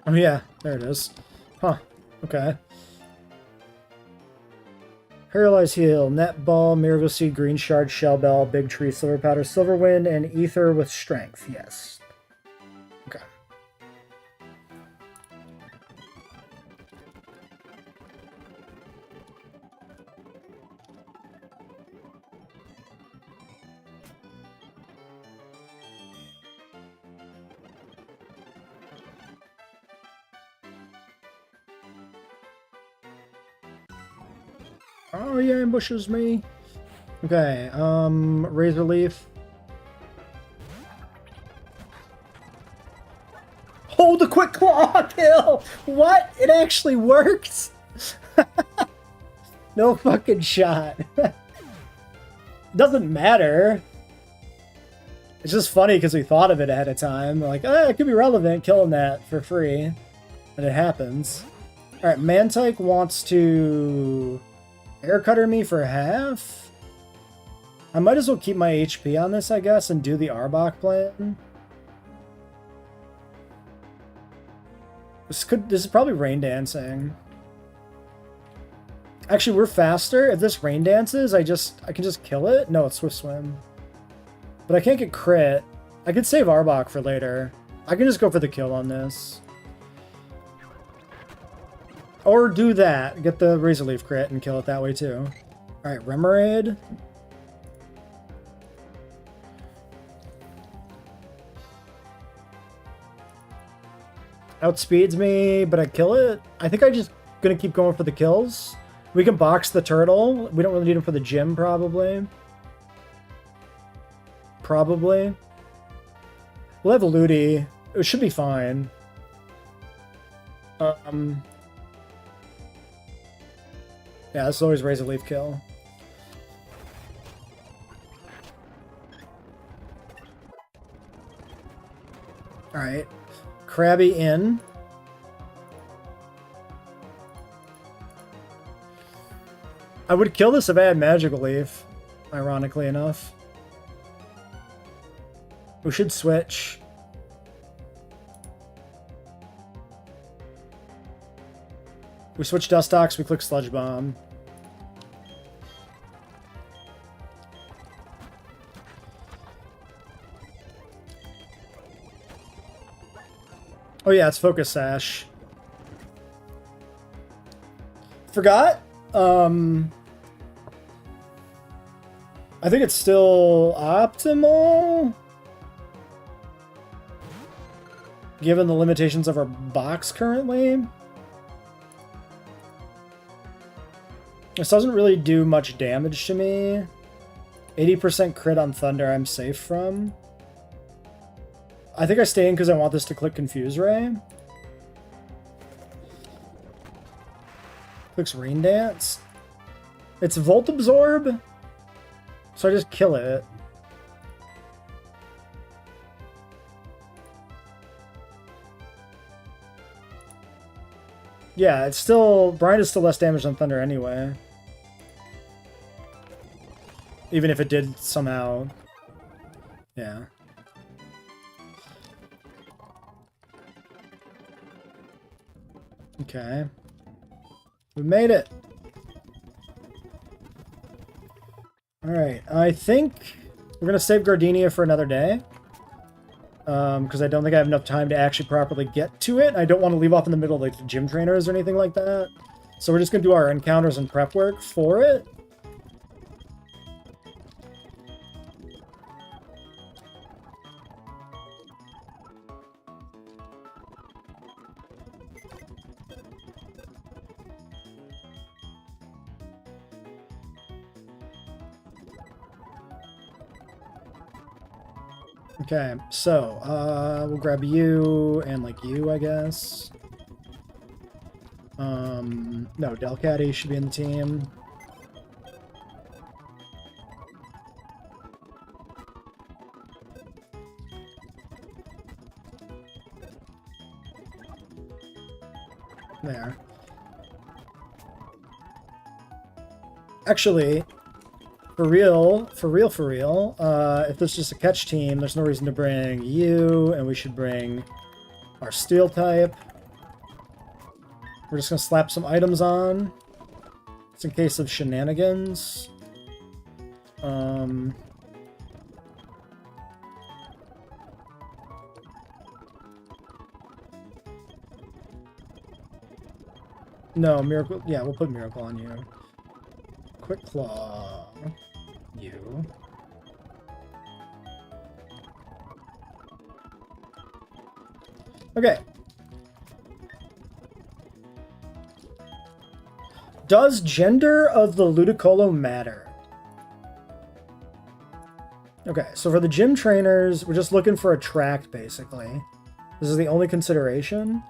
Oh yeah, there it is. Huh, okay. Paralyze Heal, Net Ball, Miracle Seed, Green Shard, Shell Bell, Big Tree, Silver Powder, Silver Wind, and Ether with Strength, yes. Okay. Oh, he ambushes me. Okay, Razor Leaf. Hold the quick claw kill! What? It actually works? No fucking shot. Doesn't matter. It's just funny because we thought of it ahead of time. Like, it could be relevant, killing that for free. And it happens. Alright, Mantike wants to... Air Cutter me for half? I might as well keep my HP on this, I guess, and do the Arbok plan. This is probably Rain Dancing. Actually, we're faster. If this Rain Dances, I can just kill it? No, it's Swift Swim. But I can't get crit. I could save Arbok for later. I can just go for the kill on this. Or do that. Get the Razor Leaf crit and kill it that way too. Alright, Remoraid. Outspeeds me, but I kill it. I think I'm just gonna keep going for the kills. We can box the turtle. We don't really need him for the gym, probably. Probably. We'll have Ludi. It should be fine. Yeah, this is always Razor Leaf kill. Alright. Krabby in. I would kill this if I had Magical Leaf, ironically enough. We should switch. We switch Dustox, we click Sludge Bomb. Oh yeah, it's Focus Sash. Forgot? I think it's still optimal, given the limitations of our box currently. This doesn't really do much damage to me. 80% crit on Thunder I'm safe from. I think I stay in because I want this to click Confuse Ray. Clicks Rain Dance. It's Volt Absorb, so I just kill it. Yeah, it's still... Brian is still less damage than Thunder anyway. Even if it did somehow... Yeah. Okay. We made it! Alright, I think we're gonna save Gardenia for another day. Because I don't think I have enough time to actually properly get to it. I don't want to leave off in the middle of like the gym trainers or anything like that. So we're just gonna do our encounters and prep work for it. Okay, so, we'll grab you and, like, you, I guess. No, Delcatty should be in the team. There. Actually... For real, if this is just a catch team, there's no reason to bring you, and we should bring our steel type. We're just going to slap some items on. It's in case of shenanigans. No, Miracle... Yeah, we'll put Miracle on you. Quick Claw. You. Okay. Does gender of the Ludicolo matter? Okay, so for the gym trainers, we're just looking for a tract, basically. This is the only consideration.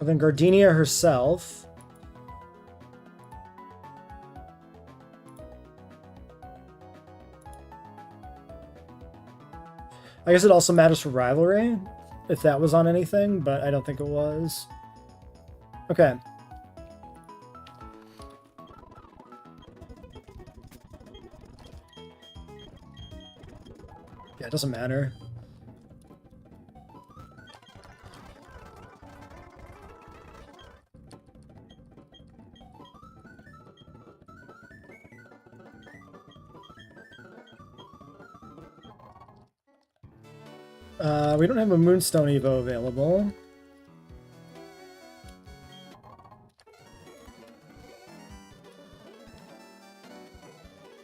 And then Gardenia herself. I guess it also matters for rivalry, if that was on anything, but I don't think it was. Okay. Yeah, it doesn't matter. We don't have a Moonstone Evo available.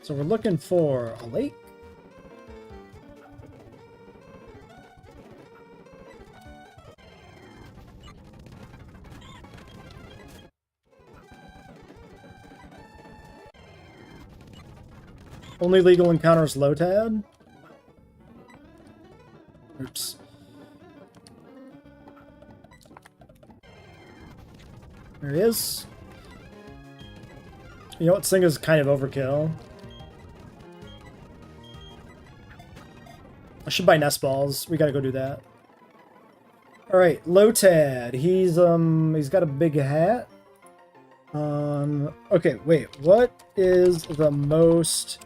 So we're looking for a lake. Only legal encounters Lotad. Oops. There he is. You know what? Sing is kind of overkill. I should buy nest balls. We gotta go do that. Alright, Lotad. He's got a big hat. Okay, wait. What is the most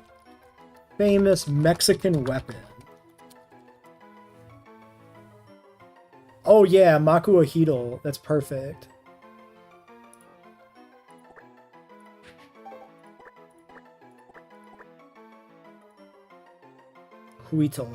famous Mexican weapon? Oh yeah, Makuahidal. That's perfect. Huitl.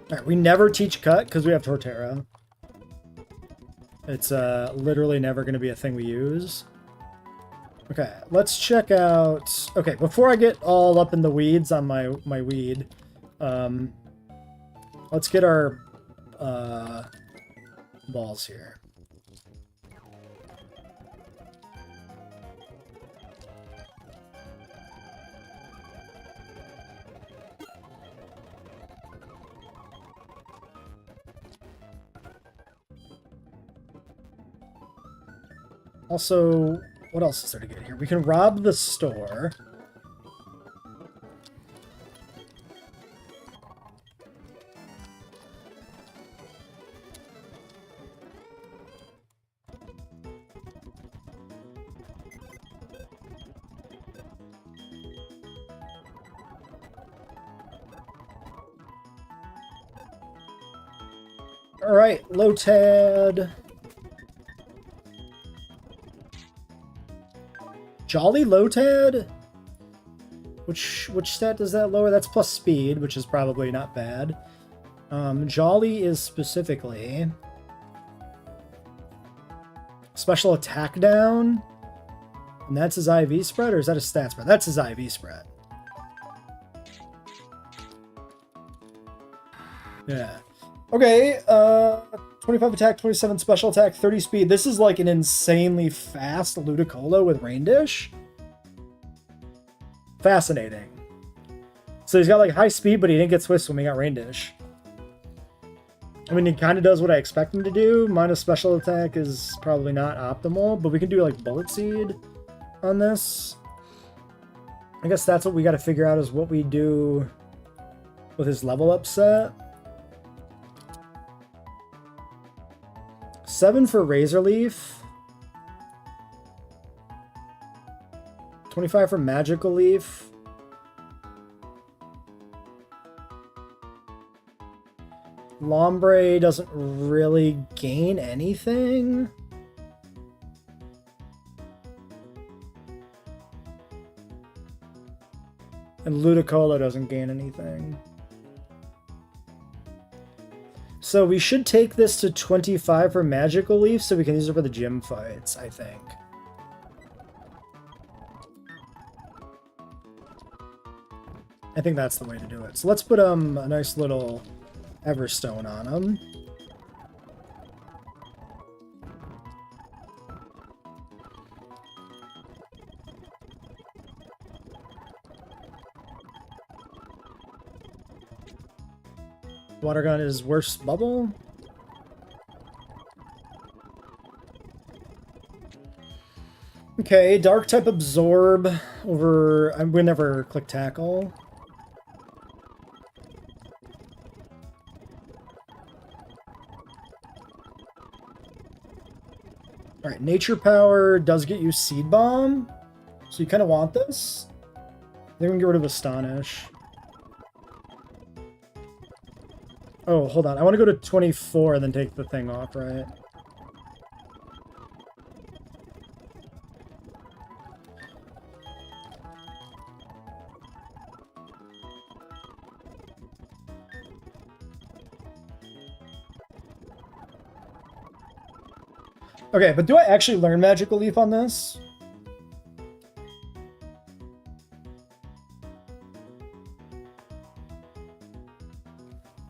Alright, we never teach cut because we have Torterra. It's literally never going to be a thing we use. Okay, let's check out... Okay, before I get all up in the weeds on my weed, let's get our balls here. Also, what else is there to get here? We can rob the store. All right, Lotad. Jolly Lotad? Which stat does that lower? That's plus speed, which is probably not bad. Jolly is specifically special attack down, and that's his IV spread, or is that a stat spread? That's his IV spread. Yeah. Okay, 25 attack, 27 special attack, 30 speed. This is like an insanely fast Ludicolo with Rain Dish. Fascinating. So he's got like high speed, but he didn't get Swift when he got Rain Dish. I mean, he kind of does what I expect him to do. Minus special attack is probably not optimal, but we can do like Bullet Seed on this. I guess that's what we got to figure out, is what we do with his level up set. 7 for Razor Leaf. 25 for Magical Leaf. Lombre doesn't really gain anything. And Ludicolo doesn't gain anything. So we should take this to 25 for Magical Leaf so we can use it for the gym fights, I think. I think that's the way to do it. So let's put a nice little Everstone on him. Water gun is worse bubble. Okay, dark type absorb over. We never click tackle. All right, nature power does get you seed bomb, so you kind of want this. I think we can get rid of Astonish. Oh, hold on. I want to go to 24 and then take the thing off, right? Okay, but do I actually learn Magical Leaf on this?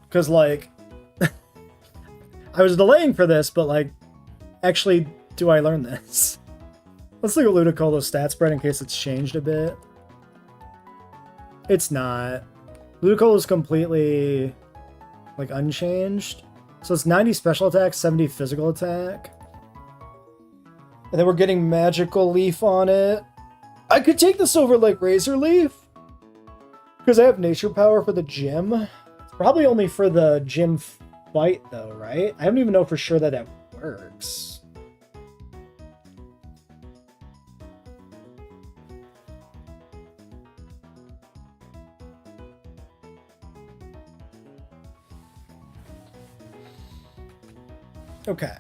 Because, like, I was delaying for this, but, like, actually, do I learn this? Let's look at Ludicolo's stat spread in case it's changed a bit. It's not. Ludicolo is completely, like, unchanged. So it's 90 special attack, 70 physical attack. And then we're getting Magical Leaf on it. I could take this over, like, Razor Leaf. Because I have Nature Power for the gym. It's probably only for the gym fight, though, right? I don't even know for sure that that works. Okay,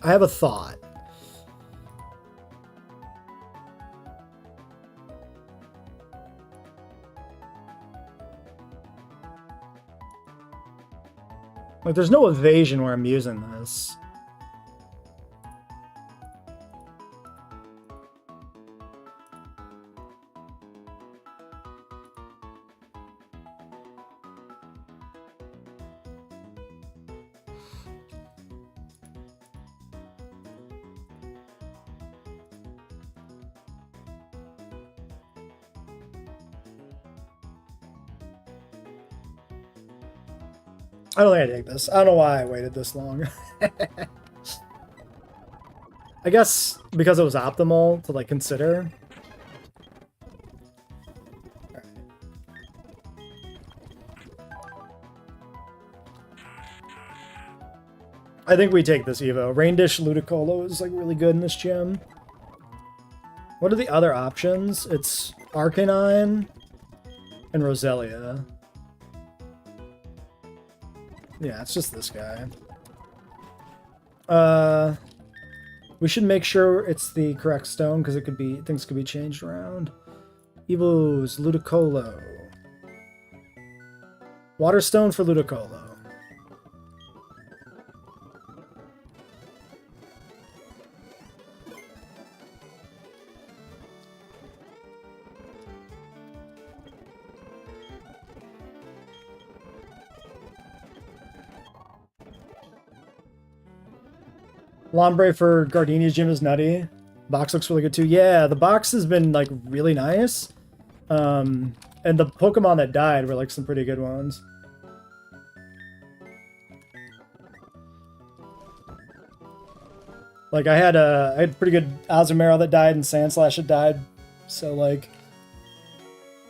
I have a thought. Like, there's no evasion where I'm using this. I don't think I take this. I don't know why I waited this long. I guess because it was optimal to, like, consider. Right. I think we take this Evo. Rain Dish Ludicolo is, like, really good in this gym. What are the other options? It's Arcanine and Roselia. Yeah, it's just this guy. We should make sure it's the correct stone because it could be things could be changed around. Evo's Ludicolo. Water stone for Ludicolo. Lombre for Gardenia's gym is nutty. Box looks really good too. Yeah, the box has been, like, really nice. And the Pokemon that died were, like, some pretty good ones. Like, I had pretty good Azumarill that died and Sandslash that died. So, like,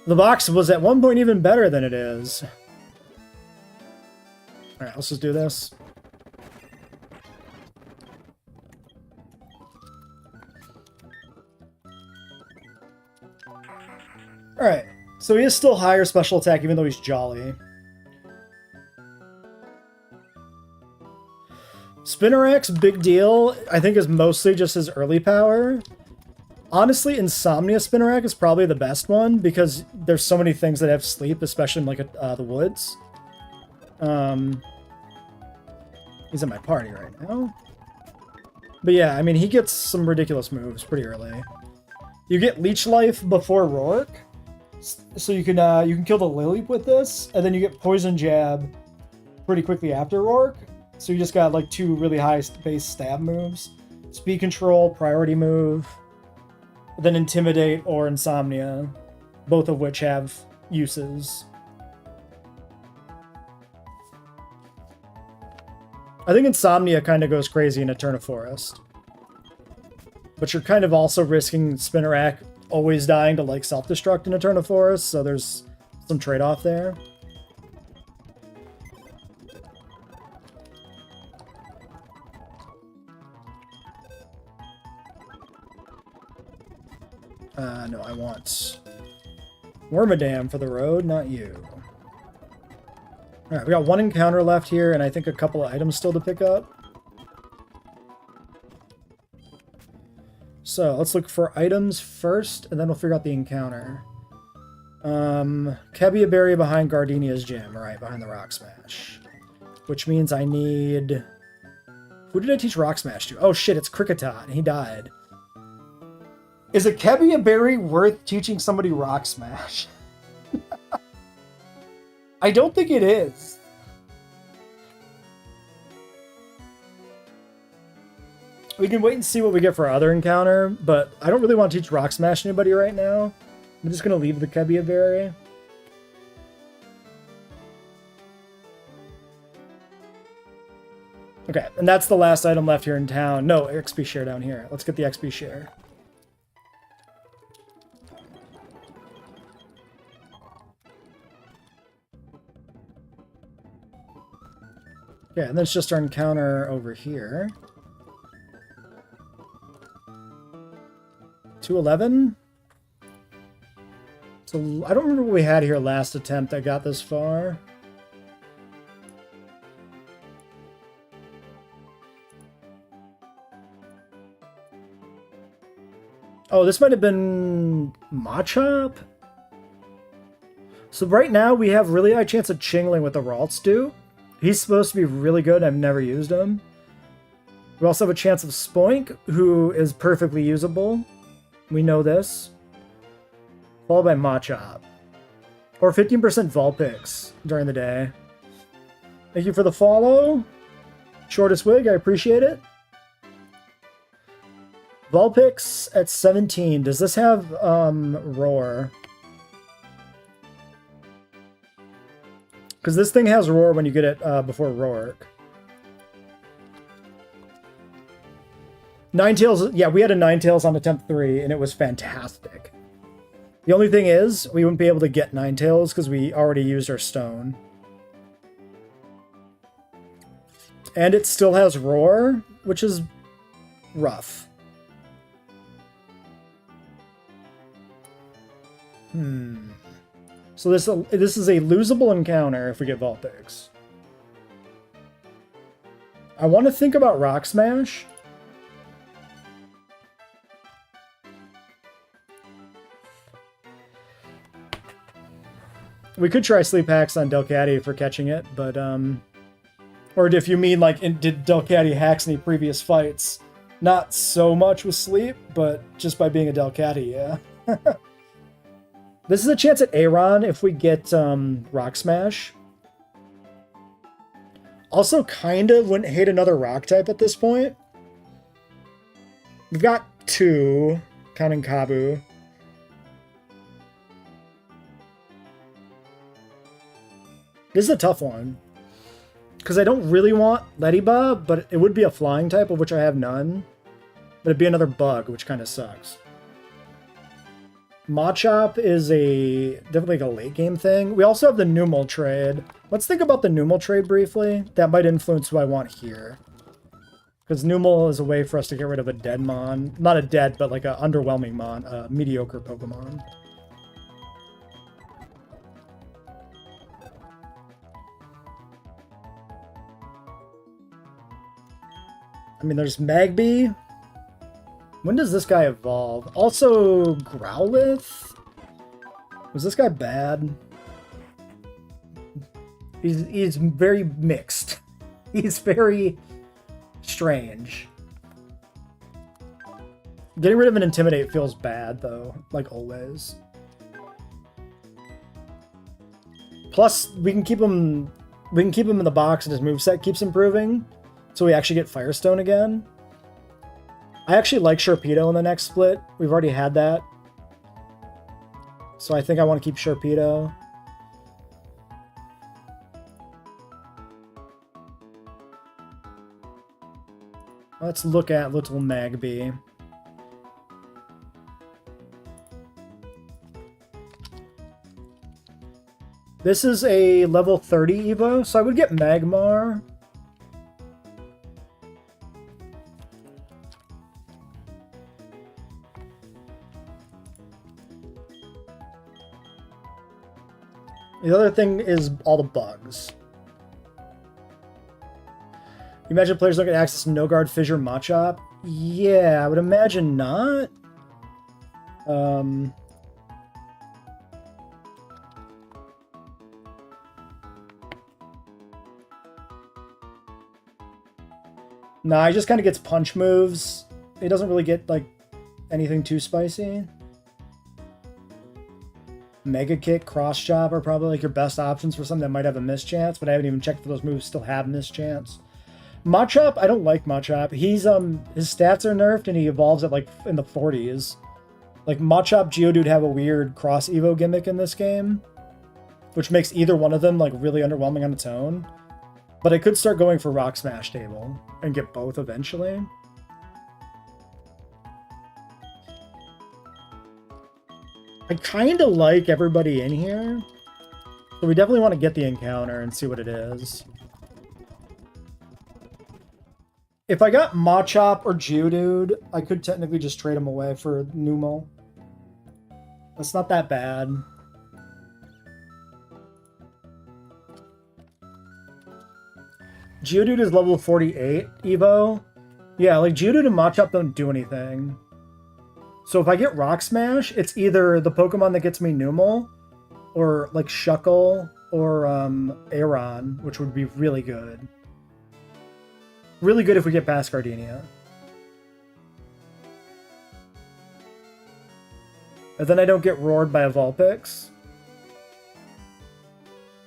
the box was at one point even better than it is. Alright, let's just do this. Alright, so he is still higher special attack even though he's jolly. Spinarak's big deal, I think, is mostly just his early power. Honestly, Insomnia Spinarak is probably the best one because there's so many things that have sleep, especially in, like, the woods. He's in my party right now. But yeah, I mean, he gets some ridiculous moves pretty early. You get Leech Life before Rourke. So you can kill the Lily with this, and then you get Poison Jab pretty quickly after Rourke. So you just got, like, two really high base stab moves. Speed Control, Priority Move, then Intimidate or Insomnia, both of which have uses. I think Insomnia kind of goes crazy in Eterna Forest. But you're kind of also risking Spinarak always dying to, like, self-destruct in Eterna Forest, so there's some trade-off there. No, I want Wormadam for the road, not you. Alright, we got one encounter left here, and I think a couple of items still to pick up. So, let's look for items first, and then we'll figure out the encounter. Kebia Berry behind Gardenia's gym, right, behind the Rock Smash. Which means I need Who did I teach Rock Smash to? Oh shit, it's Kricketot. He died. Is a Kebia Berry worth teaching somebody Rock Smash? I don't think it is. We can wait and see what we get for our other encounter, but I don't really want to teach Rock Smash anybody right now. I'm just going to leave the Kebia Berry. Okay, and that's the last item left here in town. No, XP share down here. Let's get the XP share. Okay, and then it's just our encounter over here. 211? So I don't remember what we had here last attempt that got this far. Oh, this might have been Machop? So right now we have really high chance of Chingling with the Ralts. He's supposed to be really good. I've never used him. We also have a chance of Spoink, who is perfectly usable. We know this. Followed by Machop. Or 15% Vulpix during the day. Thank you for the follow. Shortest wig, I appreciate it. Vulpix at 17. Does this have Roar? Because this thing has Roar when you get it before Roark. Ninetales, yeah, we had a Ninetales on attempt 3, and it was fantastic. The only thing is, we wouldn't be able to get Ninetales because we already used our stone. And it still has Roar, which is rough. So this is a losable encounter if we get Vulpix. I want to think about Rock Smash. We could try Sleep Hacks on Delcatty for catching it, but or if you mean like, did Delcatty hacks any previous fights? Not so much with Sleep, but just by being a Delcatty, yeah. This is a chance at Aron if we get Rock Smash. Also, kind of wouldn't hate another Rock type at this point. We've got 2, counting Kabu. This is a tough one. Because I don't really want Ladybug, but it would be a flying type, of which I have none. But it'd be another bug, which kind of sucks. Machop is definitely like a late game thing. We also have the Numel trade. Let's think about the Numel trade briefly. That might influence who I want here. Because Numel is a way for us to get rid of a dead mon. Not a dead, but like an underwhelming mon. A mediocre Pokemon. I mean, there's Magby. When does this guy evolve? Also, Growlithe? Was this guy bad? He's very mixed. He's very strange. Getting rid of an Intimidate feels bad, though. Like always. Plus, we can keep him in the box and his moveset keeps improving. So we actually get Firestone again. I actually like Sharpedo in the next split. We've already had that. So I think I want to keep Sharpedo. Let's look at Little Magby. This is a level 30 Evo, so I would get Magmar. The other thing is all the bugs. You imagine players don't get access to No Guard, Fissure, Machop? Yeah, I would imagine not. Nah, he just kind of gets punch moves. He doesn't really get, like, anything too spicy. Mega Kick, Cross Chop are probably, like, your best options for something that might have a miss chance, but I haven't even checked if those moves still have miss chance. Machop, I don't like Machop. He's, his stats are nerfed and he evolves at, like, in the 40s. Like, Machop, Geodude have a weird cross Evo gimmick in this game, which makes either one of them, like, really underwhelming on its own. But I could start going for Rock Smash Table and get both eventually. I kind of like everybody in here, so we definitely want to get the encounter and see what it is. If I got Machop or Geodude, I could technically just trade him away for Numel. That's not that bad. Geodude is level 48 Evo. Yeah, like Geodude and Machop don't do anything. So if I get Rock Smash, it's either the Pokemon that gets me Numel, or like Shuckle, or Aron, which would be really good. Really good if we get past Gardenia. And then I don't get roared by a Vulpix.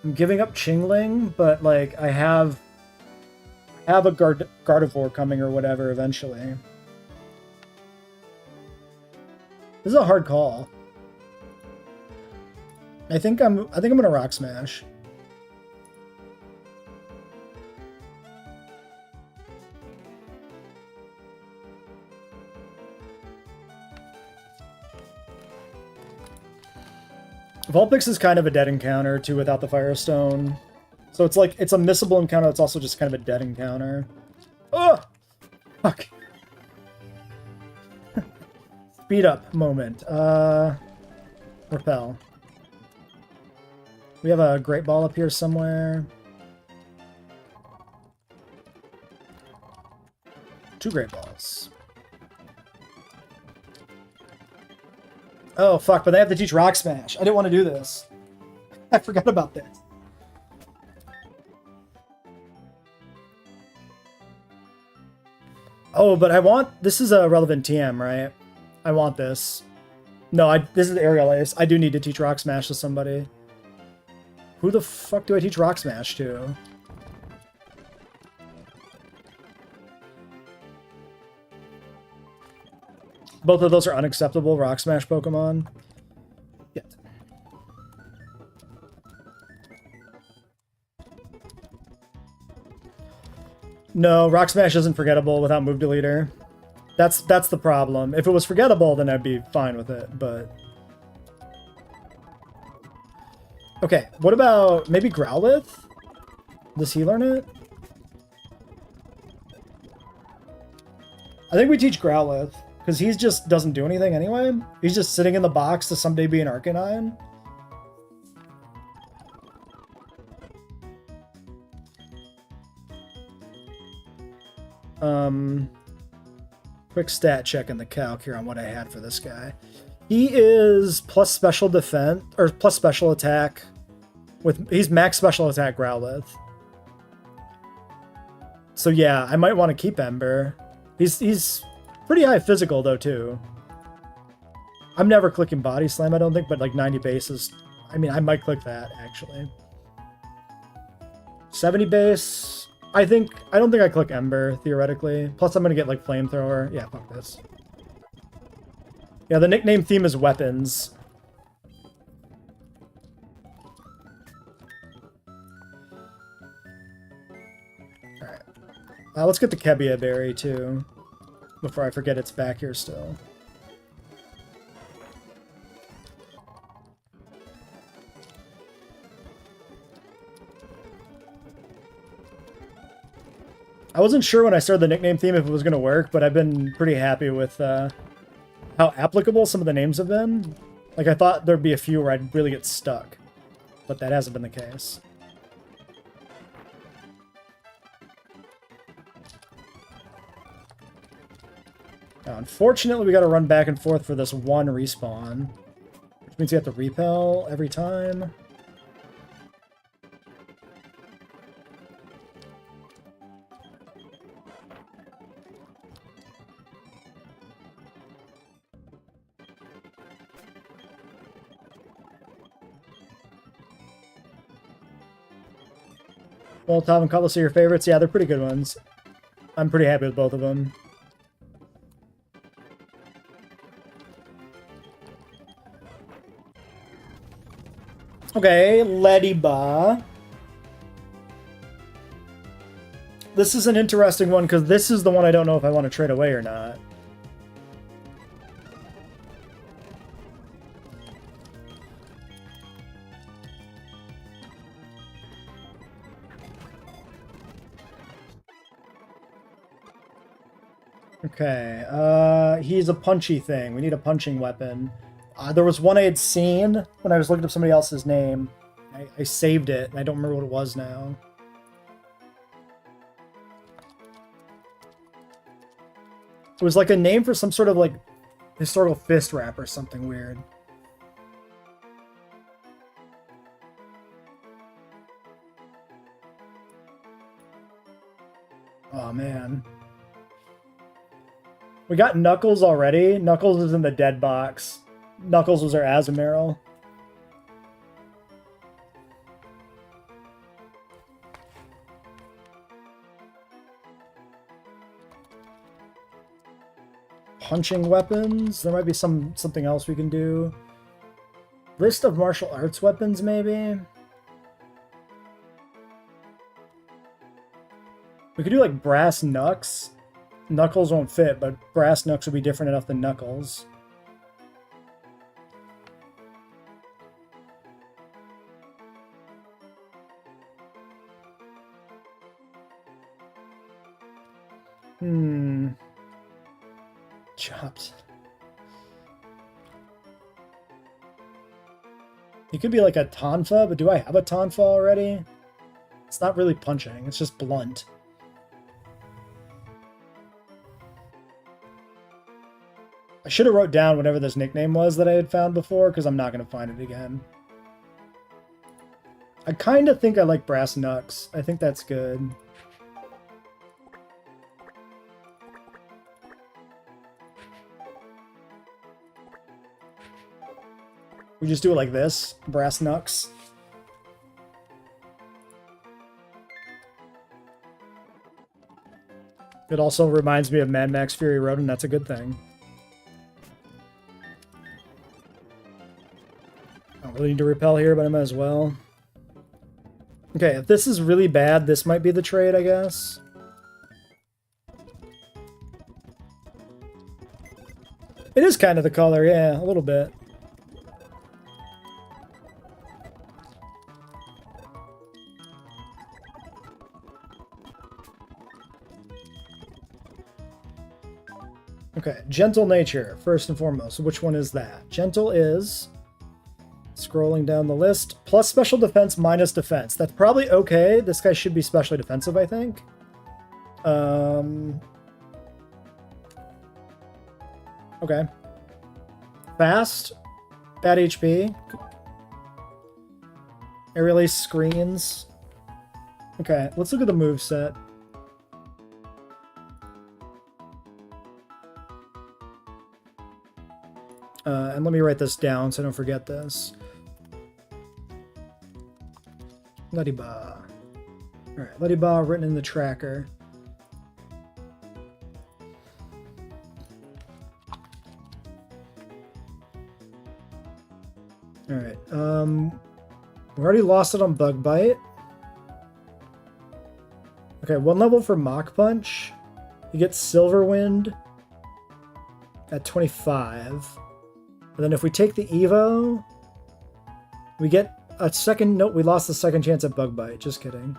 I'm giving up Chingling, but like I have a Gardevoir coming or whatever eventually. This is a hard call. I think I'm gonna Rock Smash. Vulpix is kind of a dead encounter, too, without the Firestone. So it's like, it's a missable encounter, it's also just kind of a dead encounter. Oh! Fuck. Speed up moment. Repel. We have a Great Ball up here somewhere. 2 Great Balls. Oh, fuck, but they have to teach Rock Smash. I didn't want to do this. I forgot about that. Oh, but I want... This is a relevant TM, right? I want this. No, this is Aerial Ace. I do need to teach Rock Smash to somebody. Who the fuck do I teach Rock Smash to? Both of those are unacceptable Rock Smash Pokemon. Yeah. No, Rock Smash isn't forgettable without Move Deleter. That's the problem. If it was forgettable, then I'd be fine with it, but... Okay, what about maybe Growlithe? Does he learn it? I think we teach Growlithe. Because he just doesn't do anything anyway. He's just sitting in the box to someday be an Arcanine. Quick stat check in the calc here on what I had for this guy. He is plus special defense, or plus special attack. He's max special attack Growlithe. So yeah, I might want to keep Ember. He's pretty high physical, though, too. I'm never clicking Body Slam, I don't think, but like 90 base is... I mean, I might click that, actually. 70 base... I don't think I click Ember, theoretically. Plus, I'm gonna get, like, Flamethrower. Yeah, fuck this. Yeah, the nickname theme is weapons. Alright. Let's get the Kebia Berry, too. Before I forget it's back here still. I wasn't sure when I started the nickname theme if it was going to work, but I've been pretty happy with how applicable some of the names have been. Like, I thought there'd be a few where I'd really get stuck, but that hasn't been the case. Now, unfortunately, we got to run back and forth for this one respawn, which means you have to repel every time. Molotov and Cutlass are your favorites? Yeah, they're pretty good ones. I'm pretty happy with both of them. Okay, Lediba. This is an interesting one because this is the one I don't know if I want to trade away or not. Okay, he's a punchy thing. We need a punching weapon. There was one I had seen when I was looking up somebody else's name. I saved it, and I don't remember what it was now. It was like a name for some sort of like historical fist wrap or something weird. Oh man. We got Knuckles already. Knuckles is in the dead box. Knuckles was our Azumarill. Punching weapons. There might be something else we can do. List of martial arts weapons, maybe? We could do like brass knucks. Knuckles won't fit, but brass knucks would be different enough than Knuckles. Chopped. It could be like a Tonfa, but do I have a Tonfa already? It's not really punching, it's just blunt. I should have wrote down whatever this nickname was that I had found before, because I'm not going to find it again. I kind of think I like Brass Knucks. I think that's good. We just do it like this. Brass Knucks. It also reminds me of Mad Max Fury Road, and that's a good thing. I don't really need to repel here, but I might as well. Okay, if this is really bad, this might be the trade, I guess. It is kind of the color, yeah, a little bit. Okay, gentle nature, first and foremost. Which one is that? Gentle is, scrolling down the list, plus special defense, minus defense. That's probably okay. This guy should be specially defensive, I think. Okay. Fast, bad HP. Air release screens. Okay, let's look at the moveset. And let me write this down so I don't forget this. Lediba. Alright, Lediba written in the tracker. Alright, we already lost it on Bug Bite. Okay, 1 level for Mach Punch. You get Silver Wind at 25. And then if we take the Evo, we get a second... Nope, we lost the second chance at Bug Bite. Just kidding.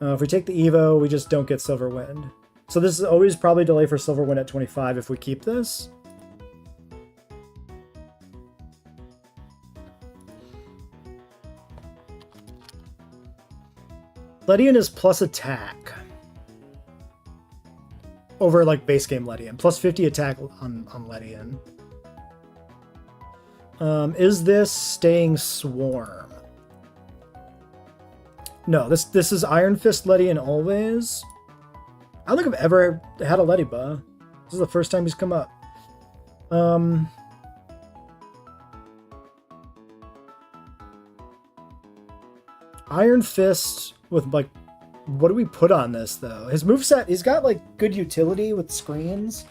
If we take the Evo, we just don't get Silver Wind. So this is always probably delay for Silver Wind at 25 if we keep this. Ledian is plus attack. Over like base game Ledian. Plus 50 attack on Ledian. Is this staying Swarm? No, this is Iron Fist Ledian always. I don't think I've ever had a Lediba. This is the first time he's come up. Iron Fist with like What do we put on this, though? His moveset, he's got, like, good utility with screens.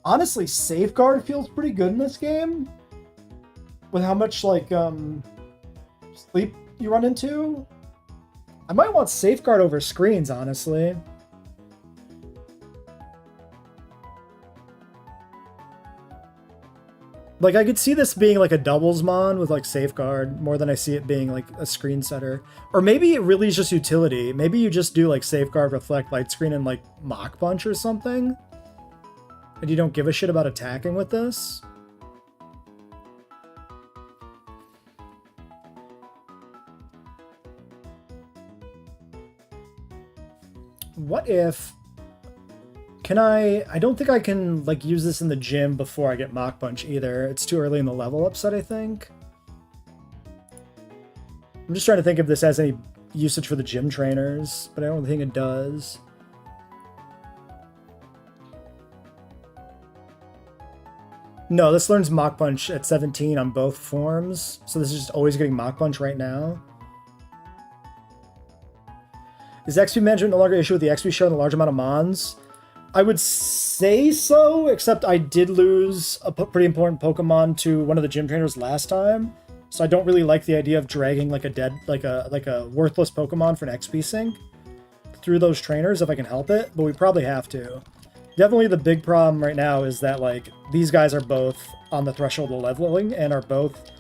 Honestly, Safeguard feels pretty good in this game. With how much, like, sleep you run into. I might want Safeguard over screens, honestly. Like, I could see this being like a doubles mon with like Safeguard more than I see it being like a screen setter. Or maybe it really is just utility. Maybe you just do like Safeguard, Reflect, Light Screen, and like Mach Punch or something. And you don't give a shit about attacking with this. What if... Can I don't think I can, like, use this in the gym before I get Mach Punch either. It's too early in the level up set, I think. I'm just trying to think if this has any usage for the gym trainers, but I don't think it does. No, this learns Mach Punch at 17 on both forms, so this is just always getting Mach Punch right now. Is XP management no longer an issue with the XP showing a large amount of mons? I would say so, except I did lose a pretty important Pokemon to one of the gym trainers last time, so I don't really like the idea of dragging like a worthless Pokemon for an XP sync through those trainers if I can help it, but we probably have to. Definitely the big problem right now is that like these guys are both on the threshold of leveling and are both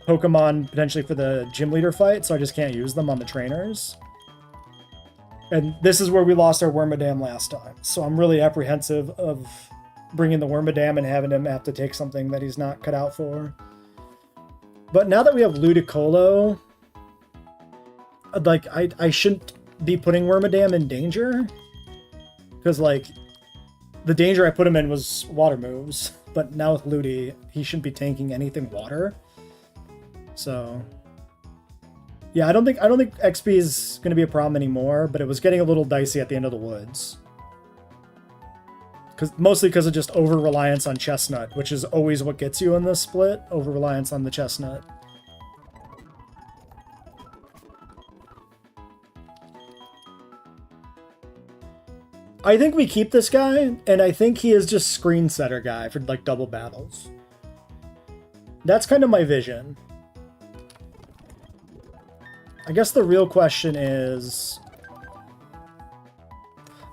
Pokemon potentially for the gym leader fight, so I just can't use them on the trainers. And this is where we lost our Wormadam last time. So I'm really apprehensive of bringing the Wormadam and having him have to take something that he's not cut out for. But now that we have Ludicolo, like, I shouldn't be putting Wormadam in danger. Because, like, the danger I put him in was water moves. But now with Ludi, he shouldn't be tanking anything water. So... yeah, I don't think XP is going to be a problem anymore, but it was getting a little dicey at the end of the woods. Mostly because of just over-reliance on Chestnut, which is always what gets you in this split, over-reliance on the Chestnut. I think we keep this guy, and I think he is just screen setter guy for like double battles. That's kind of my vision. I guess the real question is...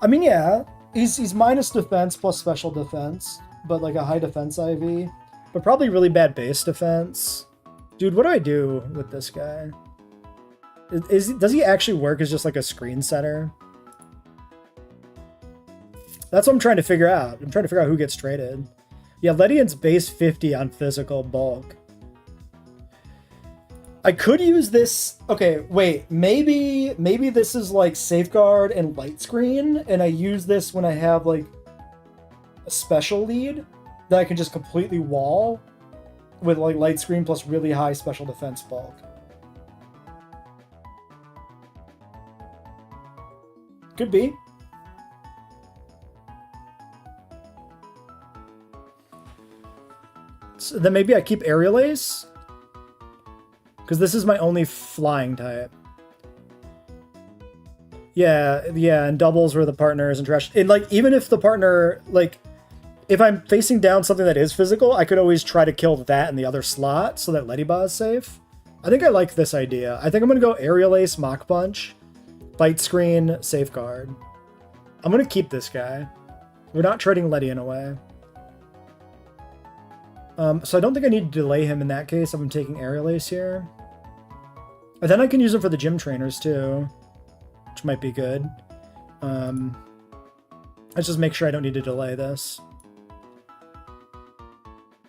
I mean, yeah, he's minus defense plus special defense, but like a high defense IV. But probably really bad base defense. Dude, what do I do with this guy? Does he actually work as just like a screen setter? That's what I'm trying to figure out. I'm trying to figure out who gets traded. Yeah, Ledian's base 50 on physical bulk. I could use this... okay, wait. Maybe this is like Safeguard and Light Screen, and I use this when I have like a special lead that I can just completely wall with like Light Screen plus really high special defense bulk. Could be. So then maybe I keep Aerial Ace? Because this is my only flying type. Yeah, and doubles where the partner isn't trash. And like, even if the partner, like, if I'm facing down something that is physical, I could always try to kill that in the other slot so that Leddyba is safe. I think I like this idea. I think I'm going to go Aerial Ace, Mach Punch, Light Screen, Safeguard. I'm going to keep this guy. We're not trading Ledian away. So I don't think I need to delay him in that case. I'm taking Aerial Ace here. And then I can use him for the gym trainers too, which might be good. Let's just make sure I don't need to delay this.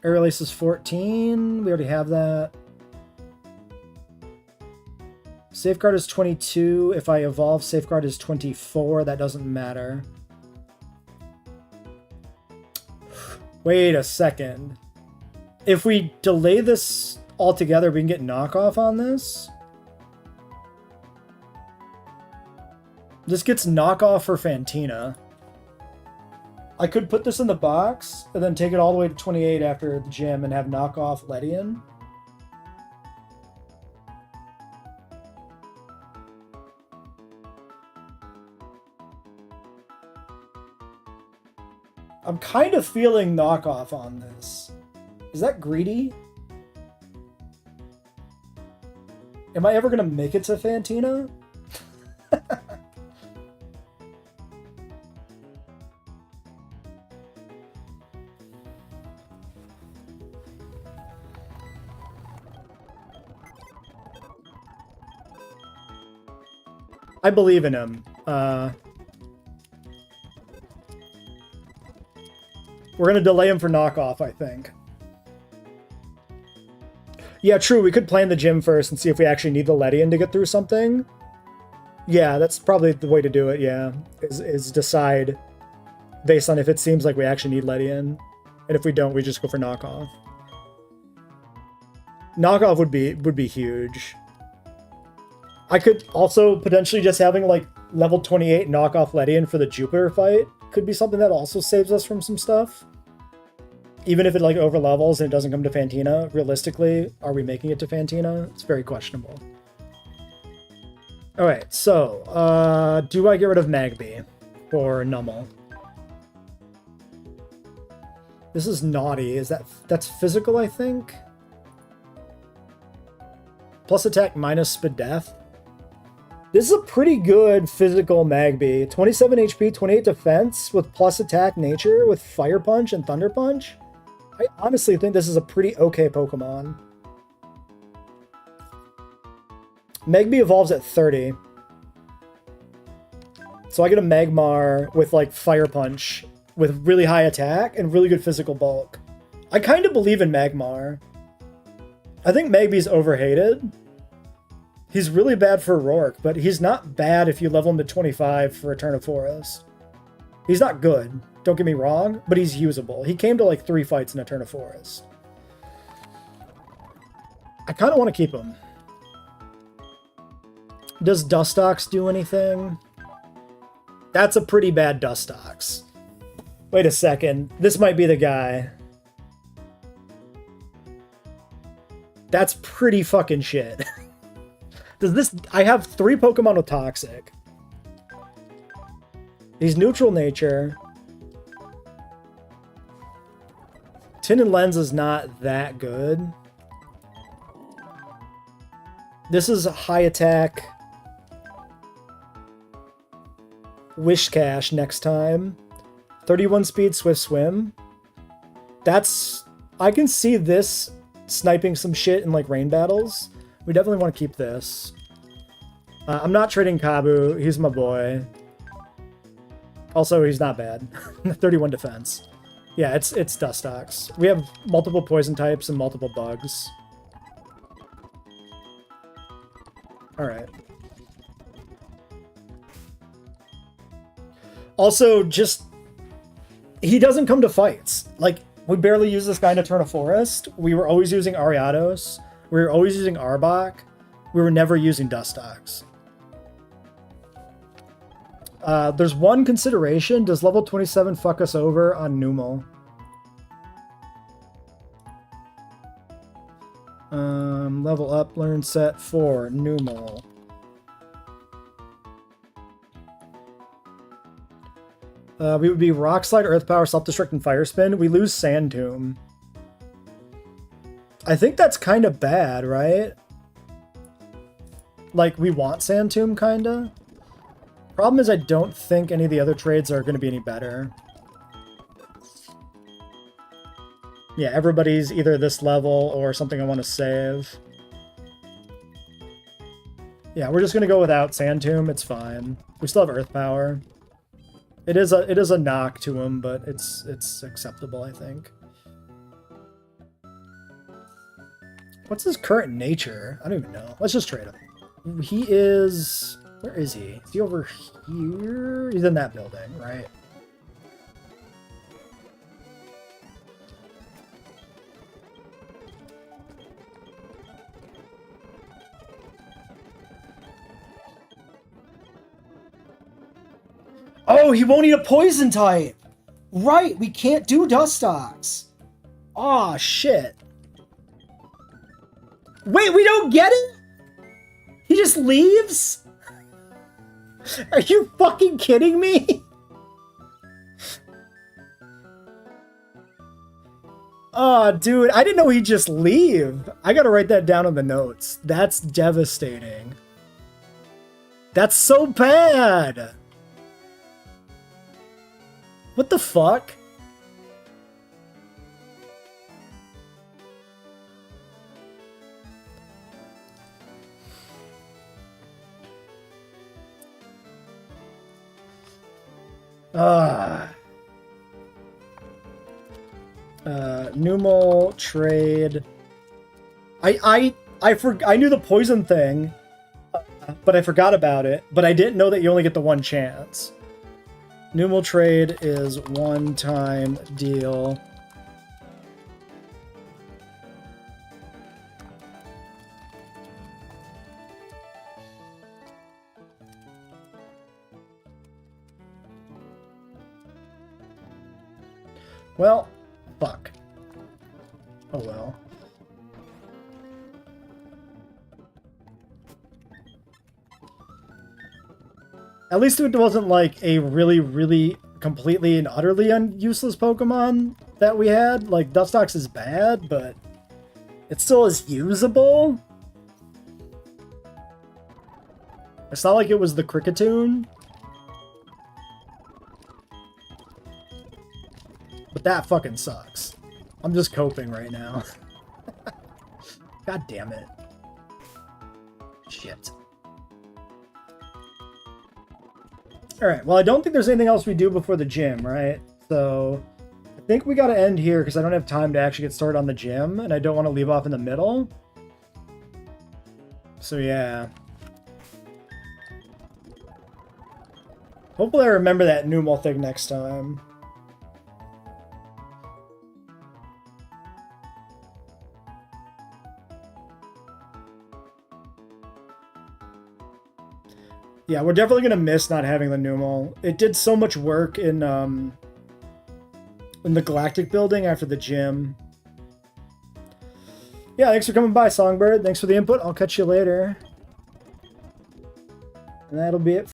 Aerial Ace is 14. We already have that. Safeguard is 22. If I evolve, Safeguard is 24. That doesn't matter. Wait a second. If we delay this altogether, we can get knockoff on this. This gets knockoff for Fantina. I could put this in the box and then take it all the way to 28 after the gym and have knockoff Ledian. I'm kind of feeling knockoff on this. Is that greedy? Am I ever gonna make it to Fantina? I believe in him. We're gonna delay him for knockoff, I think. Yeah, true. We could plan the gym first and see if we actually need the Ledian to get through something. Yeah, that's probably the way to do it, yeah. Is decide based on if it seems like we actually need Ledian. And if we don't, we just go for knockoff. Knockoff would be huge. I could also potentially just having like level 28 knockoff Ledian for the Jupiter fight could be something that also saves us from some stuff. Even if it like over levels and it doesn't come to Fantina, realistically, are we making it to Fantina? It's very questionable. Alright, so do I get rid of Magby or Nummel? This is naughty. That's physical, I think? Plus attack minus Spadef. This is a pretty good physical Magby. 27 HP, 28 defense with plus attack nature with Fire Punch and Thunder Punch. I honestly think this is a pretty okay Pokemon. Magby evolves at 30. So I get a Magmar with like Fire Punch with really high attack and really good physical bulk. I kind of believe in Magmar. I think Magby's overhated. He's really bad for Rourke, but he's not bad if you level him to 25 for Eterna Forest. He's not good, don't get me wrong, but he's usable. He came to like 3 fights in Eterna Forest. I kind of want to keep him. Does Dustox do anything? That's a pretty bad Dustox. Wait a second. This might be the guy. That's pretty fucking shit. Does this... I have 3 Pokemon with Toxic. He's neutral nature. Tin and Lens is not that good. This is a high attack. Wishcash next time. 31 speed, Swift Swim. That's... I can see this sniping some shit in like rain battles. We definitely want to keep this. I'm not trading Kabu. He's my boy. Also, he's not bad. 31 defense. Yeah, it's Dustox. We have multiple poison types and multiple bugs. Alright. Also, just... he doesn't come to fights. Like, we barely use this guy in Eterna Forest. We were always using Ariados. We were always using Arbok. We were never using Dustox. There's one consideration. Does level 27 fuck us over on Numel? Level up, learn set 4, Numel. We would be Rock Slide, Earth Power, Self-Destruct, and Fire Spin. We lose Sand Tomb. I think that's kind of bad, right? Like, we want Sand Tomb, kind of. Problem is I don't think any of the other trades are going to be any better. Yeah, everybody's either this level or something I want to save. Yeah, we're just going to go without Sand Tomb. It's fine. We still have Earth Power. It is a knock to him, but it's acceptable, I think. What's his current nature? I don't even know. Let's just trade him. He is... where is he? Is he over here? He's in that building, right? Oh, he won't eat a poison type! Right, we can't do Dustox! Aw, shit. Wait, we don't get it? He just leaves? Are you fucking kidding me? Oh, dude, I didn't know he'd just leave. I gotta write that down in the notes. That's devastating. That's so bad. What the fuck? Numal trade. I knew the poison thing, but I forgot about it. But I didn't know that you only get the one chance. Numal trade is one-time deal. Well, fuck. Oh well. At least it wasn't like a really, really completely and utterly useless Pokemon that we had. Like, Dustox is bad, but it still is usable. It's not like it was the Kricketune. But that fucking sucks. I'm just coping right now. God damn it. Shit. Alright, well I don't think there's anything else we do before the gym, right? So, I think we gotta end here because I don't have time to actually get started on the gym, and I don't want to leave off in the middle. So yeah. Hopefully I remember that Numal thing next time. Yeah, we're definitely gonna miss not having the Numal. It did so much work in the Galactic building after the gym. Yeah, thanks for coming by, Songbird. Thanks for the input. I'll catch you later. And that'll be it.